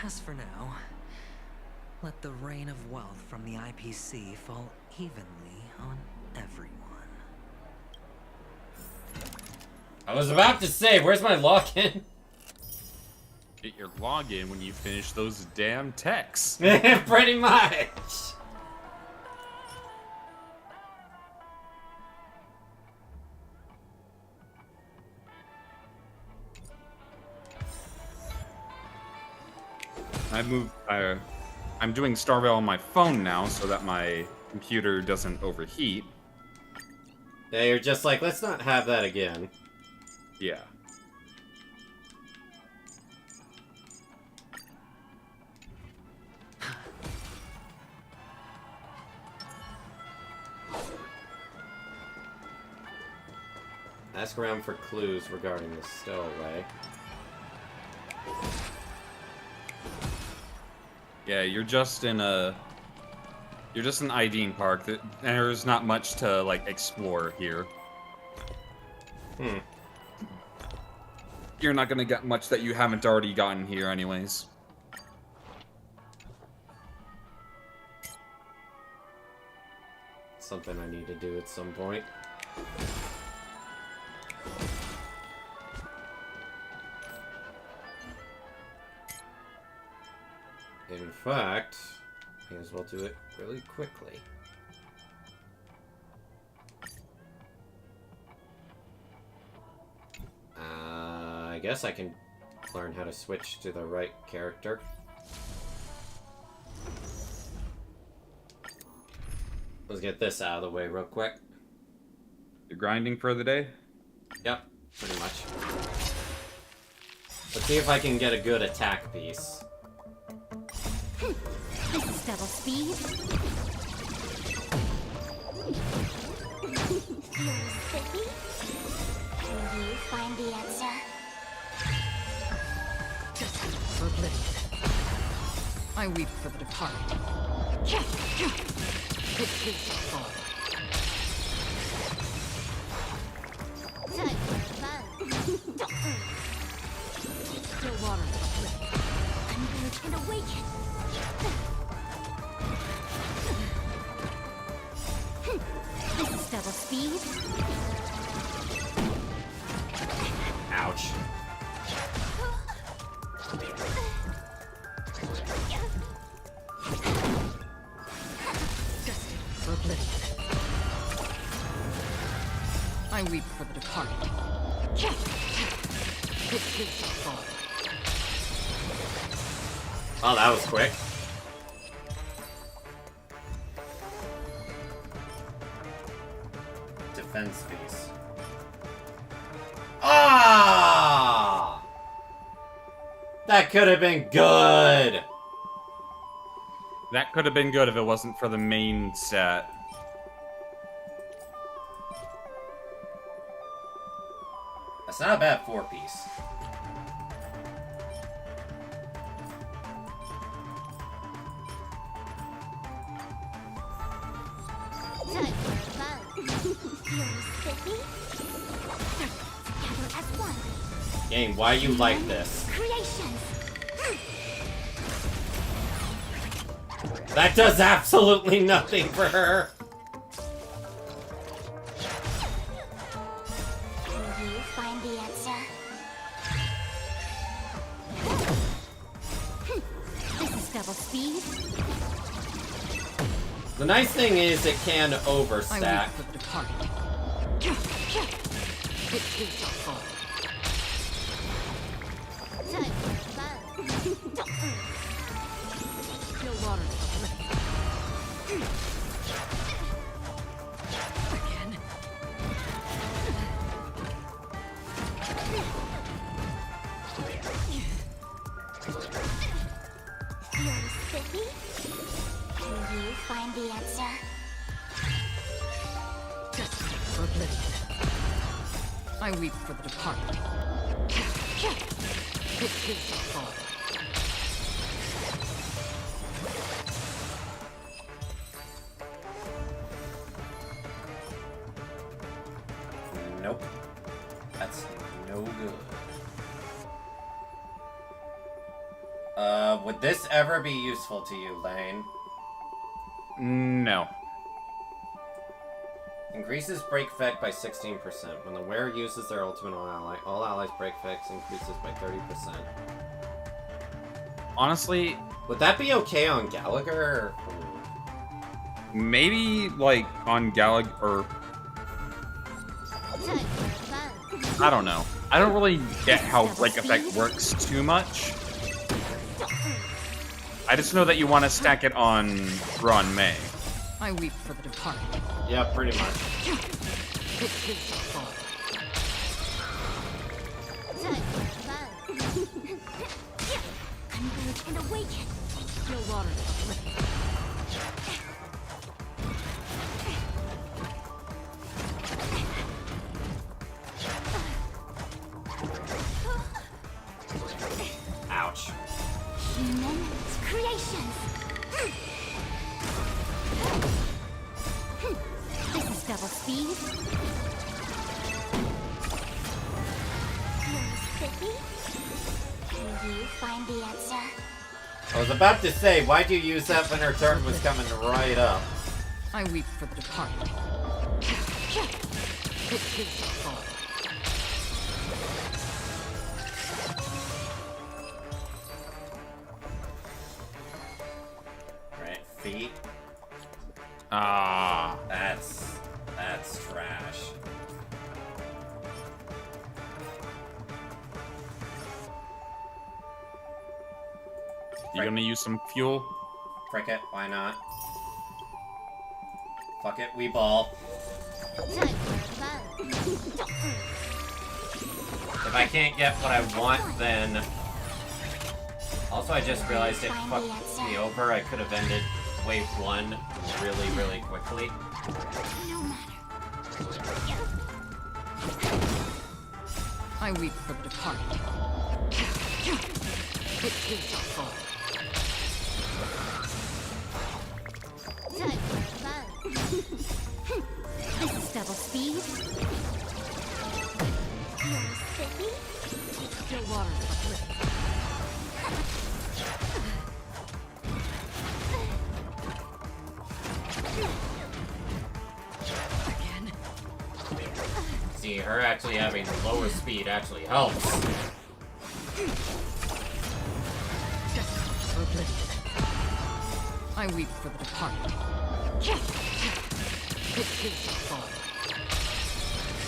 As for now, let the rain of wealth from the IPC fall evenly on everyone. I was about to say, where's my login? Get your login when you finish those damn texts. Pretty much. I'm doing Starvale on my phone now so that my computer doesn't overheat. Yeah, you're just like, let's not have that again. Yeah. Ask around for clues regarding the stowaway. Yeah, you're just in IDing Park. There's not much to, like, explore here. You're not gonna get much that you haven't already gotten here anyways. Something I need to do at some point. In fact, may as well do it really quickly. I guess I can learn how to switch to the right character. Let's get this out of the way real quick. You're grinding for the day? Yep, pretty much. Let's see if I can get a good attack piece. This is double speed. You're spiffy. Can you find the answer? I weep for the departed. It is fall. Time for fun. Still water Unleash and awaken. This is double speed. Ouch. for oblivion. I weep for the departed. It is fall. Oh, that was quick. Defense piece. Ah! That could have been good. That could have been good if it wasn't for the main set. That's not a bad 4-piece. Time for fun. You're spiffy. Together as one. Game, why you like this? Creations. That does absolutely nothing for her. Can you find the answer? This is double speed. The nice thing is it can overstack. I wait for the departed. It is fall. Time for fun. No water for oblivion. Again. You're spiffy. Can you find the answer? Destiny for oblivion. I weep for the departed. It is fall. Would this ever be useful to you, Lane? No. Increases break effect by 16%. When the wearer uses their ultimate on ally, all allies' break effects increases by 30%. Honestly... Would that be okay on Gallagher? Maybe, like, on Gallagher... Or... I don't know. I don't really get how break effect works too much. I just know that you want to stack it on Ron May. I weep for the departed. Yeah, pretty much. Converge and awaken. No water. Ouch. Human creations. This is double speed. You're sticky. Can you find the answer? I was about to say, why'd you use that when her turn was coming right up? I weep for the departed. Right, feet. Ah. That's trash. You gonna use some fuel? Frick it, why not? Fuck it, we ball. If I can't get what I want, then... Also, I just realized it fucked me over. I could have ended wave 1 really, really quickly. I weep for the departed. This is double speed. You're sticky. No water. See, her actually having lower speed actually helps. I weep for the departed.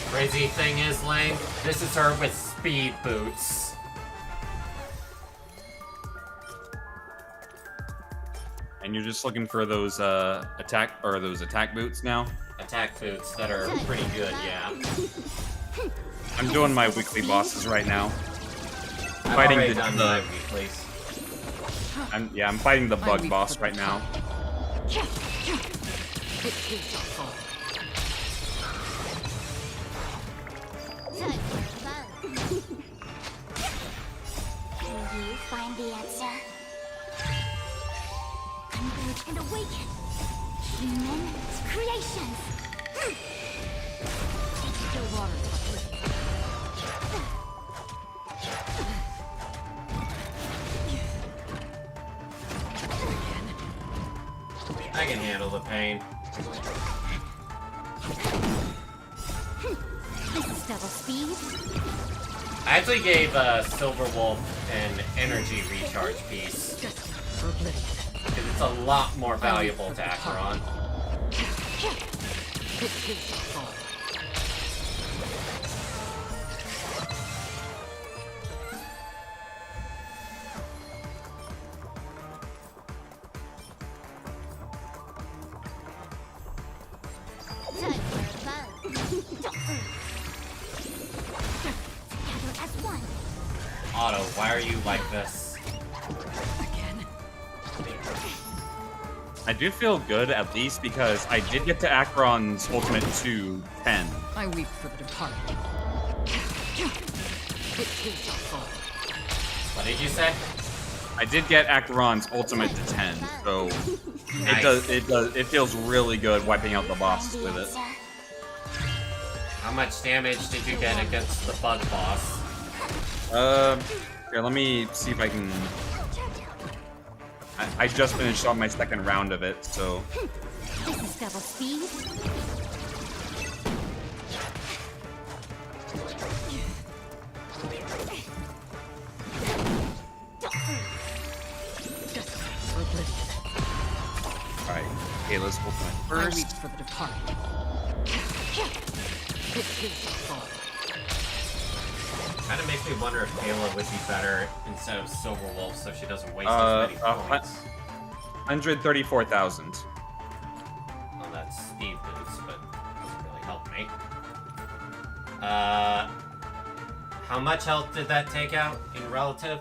Crazy thing is, Lane, this is her with speed boots. And you're just looking for those attack boots now? Attack boots that are pretty good, yeah. I'm doing my weekly bosses right now. I've Fighting already the done my weeklies. I'm fighting the bug boss right now. Can you find the answer? Converge and awaken. Human creations. No water. I can handle the pain. This is double speed. I actually gave Silver Wolf an energy recharge piece. Because it's a lot more valuable to Acheron. Otto, why are you like this? I do feel good, at least, because I did get to Acheron's ultimate to 10. I weep for the departed. What did you say? I did get Acheron's ultimate to 10, so Nice. it feels really good wiping out the boss with it. How much damage did you get against the bug boss? Here, let me see if I can... I just finished on my second round of it, so... This is double speed. Alright, Kayla's full time first. reach for the departed. Kind of makes me wonder if Kayla would be better instead of Silver Wolf, so she doesn't waste as many points. 134,000. Well, that's speed boost, but doesn't really help me. How much health did that take out in relative?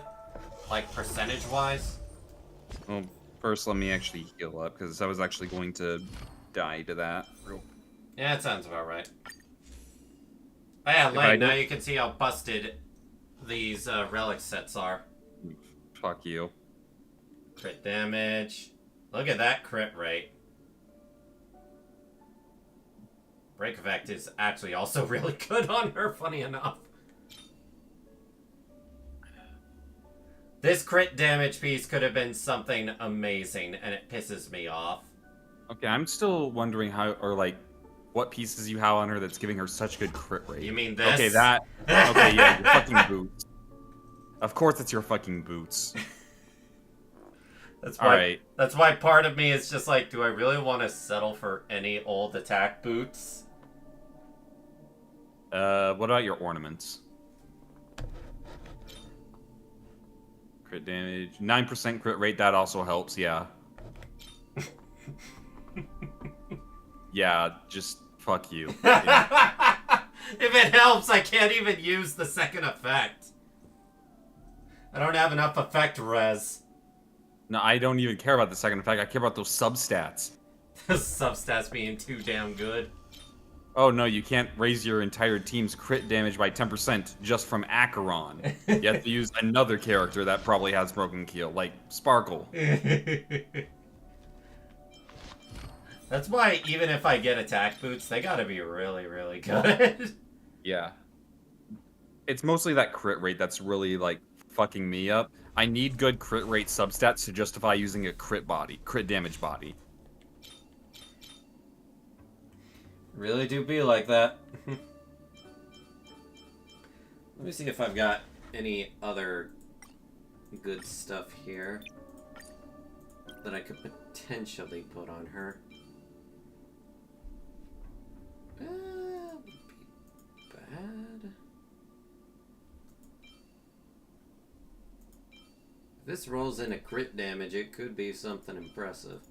Like, percentage-wise? Well, first let me actually heal up, because I was actually going to die to that. Yeah, that sounds about right. Oh yeah, Lane, now you can see how busted these relic sets are. Fuck you. Crit damage. Look at that crit rate. Break effect is actually also really good on her, funny enough. This crit damage piece could have been something amazing, and it pisses me off. Okay, I'm still wondering how, or like, what pieces you have on her that's giving her such good crit rate. You mean this? Okay, that. Okay, yeah, your fucking boots. Of course it's your fucking boots. That's why, That's why part of me is just like, do I really want to settle for any old attack boots? What about your ornaments? Crit damage. 9% crit rate, that also helps, yeah. Yeah, just fuck you. If it helps, I can't even use the second effect. I don't have enough effect res. No, I don't even care about the second effect. I care about those substats. Substats being too damn good. Oh no, you can't raise your entire team's crit damage by 10% just from Acheron. You have to use another character that probably has broken keel, like Sparkle. That's why even if I get attack boots, they gotta be really, really good. Yeah. It's mostly that crit rate that's really, like, fucking me up. I need good crit rate substats to justify using a crit damage body. Really do be like that. Let me see if I've got any other good stuff here that I could potentially put on her. Would be bad. If this rolls in a crit damage, it could be something impressive.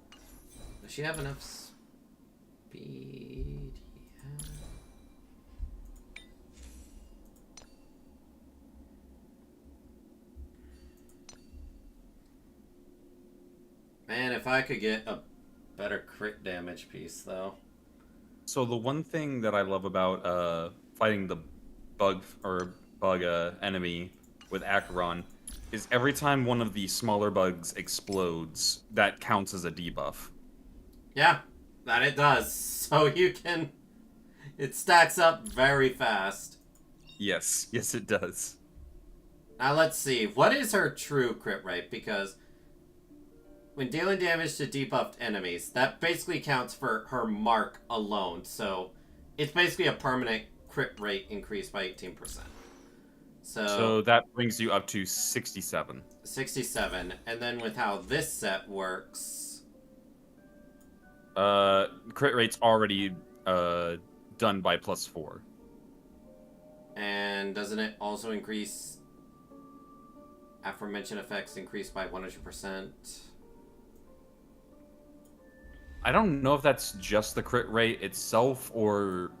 Does she have enough speed? Yeah. Man, if I could get a better crit damage piece, though. So the one thing that I love about fighting the bug enemy with Acheron is every time one of the smaller bugs explodes, that counts as a debuff. Yeah, that it does. So you can... It stacks up very fast. Yes, yes it does. Now let's see, what is her true crit rate? Because when dealing damage to debuffed enemies, that basically counts for her mark alone. So it's basically a permanent crit rate increase by 18%. So that brings you up to 67. 67. And then with how this set works... crit rate's already done by +4. And doesn't it also increase... Aforementioned effects increased by 100%? I don't know if that's just the crit rate itself, or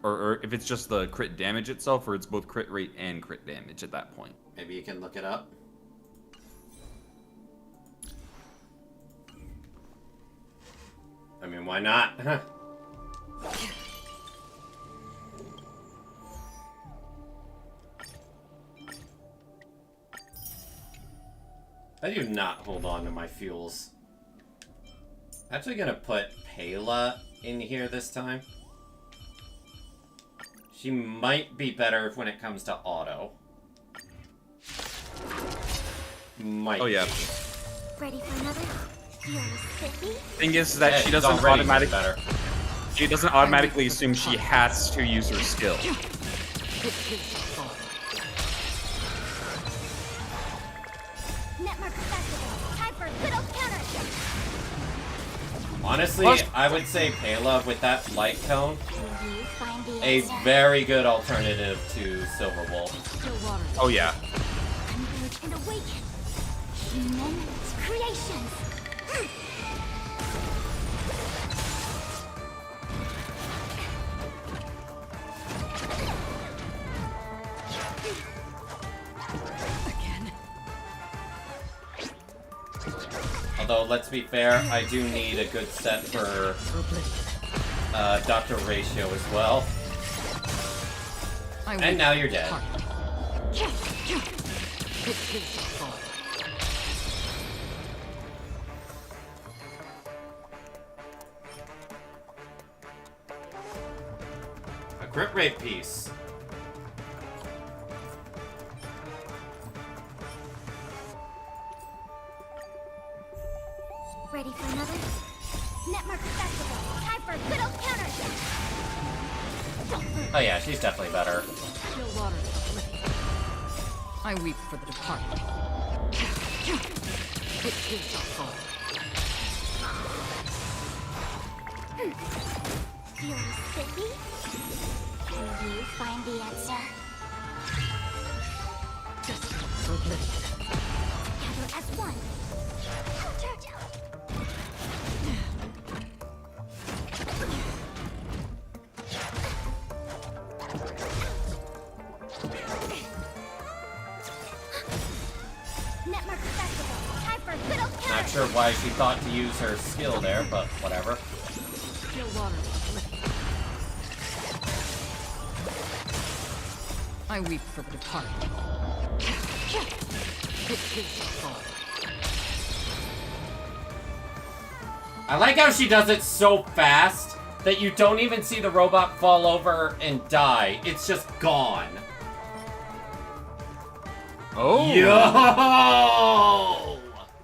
if it's just the crit damage itself, or it's both crit rate and crit damage at that point. Maybe you can look it up. I mean, why not? I do not hold on to my fuels. I'm actually gonna put Pela in here this time. She might be better when it comes to auto. Might Oh yeah. Ready for another? Thing is that Yeah, she she's doesn't already automatically. better. She doesn't automatically assume she has to use her skill. Network festival. Time for good old counter. Honestly, I would say Pela with that light cone, Will you find the a answer? very good alternative to Silver Wolf. Oh yeah. Converge and awaken. Human creations. Although, let's be fair, I do need a good set for Dr. Ratio as well. And now you're dead. A crit rate piece. Ready for another? Network festival. Time for good old counter. Oh yeah, she's definitely better. I weep for the departed. Feeling sticky? Will you find the answer? Together as one. Network festival. Time for good old counter. Not sure why she thought to use her skill there, but whatever. I weep for the departed. I like how she does it so fast that you don't even see the robot fall over and die. It's just gone. Oh. Yo!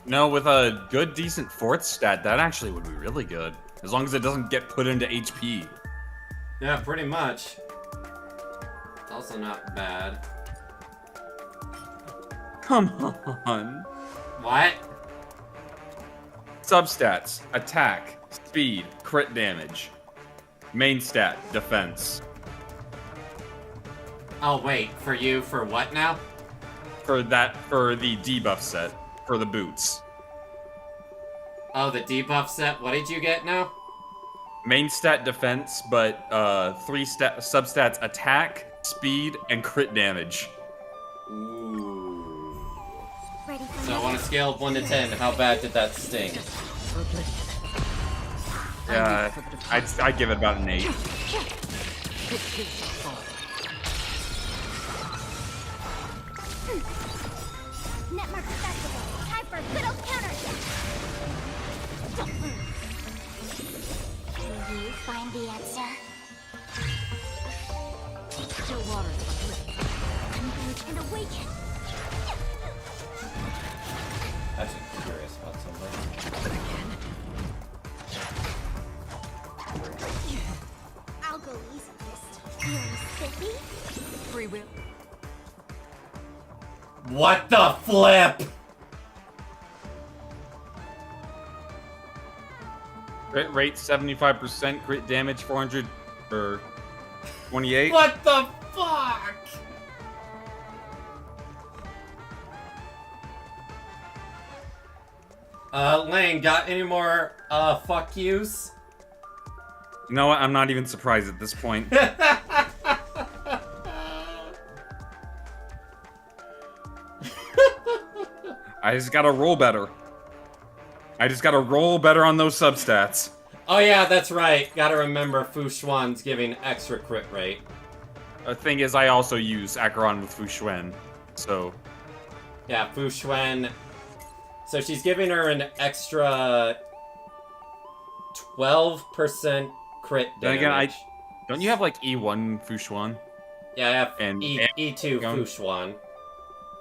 No, with a good, decent fourth stat, that actually would be really good. As long as it doesn't get put into HP. Yeah, pretty much. It's also not bad. Come on. What? Substats: attack, speed, crit damage. Main stat: defense. Oh wait, for you, for what now? For the debuff set, for the boots. Oh, the debuff set. What did you get now? Main stat defense, but 3 substats: attack, speed, and crit damage. Ooh. Ready for So on a scale of 1 to 10, how bad did that sting? Yeah, I'd give it about an 8. Network festival. Time for good old counter. Will you find the answer? Converge and awaken. Actually curious about something. I'll go easy first. Feeling sticky? Free will. What the flip? Crit rate 75%, crit damage 400 or 28. What the fuck? Lane, got any more fuck yous? You know what? I'm not even surprised at this point. I just gotta roll better. I just gotta roll better on those substats. Oh yeah, that's right. Gotta remember Fu Xuan's giving extra crit rate. The thing is, I also use Acheron with Fu Xuan, so... Yeah, Fu Xuan. So she's giving her an extra 12% crit Then damage. again, don't you have like E1 Fu Xuan? Yeah, I have And E2 Fu Xuan.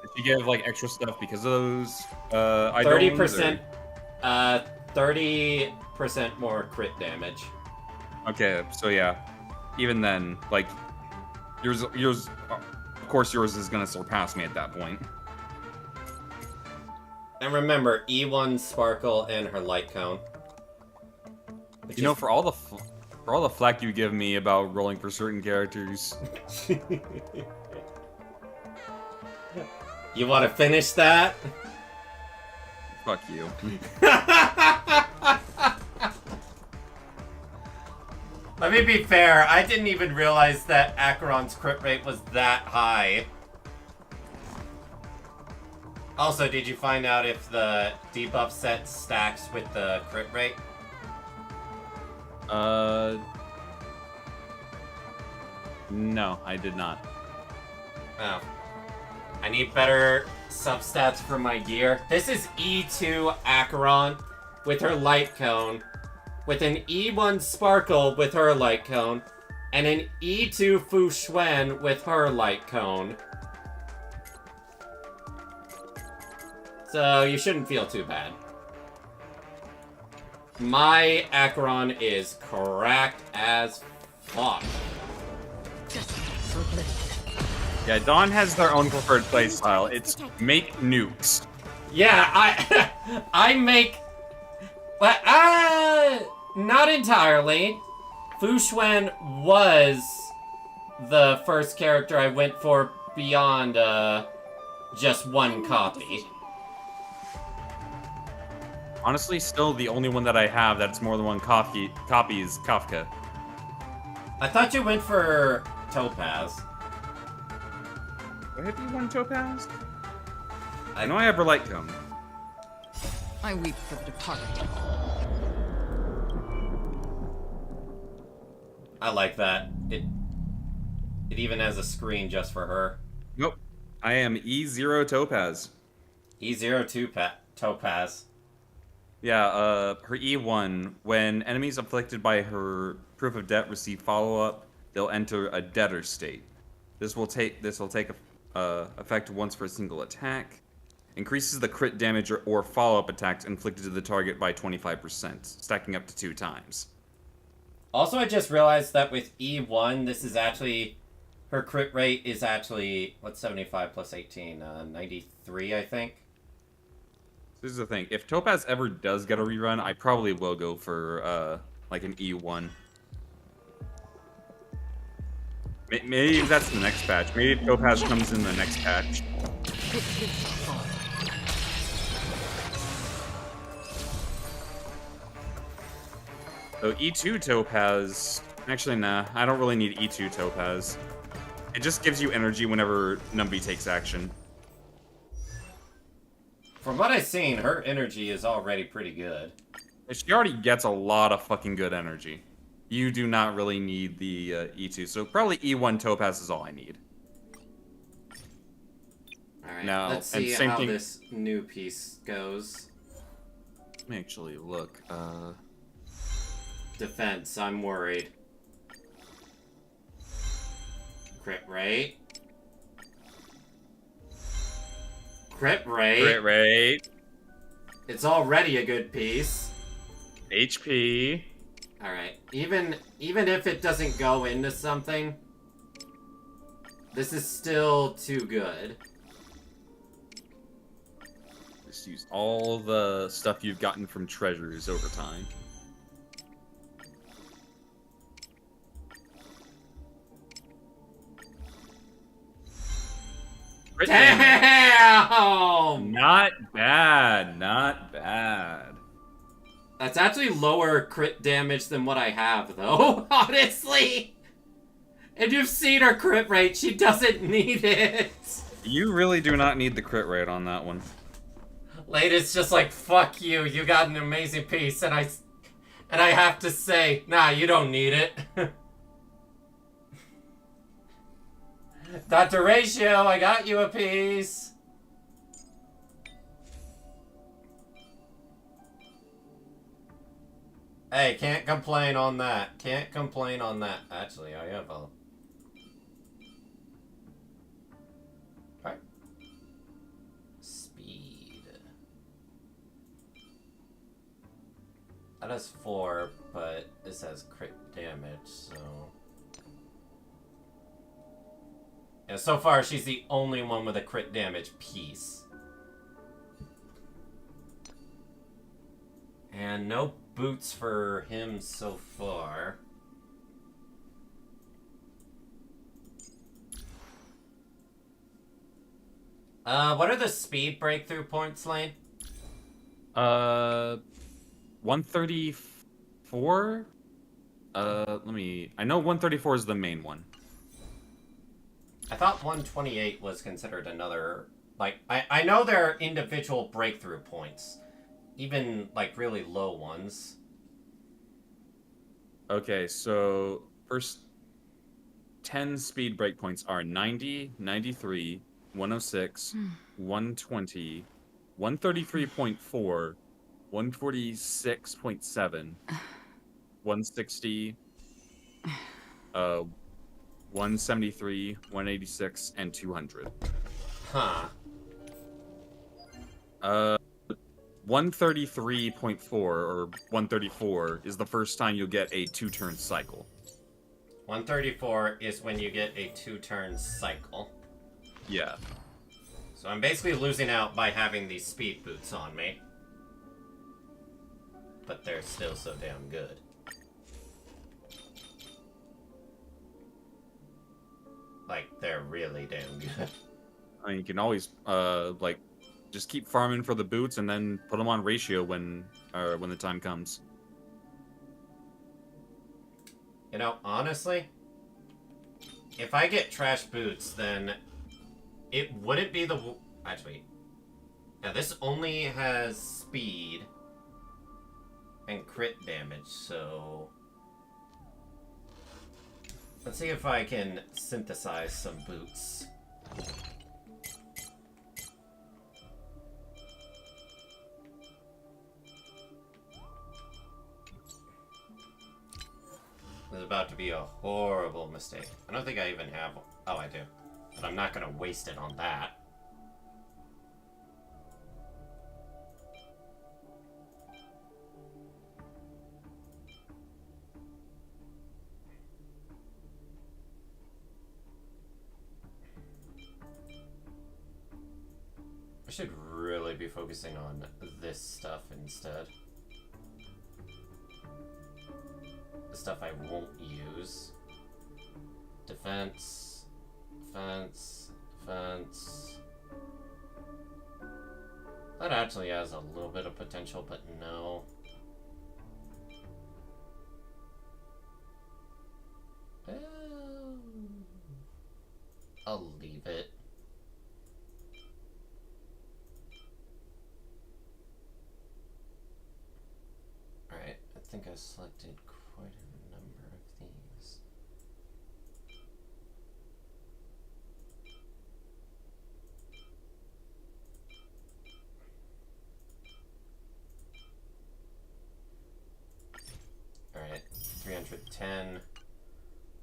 Did you give like extra stuff because of those items? 30%, 30% more crit damage. Okay, so yeah. Even then, like, yours, of course yours is gonna surpass me at that point. And remember, E1 Sparkle and her light cone. You know, for all the flack you give me about rolling for certain characters. You want to finish that? Fuck you. Let me be fair, I didn't even realize that Acheron's crit rate was that high. Also, did you find out if the debuff set stacks with the crit rate? No, I did not. Oh. I need better substats for my gear. This is E2 Acheron with her light cone, with an E1 Sparkle with her light cone, and an E2 Fu Xuan with her light cone. So you shouldn't feel too bad. My Acheron is cracked as fuck. Yeah, Dawn has their own preferred playstyle. It's make nukes. Yeah, I make... But, not entirely. Fu Xuan was the first character I went for beyond, just one copy. Honestly, still the only one that I have that's more than one copy is Kafka. I thought you went for Topaz. Have you won Topaz? I know I have her light cone. I weep for the departed. I like that. It even has a screen just for her. Nope. I am E0 Topaz. E0 Topaz. Yeah, her E1, when enemies afflicted by her proof of debt receive follow-up, they'll enter a debtor state. This will take effect once for a single attack. Increases the crit damage or follow-up attacks inflicted to the target by 25%, stacking up to 2 times. Also, I just realized that with E1, this is actually... Her crit rate is actually... What's 75 plus 18? 93, I think? This is the thing. If Topaz ever does get a rerun, I probably will go for, like, an E1. Maybe that's the next patch. Maybe Topaz comes in the next patch. So E2 Topaz... Actually, nah. I don't really need E2 Topaz. It just gives you energy whenever Numby takes action. From what I've seen, her energy is already pretty good. She already gets a lot of fucking good energy. You do not really need the E2, so probably E1 Topaz is all I need. Alright, now, let's see how this new piece goes. Let me actually look. Defense, I'm worried. Crit rate. Crit rate. Crit rate. It's already a good piece. HP. Alright. Even if it doesn't go into something, this is still too good. Just use all the stuff you've gotten from treasures over time. Damn! Not bad, not bad. That's actually lower crit damage than what I have, though, honestly. If you've seen her crit rate, she doesn't need it. You really do not need the crit rate on that one. Lady's just like, fuck you, you got an amazing piece, and I have to say, nah, you don't need it. Dr. Ratio, I got you a piece. Hey, can't complain on that. Can't complain on that. Actually, I have a... Right. Speed. That has 4, but this has crit damage, so... Yeah, so far she's the only one with a crit damage piece. And no boots for him so far. What are the speed breakthrough points, Lane? 134? I know 134 is the main one. I thought 128 was considered another... Like, I know there are individual breakthrough points. Even, like, really low ones. Okay, so first 10 speed breakpoints are 90, 93, 106, 120, 133.4, 146.7, 160, 173, 186, and 200. Huh. 133.4 or 134 is the first time you'll get a 2-turn cycle. 134 is when you get a 2-turn cycle. Yeah. So I'm basically losing out by having these speed boots on me. But they're still so damn good. Like, they're really damn good. I mean, you can always, like, just keep farming for the boots and then put them on ratio when the time comes. You know, honestly, if I get trash boots, then it wouldn't be the... Actually, now this only has speed and crit damage, so... Let's see if I can synthesize some boots. This is about to be a horrible mistake. I don't think I even have one. Oh, I do. But I'm not gonna waste it on that. I should really be focusing on this stuff instead. The stuff I won't use. Defense. Defense. Defense. That actually has a little bit of potential, but no. I'll leave it. Alright, I think I selected quite a number of these. Alright, 310.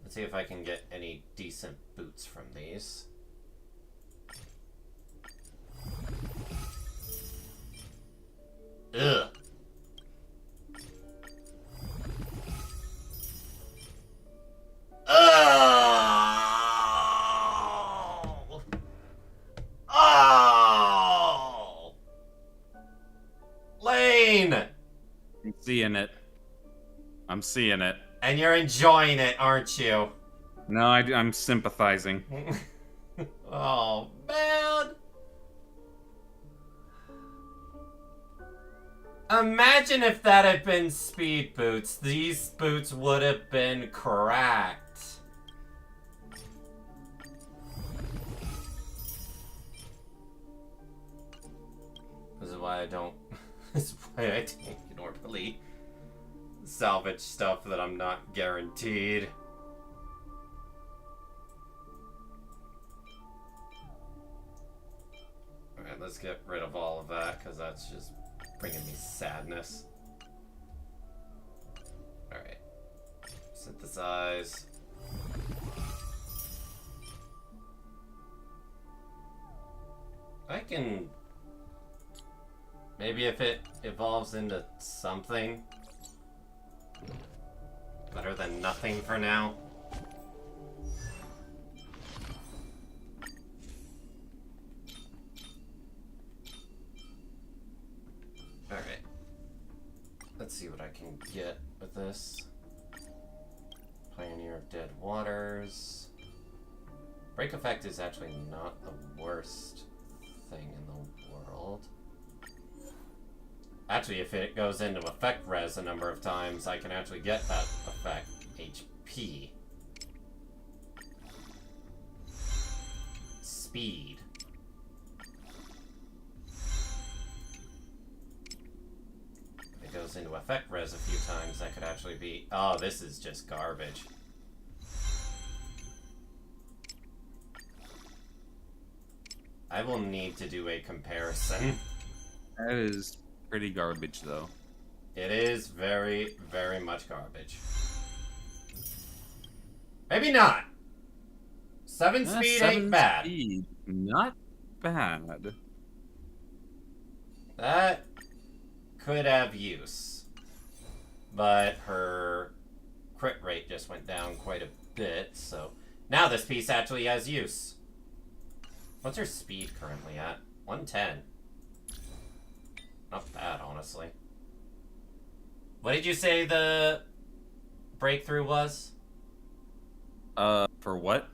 Let's see if I can get any decent boots from these. Ugh! Oh! Oh! Lane! I'm seeing it. I'm seeing it. And you're enjoying it, aren't you? No, I'm sympathizing. Oh, man! Imagine if that had been speed boots. These boots would have been cracked. This is why I don't... This is why I don't normally salvage stuff that I'm not guaranteed. Alright, let's get rid of all of that, because that's just bringing me sadness. Alright. Synthesize. I can... Maybe if it evolves into something, Better than nothing for now. Alright. Let's see what I can get with this. Pioneer of Dead Waters. Break effect is actually not the worst thing in the world. Actually, if it goes into effect res a number of times, I can actually get that effect HP. Speed. If it goes into effect res a few times, that could actually be... Oh, this is just garbage. I will need to do a comparison. That is pretty garbage, though. It is very, very much garbage. Maybe not. 7 speed ain't bad. Speed, not bad. That could have use. But her crit rate just went down quite a bit, so... Now this piece actually has use. What's her speed currently at? 110. Not bad, honestly. What did you say the breakthrough was? For what?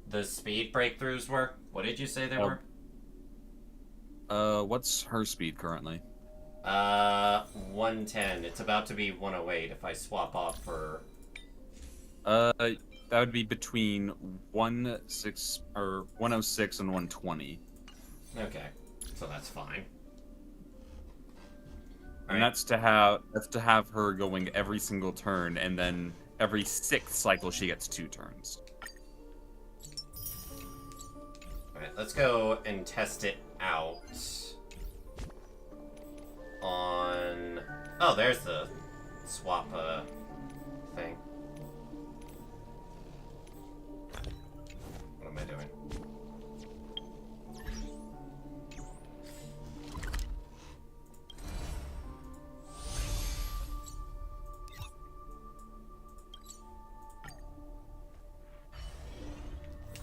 The speed breakthroughs were? What did you say they were? What's her speed currently? 110. It's about to be 108 if I swap off for... That would be between 106 and 120. Okay, so that's fine. And that's to have her going every single turn, and then every 6th cycle she gets 2 turns. Alright, let's go and test it out. On... Oh, there's the swap thing. What am I doing?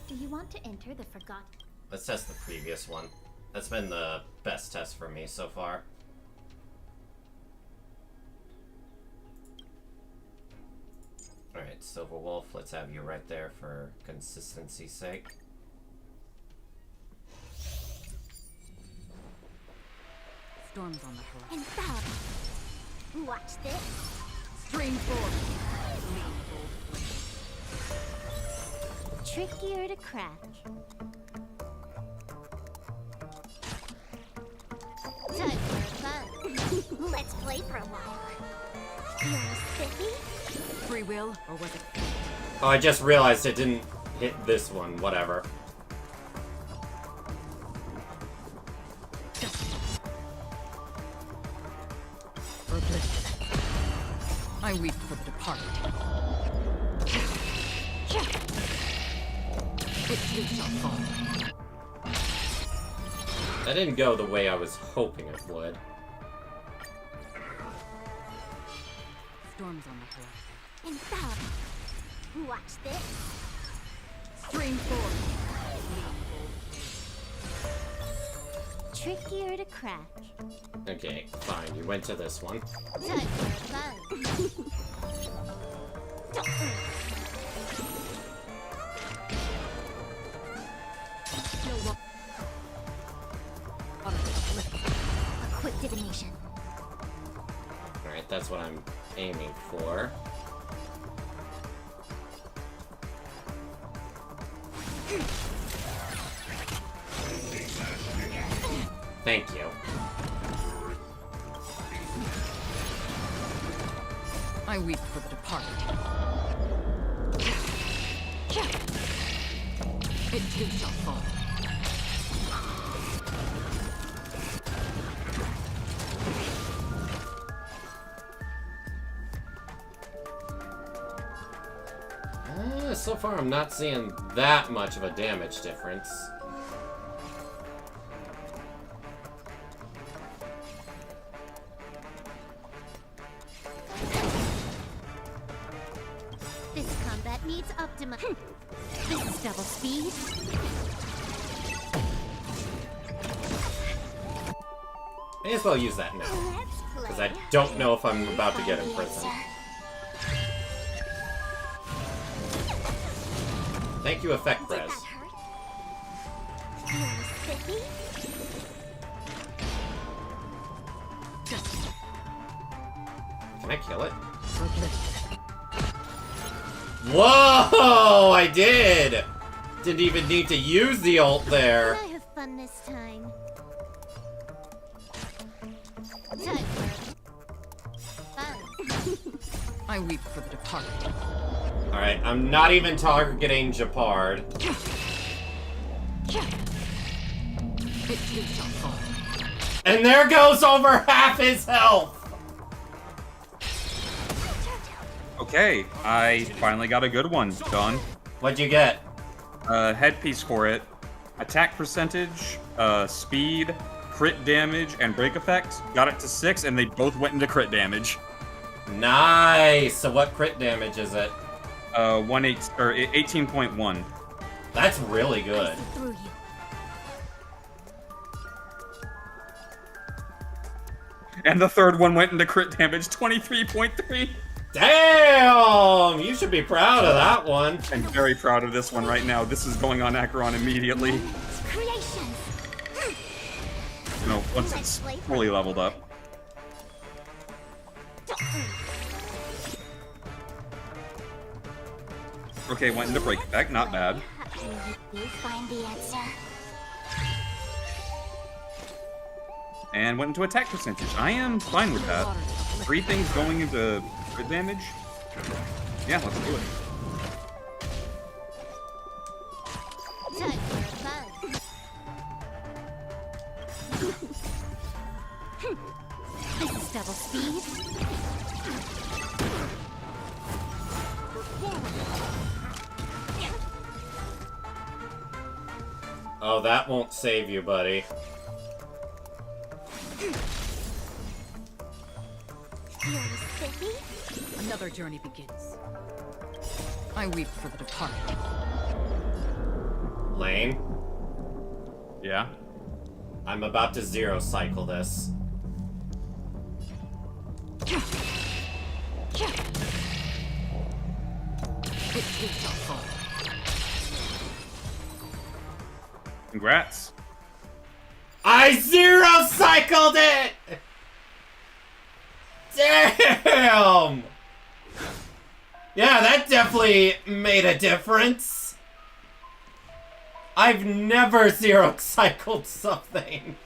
Do you want to enter the forgotten? Let's test the previous one. That's been the best test for me so far. Alright, Silver Wolf, let's have you right there for consistency's sake. Storm's on the horizon. And Bob, watch this. Stream forward. Trickier to crack. Time for fun. Let's play for a while. Feeling spiffy? Free will, or was it? Oh, I just realized it didn't hit this one. Whatever. I weep for the departed. It too shall fall. That didn't go the way I was hoping it would. Storm's on the horizon. And Bob, watch this. Stream forward. Trickier to crack. Okay, fine. You went to this one. Time for fun. A quick divination. Alright, that's what I'm aiming for. Thank you. I weep for the departed. It too shall fall. So far I'm not seeing that much of a damage difference. needs optimum. This is double speed. May as well use that now. Because I don't know if I'm about to get in prison. Thank you, Effect Res. Can I kill it? Whoa! I did! Didn't even need to use the ult there. I have fun this time. I weep for the departed. Alright, I'm not even targeting Japard. And there goes over half his health! Okay, I finally got a good one done. What'd you get? Headpiece for it, attack percentage, speed, crit damage, and break effect. Got it to 6, and they both went into crit damage. Nice! So what crit damage is it? 18.1. That's really good. And the third one went into crit damage, 23.3. Damn! You should be proud of that one. I'm very proud of this one right now. This is going on Acheron immediately. You know, once it's fully leveled up. Okay, went into break effect, not bad. You find the answer. And went into attack percentage. I am fine with that. 3 things going into crit damage? Yeah, let's do it. This is double speed. Oh, that won't save you, buddy. Another journey begins. I weep for the departed. Lane? Yeah? I'm about to 0 cycle this. Congrats. I 0 cycled it! Damn! Yeah, that definitely made a difference. I've never 0 cycled something.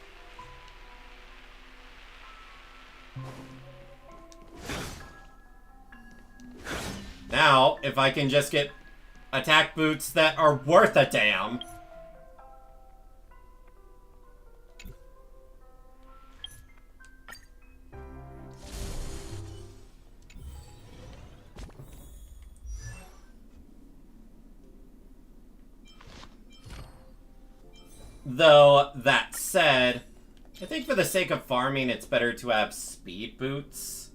Now, if I can just get attack boots that are worth a damn. Though, that said, I think for the sake of farming, it's better to have speed boots.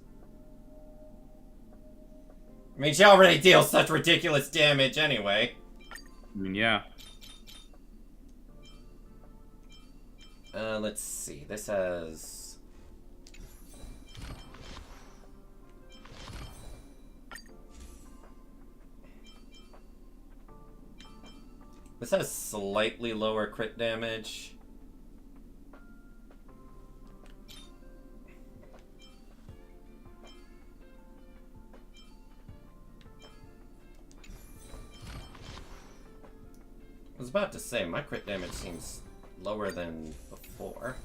I mean, she already deals such ridiculous damage anyway. I mean, yeah. Let's see. This has... This has slightly lower crit damage. I was about to say, my crit damage seems lower than before.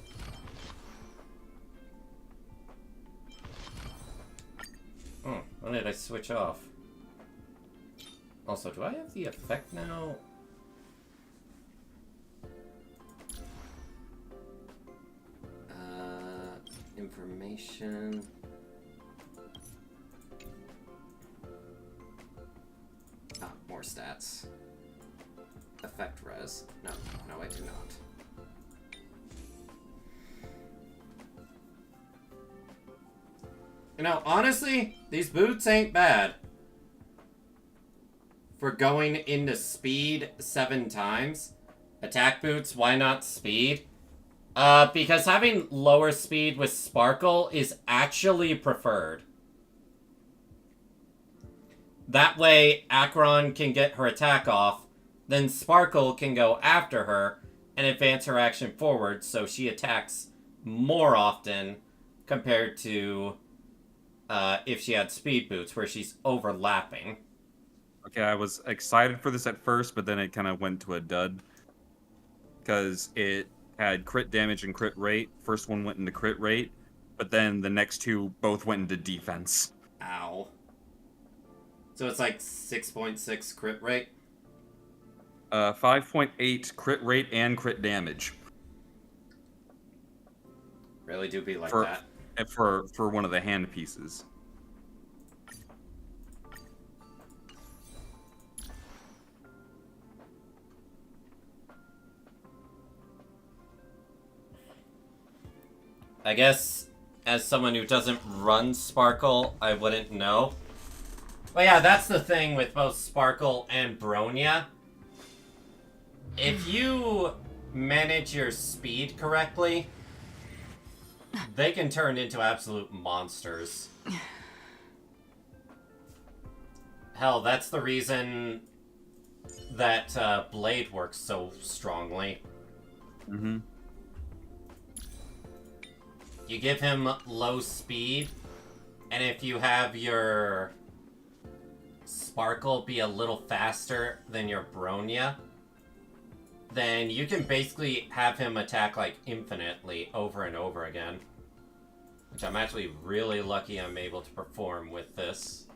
Oh, when did I switch off? Also, do I have the effect now? Information. Ah, more stats. Effect res. No, no, I do not. You know, honestly, these boots ain't bad. for going into speed 7 times. Attack boots, why not speed? Because having lower speed with Sparkle is actually preferred. That way, Acheron can get her attack off, then Sparkle can go after her and advance her action forward, so she attacks more often compared to if she had speed boots, where she's overlapping. Okay, I was excited for this at first, but then it kind of went to a dud. Because it had crit damage and crit rate. First one went into crit rate, but then the next two both went into defense. Ow. So it's like 6.6 crit rate? 5.8 crit rate and crit damage. Really do be like for, that? For one of the hand pieces. I guess, as someone who doesn't run Sparkle, I wouldn't know. But yeah, that's the thing with both Sparkle and Bronya. If you manage your speed correctly, they can turn into absolute monsters. Hell, that's the reason that Blade works so strongly. Mm-hmm. You give him low speed, and if you have your Sparkle be a little faster than your Bronya, then you can basically have him attack like infinitely over and over again. Which I'm actually really lucky I'm able to perform with this.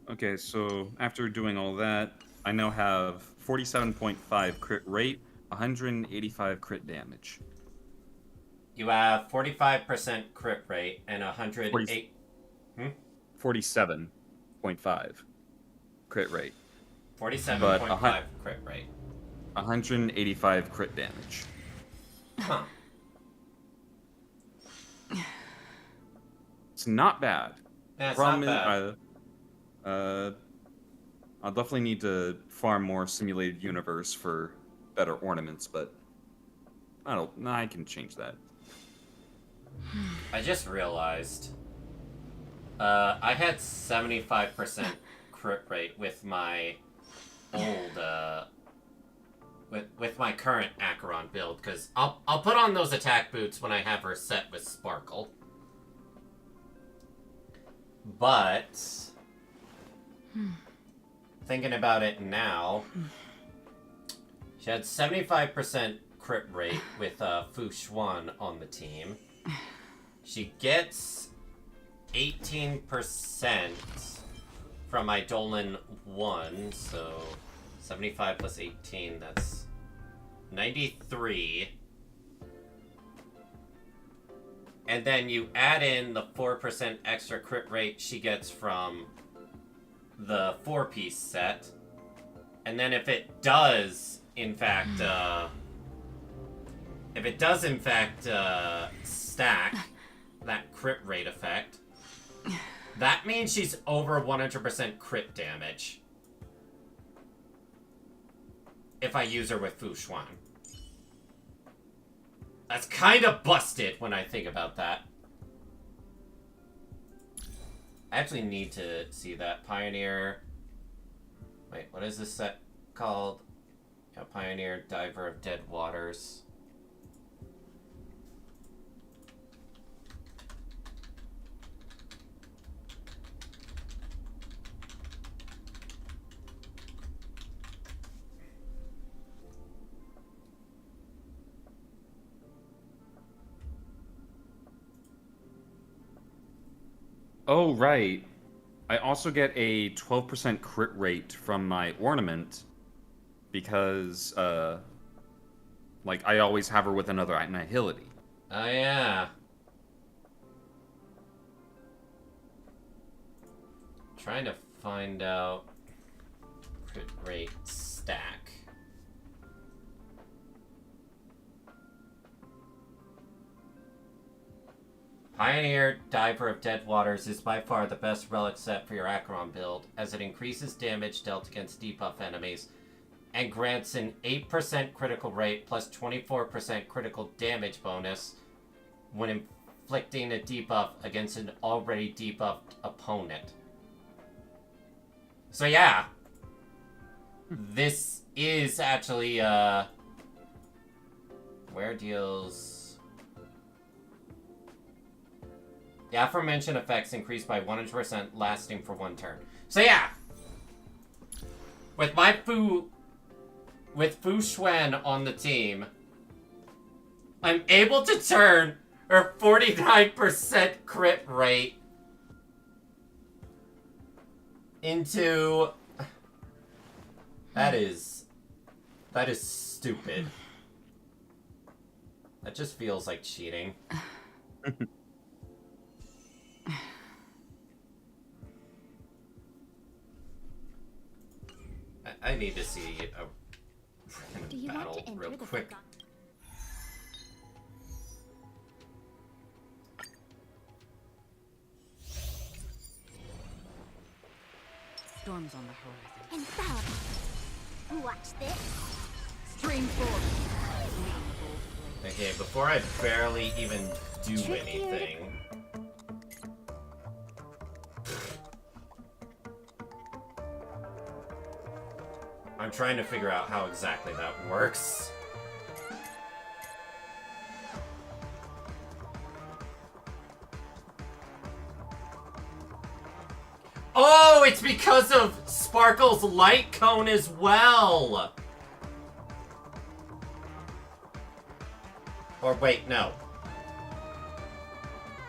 Okay, so after doing all that, I now have 47.5 crit rate, 185 crit damage. You have 45% crit rate and 108... 47.5 crit rate. 47.5 crit rate. 185 crit damage. Huh. It's not bad. Yeah, it's Problem not bad. I'll definitely need to farm more simulated universe for better ornaments, but I can change that. I just realized I had 75% crit rate with my old with my current Acheron build, because I'll put on those attack boots when I have her set with Sparkle. But thinking about it now, she had 75% crit rate with Fushuan on the team. She gets 18% from Eidolon 1, so 75 plus 18, that's 93. And then you add in the 4% extra crit rate she gets from the 4-piece set. And then if it does, in fact, stack that crit rate effect, that means she's over 100% crit damage. If I use her with Fushuan. That's kind of busted when I think about that. I actually need to see that. Pioneer... Wait, what is this set called? Yeah, Pioneer Diver of Dead Waters. Oh, right. I also get a 12% crit rate from my ornament because, like, I always have her with another Annihility. Oh, yeah. Trying to find out crit rate stack. Pioneer Diver of Dead Waters is by far the best relic set for your Acheron build, as it increases damage dealt against debuff enemies and grants an 8% critical rate plus 24% critical damage bonus when inflicting a debuff against an already debuffed opponent. So yeah, this is actually, where deals... The aforementioned effects increase by 100%, lasting for 1 turn. So yeah, with Fu Xuan on the team, I'm able to turn her 49% crit rate into... That is stupid. That just feels like cheating. I need to see a battle real quick. Storm's on the horizon. Infallible. Watch this. Stream forward. Okay, before I barely even do anything... I'm trying to figure out how exactly that works. Oh, it's because of Sparkle's light cone as well! Or wait, no.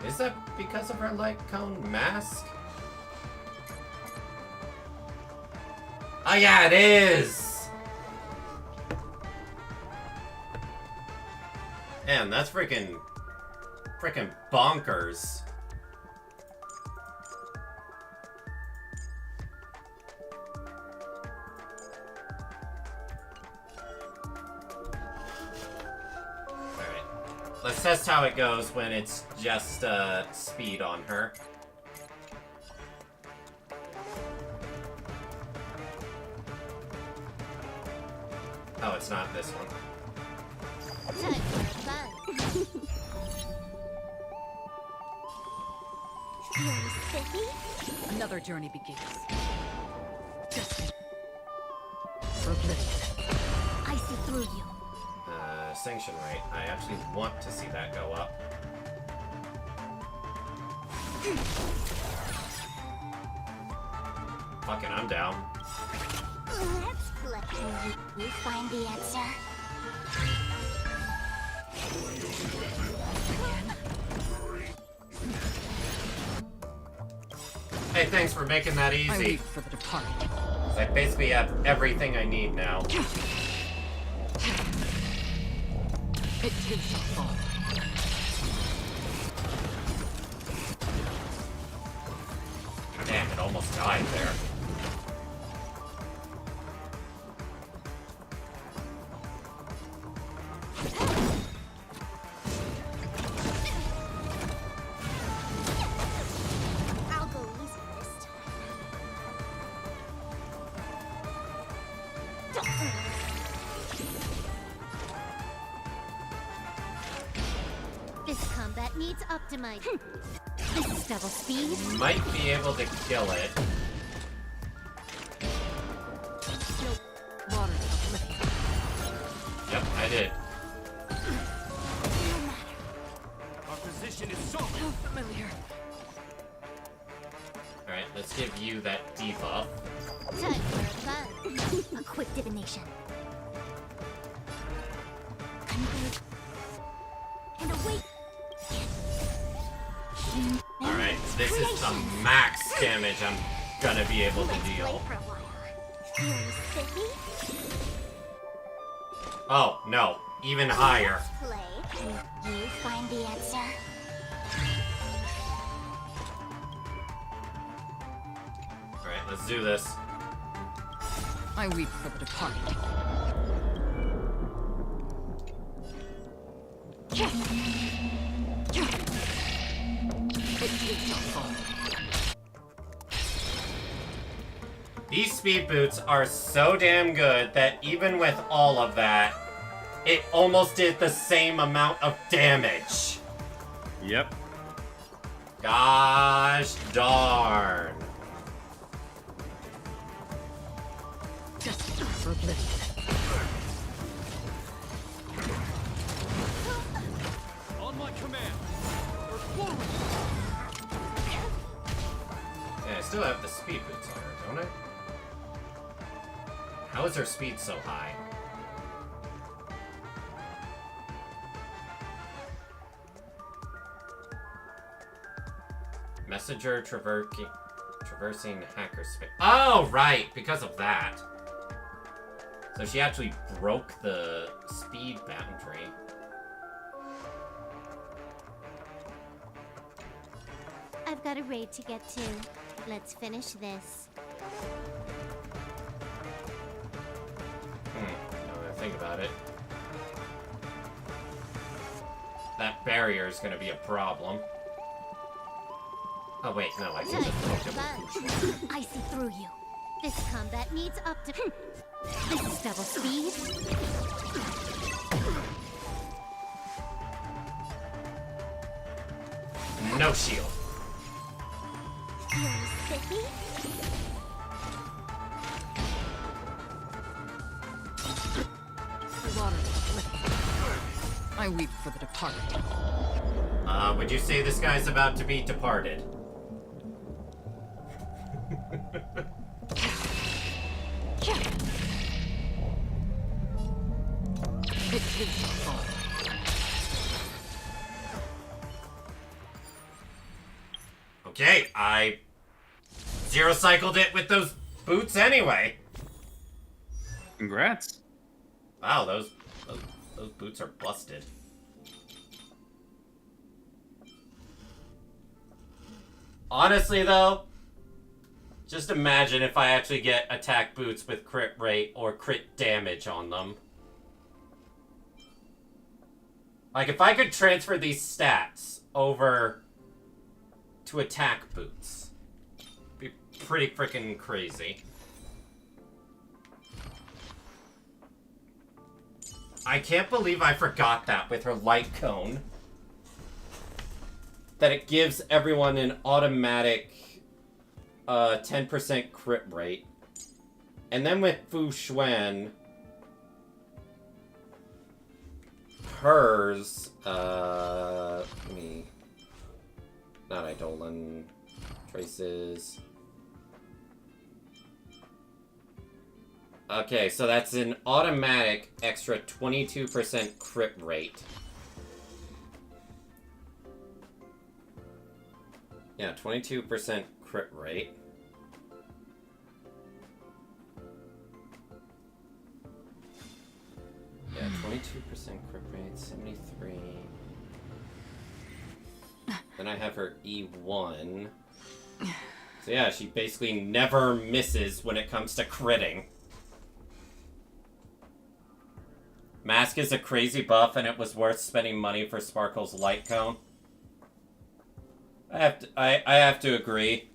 Is that because of her light cone mask? Oh yeah, it is! Man, that's freaking bonkers. Alright. Let's test how it goes when it's just speed on her. Oh, it's not this one. Another journey begins. I see through you. Sanction rate. I actually want to see that go up. Fucking, I'm down. Let's play. You find the answer. Hey, thanks for making that easy. I leave for the departed. I basically have everything I need now. It too shall fall. Damn, it almost died there. I'll go easy this time. This combat needs optimizing. This is double speed. Might be able to kill it. Yep, I did. Our position is so familiar. Alright, let's give you that debuff. Time for a buzz. A quick divination. And await. Alright, this is the max damage I'm gonna be able to deal. Oh, no. Even higher. Play. You find the answer. Alright, let's do this. I weep for the departed. These speed boots are so damn good that even with all of that, it almost did the same amount of damage. Yep. Gosh darn. Just for oblivion. On my command. Or forward. Yeah, I still have the speed boots on her, don't I? How is her speed so high? Messenger traversing hacker space. Oh, right, because of that. So she actually broke the speed boundary. I've got a raid to get to. Let's finish this. Now that I think about it. That barrier is gonna be a problem. Oh wait, no, I can just I see through you. This combat needs up to... This is double speed. No shield. You're spiffy? I weep for the departed. Would you say this guy's about to be departed? It is your fault. Okay, I zero cycled it with those boots anyway. Congrats. Wow, those boots are busted. Honestly though, just imagine if I actually get attack boots with crit rate or crit damage on them. Like if I could transfer these stats over to attack boots, it'd be pretty freaking crazy. I can't believe I forgot that with her light cone. That it gives everyone an automatic 10% crit rate. And then with Fu Xuan, hers, not Eidolon, traces. Okay, so that's an automatic extra 22% crit rate. Yeah, 22% crit rate. Yeah, 22% crit rate, 73. Then I have her E1. So yeah, she basically never misses when it comes to critting. Mask is a crazy buff, and it was worth spending money for Sparkle's light cone. I have to agree.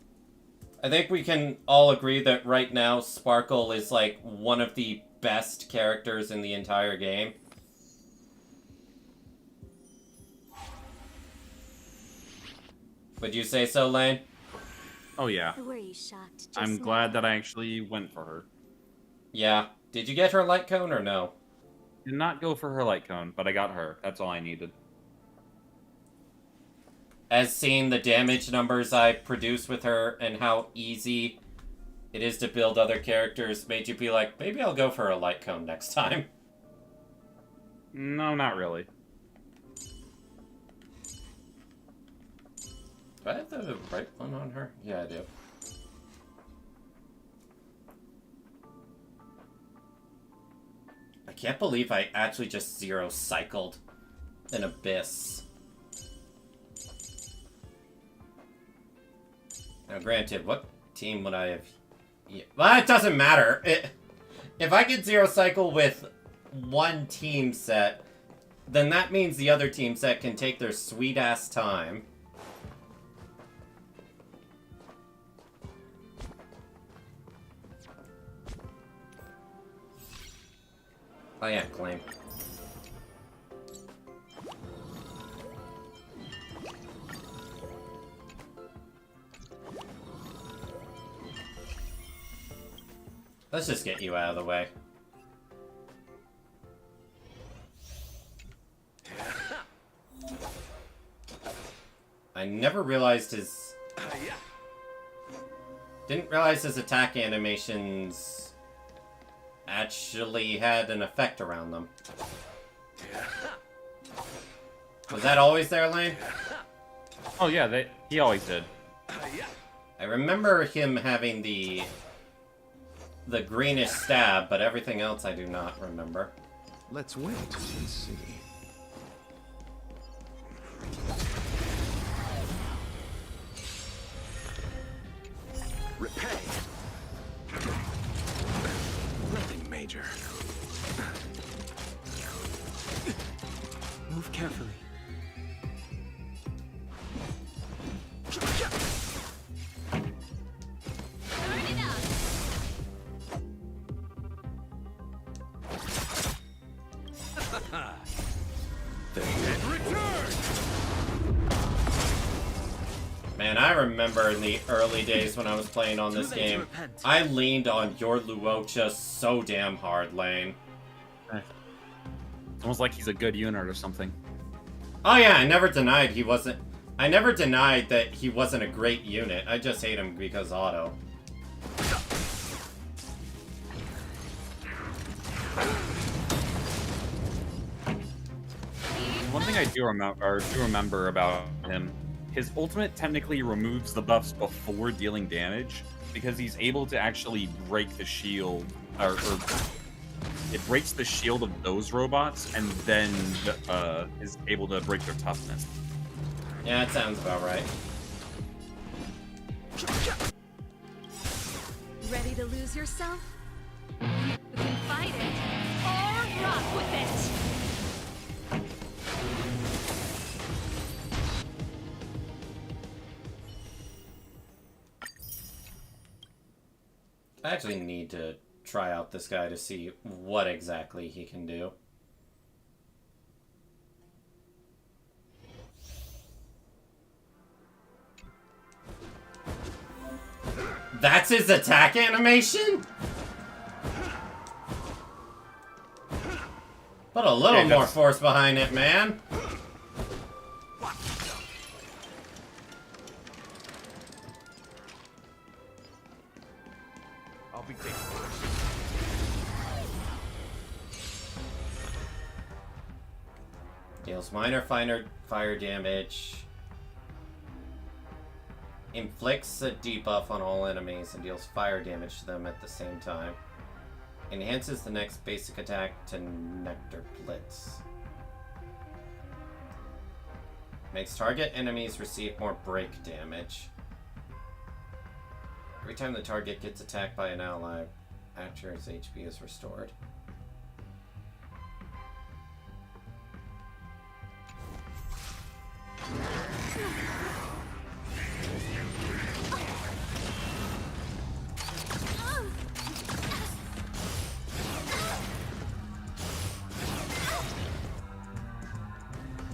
I think we can all agree that right now Sparkle is like one of the best characters in the entire game. Would you say so, Lane? Oh yeah. Were you shocked? I'm glad that I actually went for her. Yeah. Did you get her light cone or no? Did not go for her light cone, but I got her. That's all I needed. As seeing the damage numbers I produce with her and how easy it is to build other characters made you be like, maybe I'll go for a light cone next time. No, not really. Do I have the right one on her? Yeah, I do. I can't believe I actually just zero cycled an Abyss. Now, granted, what team would I have... Yeah. Well, it doesn't matter. If I could zero cycle with one team set, then that means the other team set can take their sweet-ass time. Oh yeah, claim. Let's just get you out of the way. I never realized his... Didn't realize his attack animations actually had an effect around them. Was that always there, Lane? Oh yeah, he always did. I remember him having the greenish stab, but everything else I do not remember. Let's wait and see. Repay. Nothing major. Move carefully. Man, I remember in the early days when I was playing on this game, I leaned on your Luocha so damn hard, Lane. It's almost like he's a good unit or something. Oh yeah, I never denied he wasn't... I never denied that he wasn't a great unit. I just hate him because auto. One thing I do remember about him, his ultimate technically removes the buffs before dealing damage, because he's able to actually break the shield, or it breaks the shield of those robots, and then is able to break their toughness. Yeah, that sounds about right. Ready to lose yourself? You can fight it, or rock with it! I actually need to try out this guy to see what exactly he can do. That's his attack animation? Put a little more force behind it, man. I'll be taking Deals minor fire damage. Inflicts a debuff on all enemies and deals fire damage to them at the same time. Enhances the next basic attack to Nectar Blitz. Makes target enemies receive more break damage. Every time the target gets attacked by an ally, after its HP is restored.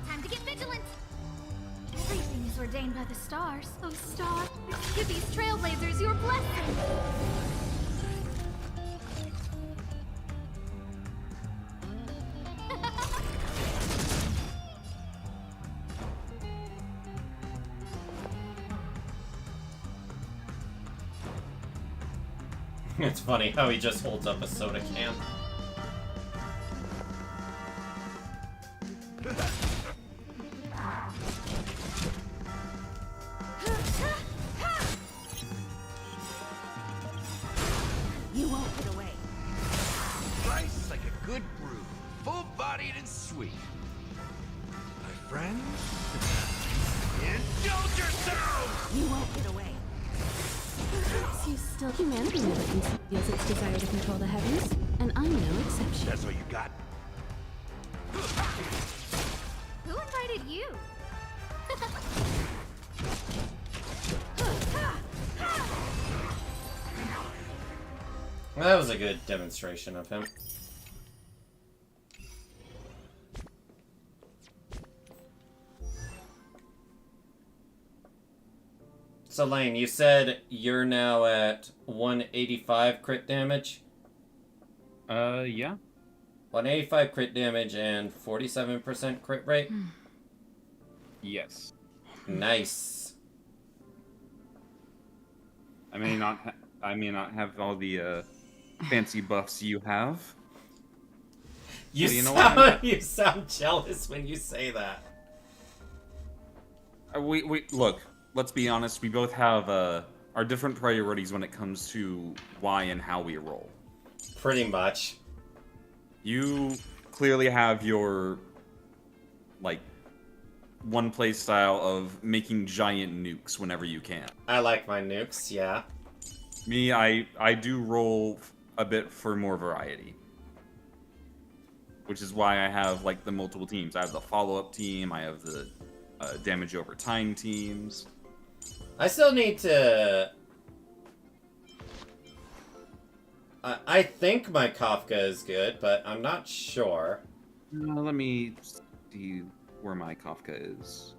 Time to get vigilant! Everything is ordained by the stars. Oh, star, give these trailblazers your blessing! It's funny how he just holds up a soda can. You won't get away. Rice like a good brew, full-bodied and sweet. My friends, indulge yourselves! You won't get away. Perhaps you still... Humanity never conceals its desire to control the heavens, and I'm no exception. That's all you got? Who invited you? That was a good demonstration of him. So Lane, you said you're now at 185 crit damage? Yeah. 185 crit damage and 47% crit rate? Yes. Nice. I may not have all the fancy buffs you have. You sound jealous when you say that. We look. Let's be honest. We both have our different priorities when it comes to why and how we roll. Pretty much. You clearly have your like one play style of making giant nukes whenever you can. I like my nukes, yeah. Me, I do roll a bit for more variety. Which is why I have like the multiple teams. I have the follow-up team, I have the damage over time teams. I still need to... I think my Kafka is good, but I'm not sure. Let me see where my Kafka is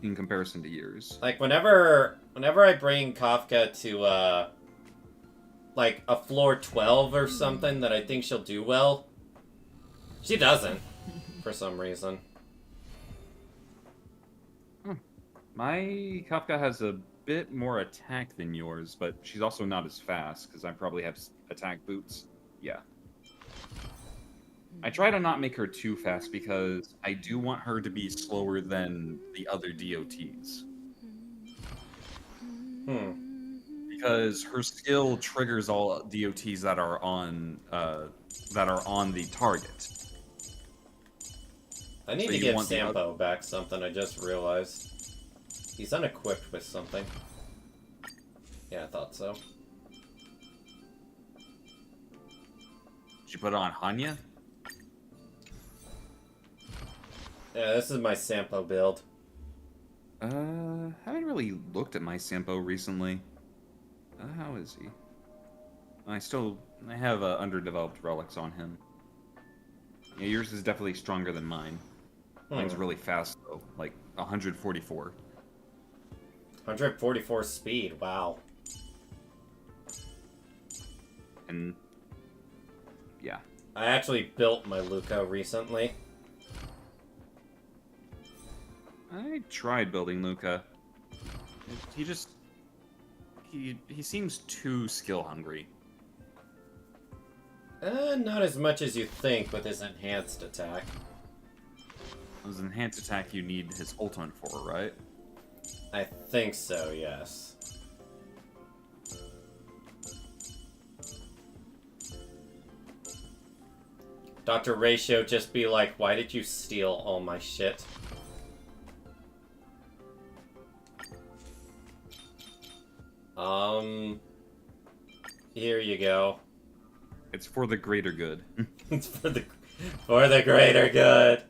in comparison to yours. Like, whenever I bring Kafka to, like, a floor 12 or something that I think she'll do well, she doesn't, for some reason. My Kafka has a bit more attack than yours, but she's also not as fast, because I probably have attack boots. Yeah. I try to not make her too fast, because I do want her to be slower than the other DOTs. Because her skill triggers all DOTs that are on the target. I need to give Sampo back something, I just realized. He's unequipped with something. Yeah, I thought so. Did you put it on Hanya? Yeah, this is my Sampo build. I haven't really looked at my Sampo recently. How is he? I have underdeveloped relics on him. Yeah, yours is definitely stronger than mine. Mine's really fast though, like 144. 144 speed, wow. And yeah. I actually built my Luca recently. I tried building Luca. He seems too skill hungry. Not as much as you think with his enhanced attack. His enhanced attack you need his ultimate for, right? I think so, yes. Dr. Ratio just be like, why did you steal all my shit? Here you go. It's for the greater good. It's for the greater good.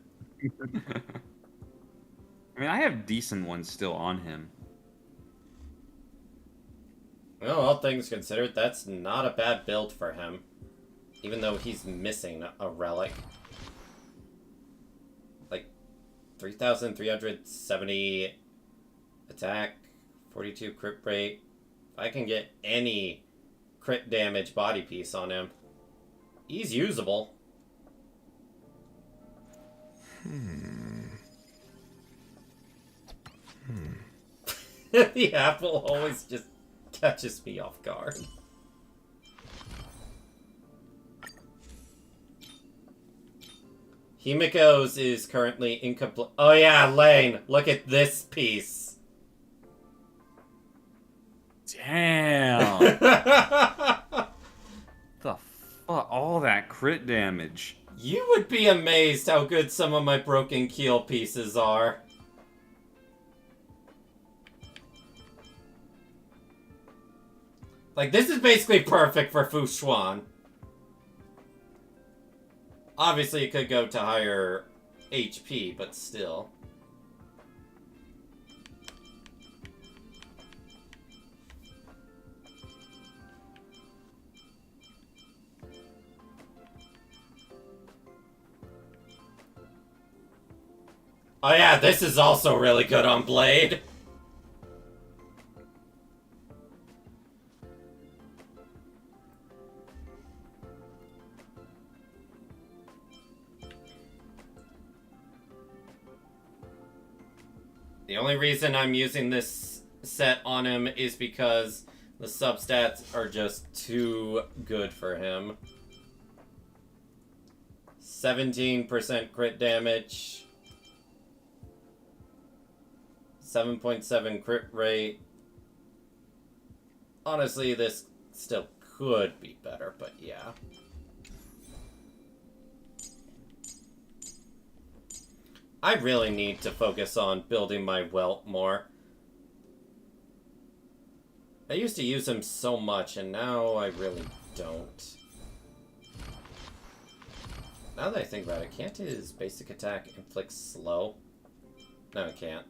I mean, I have decent ones still on him. Well, all things considered, that's not a bad build for him. Even though he's missing a relic. Like, 3,370 attack, 42 crit rate. If I can get any crit damage body piece on him, he's usable. The apple always just catches me off guard. Himiko's is currently incomplete. Oh yeah, Lane, look at this piece. Damn. The fuck, all that crit damage. You would be amazed how good some of my broken keel pieces are. Like, this is basically perfect for Fu Xuan. Obviously, it could go to higher HP, but still. Oh yeah, this is also really good on Blade. The only reason I'm using this set on him is because the substats are just too good for him. 17% crit damage. 7.7 crit rate. Honestly, this still could be better, but yeah. I really need to focus on building my welt more. I used to use him so much, and now I really don't. Now that I think about it, can't his basic attack inflict slow? No, it can't.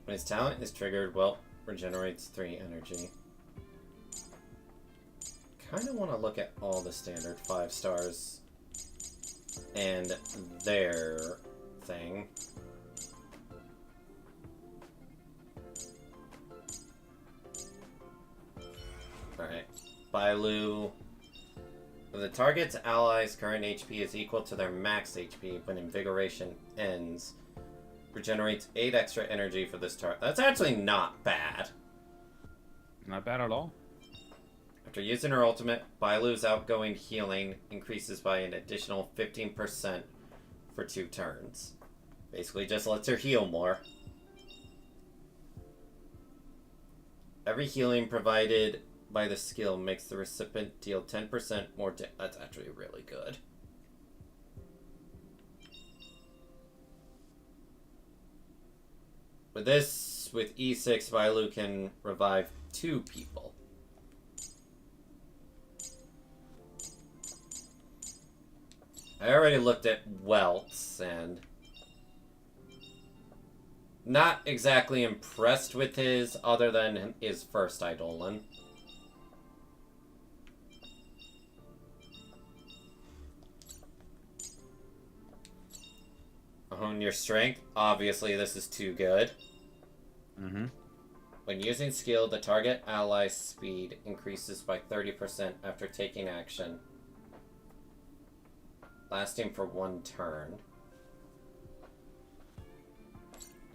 When his talent is triggered, Welt regenerates 3 energy. Kind of want to look at all the standard 5 stars and their thing. Alright. Bailu. When the target's allies' current HP is equal to their max HP when Invigoration ends, regenerates 8 extra energy for this target. That's actually not bad. Not bad at all. After using her ultimate, Bailu's outgoing healing increases by an additional 15% for 2 turns. Basically just lets her heal more. Every healing provided by the skill makes the recipient deal 10% more damage. That's actually really good. With this, with E6, Bailu can revive 2 people. I already looked at Welts, and not exactly impressed with his, other than his first Eidolon. Hone your strength. Obviously, this is too good. Mm-hmm. When using skill, the target ally's speed increases by 30% after taking action, lasting for 1 turn.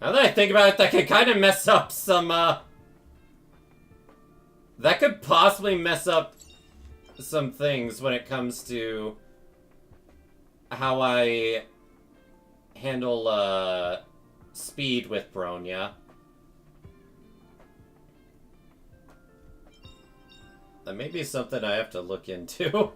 Now that I think about it, that could kind of mess up some, that could possibly mess up some things when it comes to how I handle, speed with Bronya. That may be something I have to look into.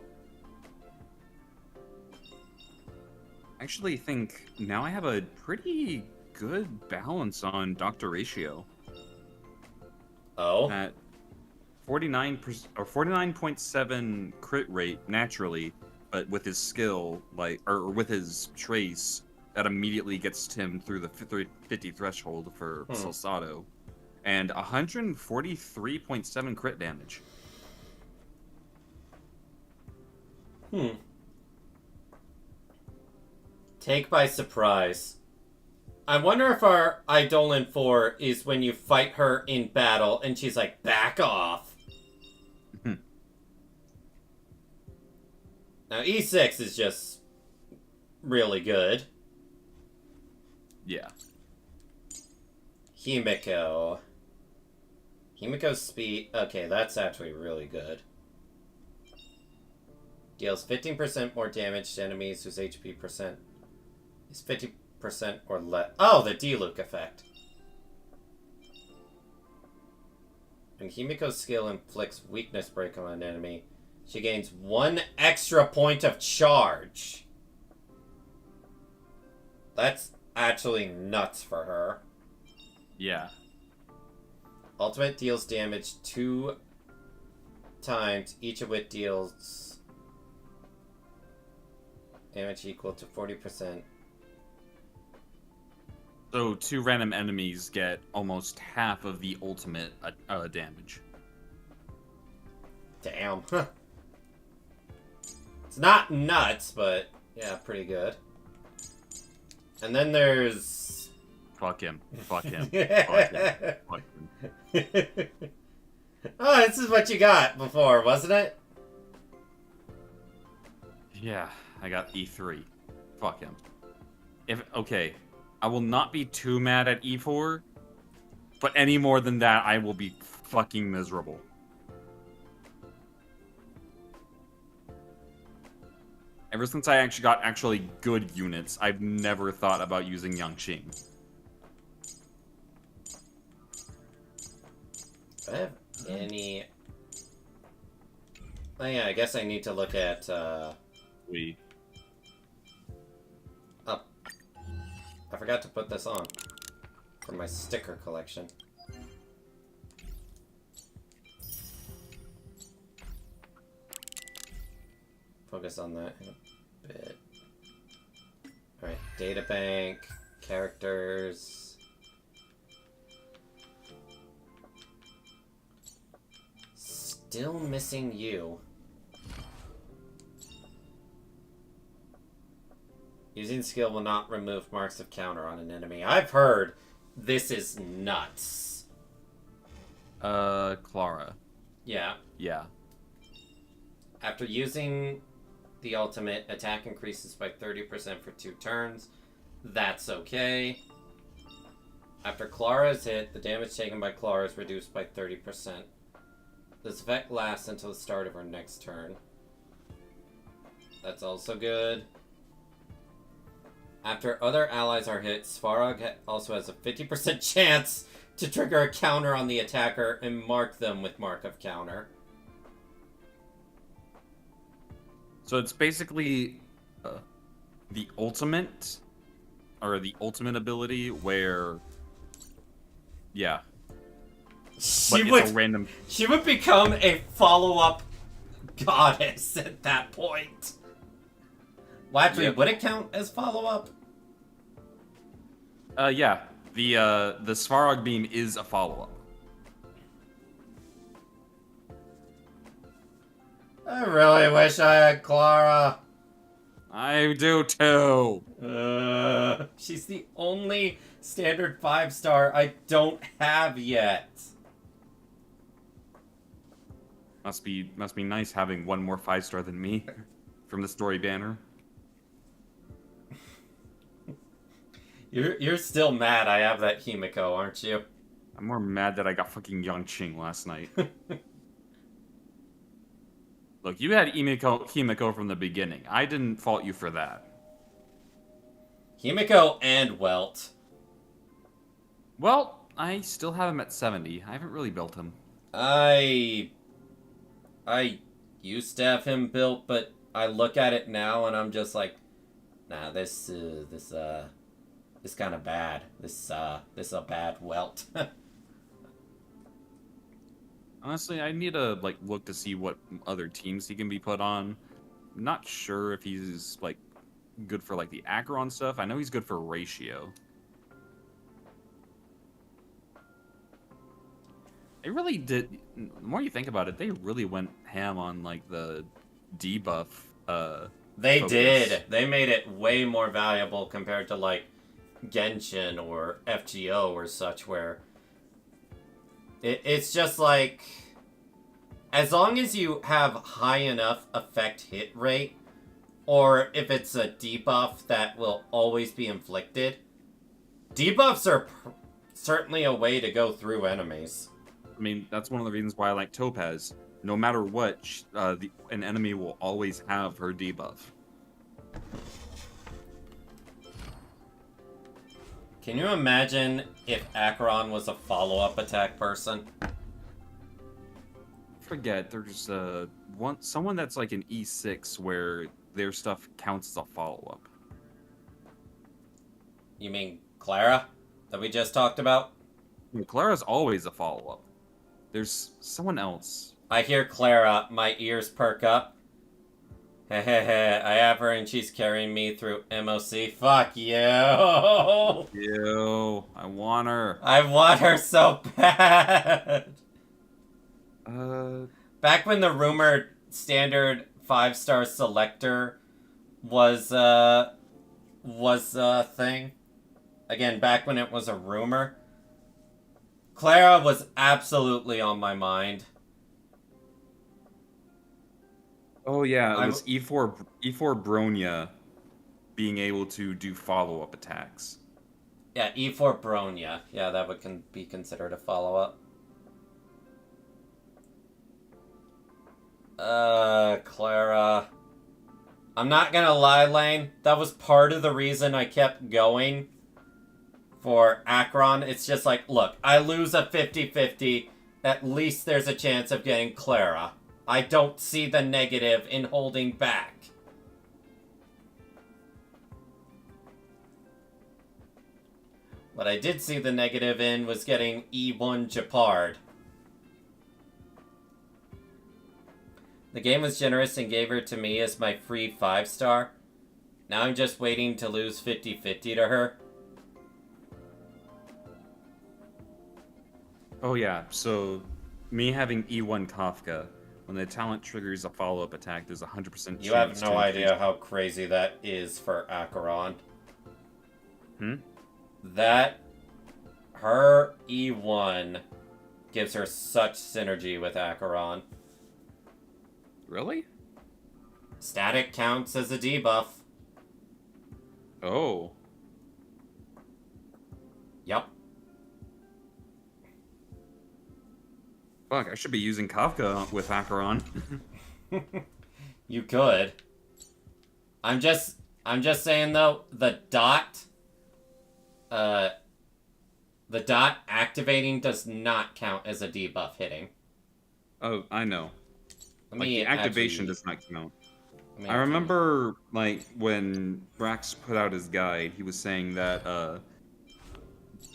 I actually think now I have a pretty good balance on Dr. Ratio. Oh? At 49% or 49.7 crit rate naturally, but with his skill, or with his trace, that immediately gets him through the 50 threshold for Salsado. And 143.7 crit damage. Take by surprise. I wonder if our Eidolon 4 is when you fight her in battle and she's like, back off. Now, E6 is just really good. Yeah. Himiko. Himiko's speed... Okay, that's actually really good. Deals 15% more damage to enemies whose HP percent is 50% or less. Oh, the D-Luke effect. When Himiko's skill inflicts weakness break on an enemy, she gains 1 extra point of charge. That's actually nuts for her. Yeah. Ultimate deals damage to times, each of which deals damage equal to 40%. So 2 random enemies get almost half of the ultimate damage. Damn. It's not nuts, but yeah, pretty good. And then there's... Fuck him. Fuck him. Fuck him. Fuck him. Oh, this is what you got before, wasn't it? Yeah, I got E3. Fuck him. Okay, I will not be too mad at E4, but any more than that, I will be fucking miserable. Ever since I actually got good units, I've never thought about using Yangqing. Do I have any... Oh yeah, I guess I need to look at, We. Oh. I forgot to put this on. For my sticker collection. Focus on that in a bit. Alright, databank, characters. Still missing you. Using skill will not remove marks of counter on an enemy. I've heard this is nuts. Clara. Yeah. Yeah. After using the ultimate, attack increases by 30% for 2 turns. That's okay. After Clara is hit, the damage taken by Clara is reduced by 30%. This effect lasts until the start of her next turn. That's also good. After other allies are hit, Svarog also has a 50% chance to trigger a counter on the attacker and mark them with mark of counter. So it's basically the ultimate, or the ultimate ability where, yeah. She would become a follow-up goddess at that point. Well, actually, would it count as follow-up? Yeah. The Svarog beam is a follow-up. I really wish I had Clara. I do too. She's the only standard 5-star I don't have yet. Must be nice having one more 5-star than me from the story banner. You're still mad I have that Himiko, aren't you? I'm more mad that I got fucking Yangqing last night. Look, you had Himiko from the beginning. I didn't fault you for that. Himiko and Welt. Well, I still have him at 70. I haven't really built him. I used to have him built, but I look at it now and I'm just like, nah, this kind of bad. This a bad Welt. Honestly, I need to look to see what other teams he can be put on. I'm not sure if he's good for the Acheron stuff. I know he's good for ratio. They really did. The more you think about it, they really went ham on the debuff. They focus. did. They made it way more valuable compared to Genshin or FGO or such, where it's just as long as you have high enough effect hit rate, or if it's a debuff that will always be inflicted, debuffs are certainly a way to go through enemies. I mean, that's one of the reasons why I like Topaz. No matter what, an enemy will always have her debuff. Can you imagine if Acheron was a follow-up attack person? Forget, there's someone that's an E6 where their stuff counts as a follow-up. You mean Clara, that we just talked about? Clara's always a follow-up. There's someone else. I hear Clara, my ears perk up. Hehehe, I have her and she's carrying me through MOC. Fuck you! Ew, I want her. I want her so bad! Back when the rumored standard 5-star selector was a thing. Again, back when it was a rumor. Clara was absolutely on my mind. Oh yeah, it was E4 Bronya being able to do follow-up attacks. Yeah, E4 Bronya. Yeah, that would be considered a follow-up. Clara. I'm not gonna lie, Lane. That was part of the reason I kept going for Acheron. It's just like, look, I lose a 50-50. At least there's a chance of getting Clara. I don't see the negative in holding back. What I did see the negative in was getting E1 Japard. The game was generous and gave her to me as my free 5-star. Now I'm just waiting to lose 50-50 to her. Oh yeah, so me having E1 Kafka, when the talent triggers a follow-up attack, there's a 100% chance. You have no idea how crazy that is for Acheron. Her E1 gives her such synergy with Acheron. Really? Static counts as a debuff. Oh. Yep. Fuck, I should be using Kafka with Acheron. You could. I'm just saying though, the dot activating does not count as a debuff hitting. Oh, I know. Like, the activation does not count. I remember, like, when Brax put out his guide, he was saying that,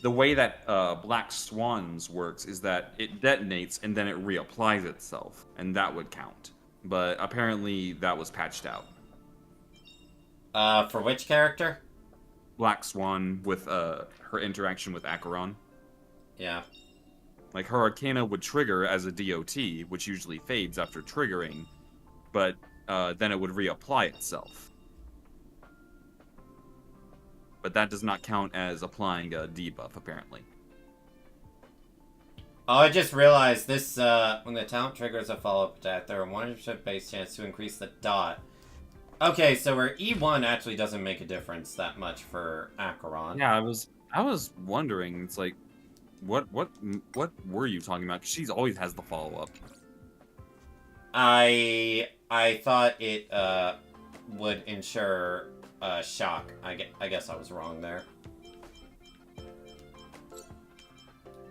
the way that, Black Swans works is that it detonates and then it reapplies itself, and that would count. But apparently that was patched out. For which character? Black Swan with, her interaction with Acheron. Yeah. Like, her Arcana would trigger as a DOT, which usually fades after triggering, but then it would reapply itself. But that does not count as applying a debuff, apparently. Oh, I just realized this, when the talent triggers a follow-up attack, there are 100% base chance to increase the dot. Okay, so where E1 actually doesn't make a difference that much for Acheron. Yeah, I was wondering, it's like, what were you talking about? 'Cause she's always has the follow-up. I thought it, would ensure, shock. I guess I was wrong there.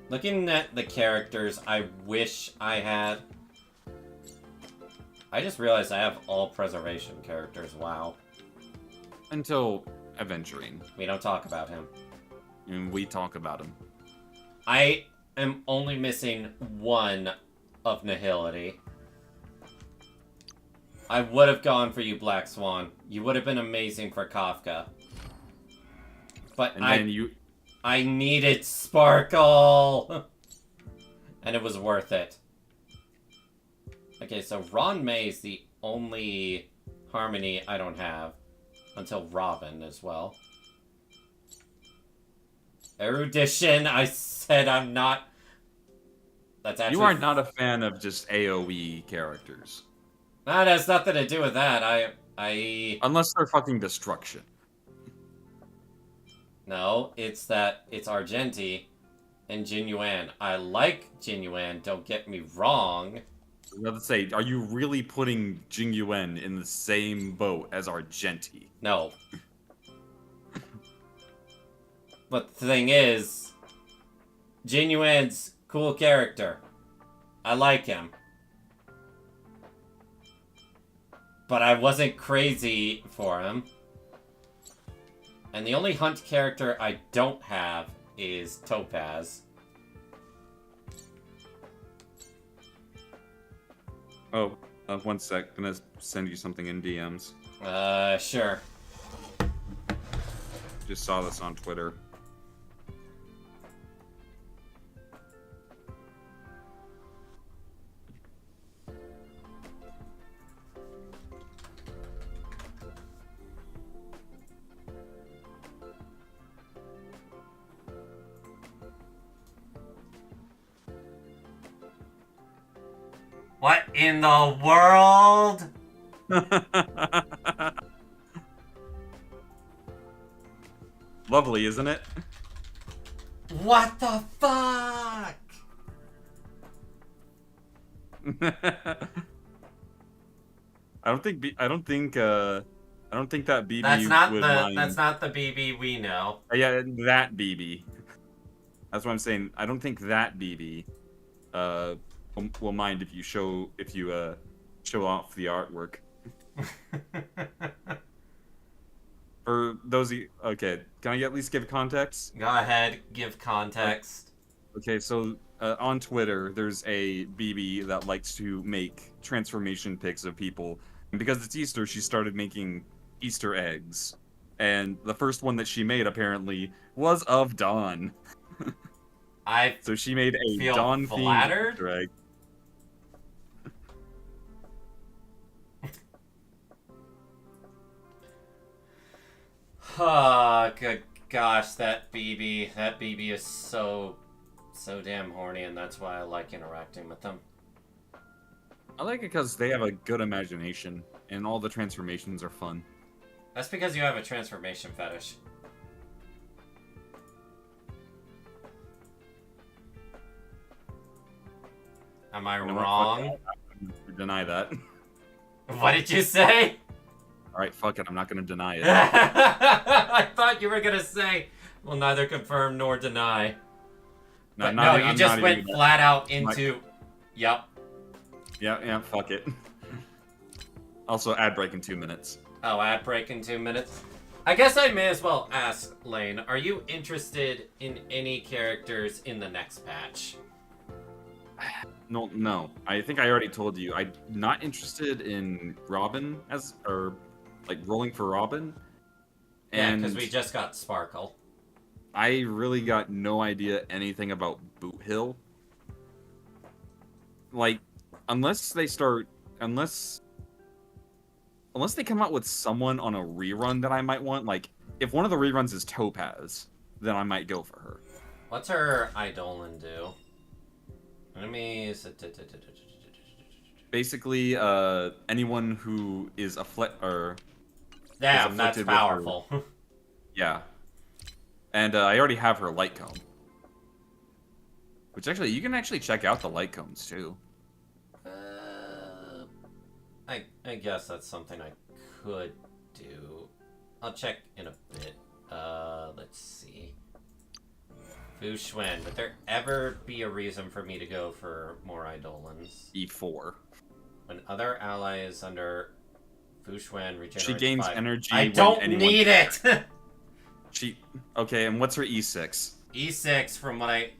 Looking at the characters I wish I had... I just realized I have all preservation characters, wow. Until Aventurine. We don't talk about him. And we talk about him. I am only missing one of Nihility. I would have gone for you, Black Swan. You would have been amazing for Kafka. But I needed Sparkle! And it was worth it. Okay, so Ron May is the only Harmony I don't have. Until Robin as well. Erudition, I said I'm not... That's actually... You are not a fan of just AoE characters. That has nothing to do with that. I... Unless they're fucking destruction. No, it's that it's Argenti and Jinyuan. I like Jinyuan, don't get me wrong. I was about to say, are you really putting Jinyuan in the same boat as Argenti? No. But the thing is, Jinyuan's cool character. I like him. But I wasn't crazy for him. And the only Hunt character I don't have is Topaz. Oh, one sec. Gonna send you something in DMs. Sure. Just saw this on Twitter. What in the world? Lovely, isn't it? What the fuck? I don't think that BB That's not would the mind. that's not the BB we know. Yeah, that BB. That's what I'm saying. I don't think that BB will mind if you show off the artwork. For those of you, okay, can I at least give context? Go ahead, give context. Okay, so on Twitter, there's a BB that likes to make transformation pics of people. And because it's Easter, she started making Easter eggs. And the first one that she made, apparently, was of Dawn. So she made a feel Dawn-themed flattered? Easter egg. Oh, good gosh, that BB is so damn horny, and that's why I like interacting with them. I like it because they have a good imagination, and all the transformations are fun. That's because you have a transformation fetish. Am I wrong? Deny that. What did you say? Alright, fuck it, I'm not gonna deny it. I thought you were gonna say, well, neither confirm nor deny. No, But not no, even- you I'm just not went even- flat out I'm like- into, yup. Yeah, fuck it. Also, ad break in 2 minutes. Oh, ad break in 2 minutes. I guess I may as well ask, Lane, are you interested in any characters in the next patch? No. I think I already told you. I'm not interested in Robin rolling for Robin. Yeah, And because we just got Sparkle. I really got no idea anything about Boot Hill. Like, unless they come out with someone on a rerun that I might want, like, if one of the reruns is Topaz, then I might go for her. What's her Eidolon do? Enemies. Basically, anyone who is Damn, that's afflicted with powerful. Yeah. And I already have her light comb. Which actually, you can actually check out the light combs too. I guess that's something I could do. I'll check in a bit. Let's see. Fu Xuan, would there ever be a reason for me to go for more Eidolons? E4. When other allies under Fu Xuan regenerates She gains 5. energy. I when don't anyone... need it! Okay, and what's her E6? E6, from what I...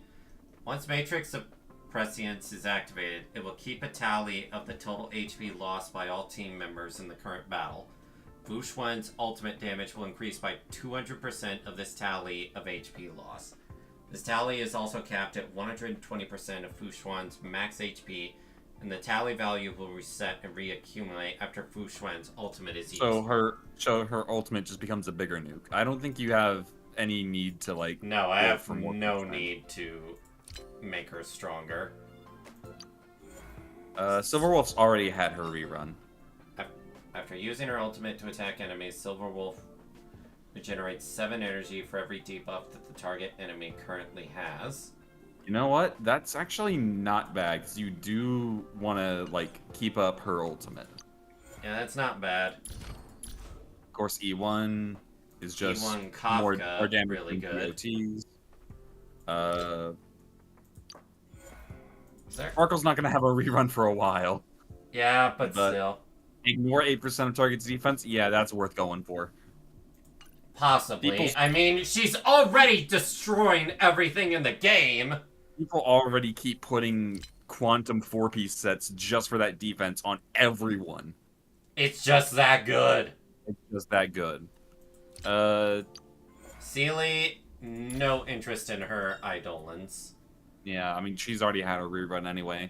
Once Matrix of Prescience is activated, it will keep a tally of the total HP lost by all team members in the current battle. Fu Xuan's ultimate damage will increase by 200% of this tally of HP loss. This tally is also capped at 120% of Fu Xuan's max HP, and the tally value will reset and reaccumulate after Fu Xuan's ultimate is used. So her ultimate just becomes a bigger nuke. I don't think you have any need to, like... No, I go have for more no percent. need to make her stronger. Silverwolf's already had her rerun. After using her ultimate to attack enemies, Silverwolf regenerates 7 energy for every debuff that the target enemy currently has. You know what? That's actually not bad, because you do want to, like, keep up her ultimate. Yeah, that's not bad. Of course, E1 is just E1 Kafka, more damage really from good. POTs. Sparkle's not going to have a rerun for a while. Yeah, but still. Ignore 8% of target's defense? Yeah, that's worth going for. Possibly. I mean, she's already destroying everything in the game. People already keep putting quantum 4-piece sets just for that defense on everyone. It's just that good. It's just that good. Sealy, no interest in her Eidolons. Yeah, I mean, she's already had a rerun anyway.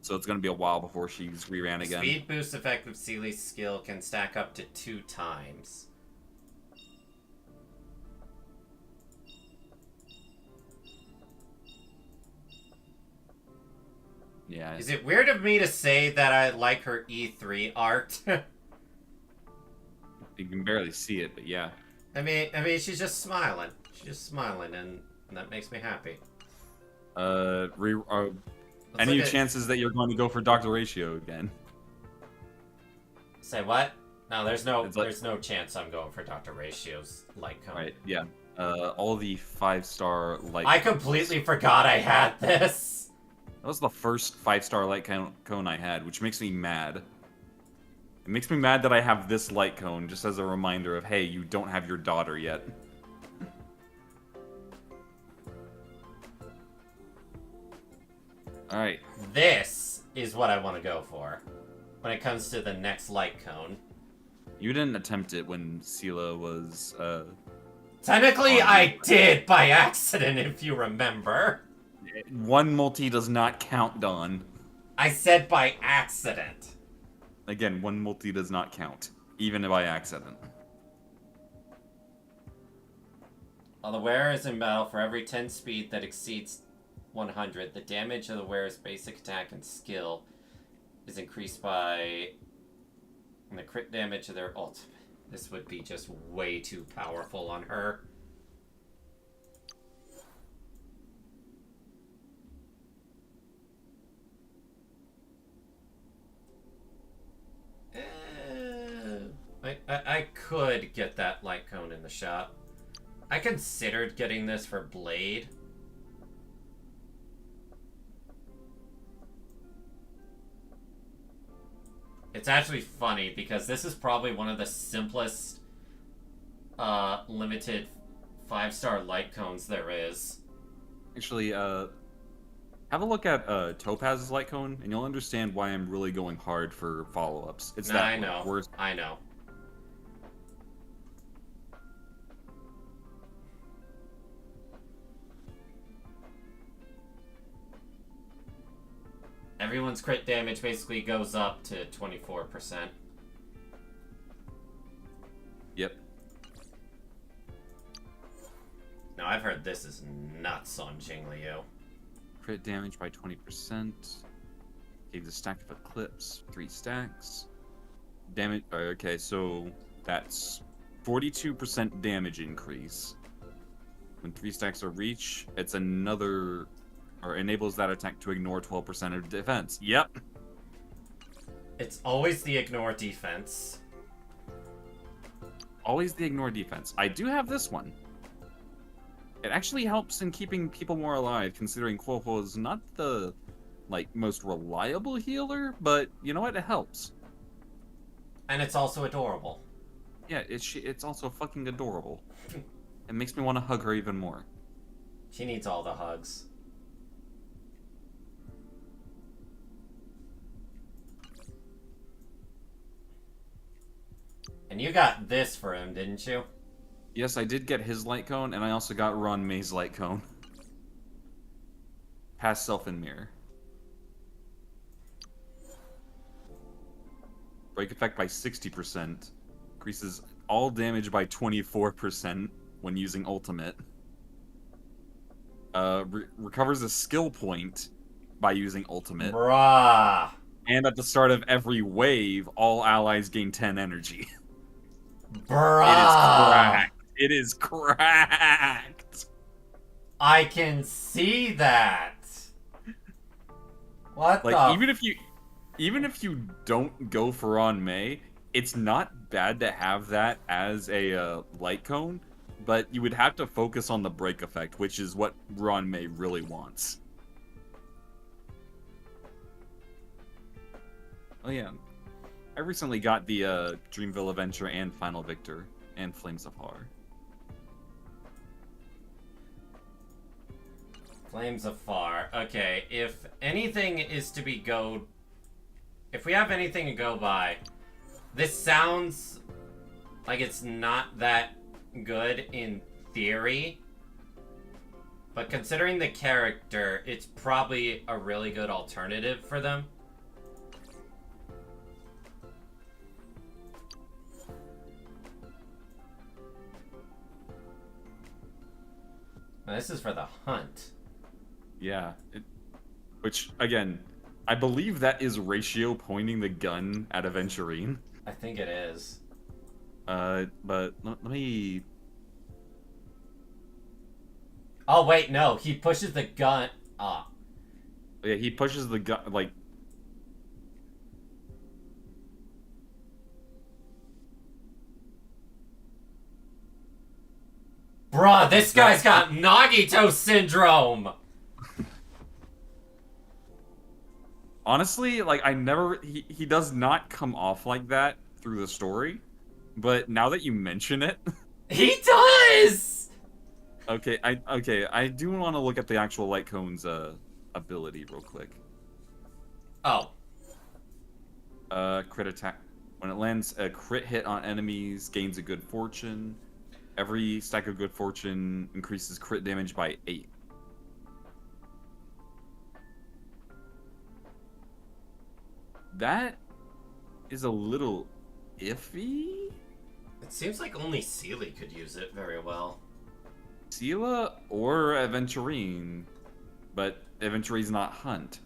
So it's going to be a while before she's reran again. Speed boost effect of Sealy's skill can stack up to 2 times. Yeah. Is it weird of me to say that I like her E3 art? You can barely see it, but yeah. I mean, she's just smiling. She's just smiling, and that makes me happy. Any chances that you're going to go for Dr. Ratio again? Say what? No, there's no chance I'm going for Dr. Ratio's light cone. Right, yeah. All the 5-star light I completely forgot I had this! That was the first 5-star light cone I had, which makes me mad. It makes me mad that I have this light cone, just as a reminder of, hey, you don't have your daughter yet. Alright. This is what I want to go for when it comes to the next light cone. You didn't attempt it when Sela was, Technically, I did by accident, if you remember. One multi does not count, Don. I said by accident. Again, one multi does not count, even by accident. While the wearer is in battle, for every 10 speed that exceeds 100, the damage of the wearer's basic attack and skill is increased by... and the crit damage of their ultimate. This would be just way too powerful on her. I could get that light cone in the shop. I considered getting this for Blade. It's actually funny because this is probably one of the simplest limited 5-star light cones there is. Actually, have a look at Topaz's light cone, and you'll understand why I'm really going hard for follow-ups. It's that I know. worst. I know. Everyone's crit damage basically goes up to 24%. Yep. Now, I've heard this is nuts on Jingliu. Crit damage by 20%. Gave the stack of Eclipse 3 stacks. Damage. Okay, so that's 42% damage increase. When 3 stacks are reached, it's another, or enables that attack to ignore 12% of defense. Yep. It's always the ignore defense. Always the ignore defense. I do have this one. It actually helps in keeping people more alive, considering Quoho is not the, most reliable healer, but you know what? It helps. And it's also adorable. Yeah, it's also fucking adorable. It makes me want to hug her even more. She needs all the hugs. And you got this for him, didn't you? Yes, I did get his light cone, and I also got Ron May's light cone. Past self and mirror. Break effect by 60%. Increases all damage by 24% when using ultimate. Recovers a skill point by using ultimate. Bruh! And at the start of every wave, all allies gain 10 energy. Bruh! It is cracked. I can see that. What the? Even if you don't go for Ron May, it's not bad to have that as a light cone, but you would have to focus on the break effect, which is what Ron May really wants. Oh yeah, I recently got the Dreamville Adventure and Final Victor and Flames of Har. Flames afar. Okay, if anything is to be if we have anything to go by, this sounds like it's not that good in theory, but considering the character, it's probably a really good alternative for them. Now, this is for the hunt. Yeah. Which, again, I believe that is Ratio pointing the gun at Aventurine. I think it is. But let me... Oh, wait, no. He pushes the gun up. Yeah, he pushes the gun, like... Bruh, this guy's got Nagito syndrome! Honestly, like, I never... He does not come off like that through the story. But now that you mention it... He does! Okay, I do want to look at the actual Light Cone's, ability real quick. Oh. Crit attack. When it lands a crit hit on enemies, gains a good fortune. Every stack of good fortune increases crit damage by 8. That is a little iffy. It seems like only Sealy could use it very well. Sela or Aventurine, but Aventurine's not Hunt.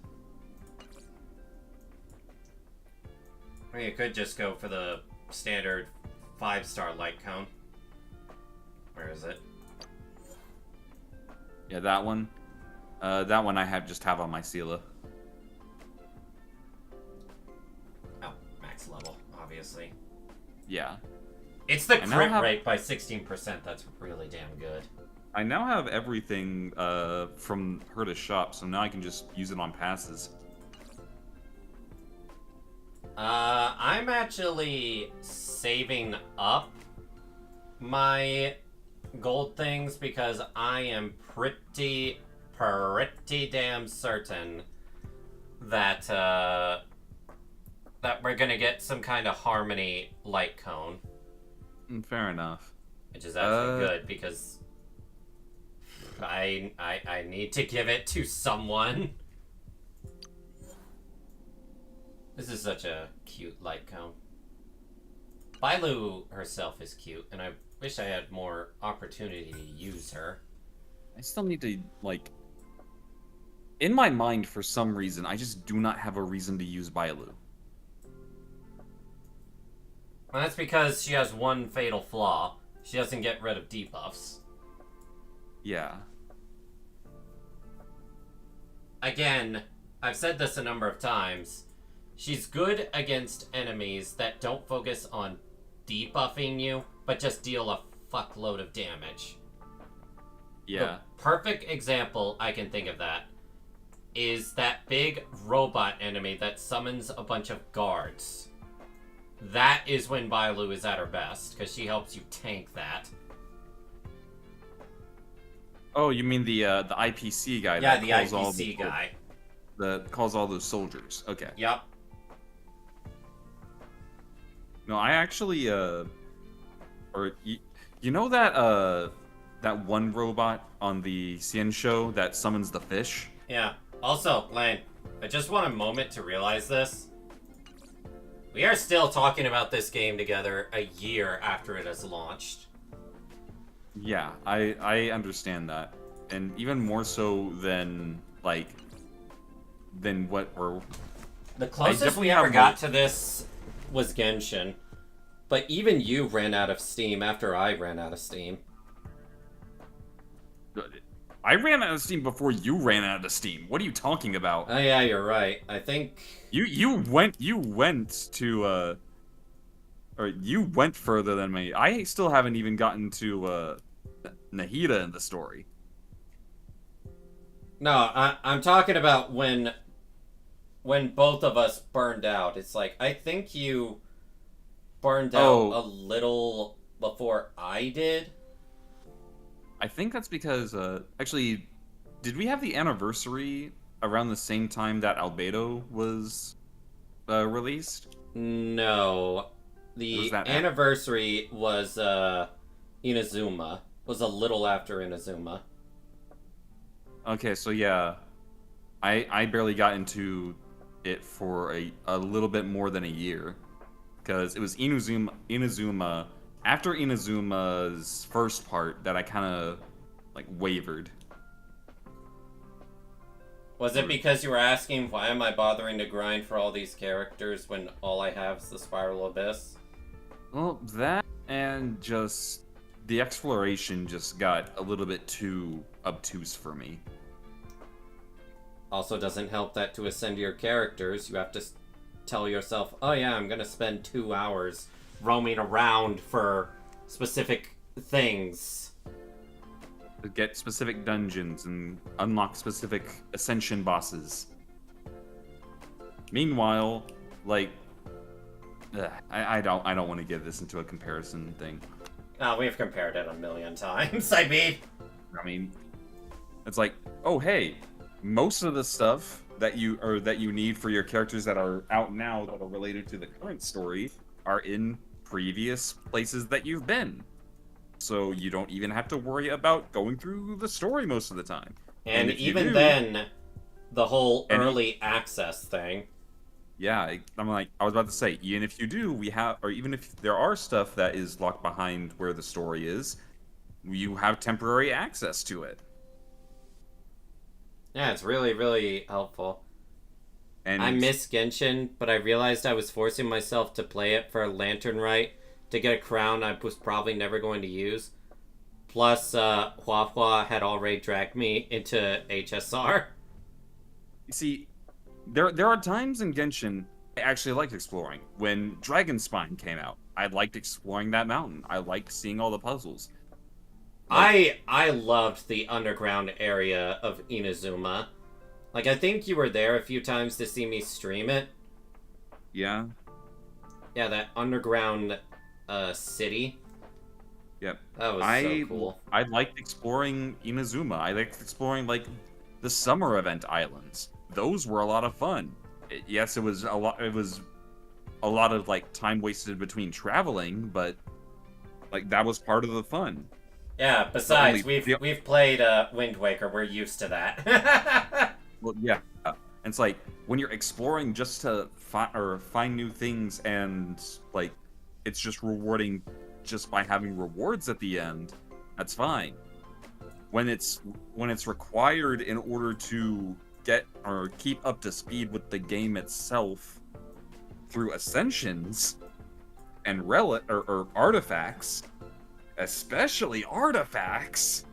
I mean, you could just go for the standard 5-star light cone. Where is it? Yeah, that one. That one I just have on my Sela. Oh, max level, obviously. Yeah. It's the crit rate by 16%. That's really damn good. I now have everything from her to shop, so now I can just use it on passes. I'm actually saving up my gold things because I am pretty damn certain that that we're gonna get some kind of Harmony light cone. Fair enough. Which is actually good because I need to give it to someone. This is such a cute light cone. Bailu herself is cute, and I wish I had more opportunity to use her. I still need to, like... In my mind, for some reason, I just do not have a reason to use Bailu. Well, that's because she has one fatal flaw. She doesn't get rid of debuffs. Yeah. Again, I've said this a number of times. She's good against enemies that don't focus on debuffing you, but just deal a fuckload of damage. Yeah. The perfect example I can think of that is that big robot enemy that summons a bunch of guards. That is when Bailu is at her best, because she helps you tank that. Oh, you mean the IPC guy? Yeah, that the calls all IPC guy. That calls all those soldiers. Okay. Yep. No, I actually, or you know that that one robot on the CN show that summons the fish? Yeah. Also, Lane, I just want a moment to realize this. We are still talking about this game together a year after it has launched. Yeah, I understand that. And even more so than, like, than what we're... The closest we ever got to this was Genshin. But even you ran out of steam after I ran out of steam. I ran out of steam before you ran out of steam. What are you talking about? Oh yeah, you're right. I think... You went to, or you went further than me. I still haven't even gotten to, Nahida in the story. No, I'm talking about when both of us burned out. It's like, I think you burned out a little before I did. I think that's because, actually, did we have the anniversary around the same time that Albedo was released? No. The anniversary was Inazuma. Was a little after Inazuma. Okay, so yeah. I barely got into it for a little bit more than a year. Because it was Inazuma after Inazuma's first part that I kind of like wavered. Was it because you were asking why am I bothering to grind for all these characters when all I have is the Spiral Abyss? Well, that and just the exploration just got a little bit too obtuse for me. Also doesn't help that to ascend your characters, you have to tell yourself, oh yeah, I'm gonna spend 2 hours roaming around for specific things. To get specific dungeons and unlock specific ascension bosses. Meanwhile, like, I don't want to get this into a comparison thing. We've compared it a million times, I mean, it's like, oh hey, most of the stuff that you need for your characters that are out now that are related to the current story are in previous places that you've been. So you don't even have to worry about going through the story most of the time. And even then, the whole early access thing. Yeah, I'm like, I was about to say, even if you do, even if there are stuff that is locked behind where the story is, you have temporary access to it. Yeah, it's really, really helpful. And I miss Genshin, but I realized I was forcing myself to play it for a Lantern Rite to get a crown I was probably never going to use. Plus, Hua Hua had already dragged me into HSR. You see, there are times in Genshin I actually liked exploring. When Dragonspine came out, I liked exploring that mountain. I liked seeing all the puzzles. I loved the underground area of Inazuma. Like, I think you were there a few times to see me stream it. Yeah? Yeah, that underground city. Yep. That was so cool. I liked exploring Inazuma. I liked exploring, like, the summer event islands. Those were a lot of fun. Yes, it was a lot of, like, time wasted between traveling, but, like, that was part of the fun. Yeah, besides, we've played Wind Waker. We're used to that. Well, yeah. And it's like, when you're exploring just to find new things and, like, it's just rewarding just by having rewards at the end, that's fine. When it's required in order to get or keep up to speed with the game itself through ascensions and or artifacts, especially artifacts,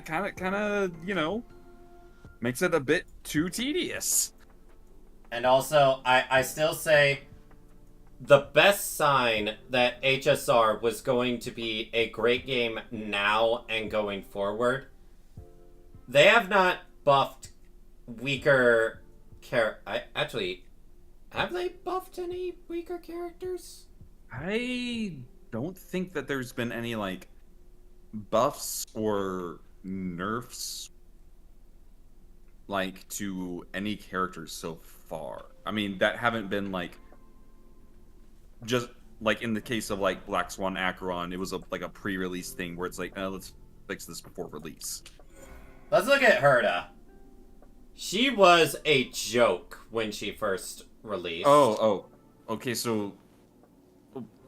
kind of, you know, makes it a bit too tedious. And also, I still say the best sign that HSR was going to be a great game now and going forward, they have not buffed weaker actually, have they buffed any weaker characters? I don't think that there's been any, like, buffs or nerfs, like, to any characters so far. I mean, that haven't been, like, just, like, in the case of, like, Black Swan Acheron, it was, like, a pre-release thing where it's like, let's fix this before release. Let's look at Herta. She was a joke when she first released. Oh. Okay, so...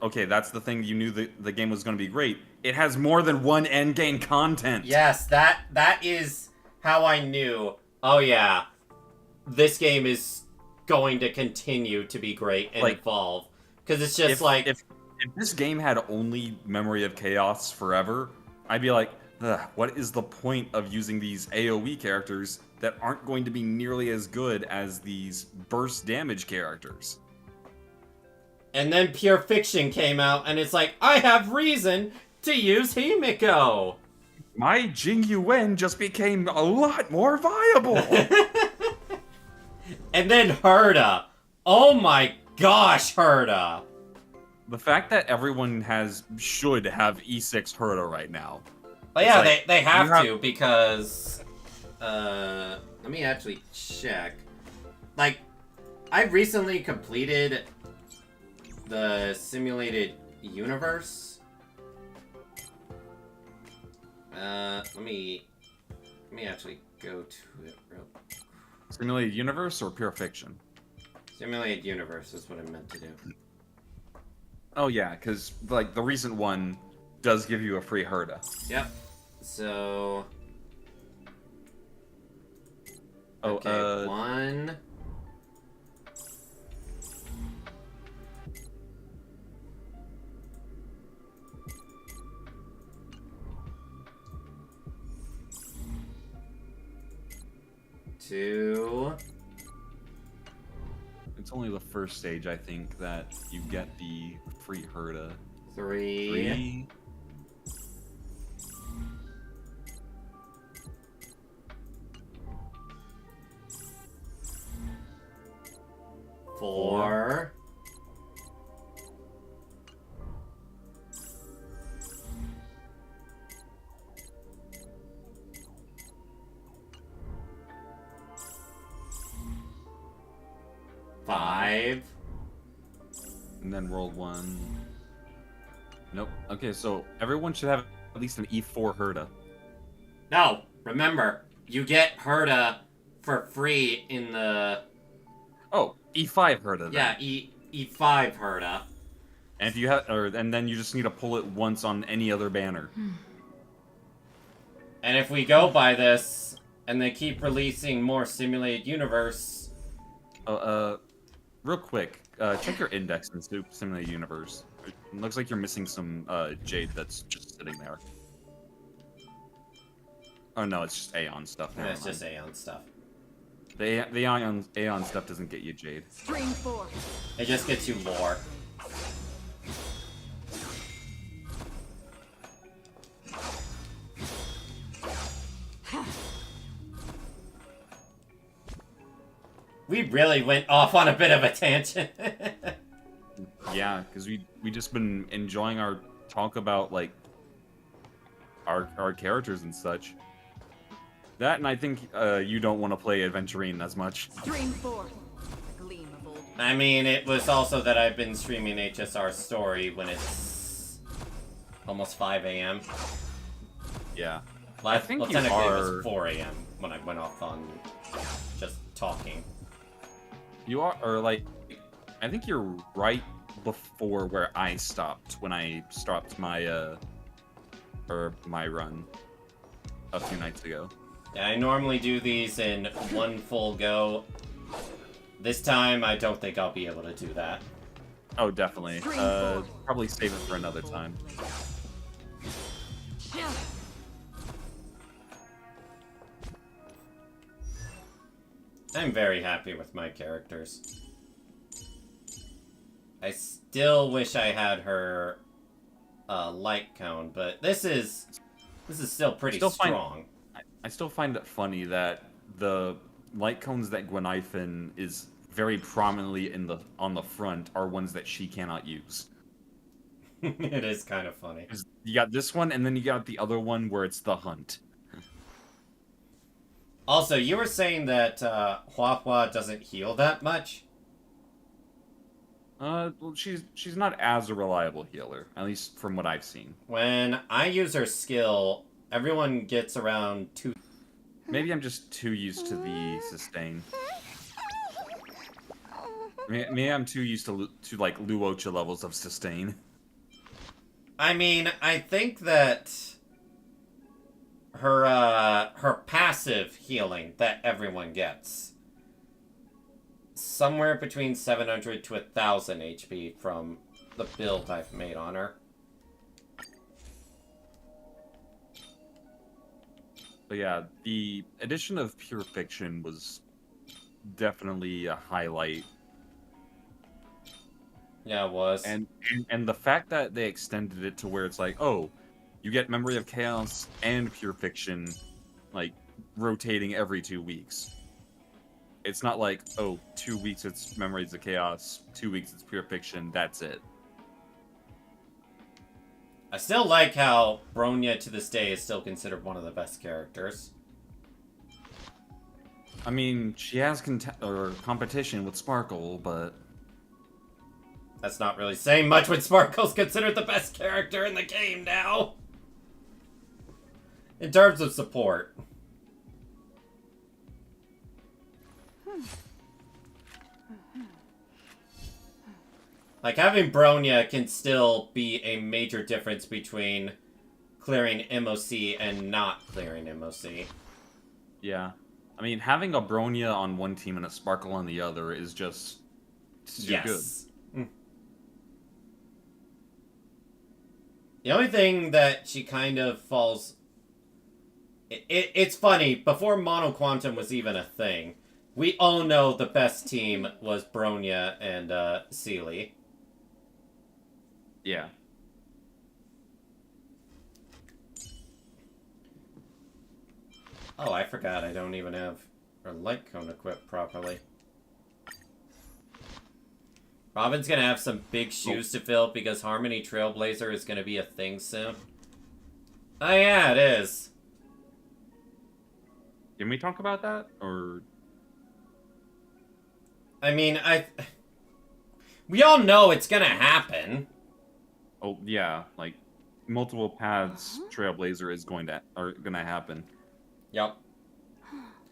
Okay, that's the thing. You knew the game was going to be great. It has more than one endgame content. Yes, that is how I knew, oh yeah, this game is going to continue to be great and evolve. Because it's just if this game had only Memory of Chaos forever, I'd be like, what is the point of using these AoE characters that aren't going to be nearly as good as these burst damage characters? And then Pure Fiction came out, and it's like, I have reason to use Himiko! My Jingyu Wen just became a lot more viable! And then Herta! Oh my gosh, Herta! The fact that everyone should have E6 Herta right now. But It's yeah, like, they have to because let me actually check. Like, I recently completed the simulated universe. Let me actually go to it real quick. Simulated universe or pure fiction? Simulated universe is what I meant to do. Oh yeah, because like the recent one does give you a free Herda. Yep. So. Oh, okay, 1. Two. It's only the first stage, I think, that you get the free Herda. 3. 4. 5. And then World 1. Nope. Okay, so everyone should have at least an E4 Herda. No, remember, you get Herda for free in the... Oh, E5 Herda then. Yeah, E5 Herda. And if you have, and then you just need to pull it once on any other banner. And if we go by this, and they keep releasing more simulated universe... Real quick, check your index in Simulated Universe. It looks like you're missing some jade that's just sitting there. Oh no, it's just Aeon stuff. Yeah, it's just Aeon stuff. The Aeon stuff doesn't get you jade. Stream 4. It just gets you more. We really went off on a bit of a tangent. Yeah, because we just been enjoying our talk about like our characters and such. That, and I think you don't want to play Adventurine as much. Stream 4. Gleam of old. I mean, it was also that I've been streaming HSR Story when it's almost 5 a.m. Yeah. Well, I think you technically are... it was 4 a.m. when I went off on just talking. You are, or like, I think you're right before where I stopped when I stopped my my run a few nights ago. Yeah, I normally do these in one full go. This time, I don't think I'll be able to do that. Oh, definitely. Probably save it for another time. I'm very happy with my characters. I still wish I had her light cone, but this is still pretty strong. I still find it funny that the light cones that Gwenithan is very prominently on the front are ones that she cannot use. It is kind of funny. You got this one, and then you got the other one where it's the hunt. Also, you were saying that Hua Hua doesn't heal that much? Well, she's not as a reliable healer, at least from what I've seen. When I use her skill, everyone gets around 2... Maybe I'm just too used to the sustain. Maybe I'm too used to like Luocha levels of sustain. I mean, I think that her passive healing that everyone gets, somewhere between 700 to 1,000 HP from the build I've made on her. But yeah, the addition of Pure Fiction was definitely a highlight. Yeah, it was. And the fact that they extended it to where it's like, oh, you get Memory of Chaos and Pure Fiction, like, rotating every 2 weeks. It's not like, oh, 2 weeks it's Memories of Chaos, 2 weeks it's Pure Fiction, that's it. I still like how Bronya to this day is still considered one of the best characters. I mean, she has competition with Sparkle, but... That's not really saying much when Sparkle's considered the best character in the game now. In terms of support. Like, having Bronya can still be a major difference between clearing MOC and not clearing MOC. Yeah. I mean, having a Bronya on one team and a Sparkle on the other is just too good. The only thing that she kind of falls... It's funny, before Mono Quantum was even a thing, we all know the best team was Bronya and Sealy. Yeah. Oh, I forgot I don't even have her light cone equipped properly. Robin's gonna have some big shoes to fill because Harmony Trailblazer is gonna be a thing soon. Oh yeah, it is. Can we talk about that, or...? I mean, we all know it's gonna happen. Oh, yeah, like, multiple paths Trailblazer is gonna happen. Yep.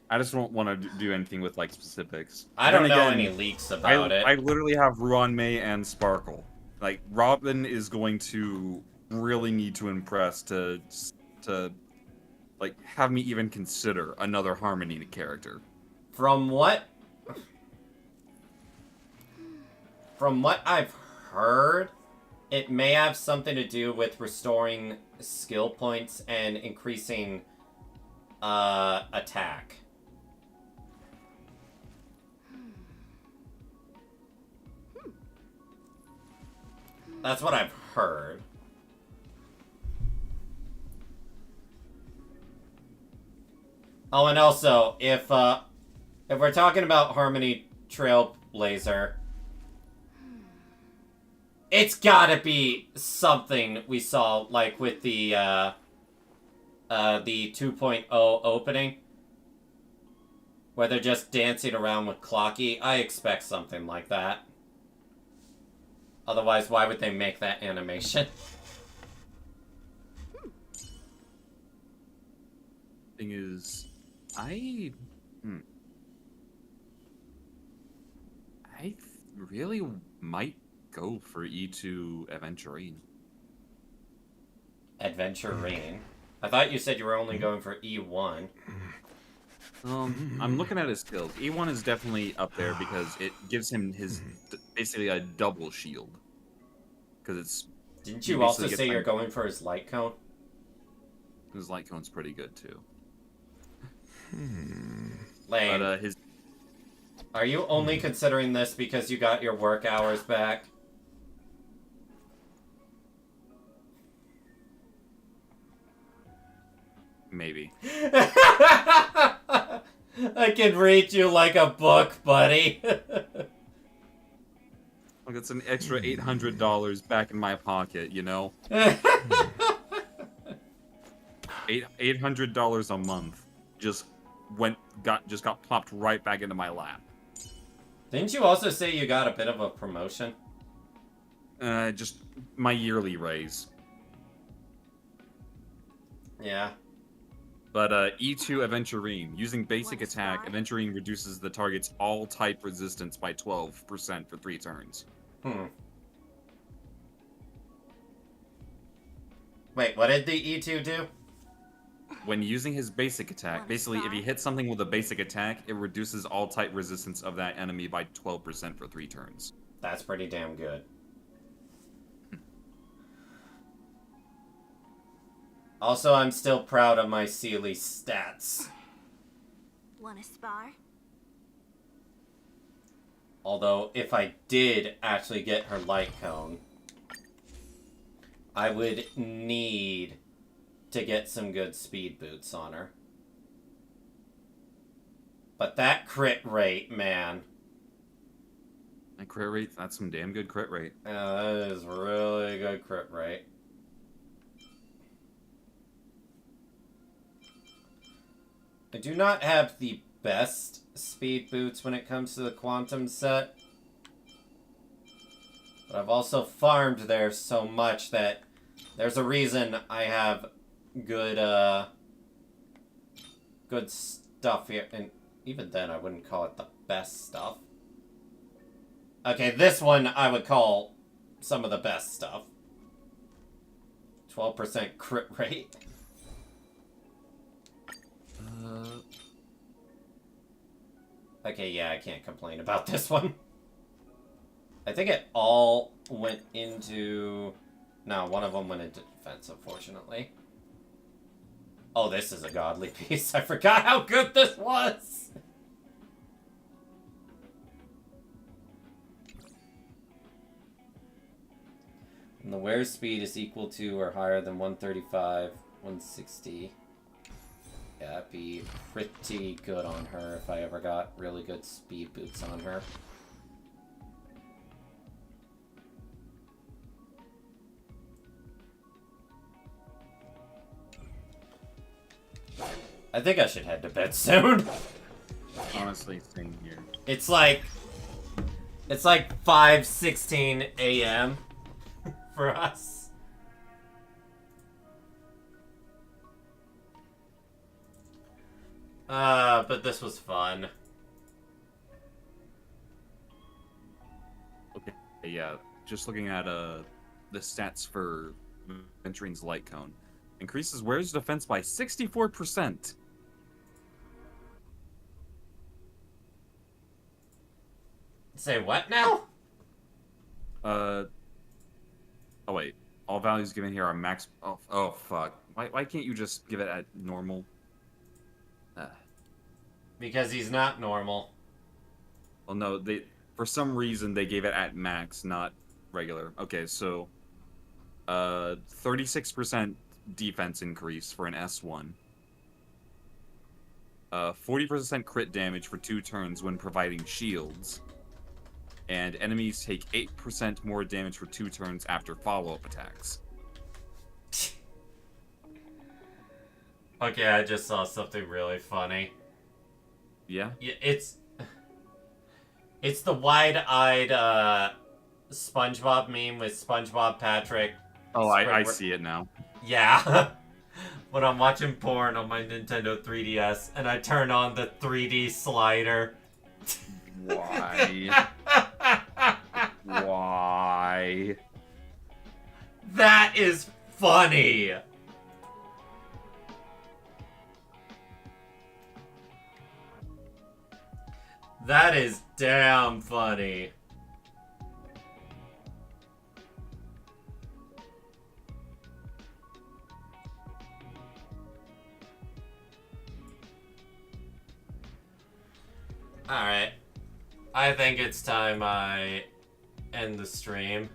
I just don't want to do anything with, like, specifics. I don't know any leaks about it. I literally have Ruan Mei and Sparkle. Like, Robin is going to really need to impress to like, have me even consider another Harmony character. From what I've heard, it may have something to do with restoring skill points and increasing attack. That's what I've heard. Oh, and also, if we're talking about Harmony Trailblazer, it's gotta be something we saw, like, with the 2.0 opening, where they're just dancing around with Clocky. I expect something like that. Otherwise, why would they make that animation? Thing is, I really might go for E2 Adventurine. Adventurine? I thought you said you were only going for E1. I'm looking at his skills. E1 is definitely up there because it gives him his basically a double shield. Because it's. Didn't you also say you're going for his light cone? His light cone's pretty good too. Lame. But his. Are you only considering this because you got your work hours back? Maybe. I can read you like a book, buddy. I'll get some extra $800 back in my pocket, you know? $800 a month just got plopped right back into my lap. Didn't you also say you got a bit of a promotion? Just my yearly raise. Yeah. But E2 Adventurine. Using basic attack, Adventurine reduces the target's all-type resistance by 12% for 3 turns. Wait, what did the E2 do? When using his basic attack, basically if he hits something with a basic attack, it reduces all-type resistance of that enemy by 12% for 3 turns. That's pretty damn good. Also, I'm still proud of my Sealy stats. Wanna spar? Although, if I did actually get her light cone, I would need to get some good speed boots on her. But that crit rate, man. That crit rate, that's some damn good crit rate. Yeah, that is really good crit rate. I do not have the best speed boots when it comes to the Quantum set. But I've also farmed there so much that there's a reason I have good, good stuff here. And even then, I wouldn't call it the best stuff. Okay, this one I would call some of the best stuff. 12% crit rate. Okay, yeah, I can't complain about this one. I think it all went into... No, one of them went into defense, unfortunately. Oh, this is a godly piece. I forgot how good this was! And the wear speed is equal to or higher than 135, 160. Yeah, that'd be pretty good on her if I ever got really good speed boots on her. I think I should head to bed soon. Honestly, same here. It's like 5:16 a.m. for us. But this was fun. Okay, yeah. Just looking at the stats for Venturine's Light Cone. Increases wearer's defense by 64%. Say what now? Oh wait. All values given here are max. Oh fuck. Why can't you just give it at normal? Because he's not normal. Well, no. For some reason they gave it at max, not regular. Okay, so 36% defense increase for an S1. 40% crit damage for 2 turns when providing shields. And enemies take 8% more damage for 2 turns after follow-up attacks. Okay, I just saw something really funny. Yeah? Yeah, it's the wide-eyed SpongeBob meme with SpongeBob Patrick. Oh, I see it now. Yeah. When I'm watching porn on my Nintendo 3DS and I turn on the 3D slider. Why? Why? That is funny. That is damn funny. Alright. I think it's time I end the stream.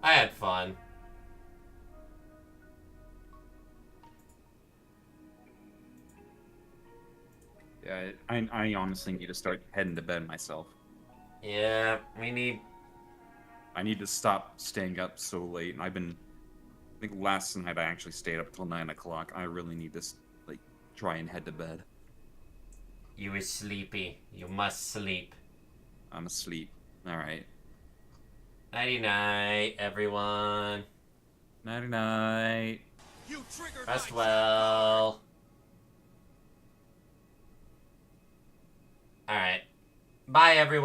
I had fun. Yeah, I honestly need to start heading to bed myself. Yeah, I need to stop staying up so late. I think last night I actually stayed up till 9 o'clock. I really need to, like, try and head to bed. You is sleepy. You must sleep. I'm asleep. Alright. Nighty-night, everyone. Nighty-night. Rest well. Alright. Bye, everyone.